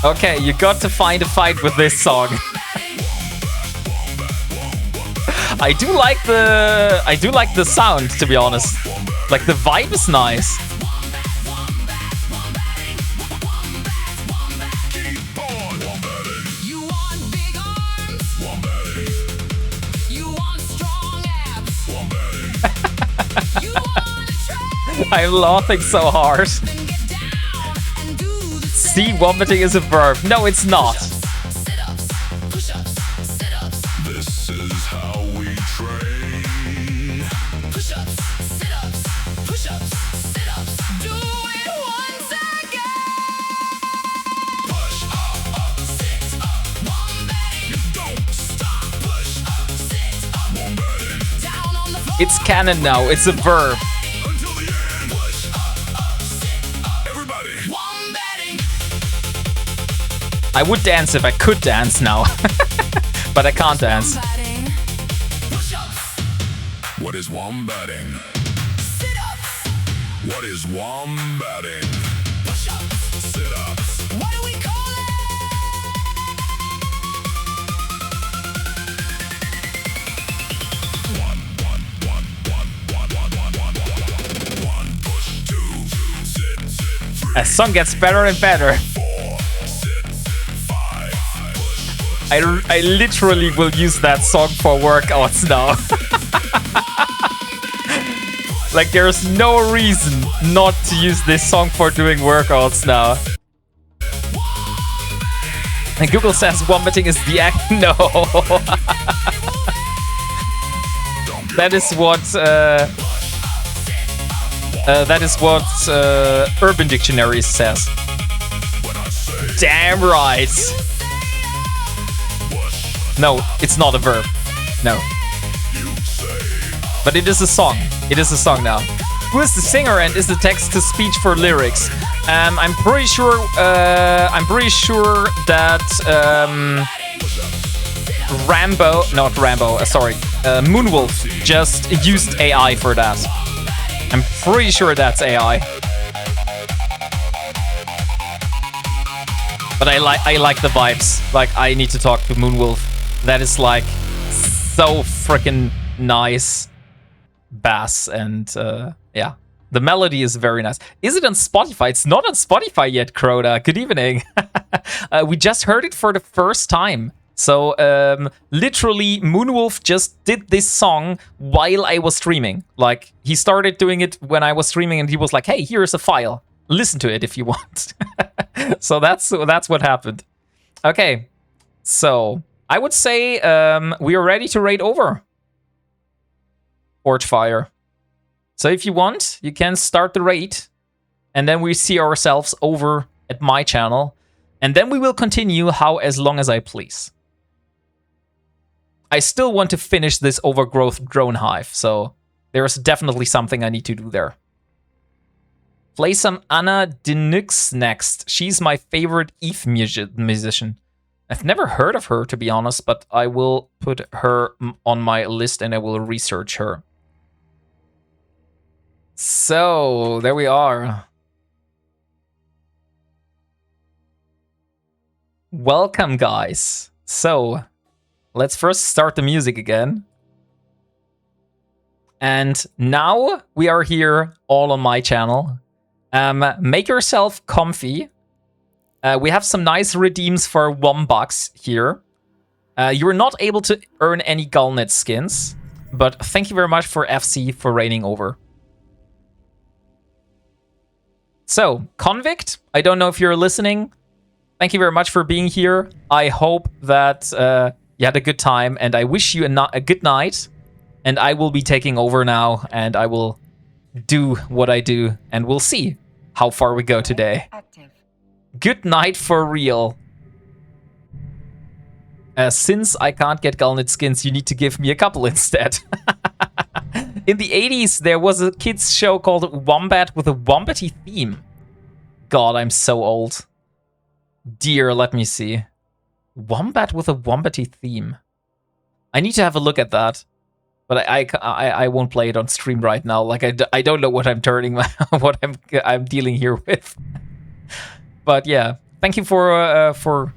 Okay, you got to find a fight with this song. I do like the sound, to be honest. Like the vibe is nice. You want big arms? You want strong abs? You want to try I'm laughing so hard. and get down and do the See, wombating is a verb. No, it's not. sit-ups, push-ups, sit-ups, This is how we train. push-ups, sit-ups, push-ups, sit-ups. Do it once again. Push up, sit up, wombating. Don't stop. Push up, sit up, wombating. Down on the floor. It's canon now. It's a verb. Until the end. Push up, sit up. Everybody. Wombating. I would dance if I could dance now. But I can't dance. Wombating. Push-ups, What is wombating? sit-ups, What is wombating? push-ups. Sit-ups. What do we call it? One, push, two, sit, three, A song gets better and better. four, sit, five, push, I literally will use that song for workouts now. Like, there's no reason not to use this song for doing workouts now. And Google says wombating is the act. No. That is what Urban Dictionary says. Damn right. No, it's not a verb. No. But it is a song. It is a song now. Who is the singer and is the text-to-speech for lyrics? I'm pretty sure that Moonwolf just used AI for that. I'm pretty sure that's AI. But I like the vibes. Like, I need to talk to Moonwolf. That is like so freaking nice bass, and yeah, the melody is very nice. Is it on Spotify? It's not on Spotify yet, Crota. Good evening. We just heard it for the first time. So literally Moonwolf just did this song while I was streaming. Like, he started doing it when I was streaming and he was like, hey, here's a file. Listen to it if you want. So that's what happened. Okay, so I would say we are ready to raid over Forgefire. So if you want, you can start the raid, and then we see ourselves over at my channel, and then we will continue as long as I please. I still want to finish this overgrowth drone hive, so there's definitely something I need to do there. Play some Anna Denux next. She's my favorite Eve musician. I've never heard of her, to be honest, but I will put her on my list and I will research her. So, there we are. Welcome, guys. So, let's first start the music again. And now we are here all on my channel. Make yourself comfy. We have some nice redeems for $1 here. You were not able to earn any Gallnet skins, but thank you very much for FC for reigning over. So, Convict, I don't know if you're listening. Thank you very much for being here. I hope that you had a good time, and I wish you a good night. And I will be taking over now, and I will do what I do, and we'll see how far we go today. Active. Good night for real. Since I can't get Galnet skins, you need to give me a couple instead. In the 80s, there was a kids show called Wombat with a Wombatty theme. God, I'm so old. Dear, let me see. Wombat with a Wombatty theme. I need to have a look at that. But I won't play it on stream right now. Like, I don't know what I'm turning, what I'm dealing here with. But yeah, thank you for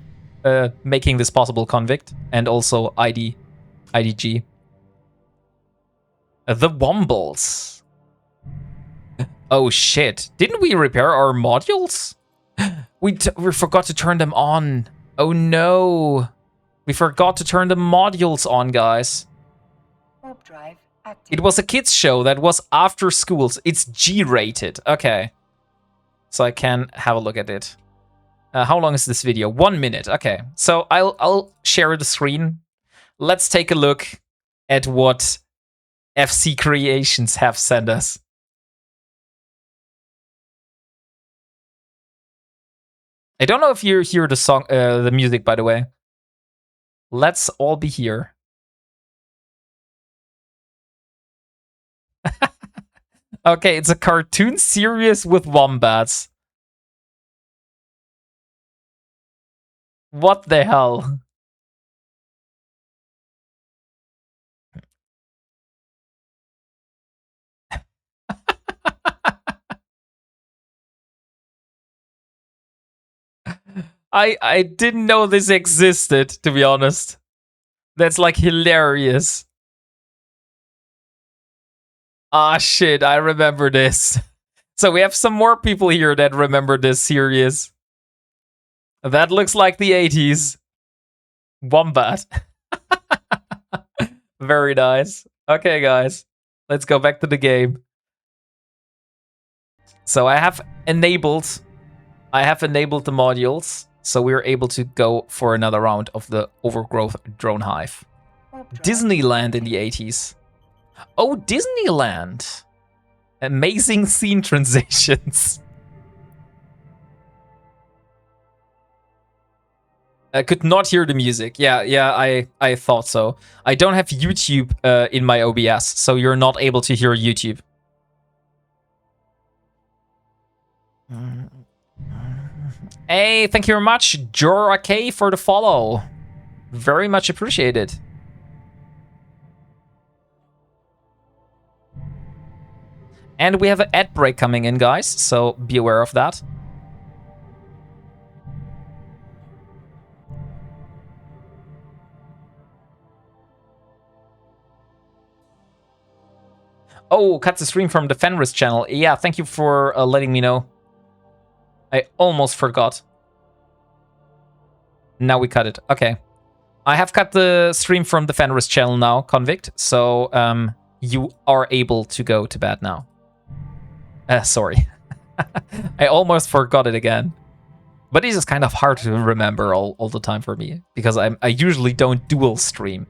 making this possible, Convict, and also IDG. The Wombles. Oh shit! Didn't we repair our modules? We forgot to turn them on. Oh no! We forgot to turn the modules on, guys. Warp drive active. It was a kids show that was after schools. It's G-rated. Okay. So I can have a look at it. How long is this video? 1 minute. Okay. So I'll share the screen. Let's take a look at what FC Creations have sent us. I don't know if you hear the song, the music, by the way. Let's all be here. Okay, it's a cartoon series with wombats. What the hell? I didn't know this existed, to be honest. That's like hilarious. Ah shit, I remember this. So we have some more people here that remember this series. That looks like the 80s. Wombat. Very nice. Okay, guys. Let's go back to the game. So I have enabled the modules. So we're able to go for another round of the Overgrowth Drone Hive. Warp drive Disneyland in the 80s. Oh, Disneyland. Amazing scene transitions. I could not hear the music. Yeah, I thought so. I don't have YouTube in my OBS, so you're not able to hear YouTube. Hey, thank you very much, Jora K, for the follow. Very much appreciated. And we have an ad break coming in, guys, so be aware of that. Oh, cut the stream from the Fenris channel. Yeah, thank you for letting me know. I almost forgot. Now we cut it. Okay. I have cut the stream from the Fenris channel now, Convict. So you are able to go to bed now. Sorry. I almost forgot it again. But it is kind of hard to remember all the time for me. Because I usually don't dual stream.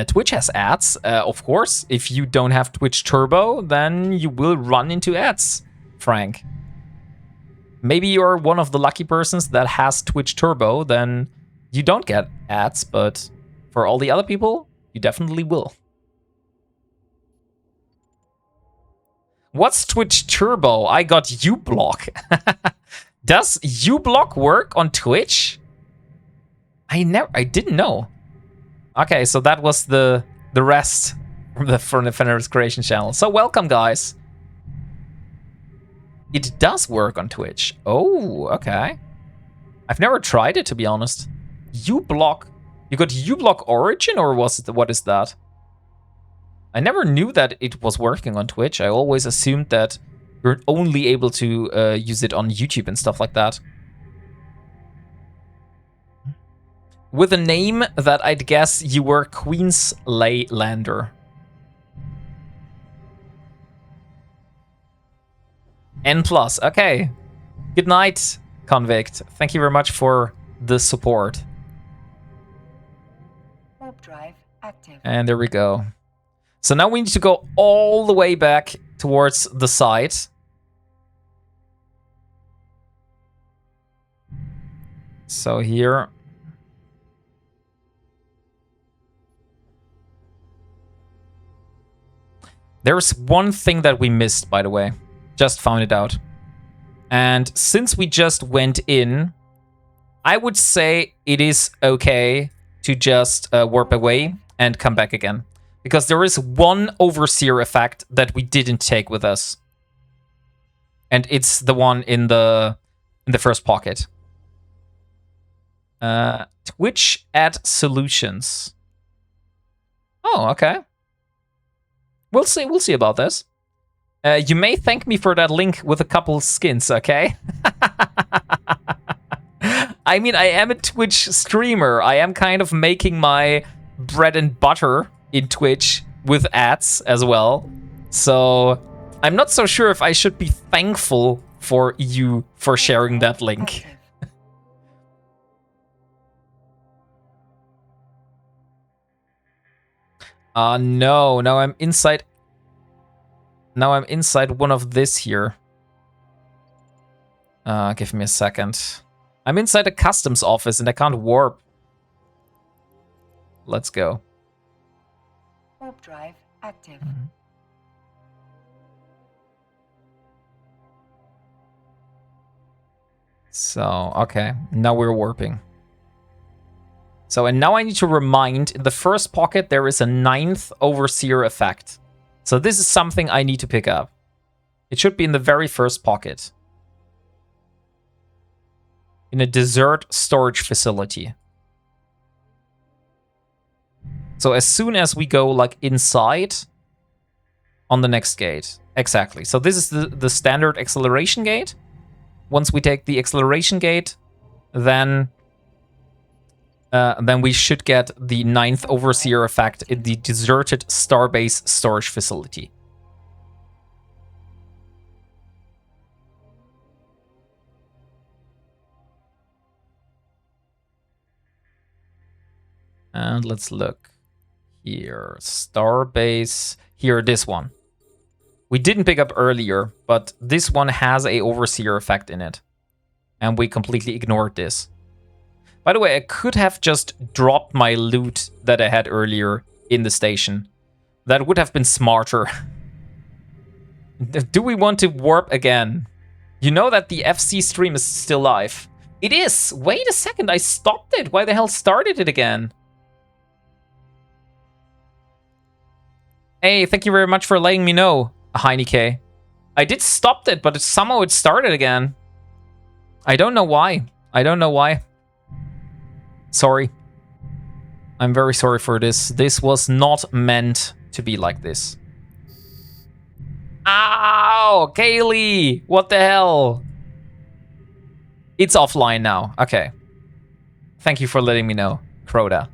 Twitch has ads, of course. If you don't have Twitch Turbo, then you will run into ads, Frank. Maybe you're one of the lucky persons that has Twitch Turbo, then you don't get ads, but for all the other people, you definitely will. What's Twitch Turbo? I got uBlock. Does uBlock work on Twitch? I didn't know. Okay, so that was the rest from the Fenris Creation channel. So welcome, guys. It does work on Twitch. Oh, okay. I've never tried it, to be honest. uBlock. You got uBlock Origin, or what is that? I never knew that it was working on Twitch. I always assumed that you're only able to use it on YouTube and stuff like that. With a name that I'd guess you were Queenslander. N+, okay. Good night, Convict. Thank you very much for the support. Warp drive active. And there we go. So now we need to go all the way back towards the side. So here... There's one thing that we missed, by the way. Just found it out. And since we just went in, I would say it is okay to just warp away and come back again. Because there is one overseer effect that we didn't take with us. And it's the one in the first pocket. Twitch add solutions. Oh, okay. We'll see about this. You may thank me for that link with a couple skins, okay? I mean, I am a Twitch streamer. I am kind of making my bread and butter in Twitch with ads as well. So I'm not so sure if I should be thankful for you for sharing that link. No, now I'm inside. Now I'm inside one of this here. Give me a second. I'm inside a customs office and I can't warp. Let's go. Warp drive active. So, okay, now we're warping. So, and now I need to remind, in the first pocket, there is a 9th overseer effect. So this is something I need to pick up. It should be in the very first pocket. In a desert storage facility. So as soon as we go, like, inside, on the next gate. Exactly. So this is the standard acceleration gate. Once we take the acceleration gate, then we should get the 9th overseer effect in the deserted starbase storage facility. And let's look here. Starbase. Here, this one. We didn't pick up earlier, but this one has a overseer effect in it. And we completely ignored this. By the way, I could have just dropped my loot that I had earlier in the station. That would have been smarter. Do we want to warp again? You know that the FC stream is still live. It is! Wait a second, I stopped it! Why the hell started it again? Hey, thank you very much for letting me know, Heineke. I did stop it, but somehow it started again. I don't know why. I don't know why. Sorry. I'm very sorry for this. This was not meant to be like this. Ow! Kaylee! What the hell? It's offline now. Okay. Thank you for letting me know, Crota.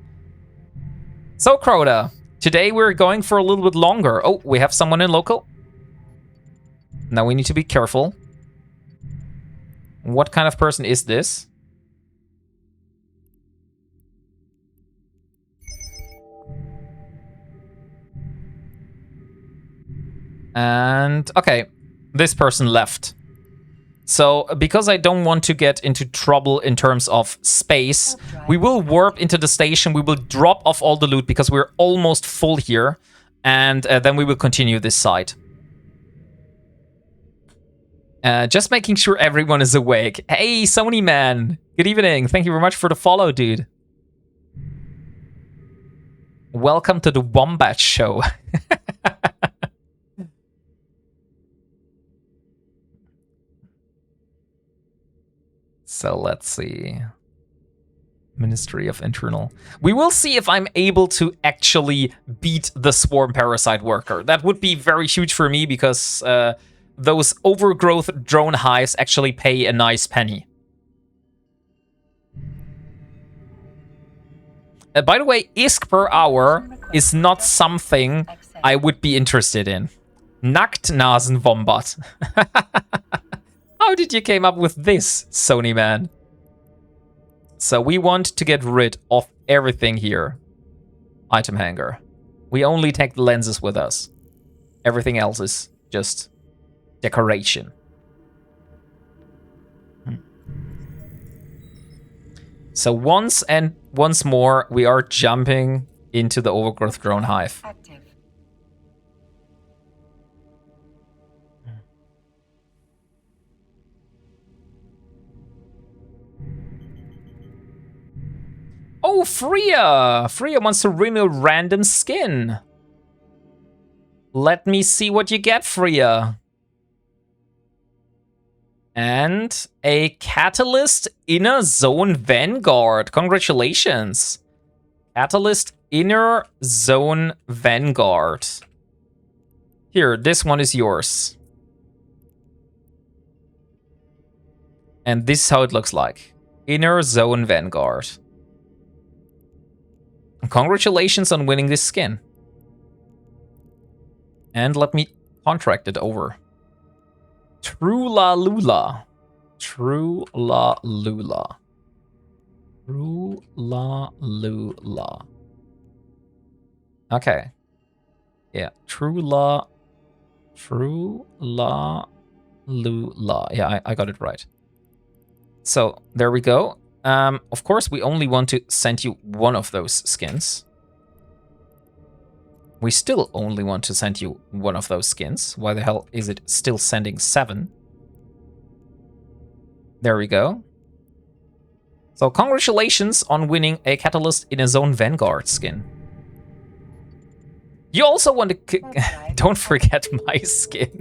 So, Crota, today we're going for a little bit longer. Oh, we have someone in local. Now we need to be careful. What kind of person is this? And, okay, this person left. So, because I don't want to get into trouble in terms of space, we will warp into the station, we will drop off all the loot because we're almost full here, and then we will continue this side. Just making sure everyone is awake. Hey, Sony man! Good evening, thank you very much for the follow, dude. Welcome to the Wombat Show. So let's see. Ministry of Internal. We will see if I'm able to actually beat the Swarm Parasite Worker. That would be very huge for me because those overgrowth drone hives actually pay a nice penny. By the way, ISK per hour is not something I would be interested in. Nacktnasenwombat. How did you came up with this, Sony man? So we want to get rid of everything here. Item hanger. We only take the lenses with us. Everything else is just decoration. So once more, we are jumping into the overgrowth drone hive. Active. Oh, Freya! Freya wants to win a random skin. Let me see what you get, Freya. And a Catalyst Inner Zone Vanguard. Congratulations. Catalyst Inner Zone Vanguard. Here, this one is yours. And this is how it looks like. Inner Zone Vanguard. Congratulations on winning this skin. And let me contract it over. Trula Lula. Trula Lula. Trula Lula. Okay. Yeah, Trula Lula. Yeah, I got it right. So, there we go. Of course, we only want to send you one of those skins. We still only want to send you one of those skins. Why the hell is it still sending 7? There we go. So congratulations on winning a Catalyst in a Zone Vanguard skin. You also want to... Don't forget my skin.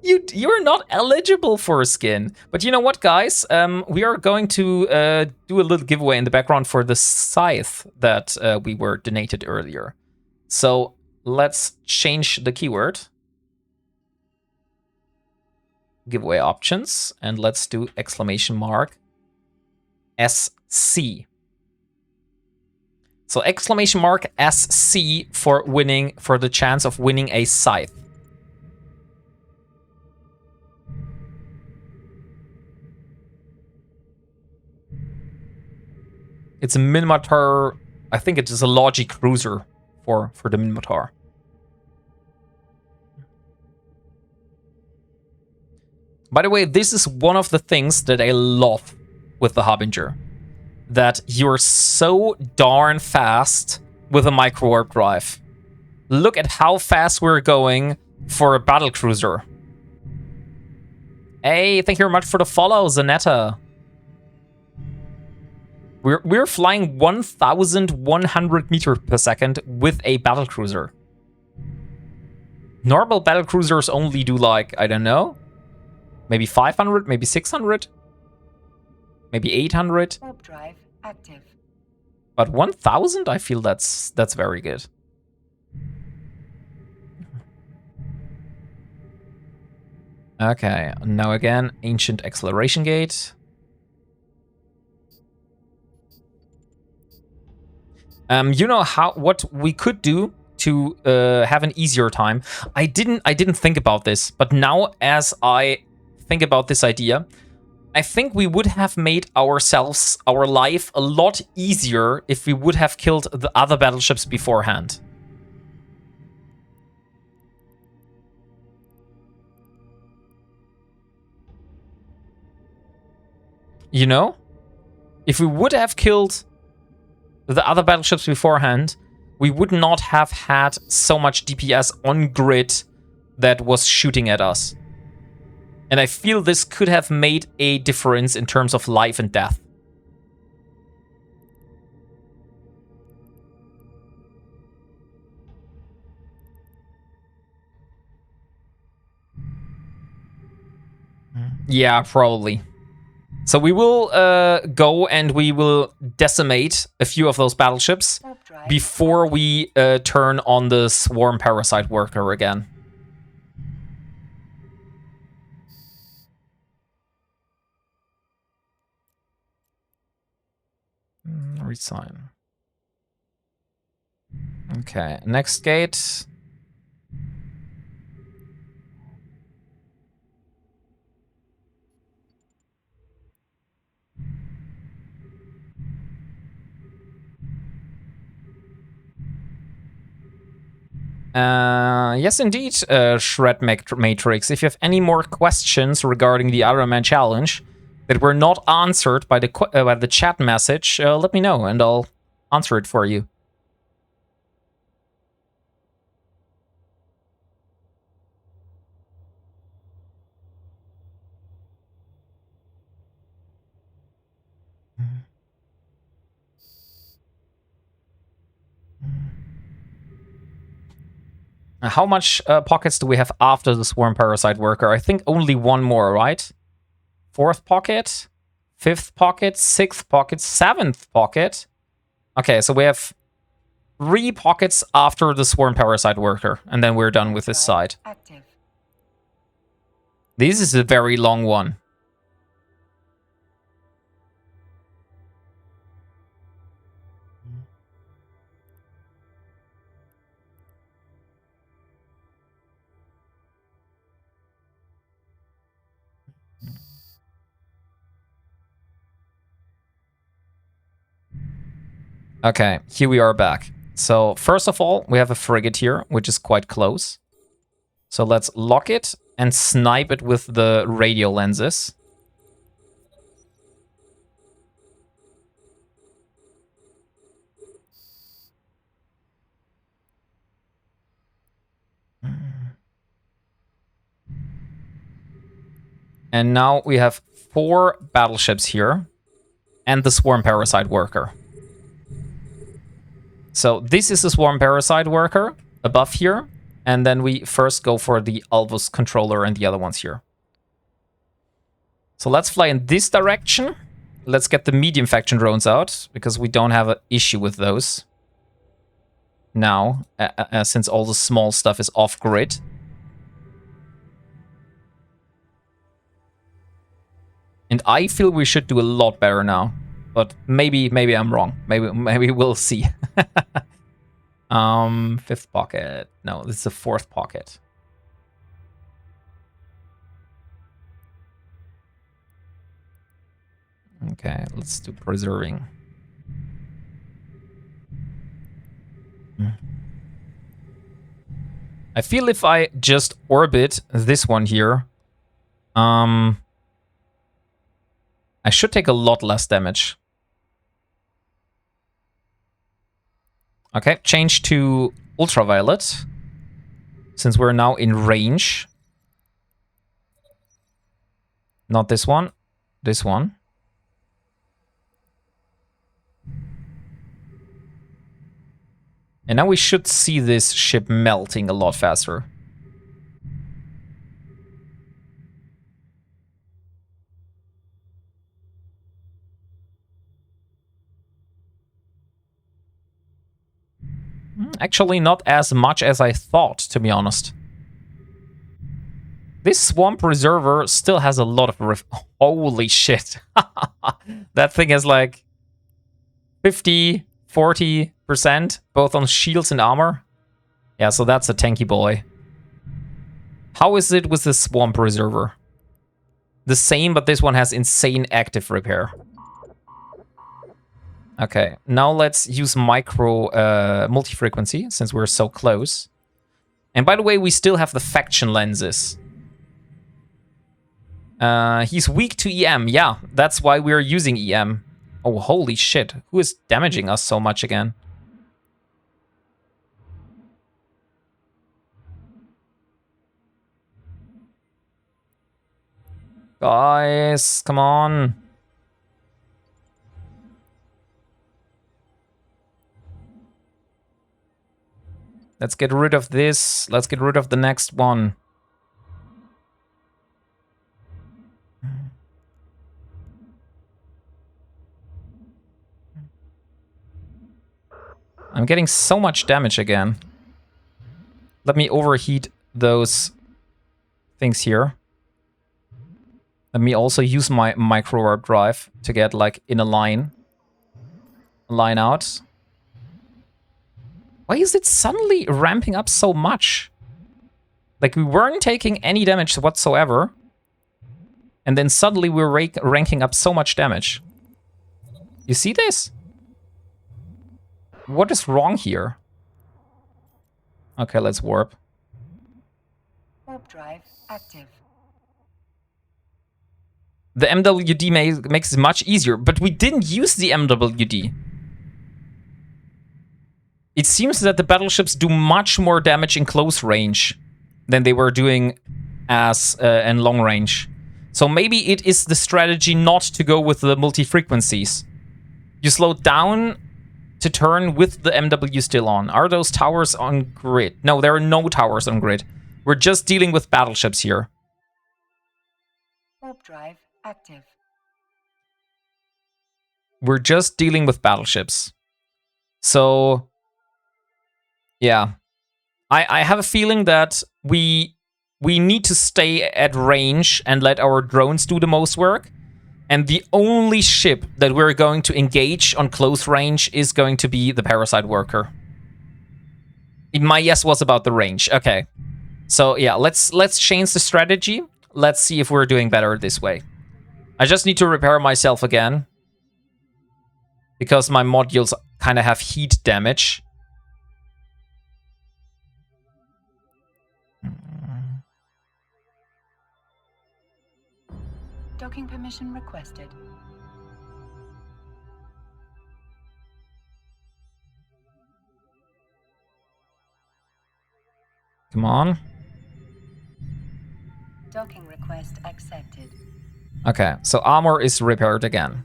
You're not eligible for a skin. But you know what, guys? We are going to do a little giveaway in the background for the scythe that we were donated earlier. So let's change the keyword. Giveaway options. And let's do exclamation mark SC. So exclamation mark SC for the chance of winning a scythe. It's a Minotaur. I think it is a Logi cruiser for the Minotaur. By the way, this is one of the things that I love with the Harbinger. That you're so darn fast with a micro warp drive. Look at how fast we're going for a battle cruiser. Hey, thank you very much for the follow, Zanetta. We're flying 1,100 meters per second with a battle cruiser. Normal battle cruisers only do like, I don't know, maybe 500, maybe 600, maybe 800. Warp drive active. But 1,000, I feel that's very good. Okay, now again, ancient acceleration gate. You know what we could do to have an easier time. I didn't think about this, but now as I think about this idea, I think we would have made our life a lot easier if we would have killed the other battleships beforehand. You know? If we would have killed the other battleships beforehand, we would not have had so much DPS on grid that was shooting at us. And I feel this could have made a difference in terms of life and death. Yeah, probably. So we will go and we will decimate a few of those battleships before we turn on the Swarm Parasite Worker again. Resign. Okay, next gate. Yes, indeed, Shred Matrix. If you have any more questions regarding the Ironman challenge, that were not answered by the chat message, let me know and I'll answer it for you. How much pockets do we have after the swarm parasite worker? I think only one more, right? 4th pocket, 5th pocket, 6th pocket, 7th pocket. Okay, so we have 3 pockets after the swarm parasite worker, and then we're done with this side. Active. This is a very long one. Okay, here we are back. So first of all, we have a frigate here, which is quite close. So let's lock it and snipe it with the radio lenses. And now we have 4 battleships here and the swarm parasite worker. So this is the swarm parasite worker above here. And then we first go for the Alvus controller and the other ones here. So let's fly in this direction. Let's get the medium faction drones out, because we don't have an issue with those now, since all the small stuff is off-grid. And I feel we should do a lot better now. But maybe I'm wrong. Maybe we'll see. 5th pocket. No, this is the 4th pocket. Okay, let's do preserving. I feel if I just orbit this one here, I should take a lot less damage. Okay, change to ultraviolet, since we're now in range. Not this one, this one. And now we should see this ship melting a lot faster. Actually, not as much as I thought, to be honest. This Swamp Preserver still has a lot of holy shit. That thing has like 50, 40%, both on shields and armor. Yeah, so that's a tanky boy. How is it with the Swamp Preserver? The same, but this one has insane active repair. Okay, now let's use micro multi-frequency, since we're so close. And by the way, we still have the faction lenses. He's weak to EM. Yeah, that's why we're using EM. Oh, holy shit. Who is damaging us so much again? Guys, come on. Let's get rid of this. Let's get rid of the next one. I'm getting so much damage again. Let me overheat those things here. Let me also use my micro warp drive to get like in a line out. Why is it suddenly ramping up so much? Like, we weren't taking any damage whatsoever. And then suddenly we're ranking up so much damage. You see this? What is wrong here? Okay, let's warp. Warp drive active. The MWD makes it much easier, but we didn't use the MWD. It seems that the battleships do much more damage in close range than they were doing as in long range. So maybe it is the strategy not to go with the multi-frequencies. You slow down to turn with the MW still on. Are those towers on grid? No, there are no towers on grid. We're just dealing with battleships here. Warp drive active. We're just dealing with battleships. So, yeah. I have a feeling that we need to stay at range and let our drones do the most work. And the only ship that we're going to engage on close range is going to be the Parasite Worker. My guess was about the range. Okay. So, yeah, let's change the strategy. Let's see if we're doing better this way. I just need to repair myself again. Because my modules kind of have heat damage. Docking permission requested. Come on. Docking request accepted. Okay, so armor is repaired again.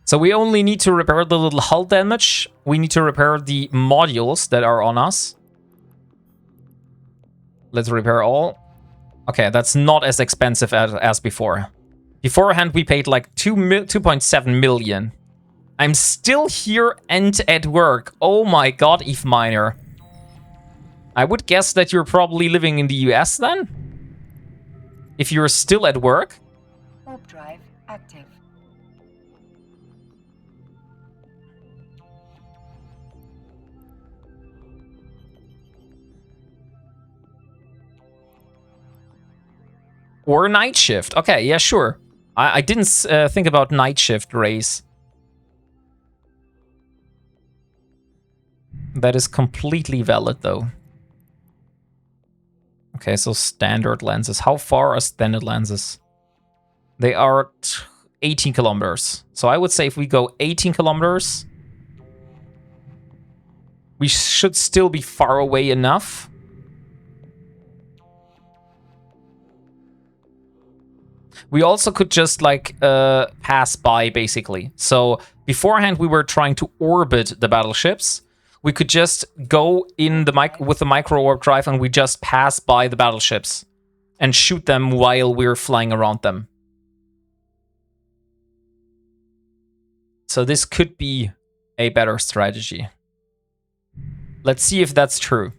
So we only need to repair the little hull damage. We need to repair the modules that are on us. Let's repair all. Okay, that's not as expensive as before. Beforehand, we paid like 2.7 million. I'm still here and at work. Oh my god, Eve Miner. I would guess that you're probably living in the US then? If you're still at work? Warp drive active. Or night shift. Okay, yeah, sure. I didn't think about night shift race. That is completely valid, though. Okay, so standard lenses. How far are standard lenses? They are 18 kilometers. So I would say if we go 18 kilometers, we should still be far away enough. We also could just, like, pass by, basically. So, beforehand, we were trying to orbit the battleships. We could just go in the with the micro-warp drive and we just pass by the battleships and shoot them while we're flying around them. So this could be a better strategy. Let's see if that's true.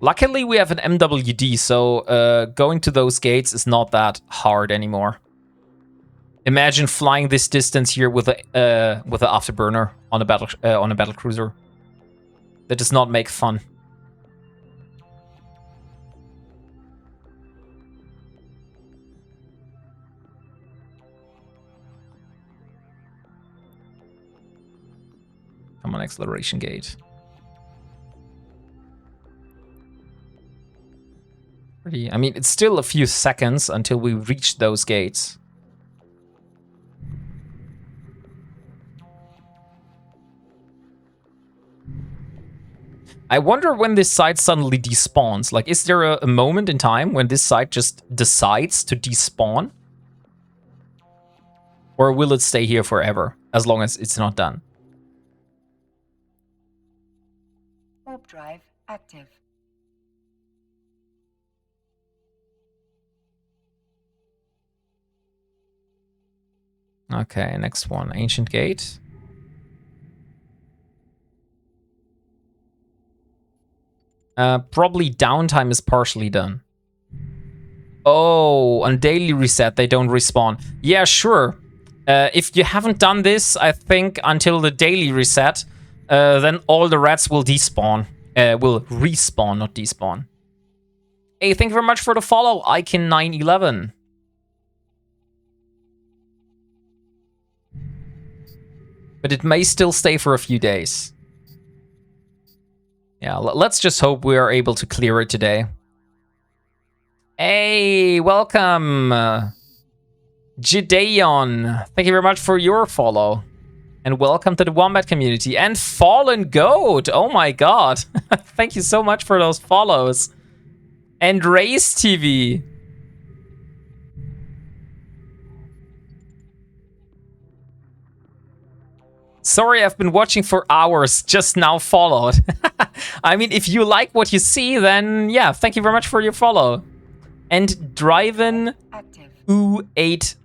Luckily, we have an MWD, so going to those gates is not that hard anymore. Imagine flying this distance here with a afterburner on a battle cruiser. That does not make fun. Come on, acceleration gate. I mean, it's still a few seconds until we reach those gates. I wonder when this site suddenly despawns. Like, is there a moment in time when this site just decides to despawn? Or will it stay here forever, as long as it's not done? Warp drive active. Okay, next one. Ancient Gate. Probably downtime is partially done. Oh, on daily reset, they don't respawn. Yeah, sure. If you haven't done this, I think, until the daily reset, then all the rats will despawn. Will respawn, not despawn. Hey, thank you very much for the follow, Icon911. But it may still stay for a few days. Yeah, let's just hope we are able to clear it today. Hey, welcome. Gideon. Thank you very much for your follow. And welcome to the Wombat community. And Fallen Goat. Oh my god. Thank you so much for those follows. And Race TV. Sorry, I've been watching for hours, just now followed. I mean, if you like what you see, then yeah, thank you very much for your follow. And Drivin Active. U812.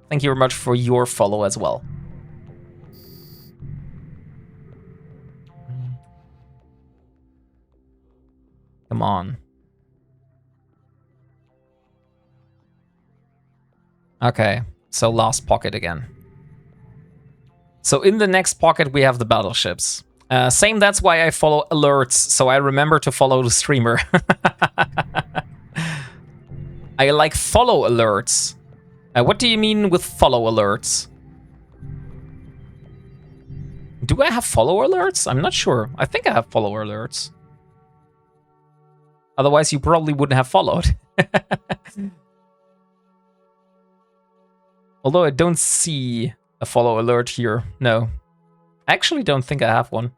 Thank you very much for your follow as well. Come on. Okay, so last pocket again. So in the next pocket, we have the battleships. Same, that's why I follow alerts, so I remember to follow the streamer. I like follow alerts. What do you mean with follow alerts? Do I have follow alerts? I'm not sure. I think I have follow alerts. Otherwise, you probably wouldn't have followed. Although I don't see a follow alert here. No. I actually don't think I have one.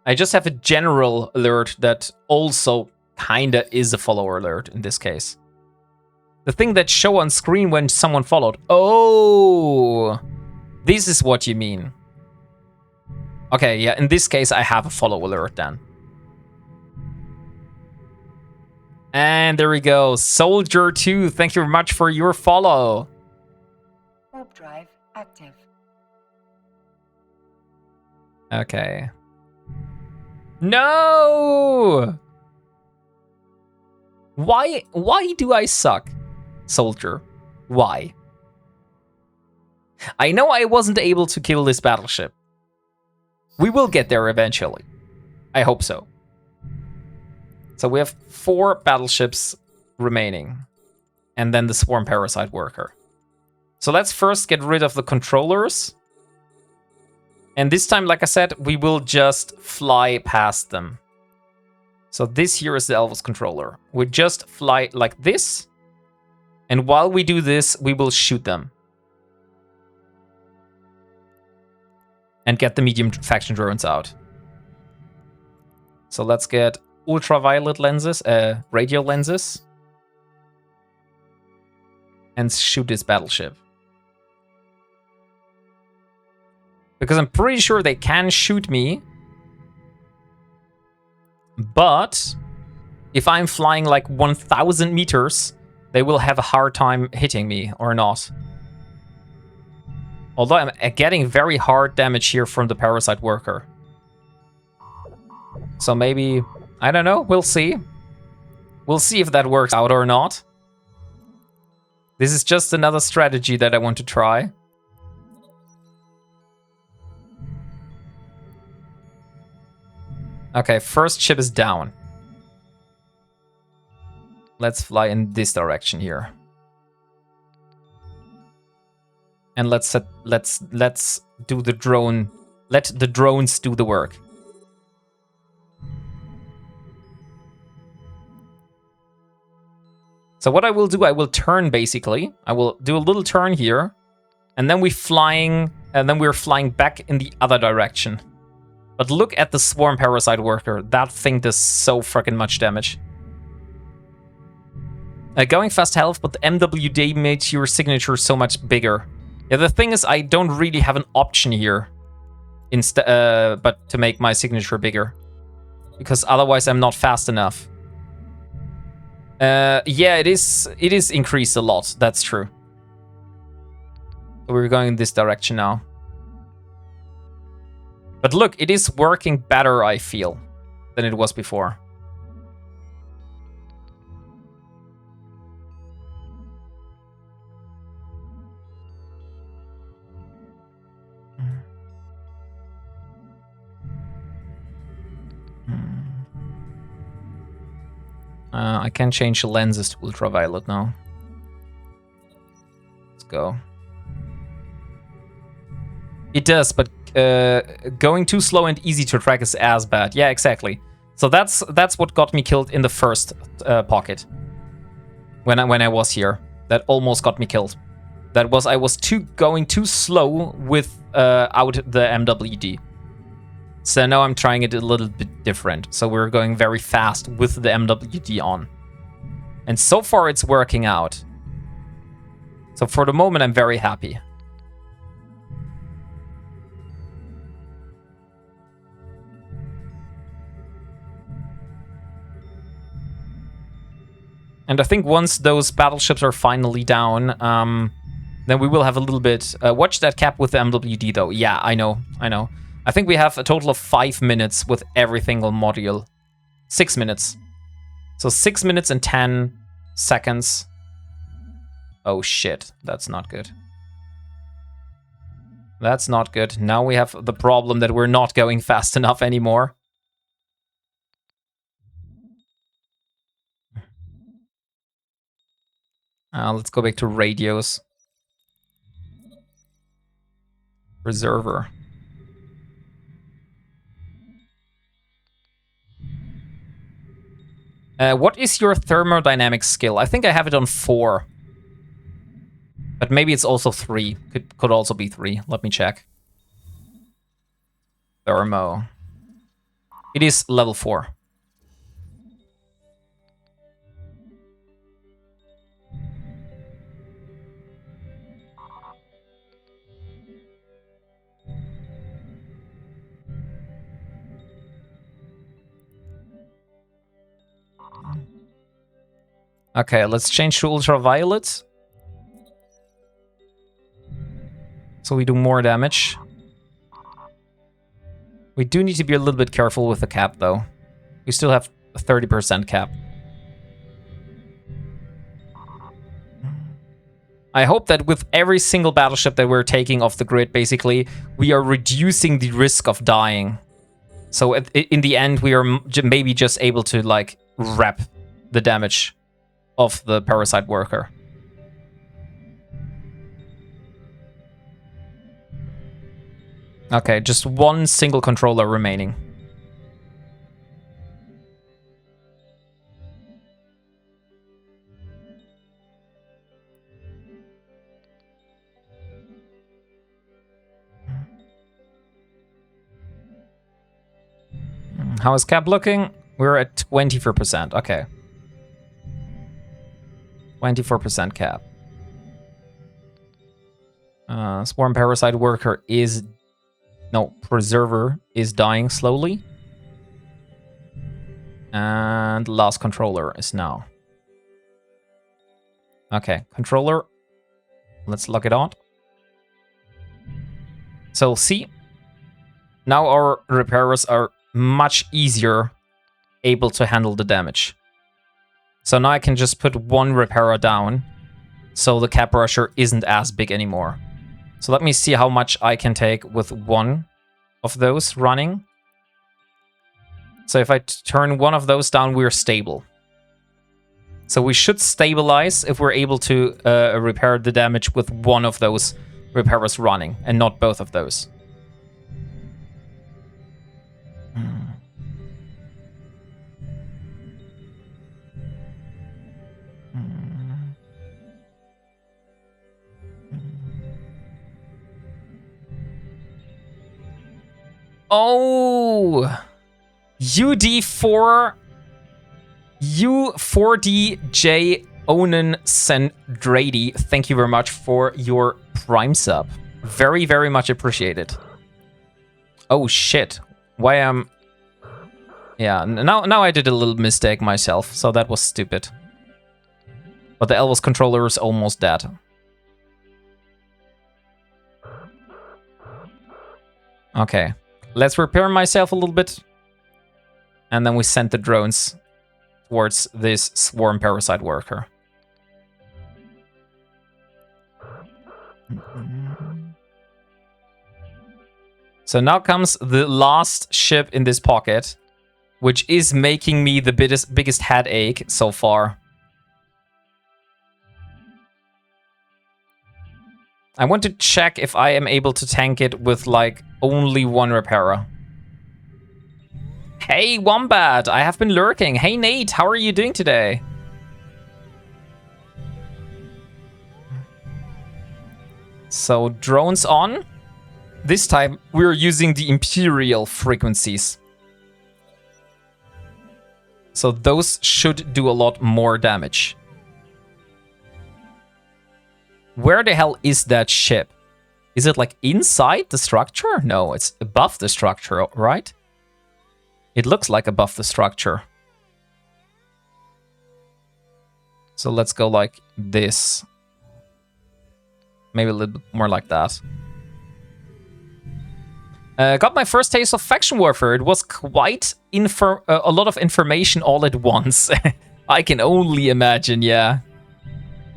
I just have a general alert that also kinda is a follow alert in this case. The thing that show on screen when someone followed. Oh! This is what you mean. Okay, yeah, in this case I have a follow alert then. And there we go. Soldier 2, thank you very much for your follow. Warp drive active. Okay. No! Why do I suck, Soldier? Why? I know I wasn't able to kill this battleship. We will get there eventually. I hope so. So we have 4 battleships remaining. And then the Swarm Parasite Worker. So let's first get rid of the controllers. And this time, like I said, we will just fly past them. So this here is the Elvis controller. We just fly like this. And while we do this, we will shoot them. And get the medium faction drones out. So let's get ultraviolet lenses, radio lenses. And shoot this battleship. Because I'm pretty sure they can shoot me. But if I'm flying like 1,000 meters, they will have a hard time hitting me or not. Although I'm getting very hard damage here from the Parasite Worker. So maybe, I don't know, we'll see. We'll see if that works out or not. This is just another strategy that I want to try. Okay, first ship is down. Let's fly in this direction here. And let's do the drone. Let the drones do the work. So what I will do, I will turn basically. I will do a little turn here, and then we're flying back in the other direction. But look at the Swarm Parasite Worker. That thing does so freaking much damage. Going fast health, but the MWD makes your signature so much bigger. Yeah, the thing is, I don't really have an option here, but to make my signature bigger, because otherwise I'm not fast enough. Yeah, it is increased a lot. That's true. So we're going in this direction now. But look, it is working better, I feel, than it was before. I can change the lenses to ultraviolet now. Let's go. It does, but going too slow and easy to track is as bad. Yeah, exactly. So that's what got me killed in the first pocket. When I was here, that almost got me killed. That was I was going too slow without the MWD. So now I'm trying it a little bit different. So we're going very fast with the MWD on. And so far it's working out. So for the moment I'm very happy. And I think once those battleships are finally down, then we will have a little bit... watch that cap with the MWD though. Yeah, I know. I think we have a total of 5 minutes with every single module. 6 minutes. So 6 minutes and 10 seconds. Oh shit, that's not good. That's not good. Now we have the problem that we're not going fast enough anymore. Let's go back to radios. Preserver. What is your thermodynamic skill? I think I have it on 4. But maybe it's also 3. Could also be 3. Let me check. Thermo. It is level 4. Okay, let's change to ultraviolet. So we do more damage. We do need to be a little bit careful with the cap, though. We still have a 30% cap. I hope that with every single battleship that we're taking off the grid, basically, we are reducing the risk of dying. So in the end, we are maybe just able to, like, wrap the damage of the parasite worker. Okay, just one single controller remaining. How is cap looking? We're at 24%. Okay. 24% cap. Swarm parasite worker is... No, preserver is dying slowly. And last controller is now. Okay, controller. Let's lock it on. So see, now our repairers are much easier able to handle the damage. So now I can just put one repairer down, so the cap rusher isn't as big anymore. So let me see how much I can take with one of those running. So if I turn one of those down, we're stable. So we should stabilize if we're able to repair the damage with one of those repairers running, and not both of those. Oh, UD4 U4DJ Onan Sendradi, thank you very much for your Prime sub. Very, very much appreciated. Oh shit. Why am... Yeah, now I did a little mistake myself, so that was stupid. But the Elvis controller is almost dead. Okay. Let's repair myself a little bit. And then we send the drones towards this swarm parasite worker. So now comes the last ship in this pocket, which is making me the biggest headache so far. I want to check if I am able to tank it with, like, Only one repairer. Hey, Wombat, I have been lurking. Hey, Nate, how are you doing today? So, drones on. This time, we're using the Imperial frequencies. So those should do a lot more damage. Where the hell is that ship? Is it like inside the structure? No, it's above the structure, right? It looks like above the structure. So let's go like this. Maybe a little bit more like that. Got my first taste of faction warfare. It was quite a lot of information all at once. I can only imagine, yeah.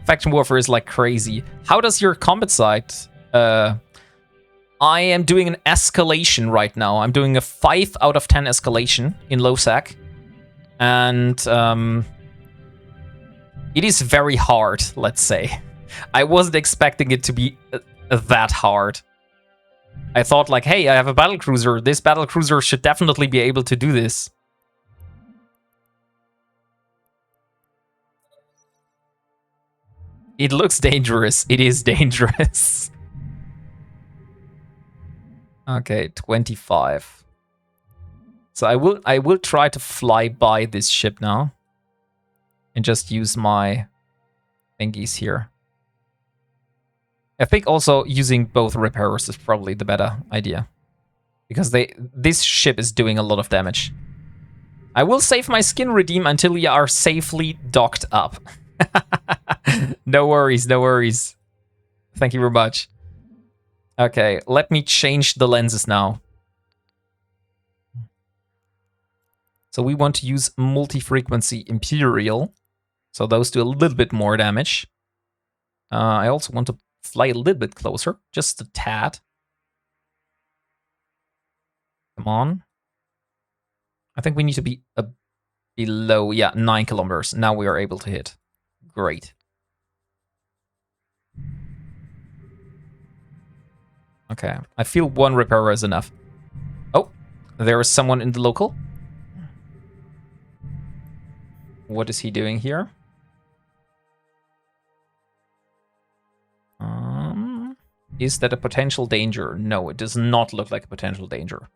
Faction warfare is like crazy. How does your combat sight? I am doing an escalation right now. I'm doing a 5 out of 10 escalation in low sec. And it is very hard, let's say. I wasn't expecting it to be that hard. I thought like, hey, I have a battlecruiser. This battlecruiser should definitely be able to do this. It looks dangerous. It is dangerous. Okay, 25. So I will try to fly by this ship now. And just use my thingies here. I think also using both repairers is probably the better idea. Because this ship is doing a lot of damage. I will save my skin redeem until we are safely docked up. No worries, no worries. Thank you very much. Okay, let me change the lenses now. So we want to use multi-frequency Imperial. So those do a little bit more damage. I also want to fly a little bit closer, just a tad. Come on. I think we need to be below, yeah, 9 kilometers. Now we are able to hit. Great. Okay, I feel one repairer is enough. Oh, there is someone in the local. What is he doing here? Is that a potential danger? No, it does not look like a potential danger.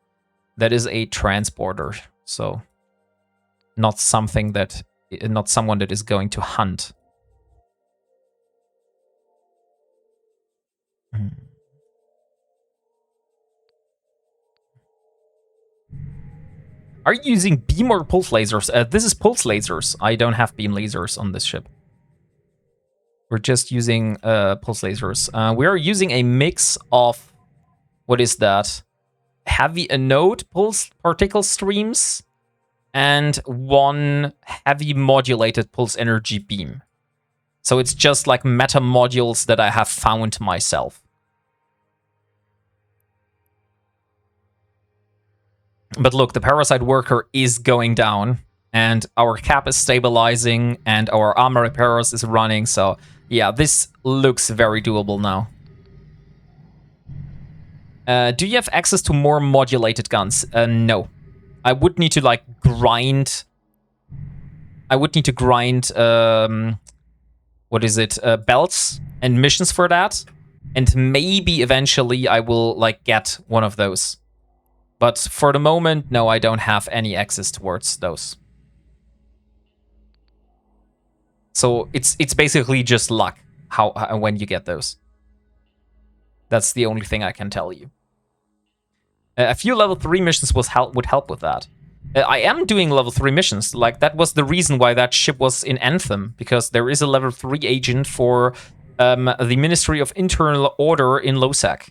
That is a transporter, so not something that, not someone that is going to hunt. Are you using beam or pulse lasers? This is pulse lasers. I don't have beam lasers on this ship. We're just using pulse lasers. We are using a mix of, what is that? Heavy anode pulse particle streams and one heavy modulated pulse energy beam. So it's just like meta modules that I have found myself. But look, the parasite worker is going down, and our cap is stabilizing, and our armor repairers is running, so yeah, this looks very doable now. Do you have access to more modulated guns? No. I would need to, like, grind... I would need to grind, what is it, belts and missions for that, and maybe eventually I will, like, get one of those. But for the moment, no, I don't have any access towards those. So it's basically just luck how when you get those. That's the only thing I can tell you. A few level 3 missions would help with that. I am doing level 3 missions. Like, that was the reason why that ship was in Anthem, because there is a level 3 agent for the Ministry of Internal Order in Losec.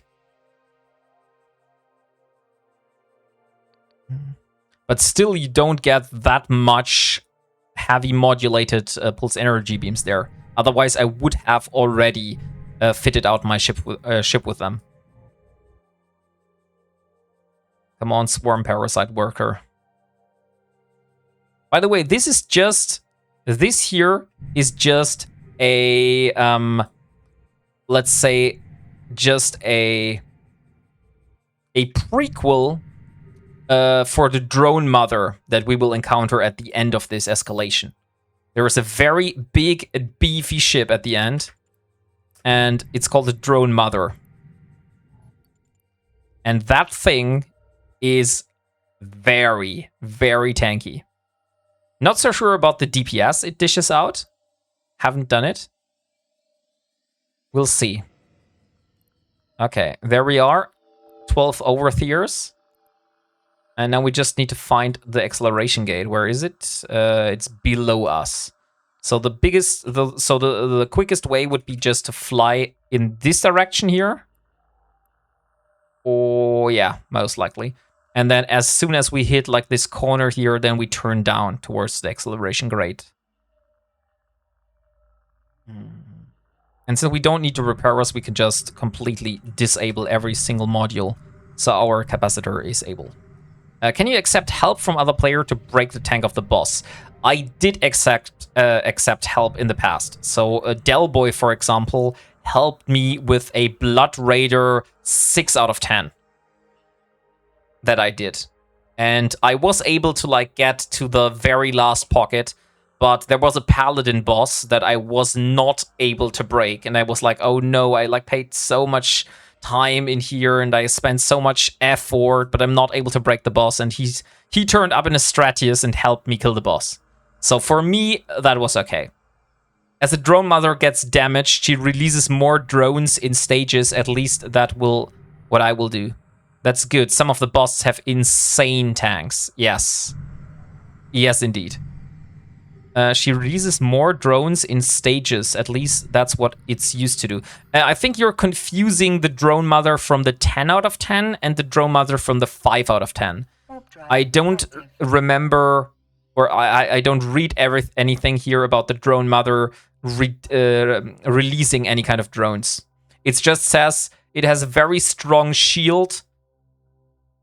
But still, you don't get that much heavy modulated pulse energy beams there. Otherwise, I would have already fitted out my ship with them. Come on, swarm parasite worker. By the way, this here is just a, let's say, just a a prequel for the drone mother that we will encounter at the end of this escalation. There is a very big, beefy ship at the end, and it's called the drone mother. And that thing is very, very tanky. Not so sure about the DPS it dishes out. Haven't done it. We'll see. Okay, there we are. 12 overseers. And now we just need to find the acceleration gate. Where is it? It's below us. So the quickest way would be just to fly in this direction here. Oh yeah, most likely. And then as soon as we hit like this corner here, then we turn down towards the acceleration gate. And so we don't need to repair us, we can just completely disable every single module so our capacitor is able. Can you accept help from other player to break the tank of the boss? I did accept help in the past. So Delboy, for example, helped me with a Blood Raider 6 out of 10 that I did. And I was able to like get to the very last pocket, but there was a Paladin boss that I was not able to break. And I was like, oh no, I like paid so much time in here and I spent so much effort, but I'm not able to break the boss. And he turned up in a Stratius and helped me kill the boss. So for me, that was okay. As the drone mother gets damaged, she releases more drones in stages. At least that will what I will do. That's good. Some of the bosses have insane tanks. Yes. Yes, indeed. She releases more drones in stages. At least that's what it's used to do. I think you're confusing the drone mother from the 10 out of 10 and the drone mother from the 5 out of 10. I don't remember, or I don't read anything here about the drone mother releasing any kind of drones. It just says it has a very strong shield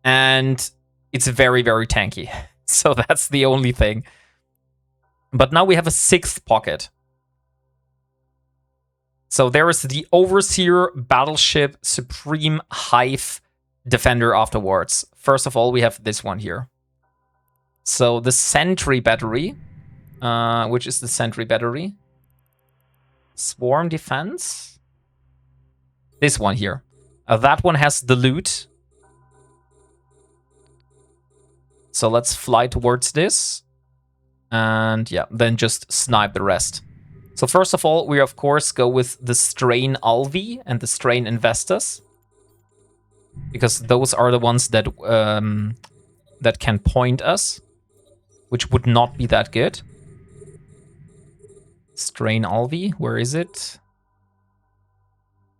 and it's very, very tanky. So that's the only thing. But now we have a 6th pocket. So there is the Overseer Battleship Supreme Hive Defender afterwards. First of all, we have this one here. So the Sentry Battery. Which is the Sentry Battery? Swarm Defense? This one here. That one has the loot. So let's fly towards this. And yeah, then just snipe the rest. So first of all, we of course go with the Strain Alvi and the Strain Investors. Because those are the ones that that can point us. Which would not be that good. Strain Alvi, where is it?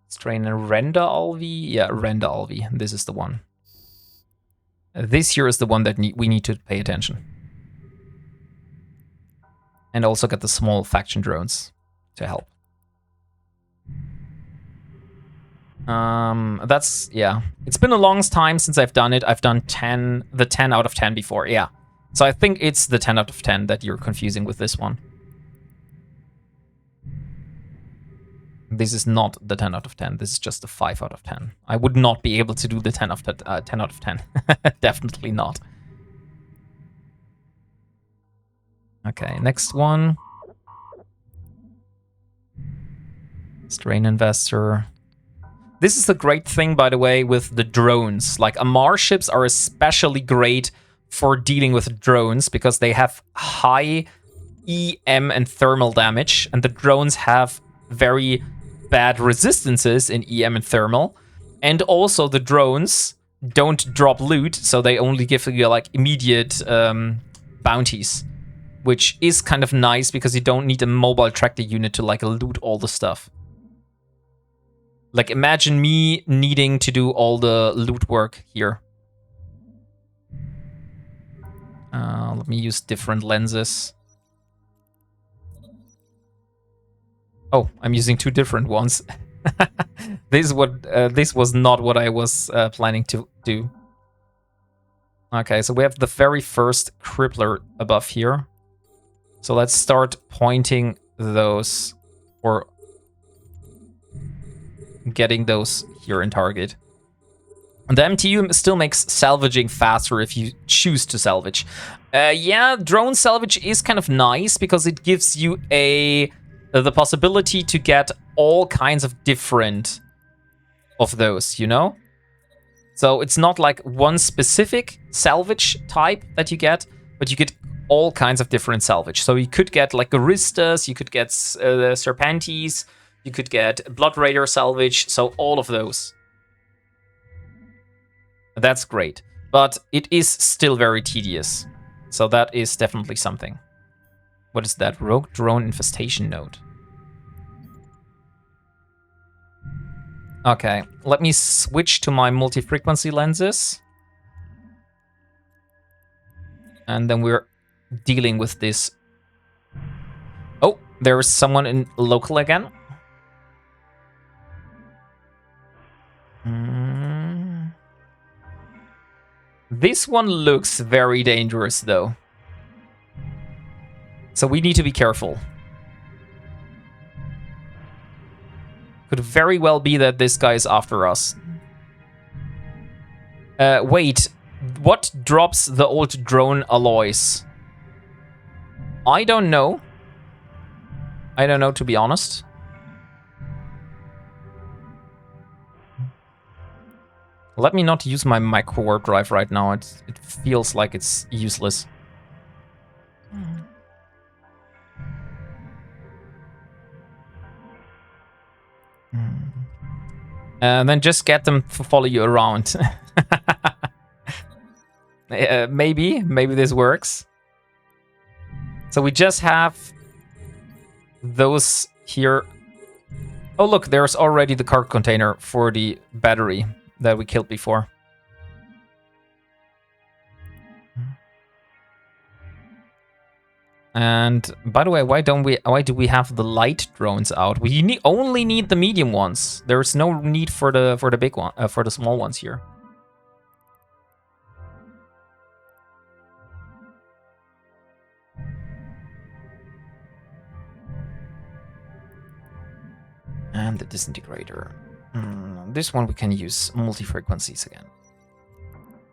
Strain and Render Alvi? Yeah, Render Alvi. This is the one. This here is the one that we need to pay attention. And also get the small faction drones to help. That's, yeah. It's been a long time since I've done it. I've done the 10 out of 10 before, yeah. So I think it's the 10 out of 10 that you're confusing with this one. This is not the 10 out of 10. This is just the 5 out of 10. I would not be able to do the 10 out of 10. Definitely not. Okay, next one. Strain Investor. This is the great thing, by the way, with the drones. Like, Amar ships are especially great for dealing with drones because they have high EM and thermal damage, and the drones have very bad resistances in EM and thermal. And also the drones don't drop loot, so they only give you like immediate bounties. Which is kind of nice because you don't need a mobile tractor unit to like loot all the stuff. Like imagine me needing to do all the loot work here. Let me use different lenses. Oh, I'm using 2 different ones. This was not what I was planning to do. Okay, so we have the very first crippler above here. So let's start pointing those, or getting those here in target. The MTU still makes salvaging faster if you choose to salvage. Yeah, drone salvage is kind of nice because it gives you the possibility to get all kinds of different of those, you know? So it's not like one specific salvage type that you get, but you get all kinds of different salvage. So you could get like Aristas, you could get Serpantes, you could get Blood Raider salvage, so all of those. That's great, but it is still very tedious. So that is definitely something. What is that? Rogue drone infestation node. Okay, let me switch to my multi-frequency lenses. And then we're dealing with this. Oh, there's someone in local again. This one looks very dangerous, though. So we need to be careful. Could very well be that this guy is after us. Wait, what drops the old drone alloys? I don't know. I don't know, to be honest. Let me not use my micro warp drive right now. It feels like it's useless. And then just get them to follow you around. Maybe this works. So we just have those here. Oh, look, there's already the cargo container for the battery that we killed before. And by the way, why do we have the light drones out? We only need the medium ones. There's no need for the big one, for the small ones here. And the disintegrator. This one we can use multi-frequencies again.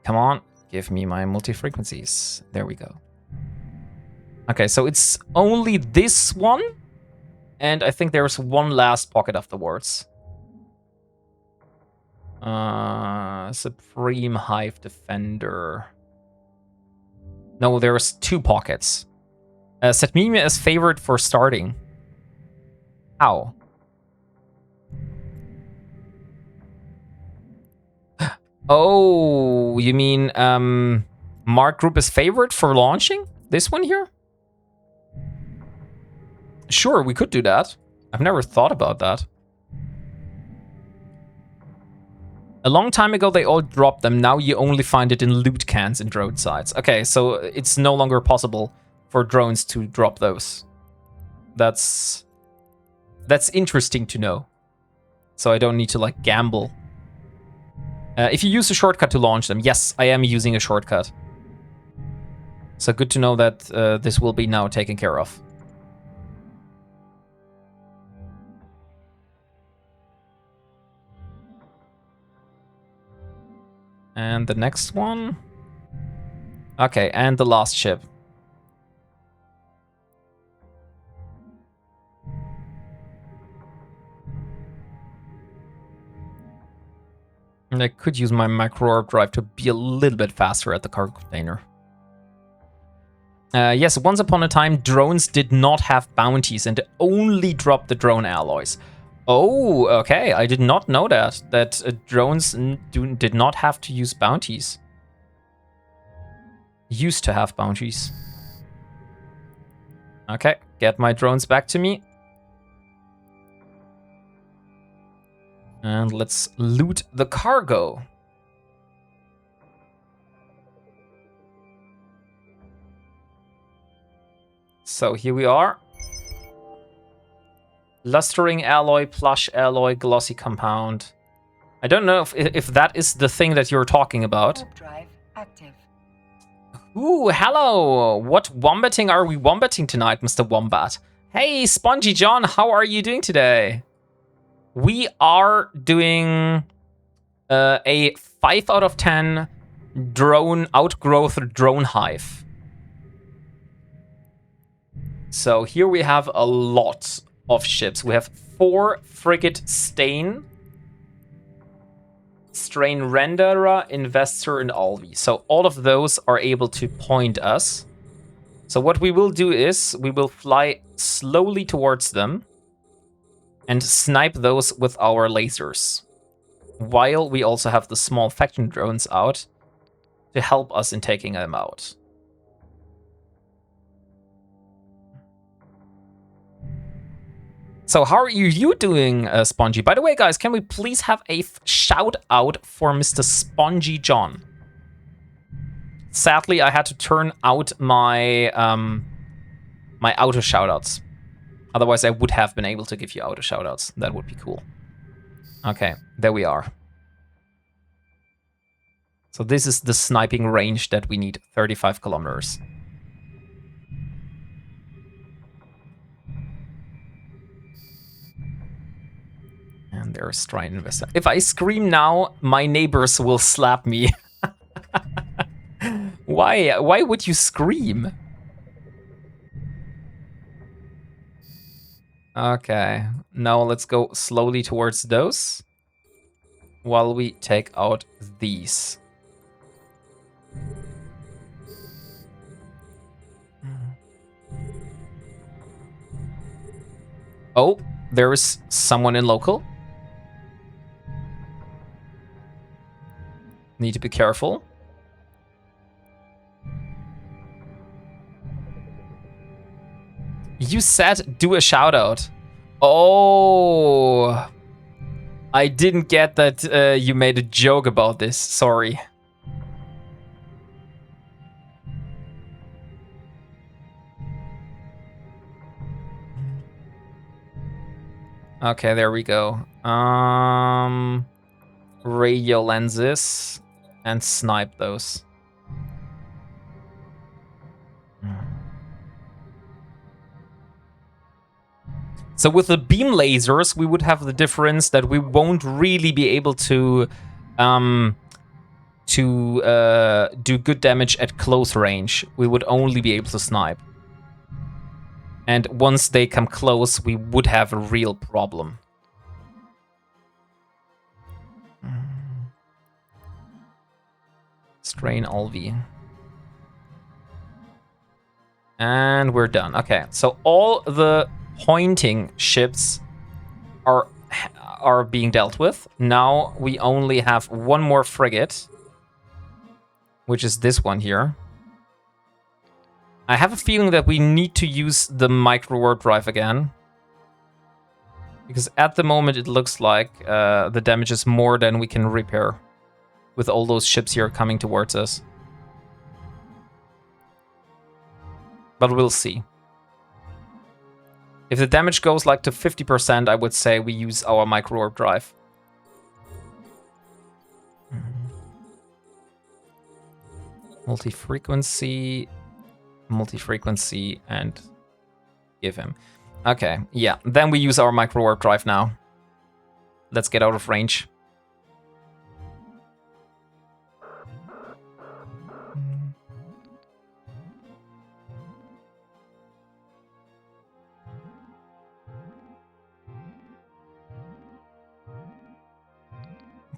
Come on, give me my multi-frequencies. There we go. Okay, so it's only this one, and I think there's one last pocket afterwards. Supreme Hive Defender. No, there's 2 pockets. Set me as favorite for starting. How? Oh, you mean Mark Group is favorite for launching? This one here? Sure, we could do that. I've never thought about that. A long time ago, they all dropped them. Now you only find it in loot cans and drone sites. Okay, so it's no longer possible for drones to drop those. That's interesting to know. So I don't need to, like, gamble. If you use a shortcut to launch them, yes, I am using a shortcut. So good to know that this will be now taken care of. And the next one. Okay, and the last ship. And I could use my micro warp drive to be a little bit faster at the cargo container. Yes, once upon a time, drones did not have bounties and only dropped the drone alloys. Oh, okay. I did not know that drones did not have to use bounties. Used to have bounties. Okay, get my drones back to me. And let's loot the cargo. So here we are. Lustering alloy, plush alloy, glossy compound. I don't know if that is the thing that you're talking about. Warp drive active. Ooh, hello! What wombating are we wombating tonight, Mr. Wombat? Hey, Spongy John, how are you doing today? We are doing a 5 out of 10 drone outgrowth drone hive. So here we have a lot of ships. We have 4 frigate Strain, Renderer, Investor, and Alvi. So all of those are able to point us. So what we will do is we will fly slowly towards them and snipe those with our lasers, while we also have the small faction drones out to help us in taking them out. So how are you doing, Spongy? By the way, guys, can we please have a shout out for Mr. Spongy John? Sadly, I had to turn out my my auto shoutouts. Otherwise, I would have been able to give you auto shoutouts. That would be cool. Okay, there we are. So this is the sniping range that we need, 35 kilometers. And there's Strine Investor. If I scream now, my neighbors will slap me. Why? Why would you scream? Okay, now let's go slowly towards those while we take out these. Oh, there is someone in local. Need to be careful. You said do a shout out. Oh, I didn't get that you made a joke about this. Sorry. Okay, there we go. Radio lenses and snipe those. So with the beam lasers, we would have the difference that we won't really be able to do good damage at close range. We would only be able to snipe. And once they come close, we would have a real problem. Strain Alvi. And we're done. Okay, so all the pointing ships are being dealt with. Now we only have one more frigate, which is this one here. I have a feeling that we need to use the micro warp drive again, because at the moment it looks like the damage is more than we can repair with all those ships here coming towards us. But we'll see. If the damage goes like to 50%, I would say we use our micro warp drive. Multi-frequency, and give him. Okay, yeah, then we use our micro warp drive now. Let's get out of range.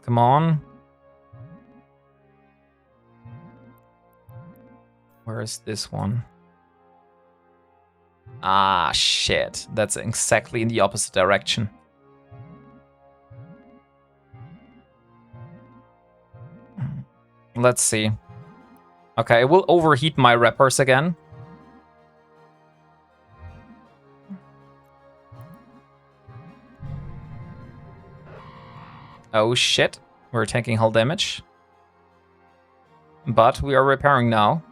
Come on. Where is this one? Ah, shit. That's exactly in the opposite direction. Let's see. Okay, I will overheat my rappers again. Oh shit, we're taking hull damage. But we are repairing now.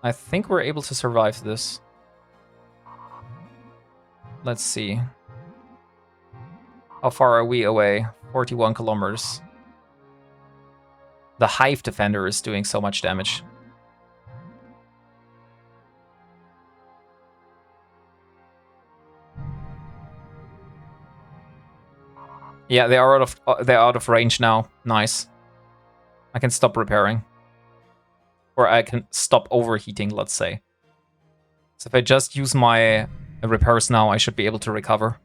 I think we're able to survive this. Let's see. How far are we away? 41 kilometers. The Hive Defender is doing so much damage. Yeah, they're out of range now. Nice. I can stop repairing. Or I can stop overheating, let's say. So if I just use my repairs now, I should be able to recover.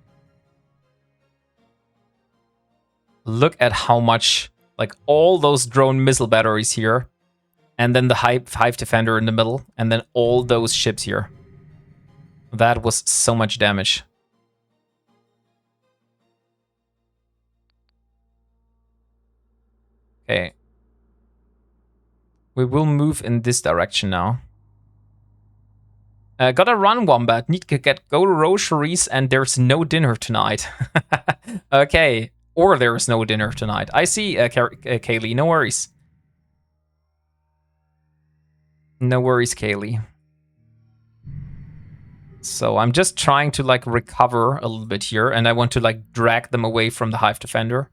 Look at how much, like all those drone missile batteries here. And then the Hive Defender in the middle. And then all those ships here. That was so much damage. Okay. We will move in this direction now. Gotta run, Wombat. Need to get go groceries and there's no dinner tonight. Okay. Or there's no dinner tonight. I see, Kaylee. No worries. No worries, Kaylee. So I'm just trying to like recover a little bit here, and I want to like drag them away from the Hive Defender.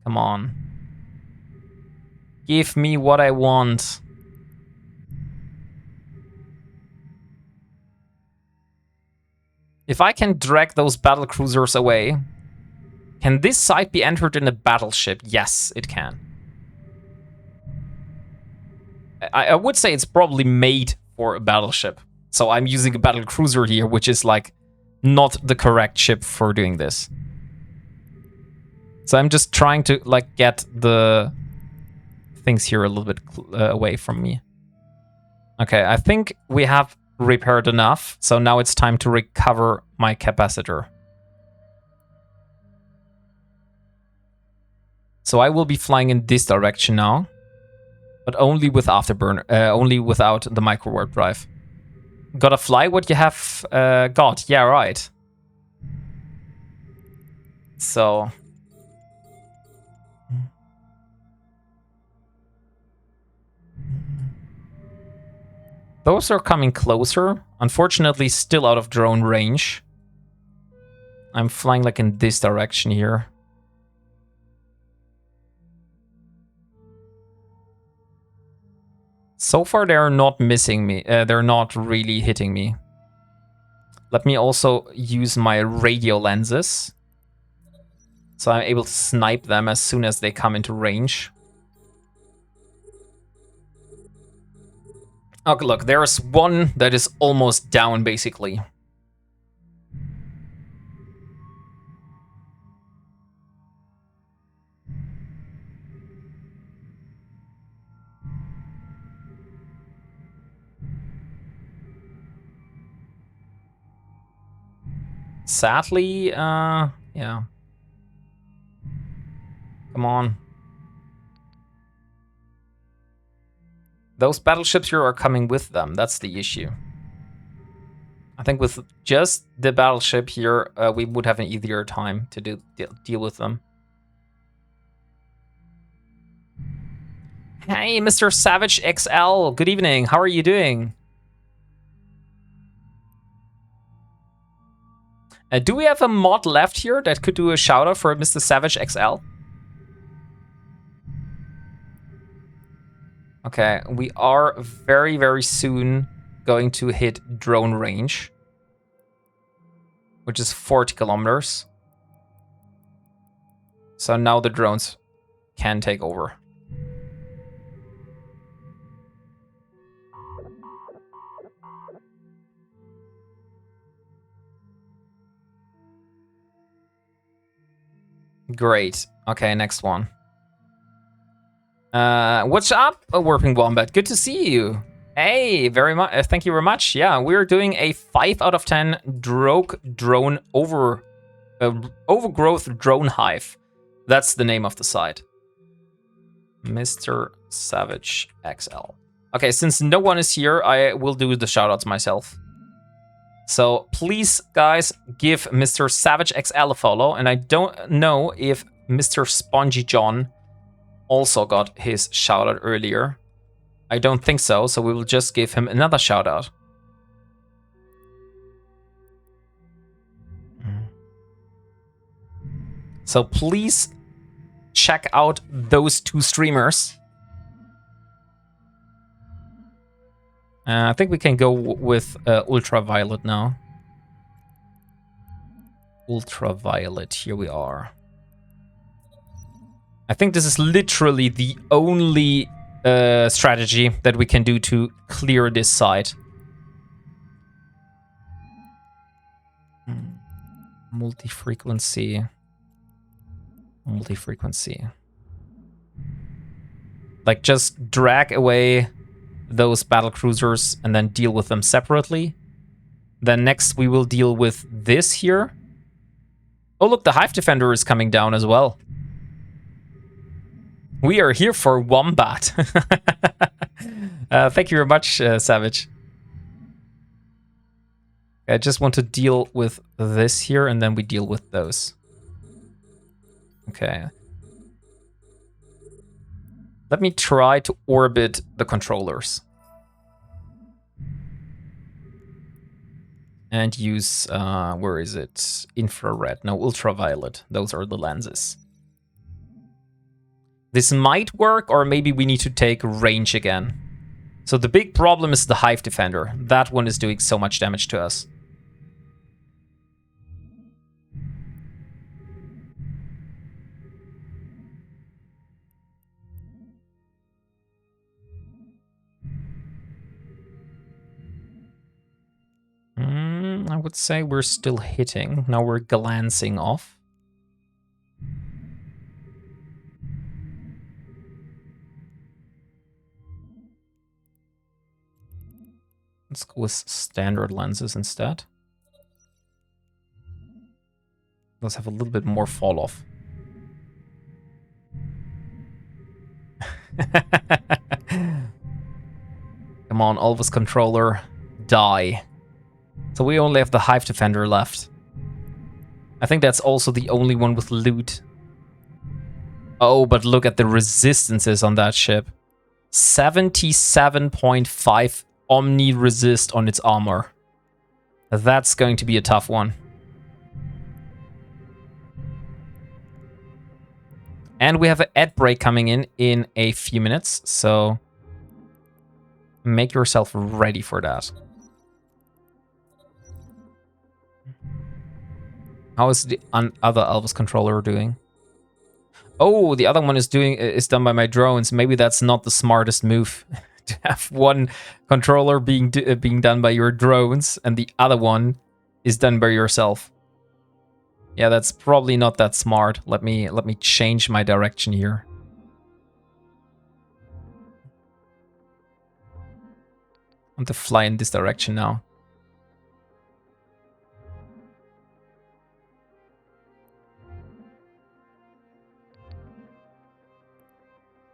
Come on. Give me what I want. If I can drag those battle cruisers away, can this site be entered in a battleship? Yes, it can. I would say it's probably made for a battleship. So I'm using a battle cruiser here, which is like not the correct ship for doing this. So I'm just trying to like get the things here a little bit away from me. Okay, I think we have repaired enough. So now it's time to recover my capacitor. So I will be flying in this direction now. But only with afterburner, only without the micro warp drive. Gotta fly what you have got. Yeah, right. So those are coming closer. Unfortunately, still out of drone range. I'm flying like in this direction here. So far, they're not missing me. They're not really hitting me. Let me also use my radio lenses. So I'm able to snipe them as soon as they come into range. Okay, look, there's one that is almost down, basically. Sadly, yeah. Come on. Those battleships here are coming with them. That's the issue. I think with just the battleship here, we would have an easier time to deal with them. Hey, Mr. Savage XL. Good evening. How are you doing? Do we have a mod left here that could do a shout out for Mr. Savage XL? Okay, we are very, very soon going to hit drone range, which is 40 kilometers. So now the drones can take over. Great. Okay, next one. What's up, WarpingWombat? Good to see you. Hey, very much. Thank you very much. Yeah, we're doing a 5 out of 10 drone overgrowth drone hive. That's the name of the site. Mr. Savage XL. Okay, since no one is here, I will do the shoutouts myself. So please, guys, give Mr. Savage XL a follow. And I don't know if Mr. Spongy John also got his shoutout earlier. I don't think so, so we will just give him another shoutout. So please check out those two streamers. I think we can go with ultraviolet now. Ultraviolet, here we are. I think this is literally the only strategy that we can do to clear this side. Multi-frequency. Multi-frequency. Like, just drag away those battle cruisers and then deal with them separately. Then next we will deal with this here. Oh, look, the Hive Defender is coming down as well. We are here for Wombat. Thank you very much, Savage. I just want to deal with this here, and then we deal with those. Okay. Let me try to orbit the controllers. And use, where is it? Infrared, no, ultraviolet. Those are the lenses. This might work, or maybe we need to take range again. So the big problem is the Hive Defender. That one is doing so much damage to us. I would say we're still hitting. Now we're glancing off. Let's go with standard lenses instead. Let's have a little bit more fall off. Come on, Elvis controller, die. So we only have the Hive Defender left. I think that's also the only one with loot. Oh, but look at the resistances on that ship. 77.5 Omni resist on its armor. That's going to be a tough one. And we have an ad break coming in a few minutes, so make yourself ready for that. How is the other Elvis controller doing? Oh, the other one is done by my drones. Maybe that's not the smartest move. To have one controller being done by your drones and the other one is done by yourself. Yeah, that's probably not that smart. Let me change my direction here. I want to fly in this direction now.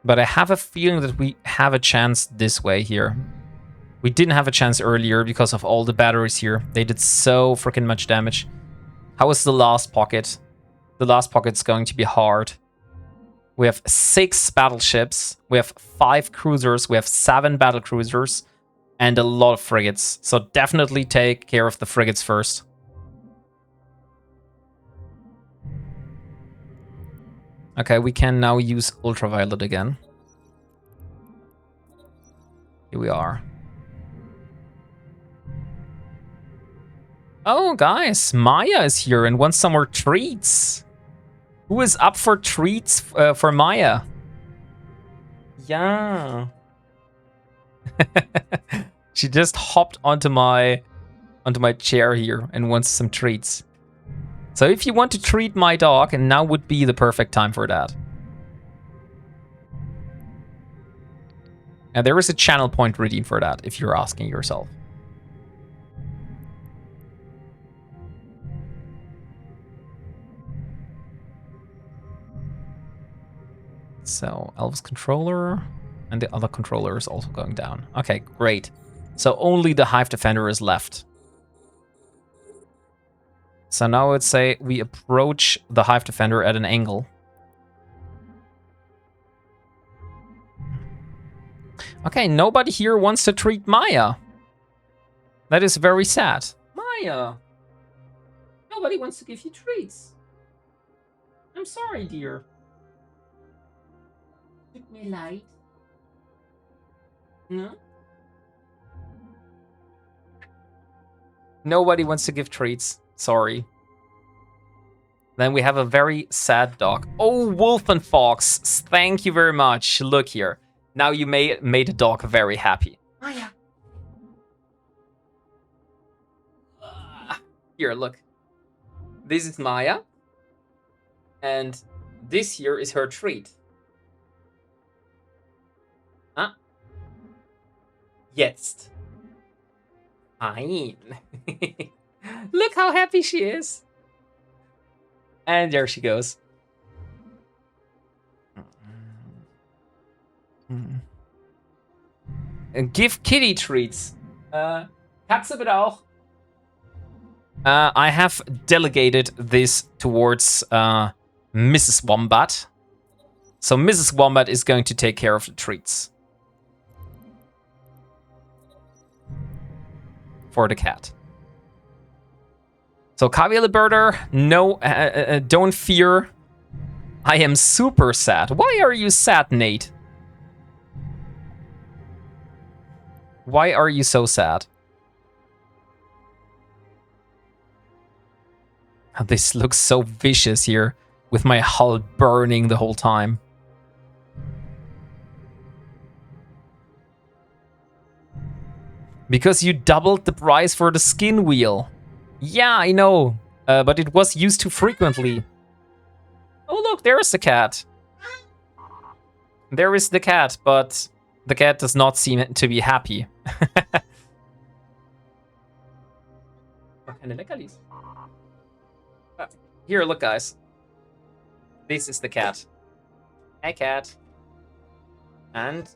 But I have a feeling that we have a chance this way here. We didn't have a chance earlier because of all the batteries here. They did so freaking much damage. How is the last pocket? The last pocket's going to be hard. We have 6 battleships. We have 5 cruisers. We have 7 battle cruisers. And a lot of frigates. So definitely take care of the frigates first. Okay, we can now use ultraviolet again. Here we are. Oh, guys, Maya is here and wants some more treats. Who is up for treats for Maya? Yeah. She just hopped onto my chair here and wants some treats. So if you want to treat my dog, and now would be the perfect time for that. And there is a channel point redeem for that, if you're asking yourself. So Elvis controller, and the other controller is also going down. Okay, great. So only the Hive Defender is left. So now I would say we approach the Hive Defender at an angle. Okay, nobody here wants to treat Maya. That is very sad. Maya! Nobody wants to give you treats. I'm sorry, dear. Tut mir leid. No? Nobody wants to give treats. Sorry. Then we have a very sad dog. Oh, Wolf and Fox, thank you very much. Look here. Now you made a dog very happy. Oh, yeah. Here, look. This is Maya. And this here is her treat. Huh? Jetzt. Fine. Look how happy she is. And there she goes. Give kitty treats. Katze bitte auch. I have delegated this towards Mrs. Wombat. So Mrs. Wombat is going to take care of the treats. For the cat. So Kaviele Birder, no, don't fear. I am super sad. Why are you sad, Nate? Why are you so sad? This looks so vicious here, with my hull burning the whole time. Because you doubled the price for the skin wheel. Yeah, I know, but it was used too frequently. Oh look, there's the cat. There is the cat, but the cat does not seem to be happy. Keine Leckerlis. Here, look, guys. This is the cat. Hey, cat. And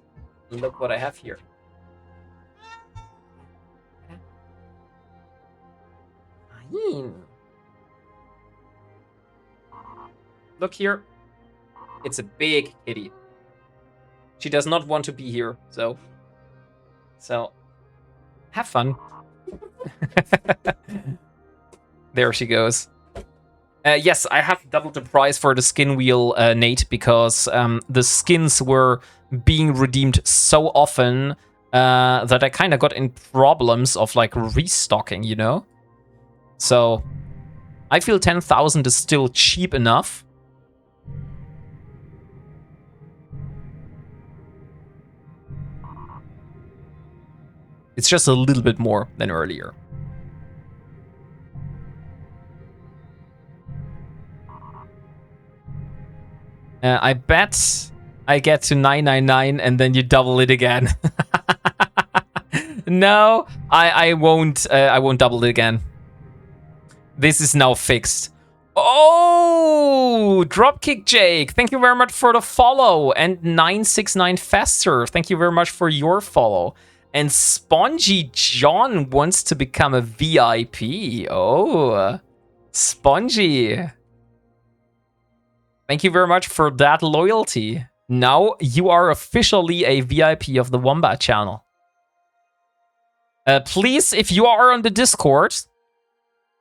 look what I have here. Look here. It's a big kitty. She does not want to be here, so have fun. There she goes. Yes, I have doubled the price for the skin wheel, Nate, because the skins were being redeemed so often that I kind of got in problems of like restocking, you know? So I feel 10,000 is still cheap enough. It's just a little bit more than earlier. I bet I get to 999 and then you double it again. No, I won't double it again. This is now fixed. Oh, Dropkick Jake, thank you very much for the follow. And 969 Faster, thank you very much for your follow. And Spongy John wants to become a VIP. Oh, Spongy. Thank you very much for that loyalty. Now you are officially a VIP of the Wombat channel. Please, if you are on the Discord,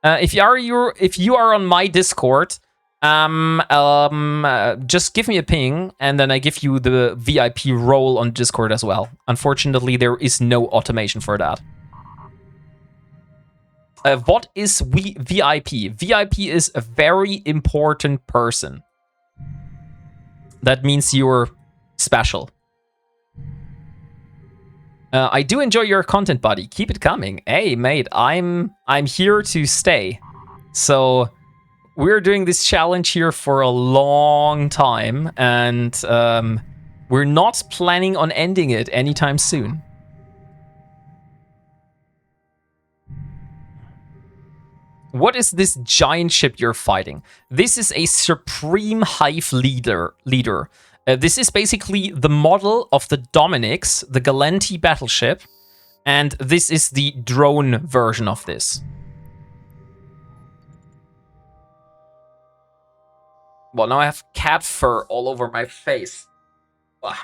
if you are on my Discord, just give me a ping, and then I give you the VIP role on Discord as well. Unfortunately, there is no automation for that. What is VIP? VIP is a very important person. That means you're special. I do enjoy your content, buddy. Keep it coming. Hey, mate, I'm here to stay. So we're doing this challenge here for a long time, and we're not planning on ending it anytime soon. What is this giant ship you're fighting? This is a Supreme Hive leader. This is basically the model of the Dominix, the Galenti battleship, and this is the drone version of this. Well, now I have cat fur all over my face. Ugh.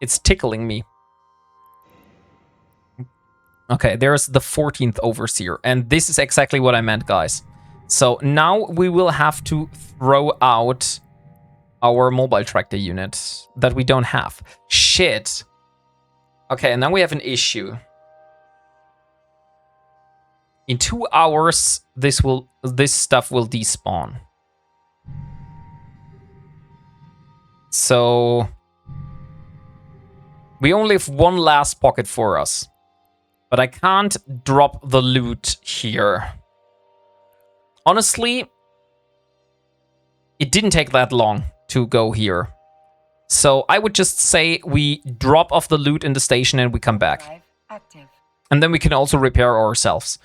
It's tickling me. Okay, there's the 14th Overseer, and this is exactly what I meant, guys. So now we will have to throw out our mobile tractor unit that we don't have. Shit. Okay, and now we have an issue. In 2 hours, this stuff will despawn. So we only have one last pocket for us. But I can't drop the loot here. Honestly, it didn't take that long to go here. So I would just say we drop off the loot in the station and we come back. Drive active. And then we can also repair ourselves.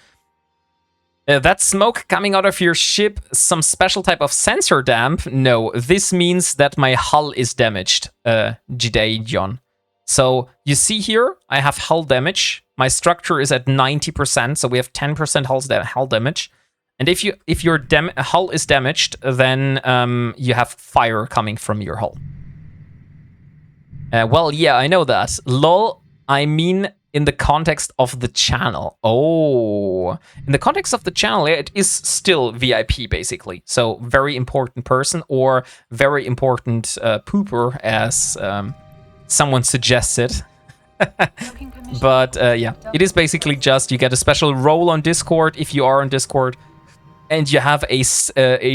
That smoke coming out of your ship, some special type of sensor damp? No, this means that my hull is damaged, Gideon. So you see here, I have hull damage. My structure is at 90%, so we have 10% hull damage. And if your hull is damaged, then you have fire coming from your hull. Well, yeah, I know that. Lol, I mean in the context of the channel. Oh, in the context of the channel, it is still VIP, basically. So very important person or very important pooper, as someone suggested. Docking permission. But yeah, it is basically just you get a special role on Discord if you are on Discord. And you have a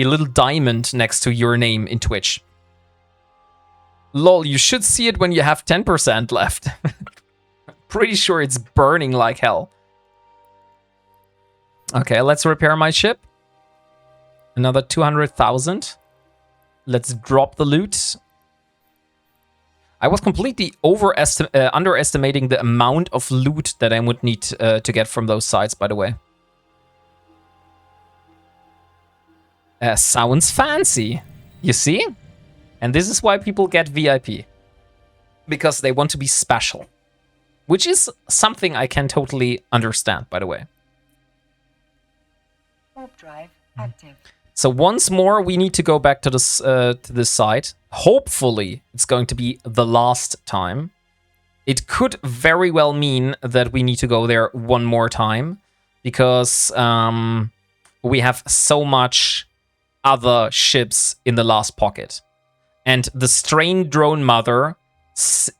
little diamond next to your name in Twitch. Lol, you should see it when you have 10% left. Pretty sure it's burning like hell. Okay, let's repair my ship. Another 200,000. Let's drop the loot. I was completely underestimating the amount of loot that I would need to get from those sites, by the way. Sounds fancy. You see? And this is why people get VIP. Because they want to be special. Which is something I can totally understand, by the way. Warp drive active. So once more, we need to go back to this site. Hopefully, it's going to be the last time. It could very well mean that we need to go there one more time. Because we have so much other ships in the last pocket. And the strained drone mother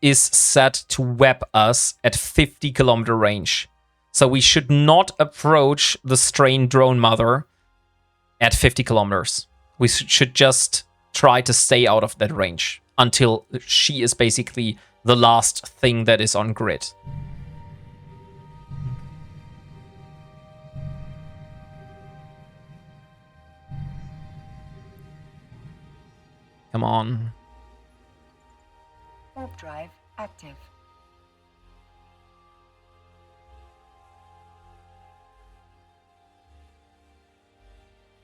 is set to web us at 50-kilometer range. So we should not approach the strained drone mother at 50 kilometers. We should just try to stay out of that range until she is basically the last thing that is on grid. Come on. Warp drive active.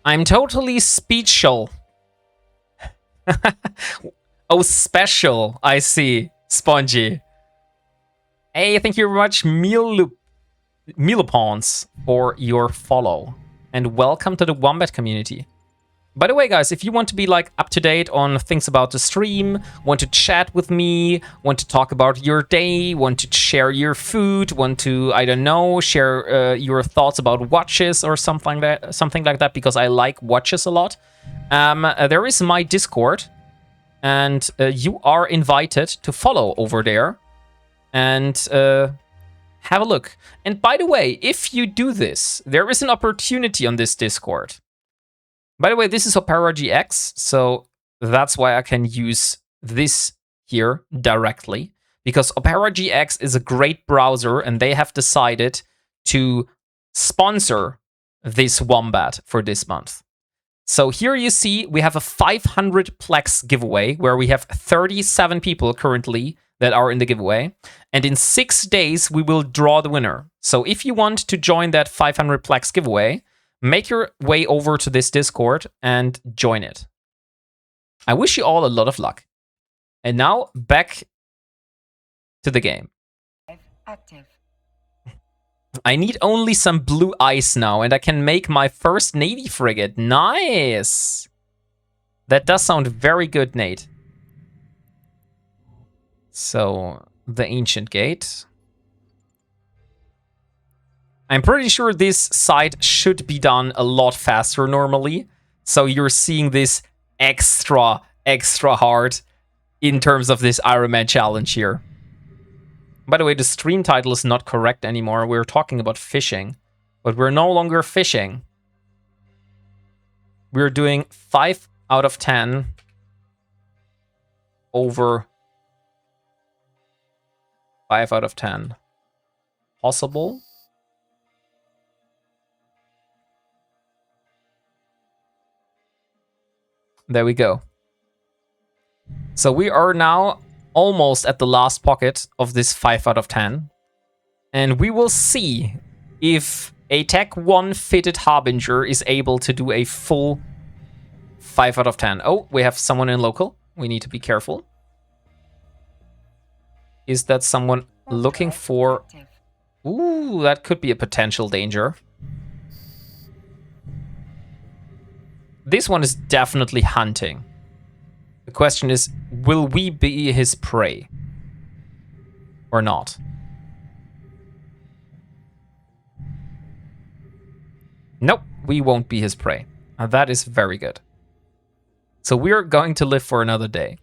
I'm totally speechful. Oh, special. I see. Spongy. Hey, thank you very much, Milupons, for your follow. And welcome to the Wombat community. By the way, guys, if you want to be like up to date on things about the stream, want to chat with me, want to talk about your day, want to share your food, want to, I don't know, share your thoughts about watches or something like that, because I like watches a lot. There is my Discord, and you are invited to follow over there and have a look. And by the way, if you do this, there is an opportunity on this Discord. By the way, this is Opera GX, so that's why I can use this here directly, because Opera GX is a great browser and they have decided to sponsor this Wombat for this month. So here you see we have a 500 Plex giveaway where we have 37 people currently that are in the giveaway. And in 6 days, we will draw the winner. So if you want to join that 500 Plex giveaway, make your way over to this Discord and join it. I wish you all a lot of luck. And now, back to the game. Active. I need only some blue ice now, and I can make my first Navy frigate. Nice! That does sound very good, Nate. So, the Ancient Gate. I'm pretty sure this site should be done a lot faster normally. So you're seeing this extra hard in terms of this Ironman challenge here. By the way, the stream title is not correct anymore. We're talking about fishing. but we're no longer fishing. We're doing 5 out of 10 over 5 out of 10. Possible? There we go. So we are now almost at the last pocket of this 5 out of 10. And we will see if a Tech 1 fitted Harbinger is able to do a full 5 out of 10. Oh, we have someone in local. We need to be careful. Is that someone looking for... Ooh, that could be a potential danger. This one is definitely hunting. The question is, will we be his prey? Or not? Nope, we won't be his prey. That is very good. So we're going to live for another day.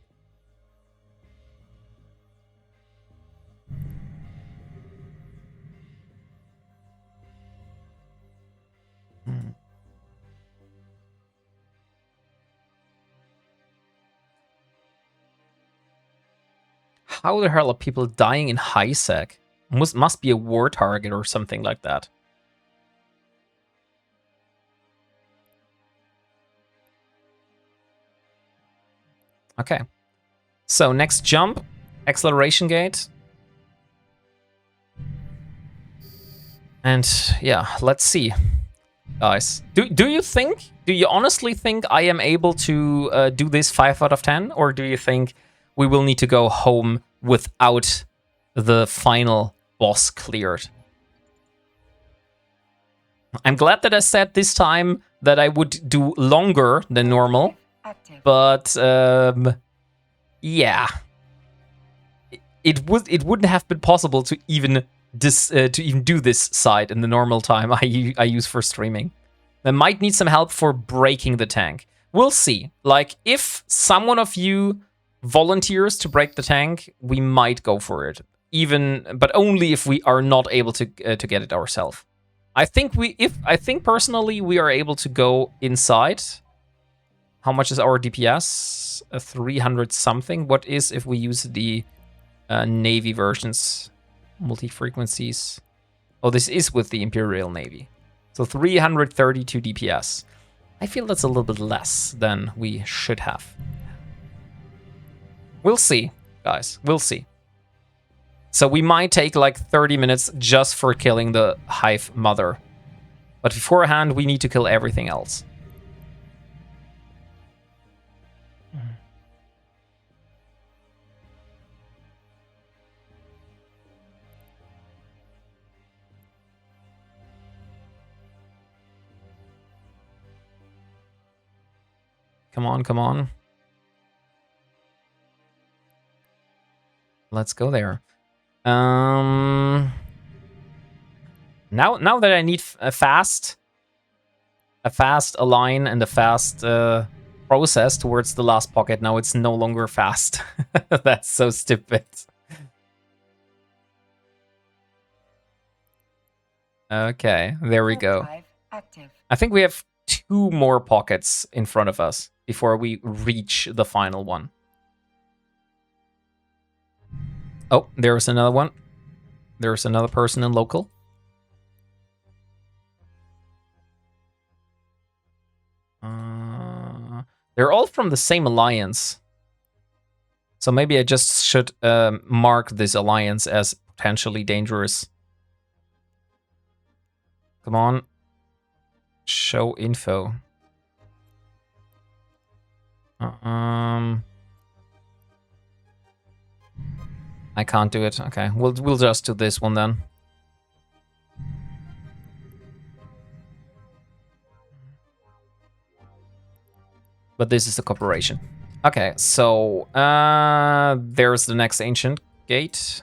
How the hell are people dying in high sec? Must be a war target or something like that. Okay. So next jump, acceleration gate. And yeah, let's see, guys. Do you honestly think I am able to do this 5 out of 10? Or do you think we will need to go home without the final boss cleared? I'm glad that I said this time that I would do longer than normal. Active. But yeah, it wouldn't have been possible to even do this side in the normal time I use for streaming. I might need some help for breaking the tank. We'll see. Like, if someone of you volunteers to break the tank, we might go for it. But only if we are not able to get it ourselves. I think personally we are able to go inside. How much is our DPS? 300 something. What is if we use the Navy versions? Multi-frequencies. Oh, this is with the Imperial Navy. So 332 DPS. I feel that's a little bit less than we should have. We'll see, guys. We'll see. So we might take like 30 minutes just for killing the Hive Mother. But beforehand, we need to kill everything else. Come on, come on. Let's go there. Now that I need a fast align and a fast process towards the last pocket, now it's no longer fast. That's so stupid. Okay, there we go. Active. I think we have 2 more pockets in front of us before we reach the final one. Oh, there's another one. There's another person in local. They're all from the same alliance. So maybe I just should mark this alliance as potentially dangerous. Come on. Show info. I can't do it. Okay, we'll just do this one then. But this is the corporation. Okay, so there's the next ancient gate.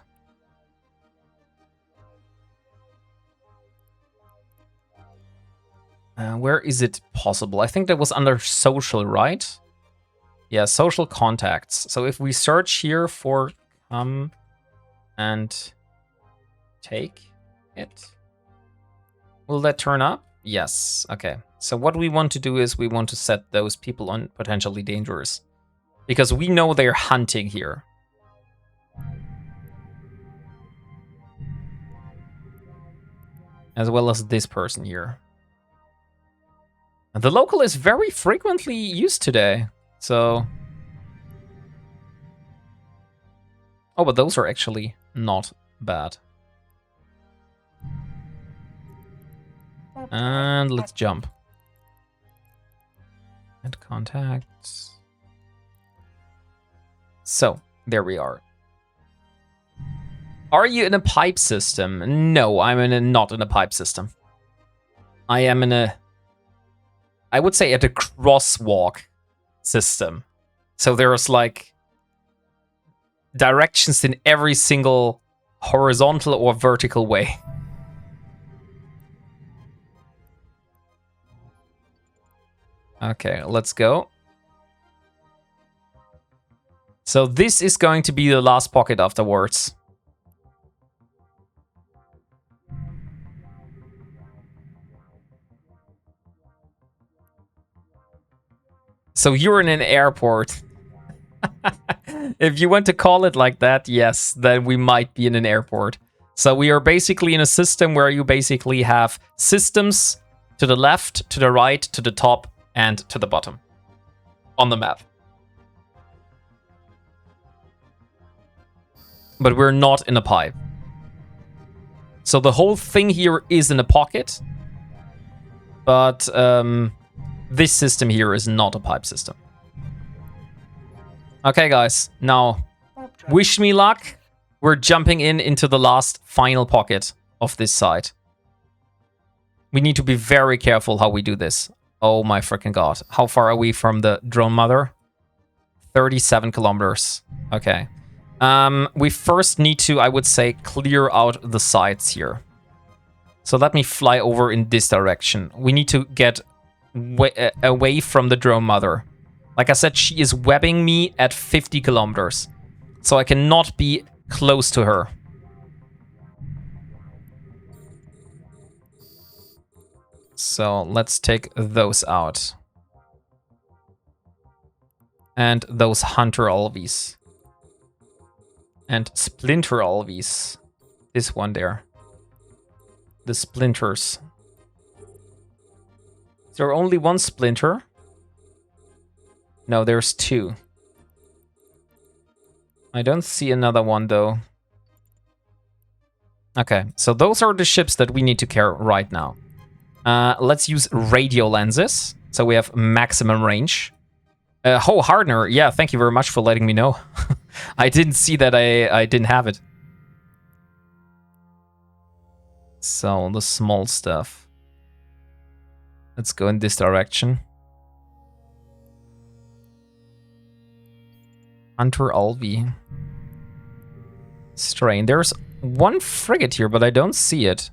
Where is it possible? I think that was under social, right? Yeah, social contacts. So if we search here for come and take it. Will that turn up? Yes. Okay. So what we want to do is we want to set those people on potentially dangerous. Because we know they're hunting here. As well as this person here. And the local is very frequently used today. So... Oh, but those are actually not bad. And let's jump. And contacts. So, there we are. Are you in a pipe system? No, I'm not in a pipe system. I am in a... I would say at a crosswalk system. So there's like... directions in every single horizontal or vertical way. Okay, let's go. So this is going to be the last pocket afterwards. So you're in an airport. If you want to call it like that, yes, then we might be in an airport. So we are basically in a system where you basically have systems to the left, to the right, to the top, and to the bottom on the map. But we're not in a pipe. So the whole thing here is in a pocket. But this system here is not a pipe system. Okay, guys, now wish me luck. We're jumping into the last final pocket of this site. We need to be very careful how we do this. Oh my freaking god. How far are we from the drone mother? 37 kilometers. Okay. We first need to, I would say, clear out the sides here. So let me fly over in this direction. We need to get away from the drone mother. Like I said, she is webbing me at 50 kilometers. So I cannot be close to her. So let's take those out. And those hunter alvies. And splinter alvies. This one there. The splinters. Is there only one splinter? No, there's two. I don't see another one though. Okay, so those are the ships that we need to carry right now. Let's use radio lenses, so we have maximum range. Oh, Hardner, yeah, thank you very much for letting me know. I didn't see that I didn't have it. So, the small stuff. Let's go in this direction. Hunter Alvi. Strain. There's one frigate here, but I don't see it.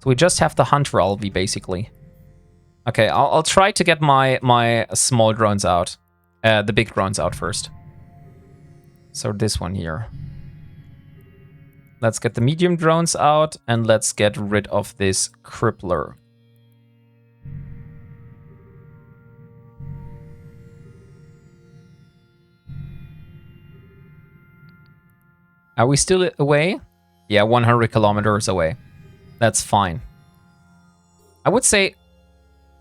So we just have the Hunter Alvi, basically. Okay, I'll try to get my small drones out. The big drones out first. So this one here. Let's get the medium drones out, and let's get rid of this crippler. Are we still away? Yeah, 100 kilometers away. That's fine. I would say...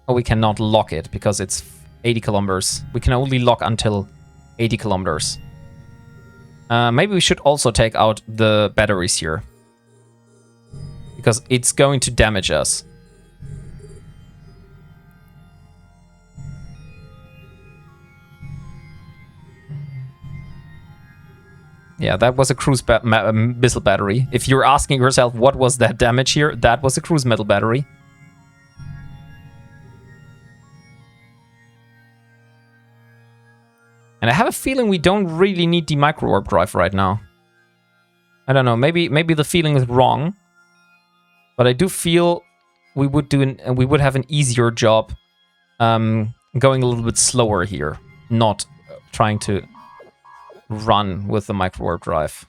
Oh, we cannot lock it because it's 80 kilometers. We can only lock until 80 kilometers. Maybe we should also take out the batteries here. Because it's going to damage us. Yeah, that was a cruise missile battery. If you're asking yourself what was that damage here, that was a cruise missile battery. And I have a feeling we don't really need the micro warp drive right now. I don't know, maybe the feeling is wrong. But I do feel we would have an easier job going a little bit slower here, not trying to run with the micro warp drive.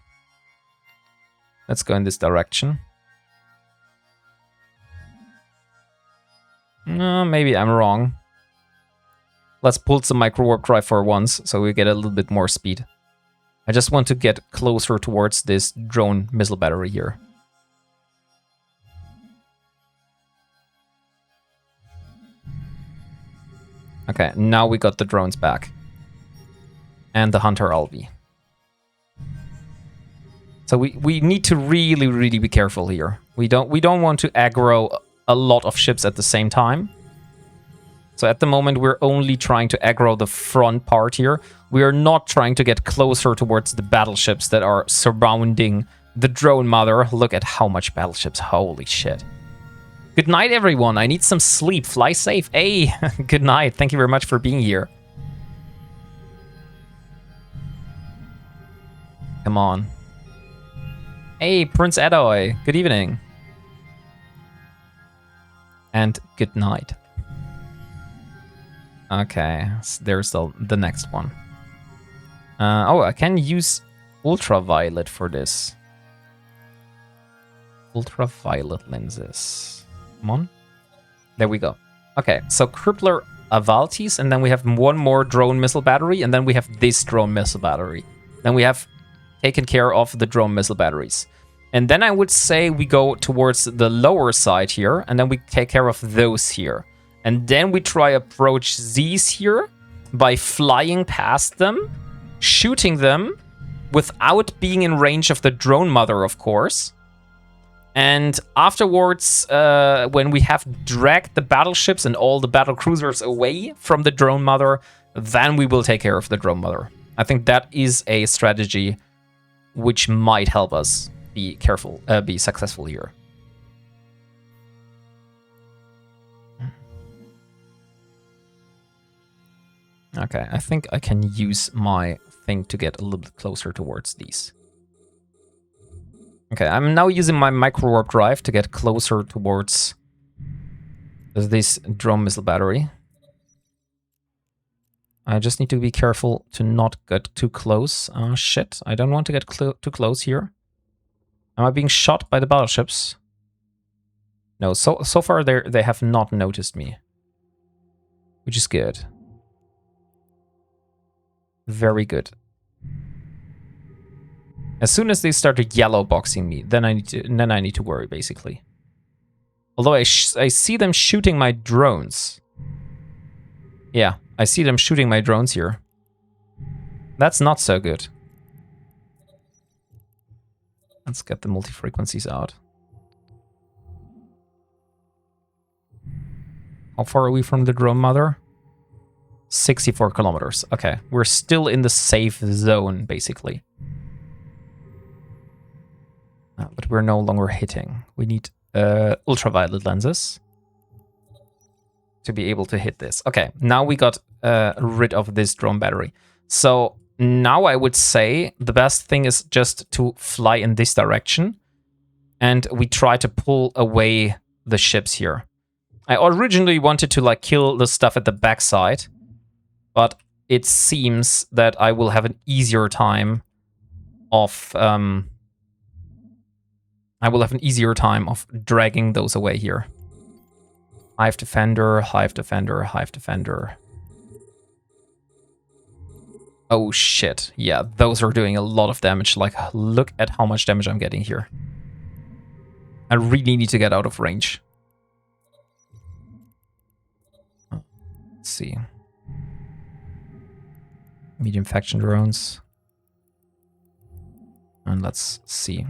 Let's go in this direction. Maybe I'm wrong. Let's pull some micro warp drive for once, so we get a little bit more speed. I just want to get closer towards this drone missile battery here. Okay, now we got the drones back. And the Hunter LV. So we need to really be careful here. We don't want to aggro a lot of ships at the same time. So at the moment we're only trying to aggro the front part here. We are not trying to get closer towards the battleships that are surrounding the drone mother. Look at how much battleships. Holy shit. Good night, everyone. I need some sleep. Fly safe. Hey, good night. Thank you very much for being here. Come on. Hey, Prince Edoy. Good evening. And good night. Okay, so there's the next one. Oh, I can use ultraviolet for this. Ultraviolet lenses. Come on. There we go. Okay, so Crippler Avaltis, and then we have one more drone missile battery, and then we have this drone missile battery. Then we have taken care of the drone missile batteries. And then I would say we go towards the lower side here, and then we take care of those here. And then we try approach these here by flying past them, shooting them without being in range of the drone mother, of course. And afterwards, when we have dragged the battleships and all the battle cruisers away from the drone mother, then we will take care of the drone mother. I think that is a strategy which might help us be successful here. Okay, I think I can use my thing to get a little bit closer towards these. Okay, I'm now using my micro warp drive to get closer towards this drone missile battery. I just need to be careful to not get too close. Oh shit, I don't want to get too close here. Am I being shot by the battleships? No, so far they have not noticed me. Which is good. Very good. As soon as they started yellow boxing me, then I need to worry, basically. Although I see them shooting my drones. Yeah, I see them shooting my drones here. That's not so good. Let's get the multi-frequencies out. How far are we from the drone mother? 64 kilometers. Okay, we're still in the safe zone, basically. But we're no longer hitting. We need ultraviolet lenses to be able to hit this. Okay, now we got rid of this drone battery. So now I would say the best thing is just to fly in this direction. And we try to pull away the ships here. I originally wanted to like kill the stuff at the backside. But it seems that I will have an easier time of dragging those away here. Hive defender, hive defender, hive defender. Oh shit. Yeah, those are doing a lot of damage. Like, look at how much damage I'm getting here. I really need to get out of range. Let's see. Medium faction drones. And let's see.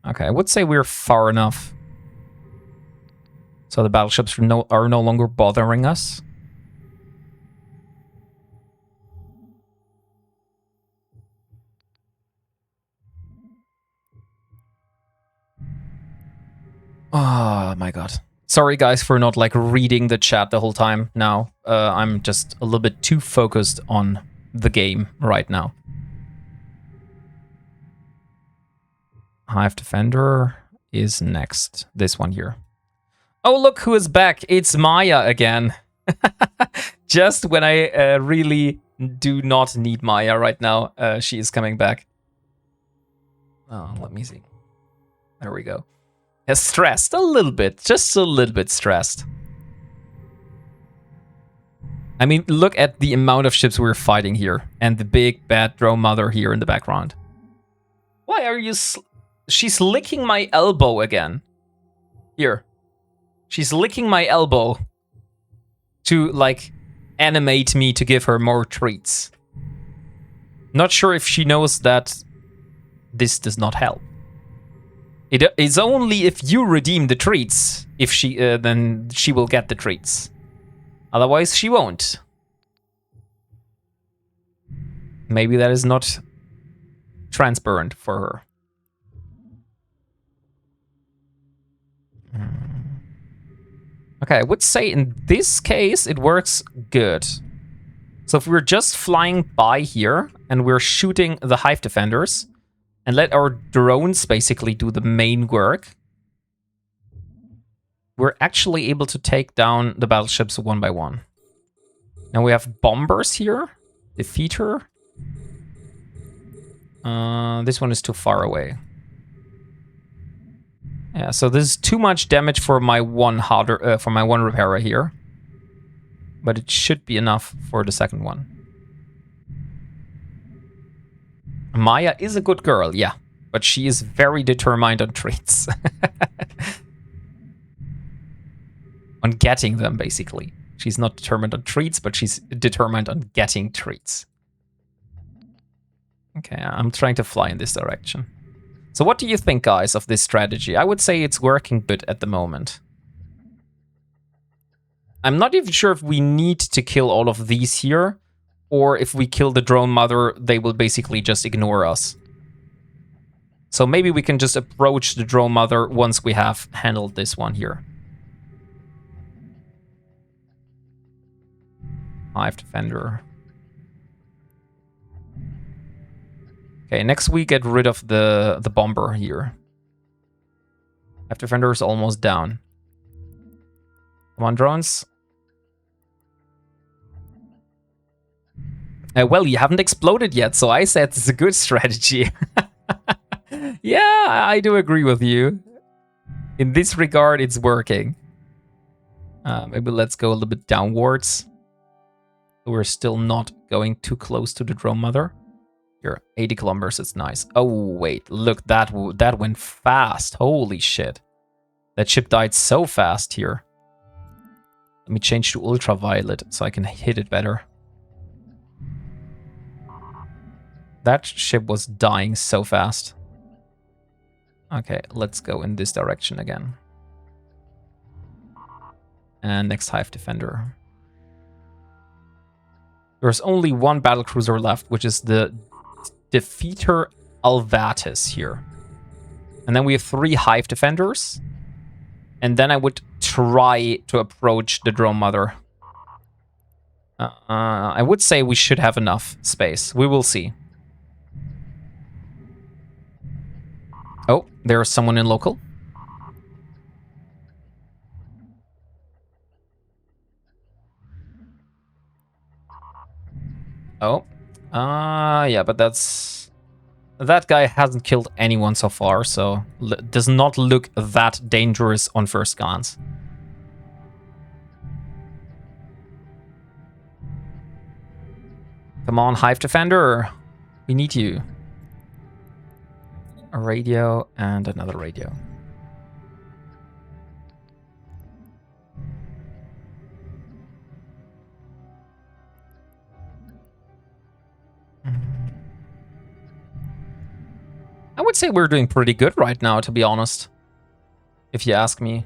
Okay, I would say we're far enough. So the battleships are no longer bothering us. Oh my god. Sorry guys for not like reading the chat the whole time now. I'm just a little bit too focused on the game right now. Hive Defender is next. This one here. Oh, look who is back. It's Maya again. Just when I really do not need Maya right now, she is coming back. Oh, let me see. There we go. Stressed a little bit, just a little bit stressed. I mean, look at the amount of ships we're fighting here, and the big bad drone mother here in the background. Why are you? She's licking my elbow again. Here, she's licking my elbow to like animate me to give her more treats. Not sure if she knows that this does not help. It is only if you redeem the treats, if she then she will get the treats. Otherwise, she won't. Maybe that is not transparent for her. Okay, I would say in this case, it works good. So if we're just flying by here, and we're shooting the hive defenders, and let our drones basically do the main work, we're actually able to take down the battleships one by one. Now we have bombers here. Defeater. This one is too far away. Yeah, so this is too much damage for my one repairer here. But it should be enough for the second one. Maya is a good girl, yeah. But she is very determined on treats. On getting them, basically. She's not determined on treats, but she's determined on getting treats. Okay, I'm trying to fly in this direction. So what do you think, guys, of this strategy? I would say it's working good at the moment. I'm not even sure if we need to kill all of these here, or if we kill the drone mother, they will basically just ignore us. So maybe we can just approach the drone mother once we have handled this one here. Hive defender. Okay, next we get rid of the bomber here. Hive defender is almost down. Come on, drones. Well, you haven't exploded yet, so I said it's a good strategy. Yeah, I do agree with you. In this regard, it's working. Maybe let's go a little bit downwards. We're still not going too close to the drone mother. Here, 80 kilometers, it's nice. Oh, wait, look, that went fast. Holy shit. That ship died so fast here. Let me change to ultraviolet so I can hit it better. That ship was dying so fast. Okay, let's go in this direction again. And next hive defender. There's only one battlecruiser left, which is the Defeater Alvatis here. And then we have 3 hive defenders. And then I would try to approach the drone mother. I would say we should have enough space. We will see. Oh, there's someone in local. Oh. Yeah, but that guy hasn't killed anyone so far, so does not look that dangerous on first glance. Come on, hive defender. We need you. A radio and another radio. I would say we're doing pretty good right now, to be honest. If you ask me.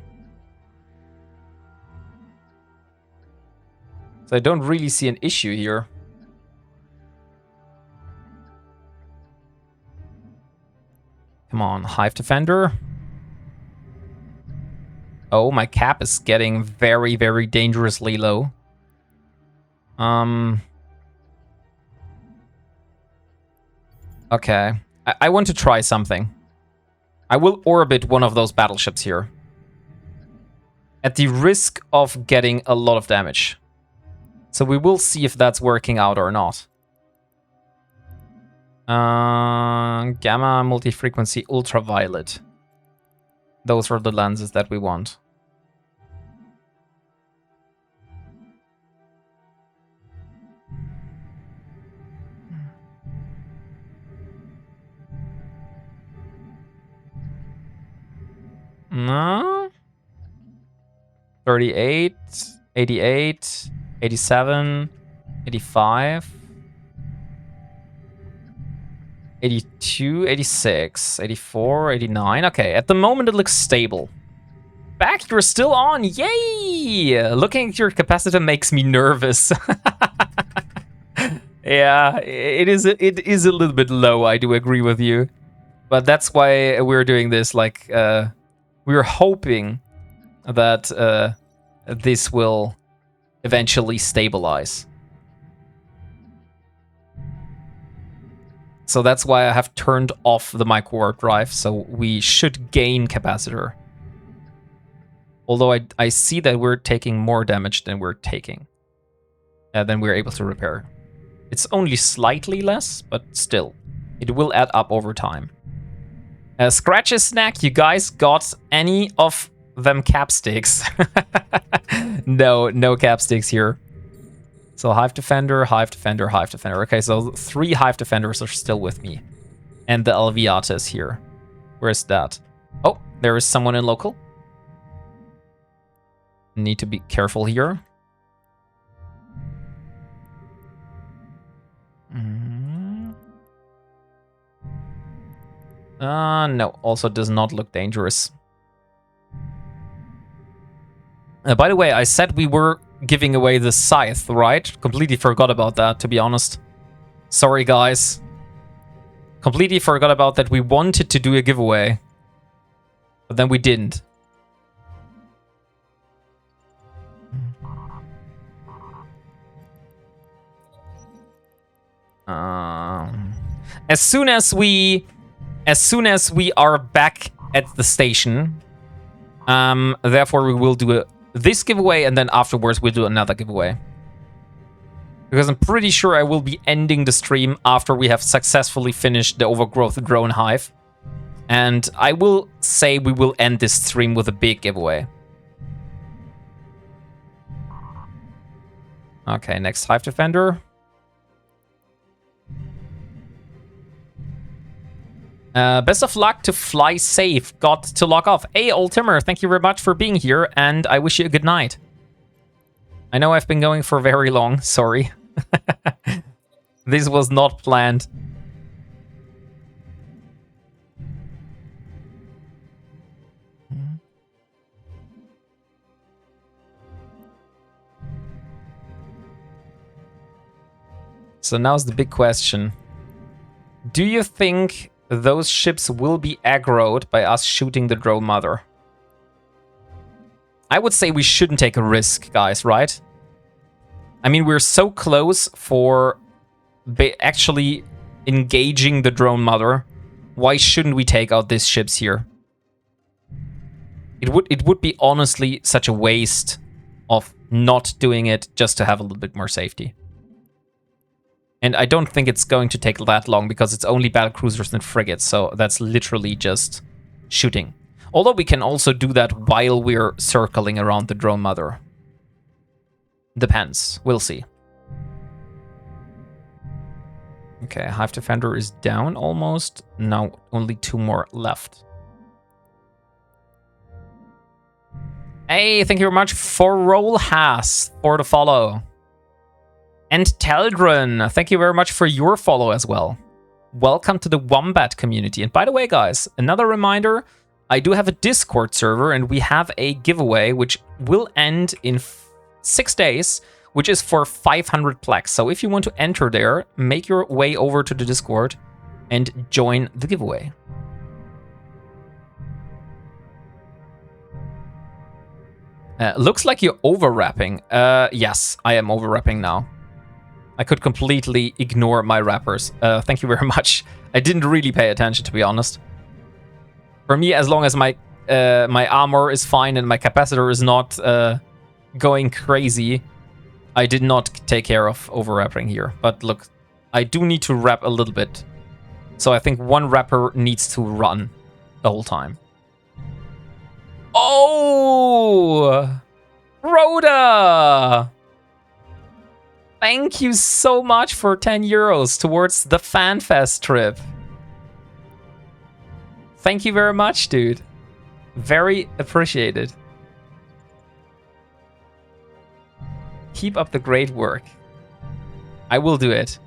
So I don't really see an issue here. Come on, hive defender. Oh, my cap is getting very, very dangerously low. Okay. I want to try something. I will orbit one of those battleships here. At the risk of getting a lot of damage. So we will see if that's working out or not. Gamma, multi-frequency, ultraviolet. Those are the lenses that we want. No. 38, 88, 87, 85, 82, 86, 84, 89. Okay, at the moment it looks stable. Back, you're still on. Yay! Looking at your capacitor makes me nervous. Yeah, it is a little bit low, I do agree with you. But that's why we're doing this. Like, we're hoping that this will eventually stabilize. So that's why I have turned off the micro warp drive, so we should gain capacitor. Although I see that we're taking more damage than we're taking. Than we're able to repair. It's only slightly less, but still. It will add up over time. Scratch a snack, you guys got any of them capsticks? No capsticks here. So Hive Defender, Hive Defender, Hive Defender. Okay, so 3 Hive Defenders are still with me. And the Alviata is here. Where's that? Oh, there is someone in local. Need to be careful here. No, also does not look dangerous. By the way, I said we were giving away the scythe, right? Completely forgot about that, to be honest. Sorry, guys. Completely forgot about that. We wanted to do a giveaway, but then we didn't. As soon as we are back at the station, therefore we will do this giveaway, and then afterwards we'll do another giveaway. Because I'm pretty sure I will be ending the stream after we have successfully finished the overgrowth drone hive. And I will say we will end this stream with a big giveaway. Okay, next Hive Defender. Best of luck to fly safe. Got to log off. Hey, Old Timmer, thank you very much for being here, and I wish you a good night. I know I've been going for very long, sorry. This was not planned. So now's the big question. Do you think those ships will be aggroed by us shooting the drone mother? I would say we shouldn't take a risk, guys, right? I mean, we're so close for actually engaging the drone mother. Why shouldn't we take out these ships here? It would be honestly such a waste of not doing it just to have a little bit more safety. And I don't think it's going to take that long because it's only battlecruisers and frigates, so that's literally just shooting. Although we can also do that while we're circling around the drone mother. Depends. We'll see. Okay, Hive Defender is down almost. Now only 2 more left. Hey, thank you very much for Rollhas for the follow. And Teldron, thank you very much for your follow as well. Welcome to the Wombat community. And by the way, guys, another reminder, I do have a Discord server and we have a giveaway which will end in 6 days, which is for 500 plex. So if you want to enter there, make your way over to the Discord and join the giveaway. Looks like you're overwrapping. Yes, I am overwrapping now. I could completely ignore my wrappers. Thank you very much. I didn't really pay attention, to be honest. For me, as long as my armor is fine and my capacitor is not going crazy, I did not take care of overwrapping here. But look, I do need to wrap a little bit. So I think one wrapper needs to run the whole time. Oh! Rhoda! Thank you so much for 10 euros towards the FanFest trip. Thank you very much, dude. Very appreciated. Keep up the great work. I will do it.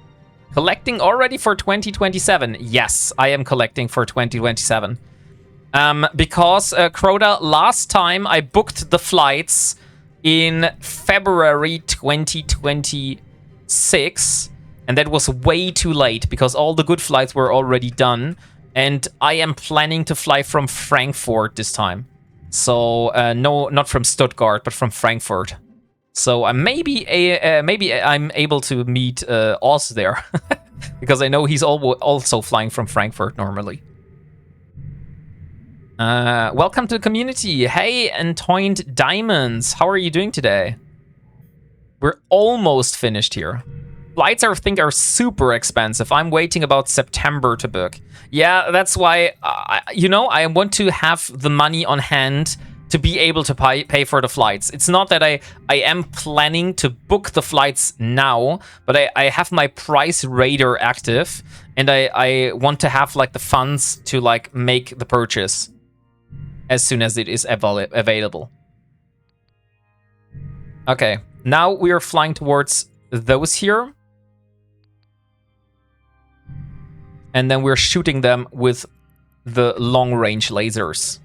Collecting already for 2027. Yes, I am collecting for 2027. Because, Crota, last time I booked the flights in February 2026. And that was way too late because all the good flights were already done. And I am planning to fly from Frankfurt this time. So, no, not from Stuttgart, but from Frankfurt. So maybe I'm able to meet Oz there. Because I know he's also flying from Frankfurt normally. Welcome to the community. Hey, Antoined Diamonds. How are you doing today? We're almost finished here. Flights, I think, are super expensive. I'm waiting about September to book. Yeah, that's why, I want to have the money on hand to be able to pay for the flights. It's not that I am planning to book the flights now, but I have my price radar active, and I want to have, like, the funds to, like, make the purchase as soon as it is available. Okay, now we are flying towards those here. And then we're shooting them with the long-range lasers.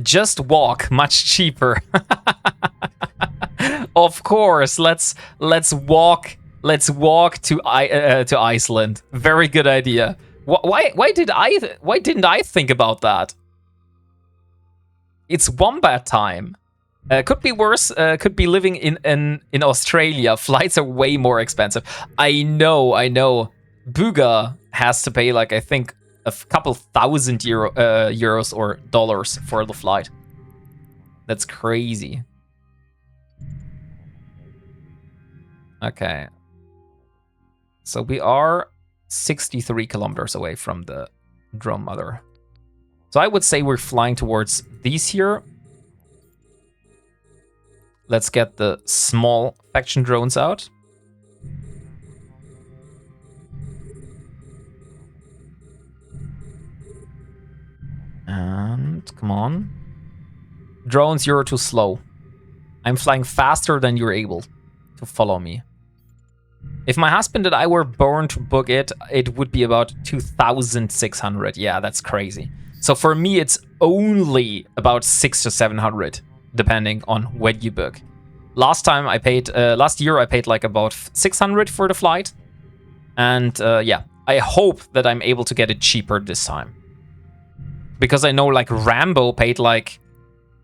Just walk, much cheaper. Of course, let's walk. Let's walk to Iceland. Very good idea. Why didn't I think about that? It's wombat time. Could be worse. Could be living in Australia. Flights are way more expensive. I know. Buga has to pay, like, I think a couple thousand euros or dollars for the flight. That's crazy. Okay. So we are 63 kilometers away from the drone mother. So I would say we're flying towards these here. Let's get the small faction drones out. And come on. Drones, you're too slow. I'm flying faster than you're able to follow me. If my husband and I were born to book it, it would be about 2,600. Yeah, that's crazy. So for me, it's only about 600 to 700, depending on when you book. Last year I paid like about 600 for the flight. And yeah, I hope that I'm able to get it cheaper this time. Because I know, like, Rambo paid like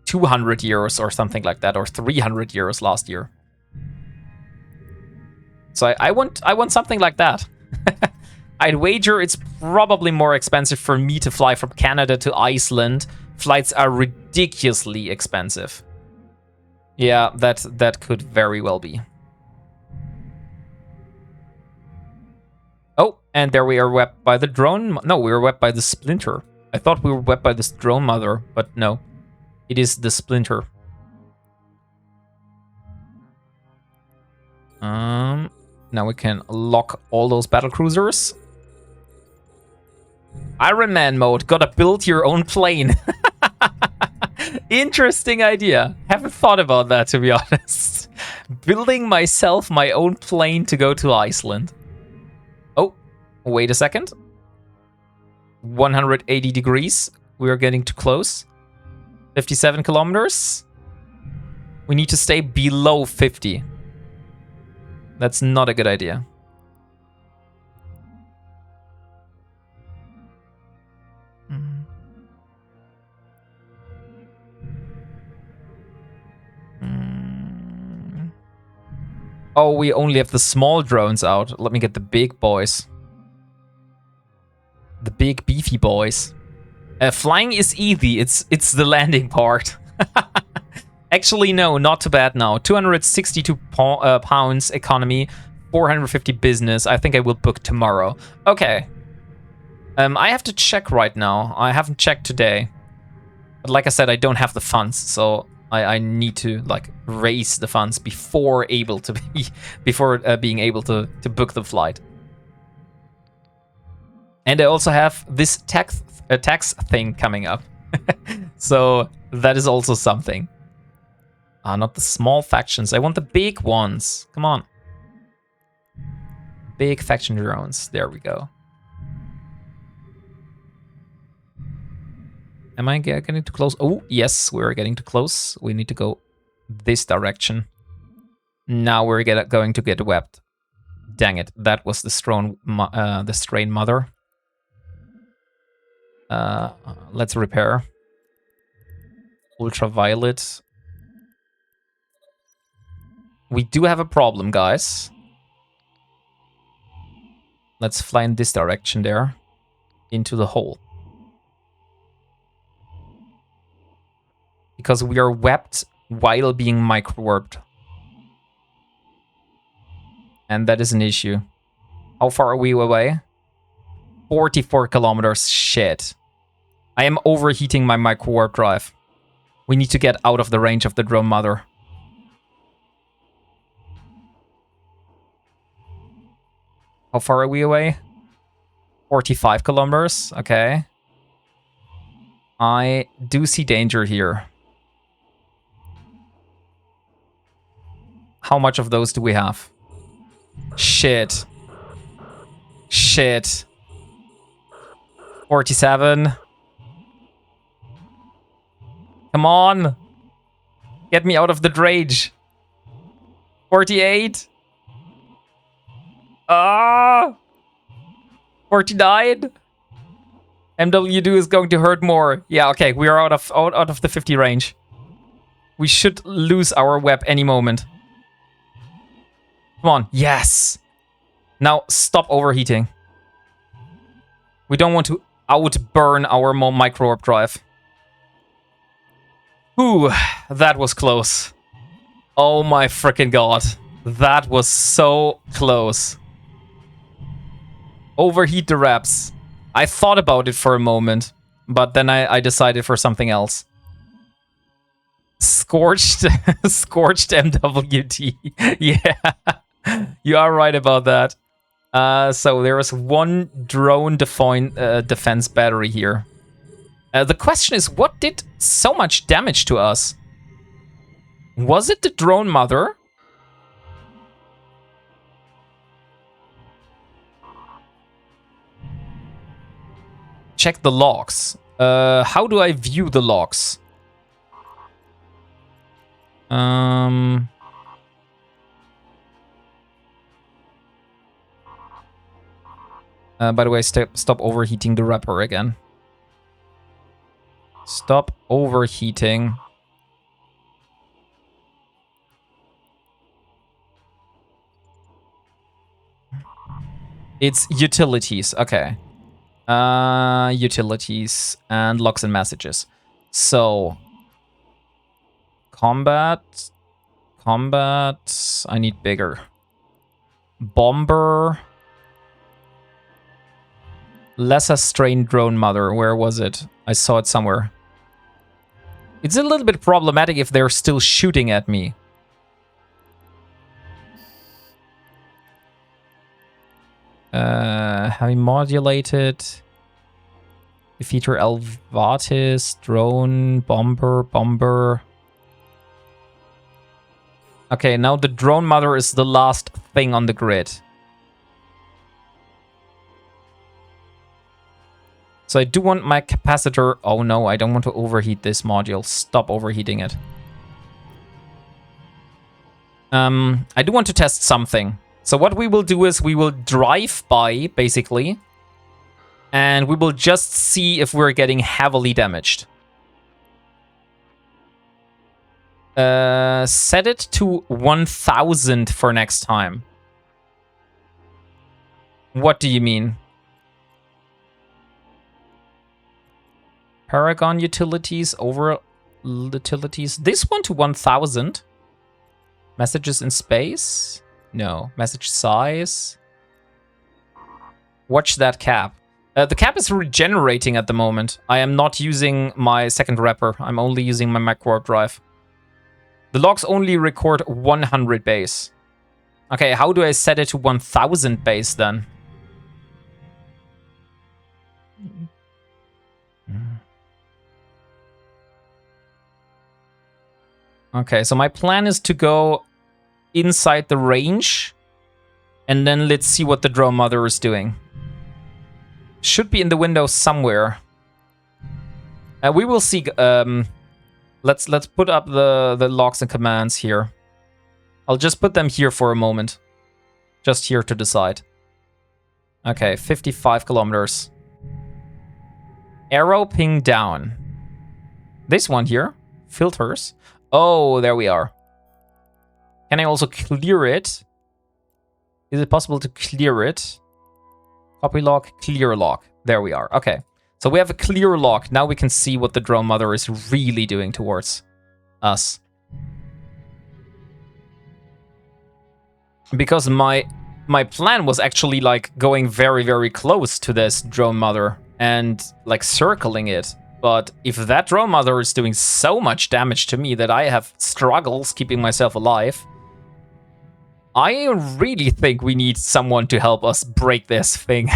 200 euros or something like that, or 300 euros last year. So I want something like that. I'd wager it's probably more expensive for me to fly from Canada to Iceland. Flights are ridiculously expensive. Yeah, that could very well be. Oh, and there we are wept by the drone. No, we were wept by the Splinter. I thought we were wept by the drone mother, but no. It is the Splinter. Now we can lock all those battle cruisers. Ironman mode. Gotta build your own plane. Interesting idea. Haven't thought about that, to be honest. Building myself my own plane to go to Iceland. Oh, wait a second. 180 degrees. We are getting too close. 57 kilometers. We need to stay below 50. That's not a good idea. Oh, we only have the small drones out. Let me get the big boys. The big beefy boys. Flying is easy. It's the landing part. Actually, no, not too bad now. 262 pounds economy, 450 business. I think I will book tomorrow. Okay. I have to check right now. I haven't checked today. But like I said, I don't have the funds, so I need to like raise the funds before able to be being able to book the flight. And I also have this tax thing coming up. So that is also something. Not the small factions. I want the big ones. Come on. Big faction drones. There we go. Am I getting too close? Oh, yes, we're getting too close. We need to go this direction. Now we're going to get webbed. Dang it. That was the strain mother. Let's repair. Ultraviolet. We do have a problem, guys. Let's fly in this direction there. Into the hole. Because we are webbed while being micro-warped. And that is an issue. How far are we away? 44 kilometers. Shit. I am overheating my micro-warp drive. We need to get out of the range of the drone mother. How far are we away? 45 kilometers. Okay. I do see danger here. How much of those do we have? Shit. Shit. 47. Come on. Get me out of the rage. 48. 49. MW2 is going to hurt more. Yeah, okay, we are out of the 50 range. We should lose our web any moment. Come on, yes. Now stop overheating. We don't want to outburn our micro-warp drive. Ooh, that was close. Oh my freaking god. That was so close. Overheat the reps. I thought about it for a moment, but then I decided for something else. Scorched, scorched MWT. Yeah, you are right about that. So there is one drone defense battery here. The question is, what did so much damage to us? Was it the drone mother? Check the logs. How do I view the logs? By the way, stop overheating the wrapper again. Stop overheating. It's utilities. Okay. Utilities and logs and messages. So, combat. I need bigger. Bomber. Lesser strain drone mother. Where was it? I saw it somewhere. It's a little bit problematic if they're still shooting at me. Heavy modulated. Defeater Elvatis. Drone. Bomber. Okay, now the drone mother is the last thing on the grid. So I do want my capacitor... Oh no, I don't want to overheat this module. Stop overheating it. I do want to test something. So what we will do is we will drive by, basically. And we will just see if we're getting heavily damaged. Set it to 1000 for next time. What do you mean? Paragon utilities over utilities. This one to 1000. Messages in space? No. Message size? Watch that cap. The cap is regenerating at the moment. I am not using my second wrapper. I'm only using my macro drive. The logs only record 100 base. Okay, how do I set it to 1000 base then? Okay, so my plan is to go inside the range, and then let's see what the drone mother is doing. Should be in the window somewhere. We will see. Let's put up the logs and commands here. I'll just put them here for a moment, just here to decide. Okay, 55 kilometers. Arrow ping down. This one here, filters. Oh, there we are. Can I also clear it? Is it possible to clear it? Copy log, clear log. There we are. Okay. So we have a clear log. Now we can see what the drone mother is really doing towards us. Because my plan was actually like going very, very close to this drone mother and like circling it. But if that drone mother is doing so much damage to me that I have struggles keeping myself alive, I really think we need someone to help us break this thing.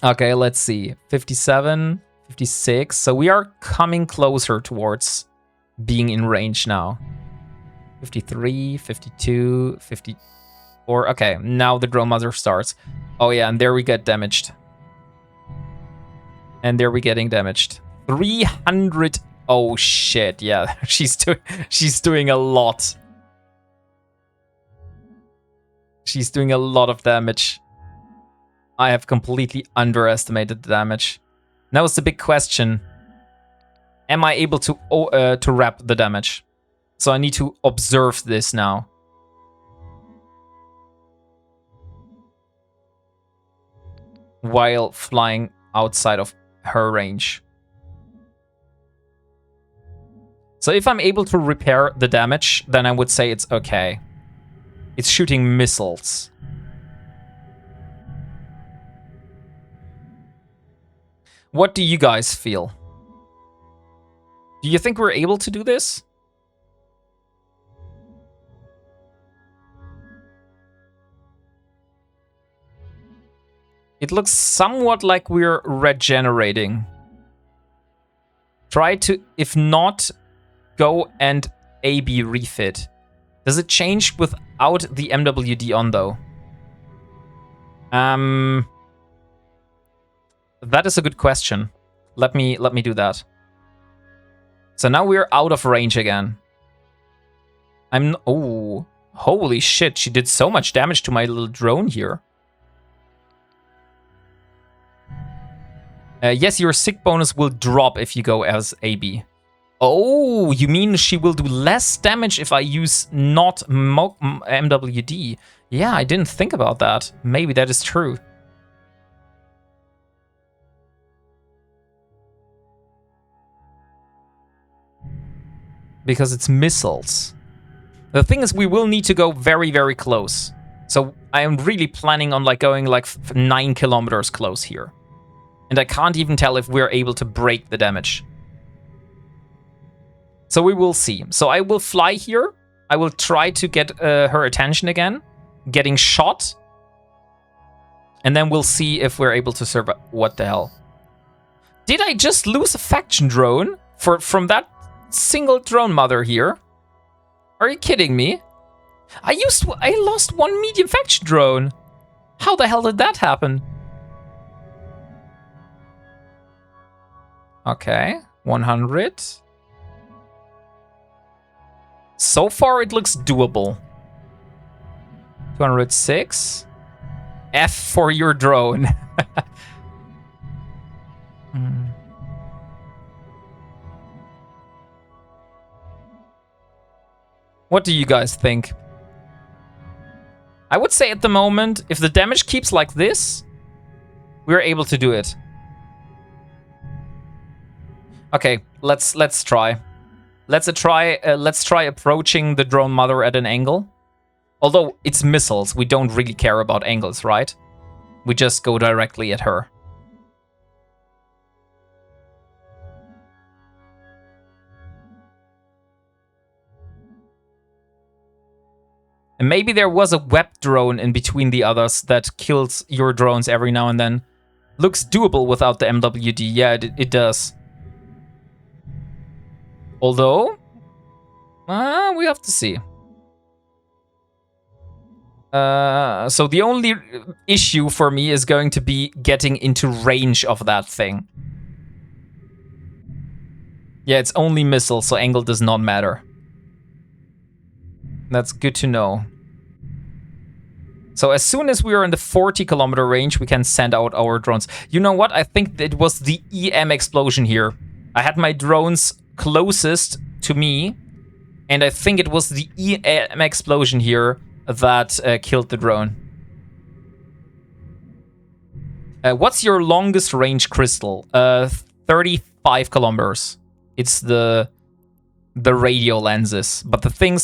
Okay, let's see. 57, 56. So we are coming closer towards being in range now. 53, 52, 54. Okay, now the drone mother starts. Oh yeah, and there we get damaged. And there we're getting damaged. 300. Oh shit, yeah. She's doing a lot. She's doing a lot of damage. I have completely underestimated the damage. Now it's the big question. Am I able to wrap the damage? So I need to observe this now. While flying outside of her range. So if I'm able to repair the damage, then I would say it's okay. It's shooting missiles. What do you guys feel? Do you think we're able to do this? It looks somewhat like we're regenerating. Try to, if not, go and AB refit. Does it change without the MWD on though? That is a good question. Let me do that. So now we're out of range again. Oh, holy shit, she did so much damage to my little drone here. Yes, your sick bonus will drop if you go as AB. Oh, you mean she will do less damage if I use not MWD? Yeah, I didn't think about that. Maybe that is true. Because it's missiles. The thing is, we will need to go very, very close. So I am really planning on like going like 9 kilometers close here. And I can't even tell if we're able to break the damage. So we will see. So I will fly here. I will try to get her attention again. Getting shot. And then we'll see if we're able to survive. What the hell? Did I just lose a faction drone from that single drone mother here? Are you kidding me? I lost one medium faction drone. How the hell did that happen? Okay, 100. So far, it looks doable. 206. F for your drone. What do you guys think? I would say at the moment, if the damage keeps like this, we're able to do it. Okay, let's try. Let's try approaching the drone mother at an angle. Although it's missiles, we don't really care about angles, right? We just go directly at her. And maybe there was a web drone in between the others that kills your drones every now and then. Looks doable without the MWD. Yeah, it does. Although, we have to see. So the only issue for me is going to be getting into range of that thing. Yeah, it's only missile, so angle does not matter. That's good to know. So as soon as we are in the 40-kilometer range, we can send out our drones. You know what? I think it was the EM explosion here. I had my drones closest to me, and I think it was the EM explosion here that killed the drone. What's your longest range crystal? 35 kilometers. It's the radio lenses, but the thing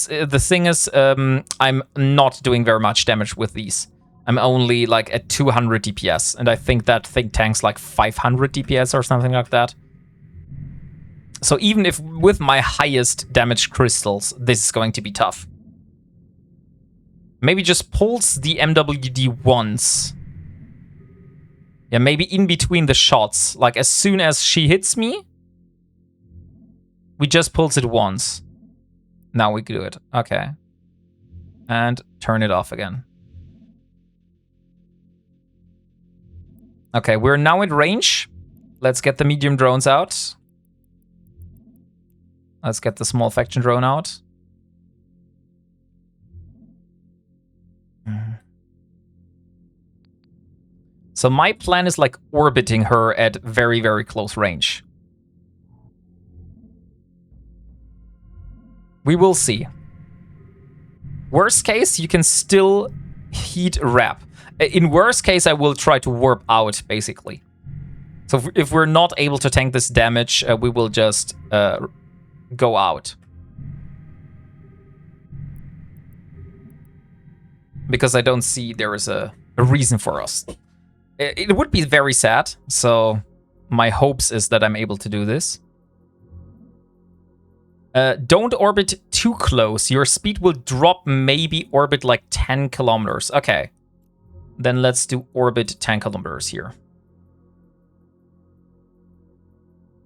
is, I'm not doing very much damage with these. I'm only like at 200 DPS, and I think that thing tanks like 500 DPS or something like that. So even if with my highest damage crystals, this is going to be tough. Maybe just pulse the MWD once. Yeah, maybe in between the shots, like as soon as she hits me, we just pulse it once. Now we do it. Okay. And turn it off again. Okay, we're now in range. Let's get the medium drones out. Let's get the small faction drone out. So my plan is like orbiting her at very, very close range. We will see. Worst case, you can still heat wrap. In worst case, I will try to warp out, basically. So if we're not able to tank this damage, we will just go out. Because I don't see there is a reason for us. It would be very sad, so my hopes is that I'm able to do this. Don't orbit too close. Your speed will drop, maybe orbit like 10 kilometers. Okay. Then let's do orbit 10 kilometers here.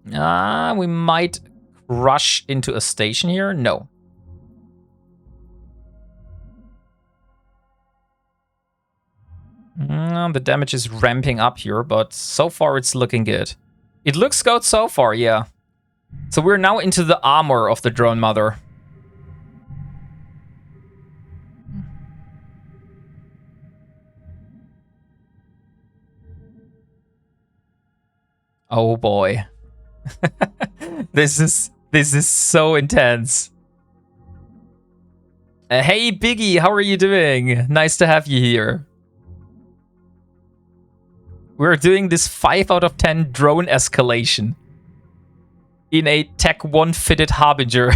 We might rush into a station here. No. The damage is ramping up here, but so far it's looking good. It looks good so far, yeah. So we're now into the armor of the drone mother. Oh boy. This is so intense. Hey Biggie, how are you doing? Nice to have you here. We're doing this 5 out of 10 drone escalation in a Tech 1 fitted Harbinger.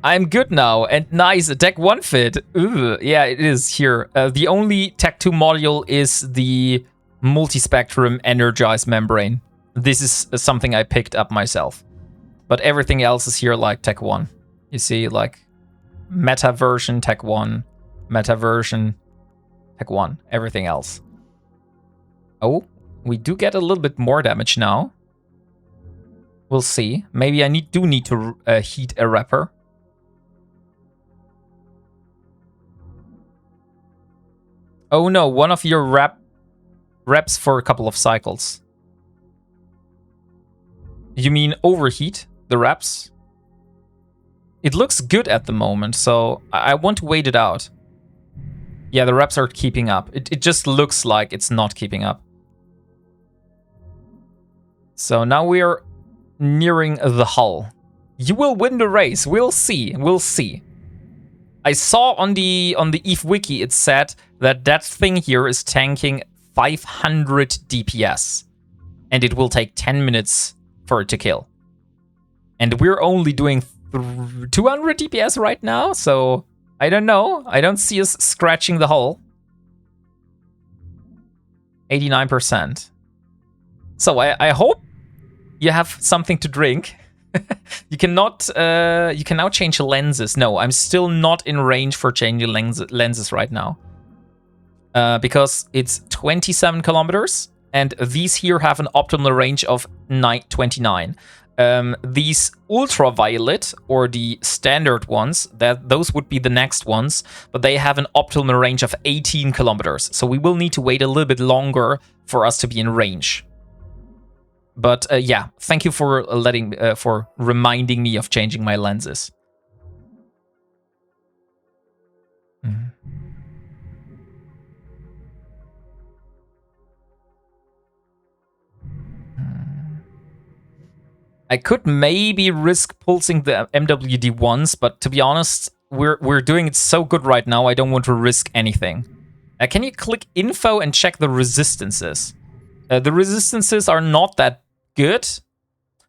I'm good now, and nice, a Tech 1 fit. Ooh, yeah, it is here. The only Tech 2 module is the multispectrum energized membrane. This is something I picked up myself. But everything else is here like Tech 1. You see, like, meta version, Tech 1, meta version, Tech 1, everything else. Oh, we do get a little bit more damage now. We'll see. Maybe I do need to heat a wrapper. Oh no, one of your reps for a couple of cycles. You mean overheat the reps? It looks good at the moment, so I want to wait it out. Yeah, the reps are keeping up. It just looks like it's not keeping up. So now we are nearing the hull. You will win the race. We'll see. We'll see. I saw on the EVE wiki it said that thing here is tanking 500 DPS, and it will take 10 minutes for it to kill. And we're only doing 200 DPS right now, so I don't know. I don't see us scratching the hull. 89%. So I hope you have something to drink. You cannot. You can now change lenses. No, I'm still not in range for changing lenses right now. Because it's 27 kilometers, and these here have an optimal range of 29. These ultraviolet, or the standard ones, those would be the next ones, but they have an optimal range of 18 kilometers. So we will need to wait a little bit longer for us to be in range. But yeah, thank you for for reminding me of changing my lenses. Mm. I could maybe risk pulsing the MWD once, but to be honest, we're doing it so good right now, I don't want to risk anything. Can you click info and check the resistances? The resistances are not that good,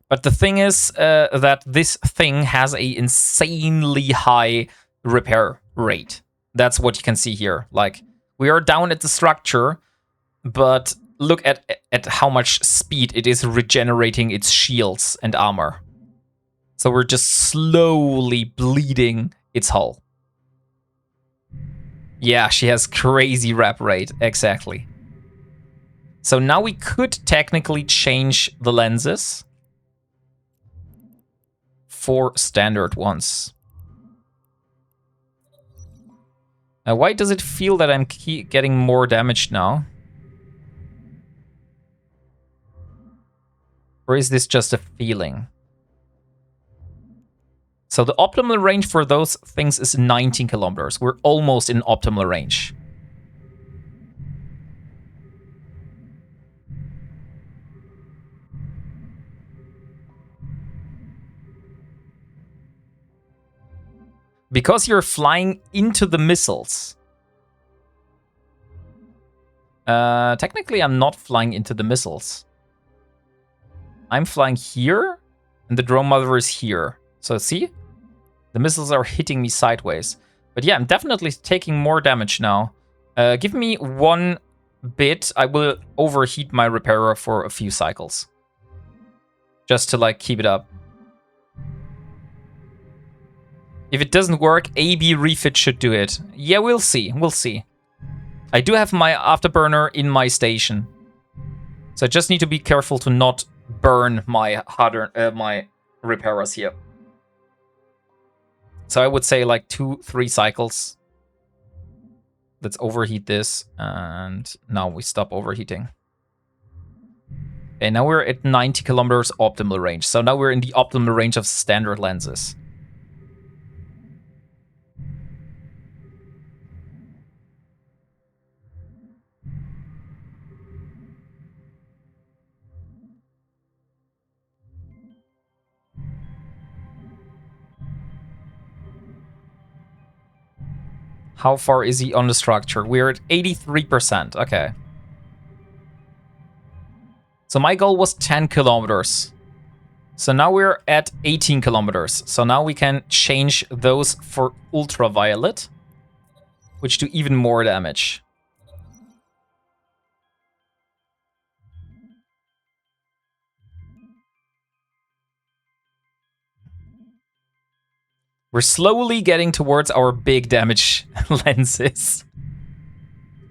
but the thing is that this thing has a insanely high repair rate. That's what you can see here. Like, we are down at the structure, but look at how much speed it is regenerating its shields and armor. So we're just slowly bleeding its hull. Yeah, she has crazy rep rate, exactly. So now we could technically change the lenses for standard ones. Why does it feel that I'm getting more damage now? Or is this just a feeling? So the optimal range for those things is 19 kilometers. We're almost in optimal range. Because you're flying into the missiles. Technically, I'm not flying into the missiles. I'm flying here, and the drone mother is here. So see? The missiles are hitting me sideways. But yeah, I'm definitely taking more damage now. Give me 1 bit. I will overheat my repairer for a few cycles. Just to, like, keep it up. If it doesn't work, AB refit should do it. Yeah, we'll see. We'll see. I do have my afterburner in my station. So I just need to be careful to not burn my my repairers here. So I would say like 2-3 cycles. Let's overheat this, and now we stop overheating. Okay, now we're at 90 kilometers optimal range. So now we're in the optimal range of standard lenses. How far is he on the structure? We're at 83%. Okay. So my goal was 10 kilometers. So now we're at 18 kilometers. So now we can change those for ultraviolet, which do even more damage. We're slowly getting towards our big damage lenses.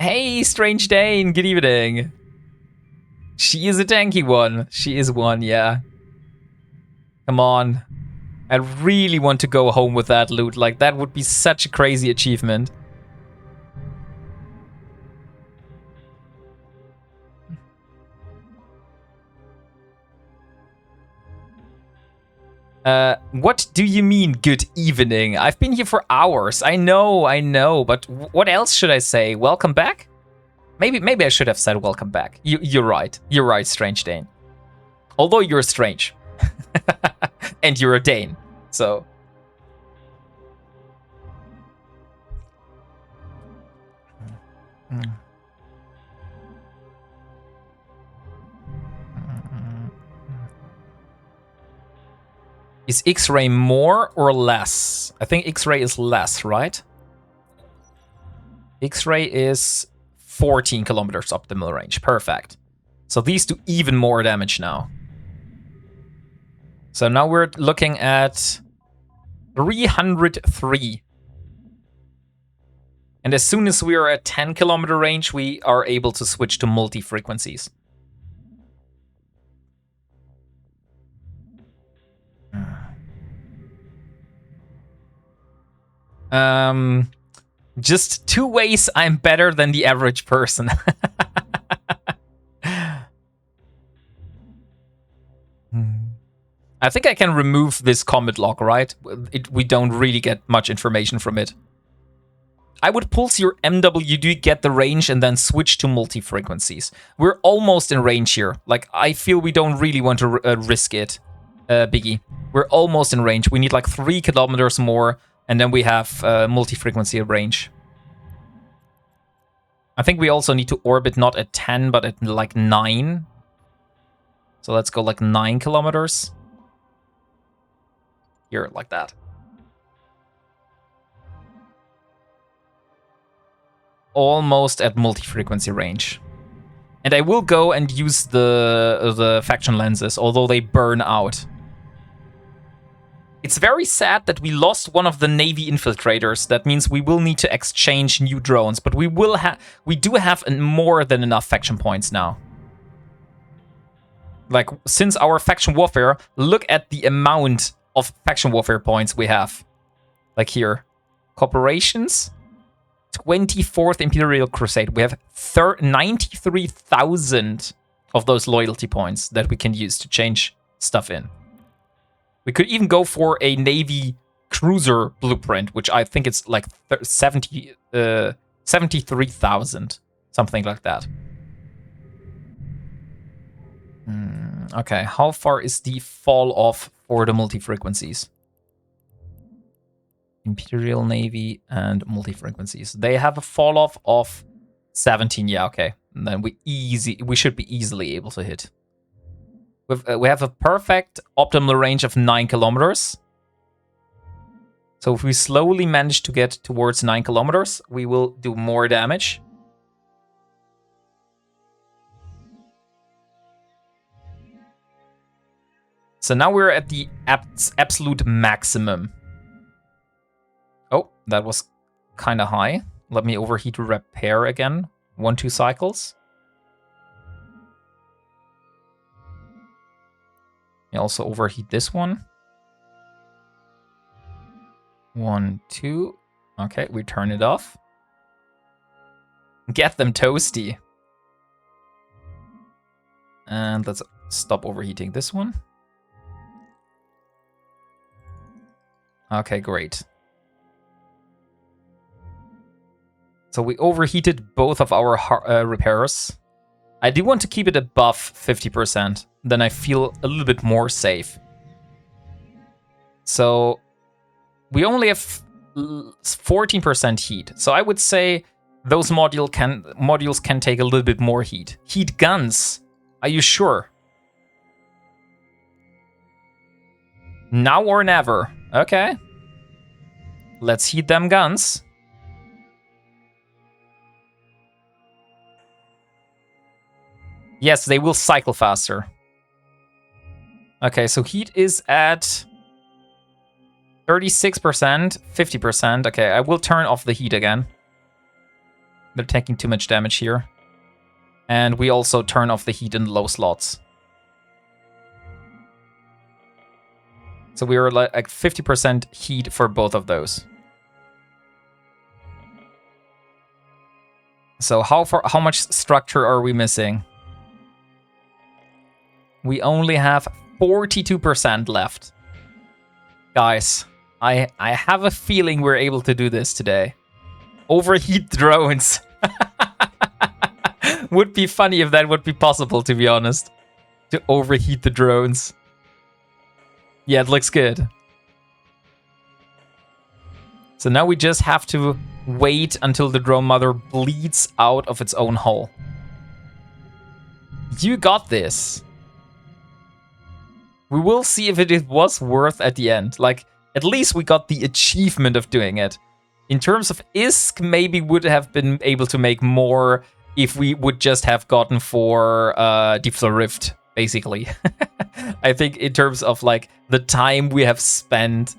Hey, Strange Dane, good evening. She is a tanky one. She is one, yeah. Come on. I really want to go home with that loot. Like, that would be such a crazy achievement. What do you mean, good evening? I've been here for hours. I know, but what else should I say? Welcome back? Maybe I should have said welcome back. You're right. You're right, Strange Dane. Although you're strange. And you're a Dane, so... Is X-ray more or less? I think X-ray is less, right? X-ray is 14 kilometers optimal range. Perfect. So these do even more damage now. So now we're looking at 303. And as soon as we are at 10 kilometer range, we are able to switch to multi-frequencies. Just 2 ways I'm better than the average person. I think I can remove this comment log, right? We don't really get much information from it. I would pulse your MWD, get the range, and then switch to multi-frequencies. We're almost in range here. Like, I feel we don't really want to risk it, Biggie. We're almost in range. We need like 3 kilometers more, and then we have multi-frequency range. I think we also need to orbit not at 10, but at like 9. So let's go like 9 kilometers. Here, like that. Almost at multi-frequency range. And I will go and use the faction lenses, although they burn out. It's very sad that we lost one of the Navy infiltrators. That means we will need to exchange new drones, but we do have more than enough faction points now. Like, since our faction warfare, look at the amount of faction warfare points we have. Like here, corporations, 24th Imperial Crusade. We have 93,000 of those loyalty points that we can use to change stuff in. We could even go for a Navy cruiser blueprint, which I think it's like 73,000, something like that. Okay, how far is the fall off for the multi-frequencies? Imperial Navy and multi-frequencies. They have a fall off of 17. Yeah, okay. And then we should be easily able to hit. We have a perfect optimal range of 9 kilometers. So if we slowly manage to get towards 9 kilometers, we will do more damage. So now we're at the absolute maximum. Oh, that was kind of high. Let me overheat repair again. 1-2 cycles. I also overheat this one. 1, 2. Okay, we turn it off. Get them toasty. And let's stop overheating this one. Okay, great. So we overheated both of our repairs. I do want to keep it above 50%. Then I feel a little bit more safe. So we only have 14% heat. So I would say those modules can take a little bit more heat. Heat guns. Are you sure? Now or never. Okay. Let's heat them guns. Yes, they will cycle faster. Okay, so heat is at 36%, 50%. Okay, I will turn off the heat again. They're taking too much damage here. And we also turn off the heat in low slots. So we are like 50% heat for both of those. So how much structure are we missing? We only have 42% left. Guys, I have a feeling we're able to do this today. Overheat drones. Would be funny if that would be possible, to be honest. To overheat the drones. Yeah, it looks good. So now we just have to wait until the drone mother bleeds out of its own hole. You got this. We will see if it was worth at the end. Like, at least we got the achievement of doing it. In terms of ISK, maybe would have been able to make more if we would just have gotten for Deep Flow Rift, basically. I think in terms of like the time we have spent,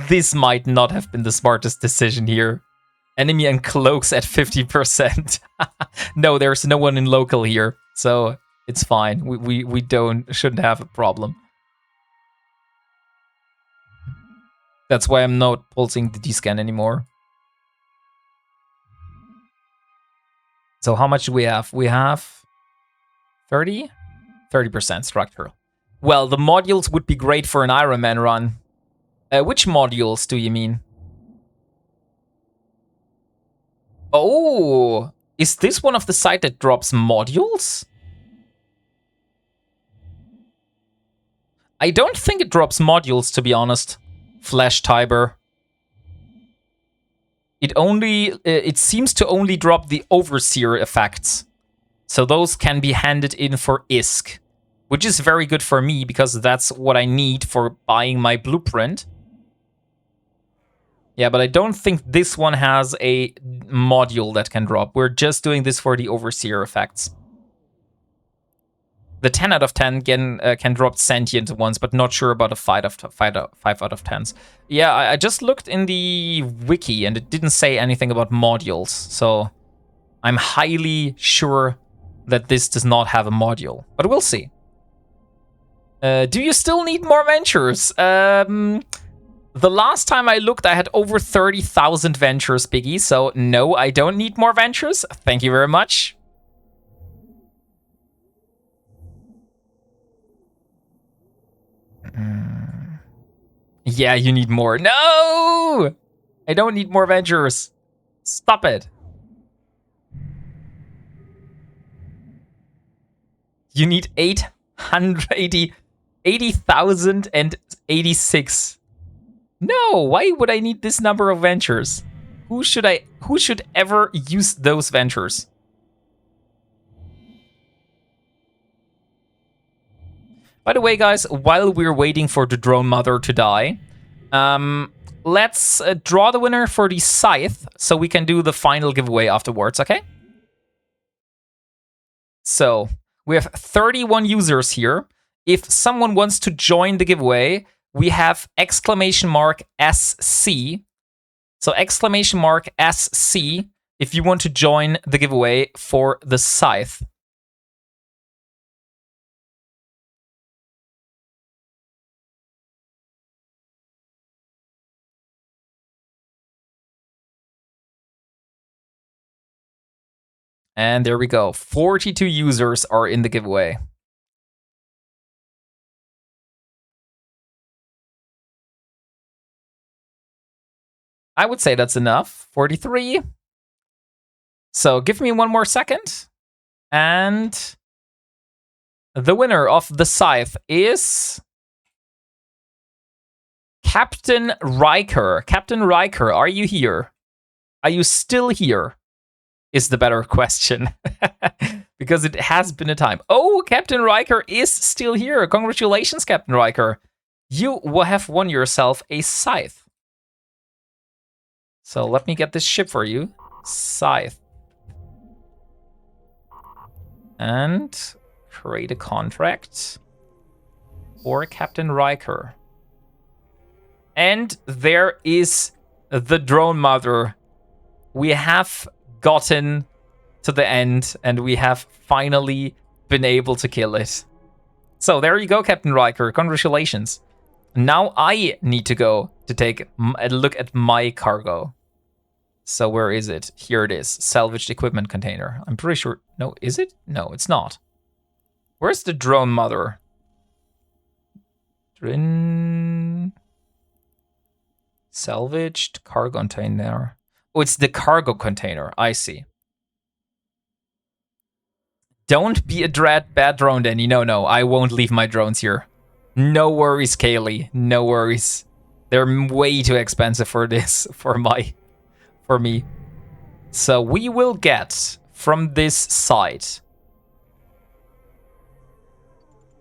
this might not have been the smartest decision here. Enemy and cloaks at 50%. No, there's no one in local here, so it's fine. We shouldn't have a problem. That's why I'm not pulsing the D-scan anymore. So how much do we have? We have 30? 30% structural. Well, the modules would be great for an Ironman run. Which modules do you mean? Oh, is this one of the site that drops modules? I don't think it drops modules, to be honest. Flash Tiber. It seems to only drop the overseer effects. So those can be handed in for ISK, which is very good for me because that's what I need for buying my blueprint. Yeah, but I don't think this one has a module that can drop. We're just doing this for the overseer effects. The 10 out of 10 can drop sentient ones, but not sure about a 5 out of 10s. Yeah, I just looked in the wiki and it didn't say anything about modules. So I'm highly sure that this does not have a module, but we'll see. Do you still need more ventures? The last time I looked, I had over 30,000 ventures, Biggie. So no, I don't need more ventures. Thank you very much. Yeah, you need more. No! I don't need more ventures. Stop it. You need 80,086. No, why would I need this number of ventures? Who should ever use those ventures? By the way, guys, while we're waiting for the drone mother to die, let's draw the winner for the scythe so we can do the final giveaway afterwards, okay? So, we have 31 users here. If someone wants to join the giveaway, we have !SC. So, !SC if you want to join the giveaway for the scythe. And there we go. 42 users are in the giveaway. I would say that's enough. 43. So give me one more second. And the winner of the scythe is Captain Riker. Captain Riker, are you here? Are you still here? Is the better question. Because it has been a time. Oh, Captain Riker is still here. Congratulations, Captain Riker. You will have won yourself a scythe. So let me get this ship for you. Scythe. And create a contract for Captain Riker. And there is the drone mother. We have gotten to the end and we have finally been able to kill it. So there you go, Captain Riker. Congratulations. Now I need to go to take a look at my cargo. So where is it? Here it is. Salvaged equipment container. I'm pretty sure. No, is it? No, it's not. Where's the drone mother? Salvaged cargo container. Oh, it's the cargo container. I see. Don't be a bad drone, Danny. No, I won't leave my drones here. No worries, Kaylee. No worries. They're way too expensive for this, for me. So we will get from this site.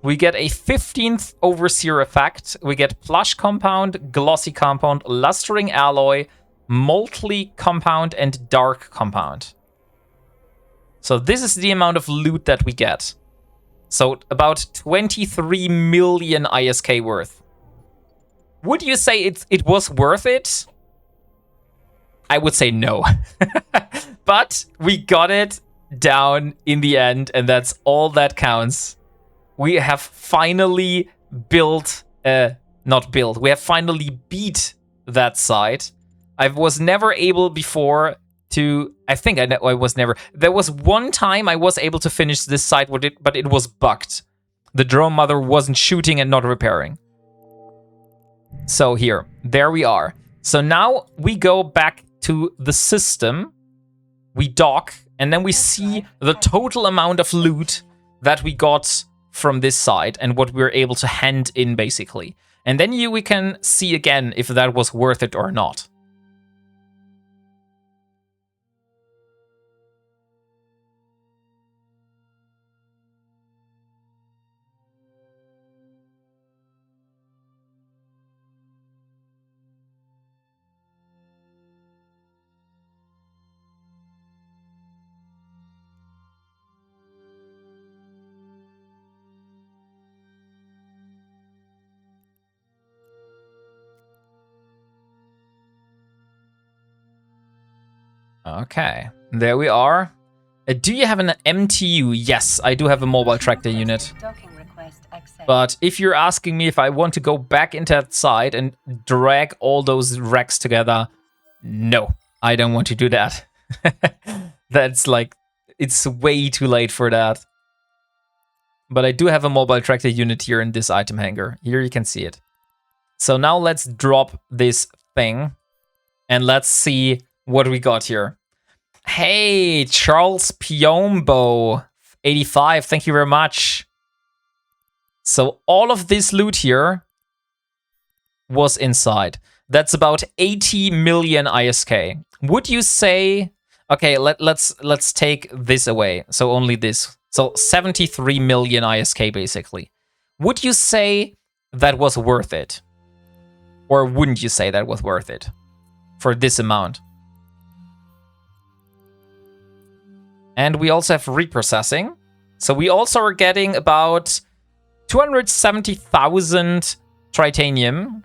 We get a 15th overseer effect. We get plush compound, glossy compound, lustering alloy, moltly compound, and dark compound. So this is the amount of loot that we get. So about 23 million ISK worth. Would you say it was worth it? I would say no. But we got it down in the end, and that's all that counts. We have finally built, we have finally beat that site. I was never able before to, I was never, there was one time I was able to finish this site with it, but it was bugged. The drone mother wasn't shooting and not repairing. So there we are. So now we go back to the system, we dock, and then we see the total amount of loot that we got from this side and what we're able to hand in, basically. And then we can see again if that was worth it or not. Okay, there we are. Do you have an MTU? Yes, I do have a mobile tractor unit. Docking request accepted. But if you're asking me if I want to go back into that side and drag all those wrecks together, no, I don't want to do that. That's like, it's way too late for that. But I do have a mobile tractor unit here in this item hangar. Here you can see it. So now let's drop this thing and let's see what we got here. Hey, Charles Piombo, 85, thank you very much. So all of this loot here was inside. That's about 80 million ISK. Would you say, okay, let's take this away. So only this. So 73 million ISK basically. Would you say that was worth it? Or wouldn't you say that was worth it for this amount? And we also have reprocessing. So we also are getting about 270,000 titanium,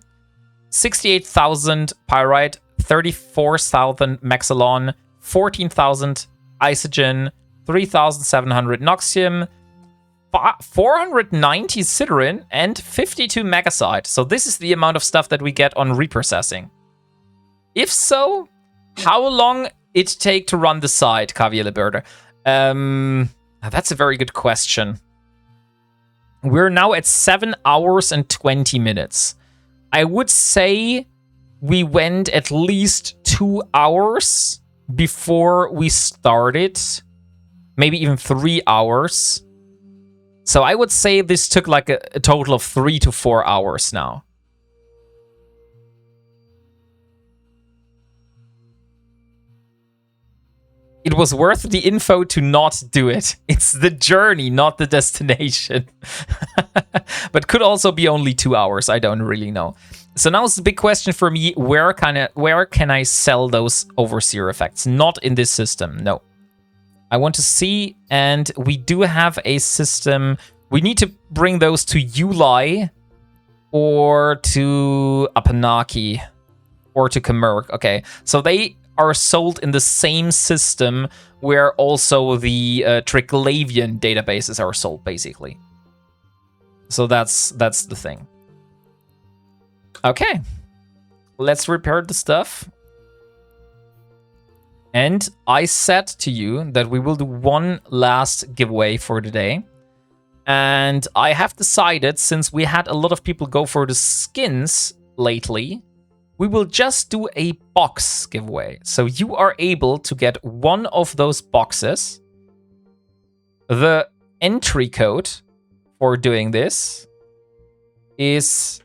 68,000 pyrite, 34,000 maxalon, 14,000 isogen, 3,700 noxium, 490 siderin, and 52 megasite. So this is the amount of stuff that we get on reprocessing. If so, how long it take to run the site, Caviar Liberta? That's a very good question. We're now at 7 hours and 20 minutes. I would say we went at least 2 hours before we started. Maybe even 3 hours. So I would say this took like a total of 3 to 4 hours now. It was worth the info to not do it. It's the journey, not the destination. But could also be only 2 hours. I don't really know. So now it's the big question for me. Where can I sell those overseer effects? Not in this system. No. I want to see, and we do have a system. We need to bring those to Uli or to Apanaki or to Kamerk. Okay, so they are sold in the same system where also the Triglavian databases are sold, basically. So that's the thing. Okay, let's repair the stuff. And I said to you that we will do one last giveaway for today. And I have decided, since we had a lot of people go for the skins lately, we will just do a box giveaway. So you are able to get one of those boxes. The entry code for doing this is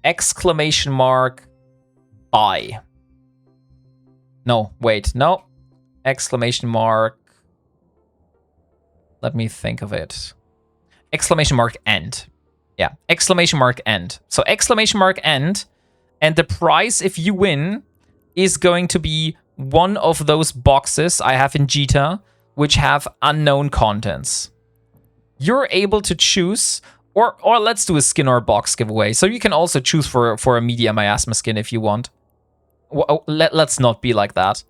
exclamation mark buy. No, wait, no. Exclamation mark. Let me think of it. Exclamation mark end. Yeah, exclamation mark end. So exclamation mark end, and the prize if you win is going to be one of those boxes I have in Jita, which have unknown contents. You're able to choose, or let's do a skin or box giveaway. So you can also choose for a media miasma skin if you want. Let's not be like that.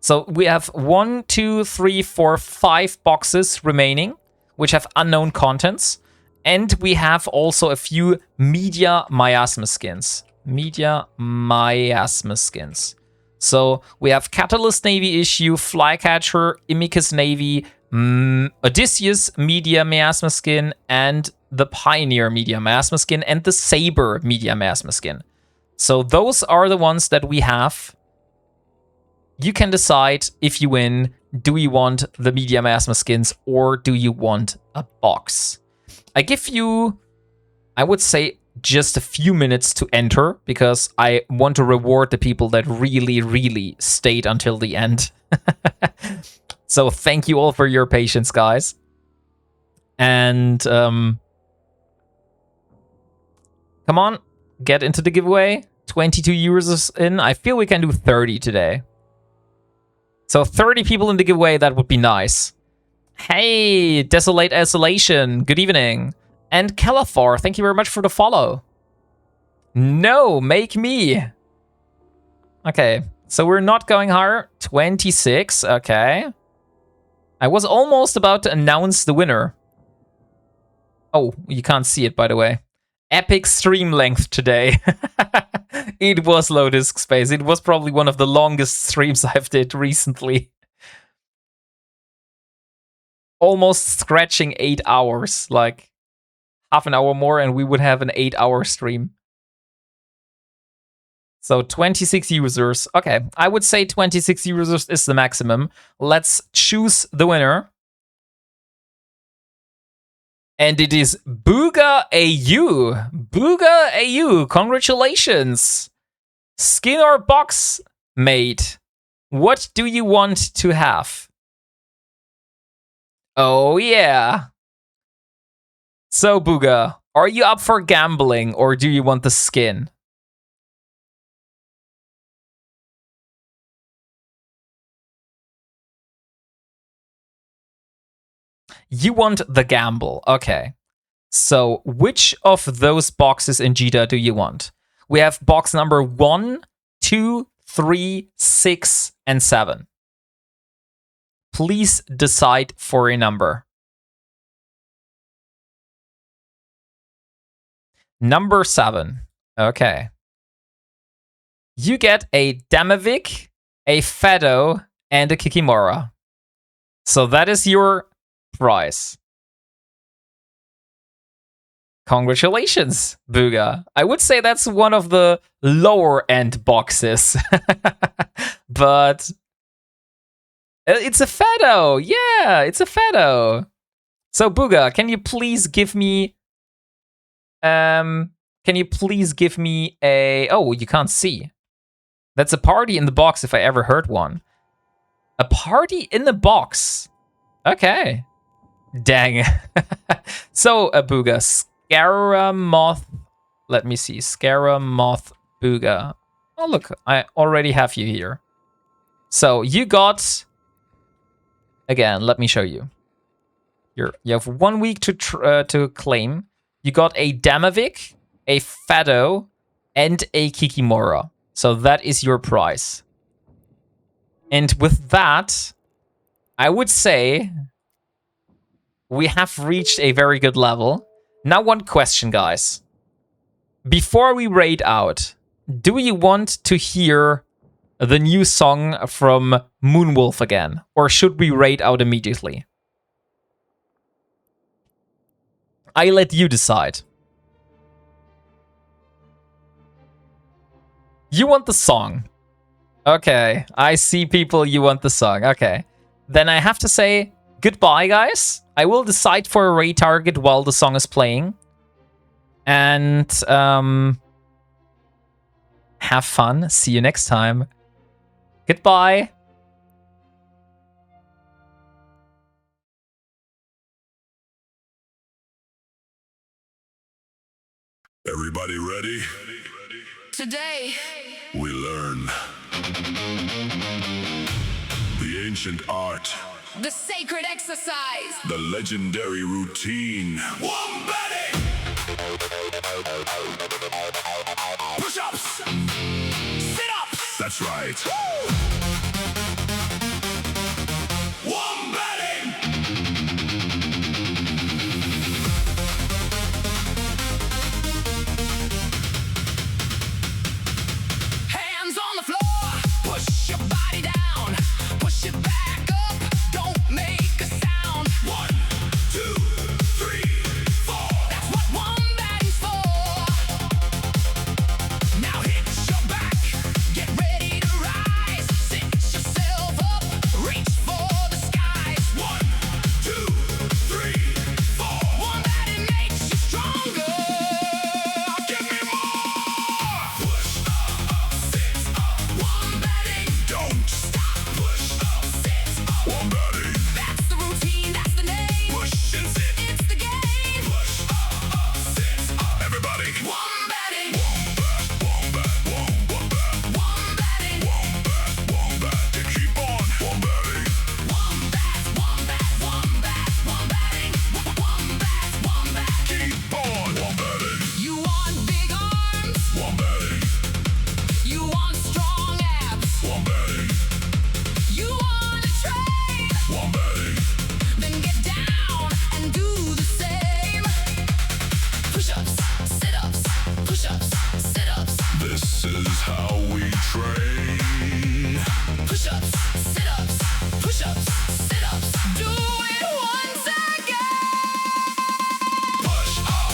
So we have 1, 2, 3, 4, 5 boxes remaining, which have unknown contents. And we have also a few media miasma skins. Media miasma skins. So we have Catalyst Navy issue, Flycatcher, Imicus Navy, Odysseus media miasma skin, and the Pioneer media miasma skin, and the Saber media miasma skin. So those are the ones that we have. You can decide if you win, do you want the media miasma skins or do you want a box? I give you, I would say, just a few minutes to enter because I want to reward the people that really, really stayed until the end. So thank you all for your patience, guys. And come on, get into the giveaway. 22 users in. I feel we can do 30 today. So 30 people in the giveaway, that would be nice. Hey, Desolate Isolation, good evening. And Calathor, thank you very much for the follow. No, make me. Okay, so we're not going higher. 26, okay. I was almost about to announce the winner. Oh, you can't see it, by the way. Epic stream length today. It was low disk space. It was probably one of the longest streams I've did recently. Almost scratching 8 hours. Like half an hour more and we would have an 8-hour stream. So 26 users. Okay, I would say 26 users is the maximum. Let's choose the winner. And it is Booga AU. Booga AU, congratulations. Skin or box, mate? What do you want to have? Oh yeah. So Booga, are you up for gambling or do you want the skin? You want the gamble. Okay. So which of those boxes in Jita do you want? We have box number 1, 2, 3, 6, and 7. Please decide for a number. Number 7. Okay. You get a Damavik, a Fado, and a Kikimora. So that is your prize. Congratulations, Booga. I would say that's one of the lower end boxes. But it's a Fado. Yeah, it's a Fado. So Booga, can you please give me a oh, you can't see. That's a party in the box if I ever heard one. A party in the box. Okay. Dang. So, Booga, Scaramoth. Let me see. Scaramoth Booga. Oh, look. I already have you here. So, you got... Again, let me show you. You have 1 week to claim. You got a Damavik, a Fado, and a Kikimora. So, that is your prize. And with that, I would say... we have reached a very good level. Now one question, guys. Before we raid out, do you want to hear the new song from Moonwolf again? Or should we raid out immediately? I let you decide. You want the song. Okay, I see people, you want the song. Okay. Then I have to say goodbye, guys. I will decide for a raid target while the song is playing. And have fun. See you next time. Goodbye. Everybody ready? Today, We learn the ancient art, the sacred exercise. the legendary routine. Wombatting! Push-ups! Sit-ups! That's right. Wombatting! Hands on the floor. Push your body down. Push it back up. Don't make a sound. 1, 2, 3, 4. That's what wombatting's for. Now hit your back. Get ready to rise. Sit yourself up. Reach for the skies. 1, 2, 3, 4. Wombatting makes you stronger. Give me more! Push up, sit up. Wombatting. Don't stop. Push up, sit up. Wombatting. That's the routine. That's the name. Push and sit. It's the game. Push up, sit up. Everybody. Wombatting. Wombat, wombat, wombat, Wombatting. wombat, wombat. You keep on wombatting. Wombat, wombat, wombat, wombatting. Wombat, wombat. Keep on wombatting. You want big arms? Wombatting, You want strong abs? wombatting, You want to train? wombatting. Then get down and do the same. Push-ups, sit-ups, push-ups, sit-ups, This is how we train. push-ups, sit-ups, push-ups, sit-ups. Do it once again. Push up,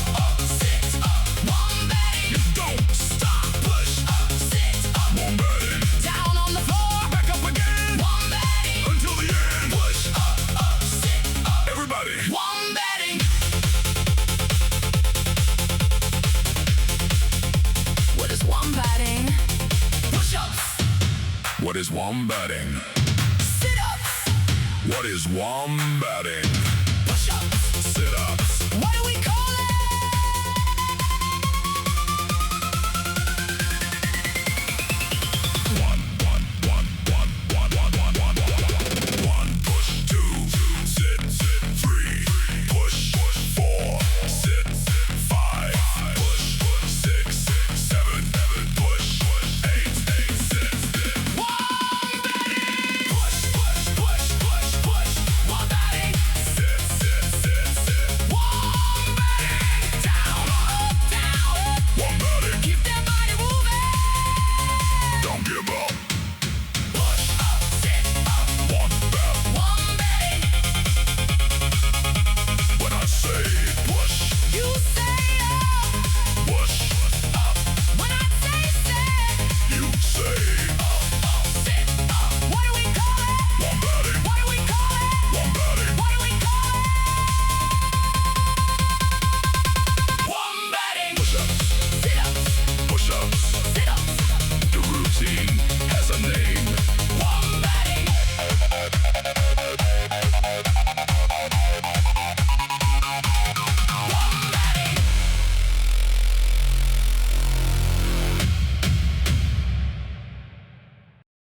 sit up. Wombatting. Don't stop. Push up, Sit up. wombatting. Down on the floor. Back up again Wombatting. until the end. Push up, sit up. Everybody. Wombatting. What is wombatting? Push-ups, What is wombatting? sit-ups, What is wombatting? push-ups, Sit up.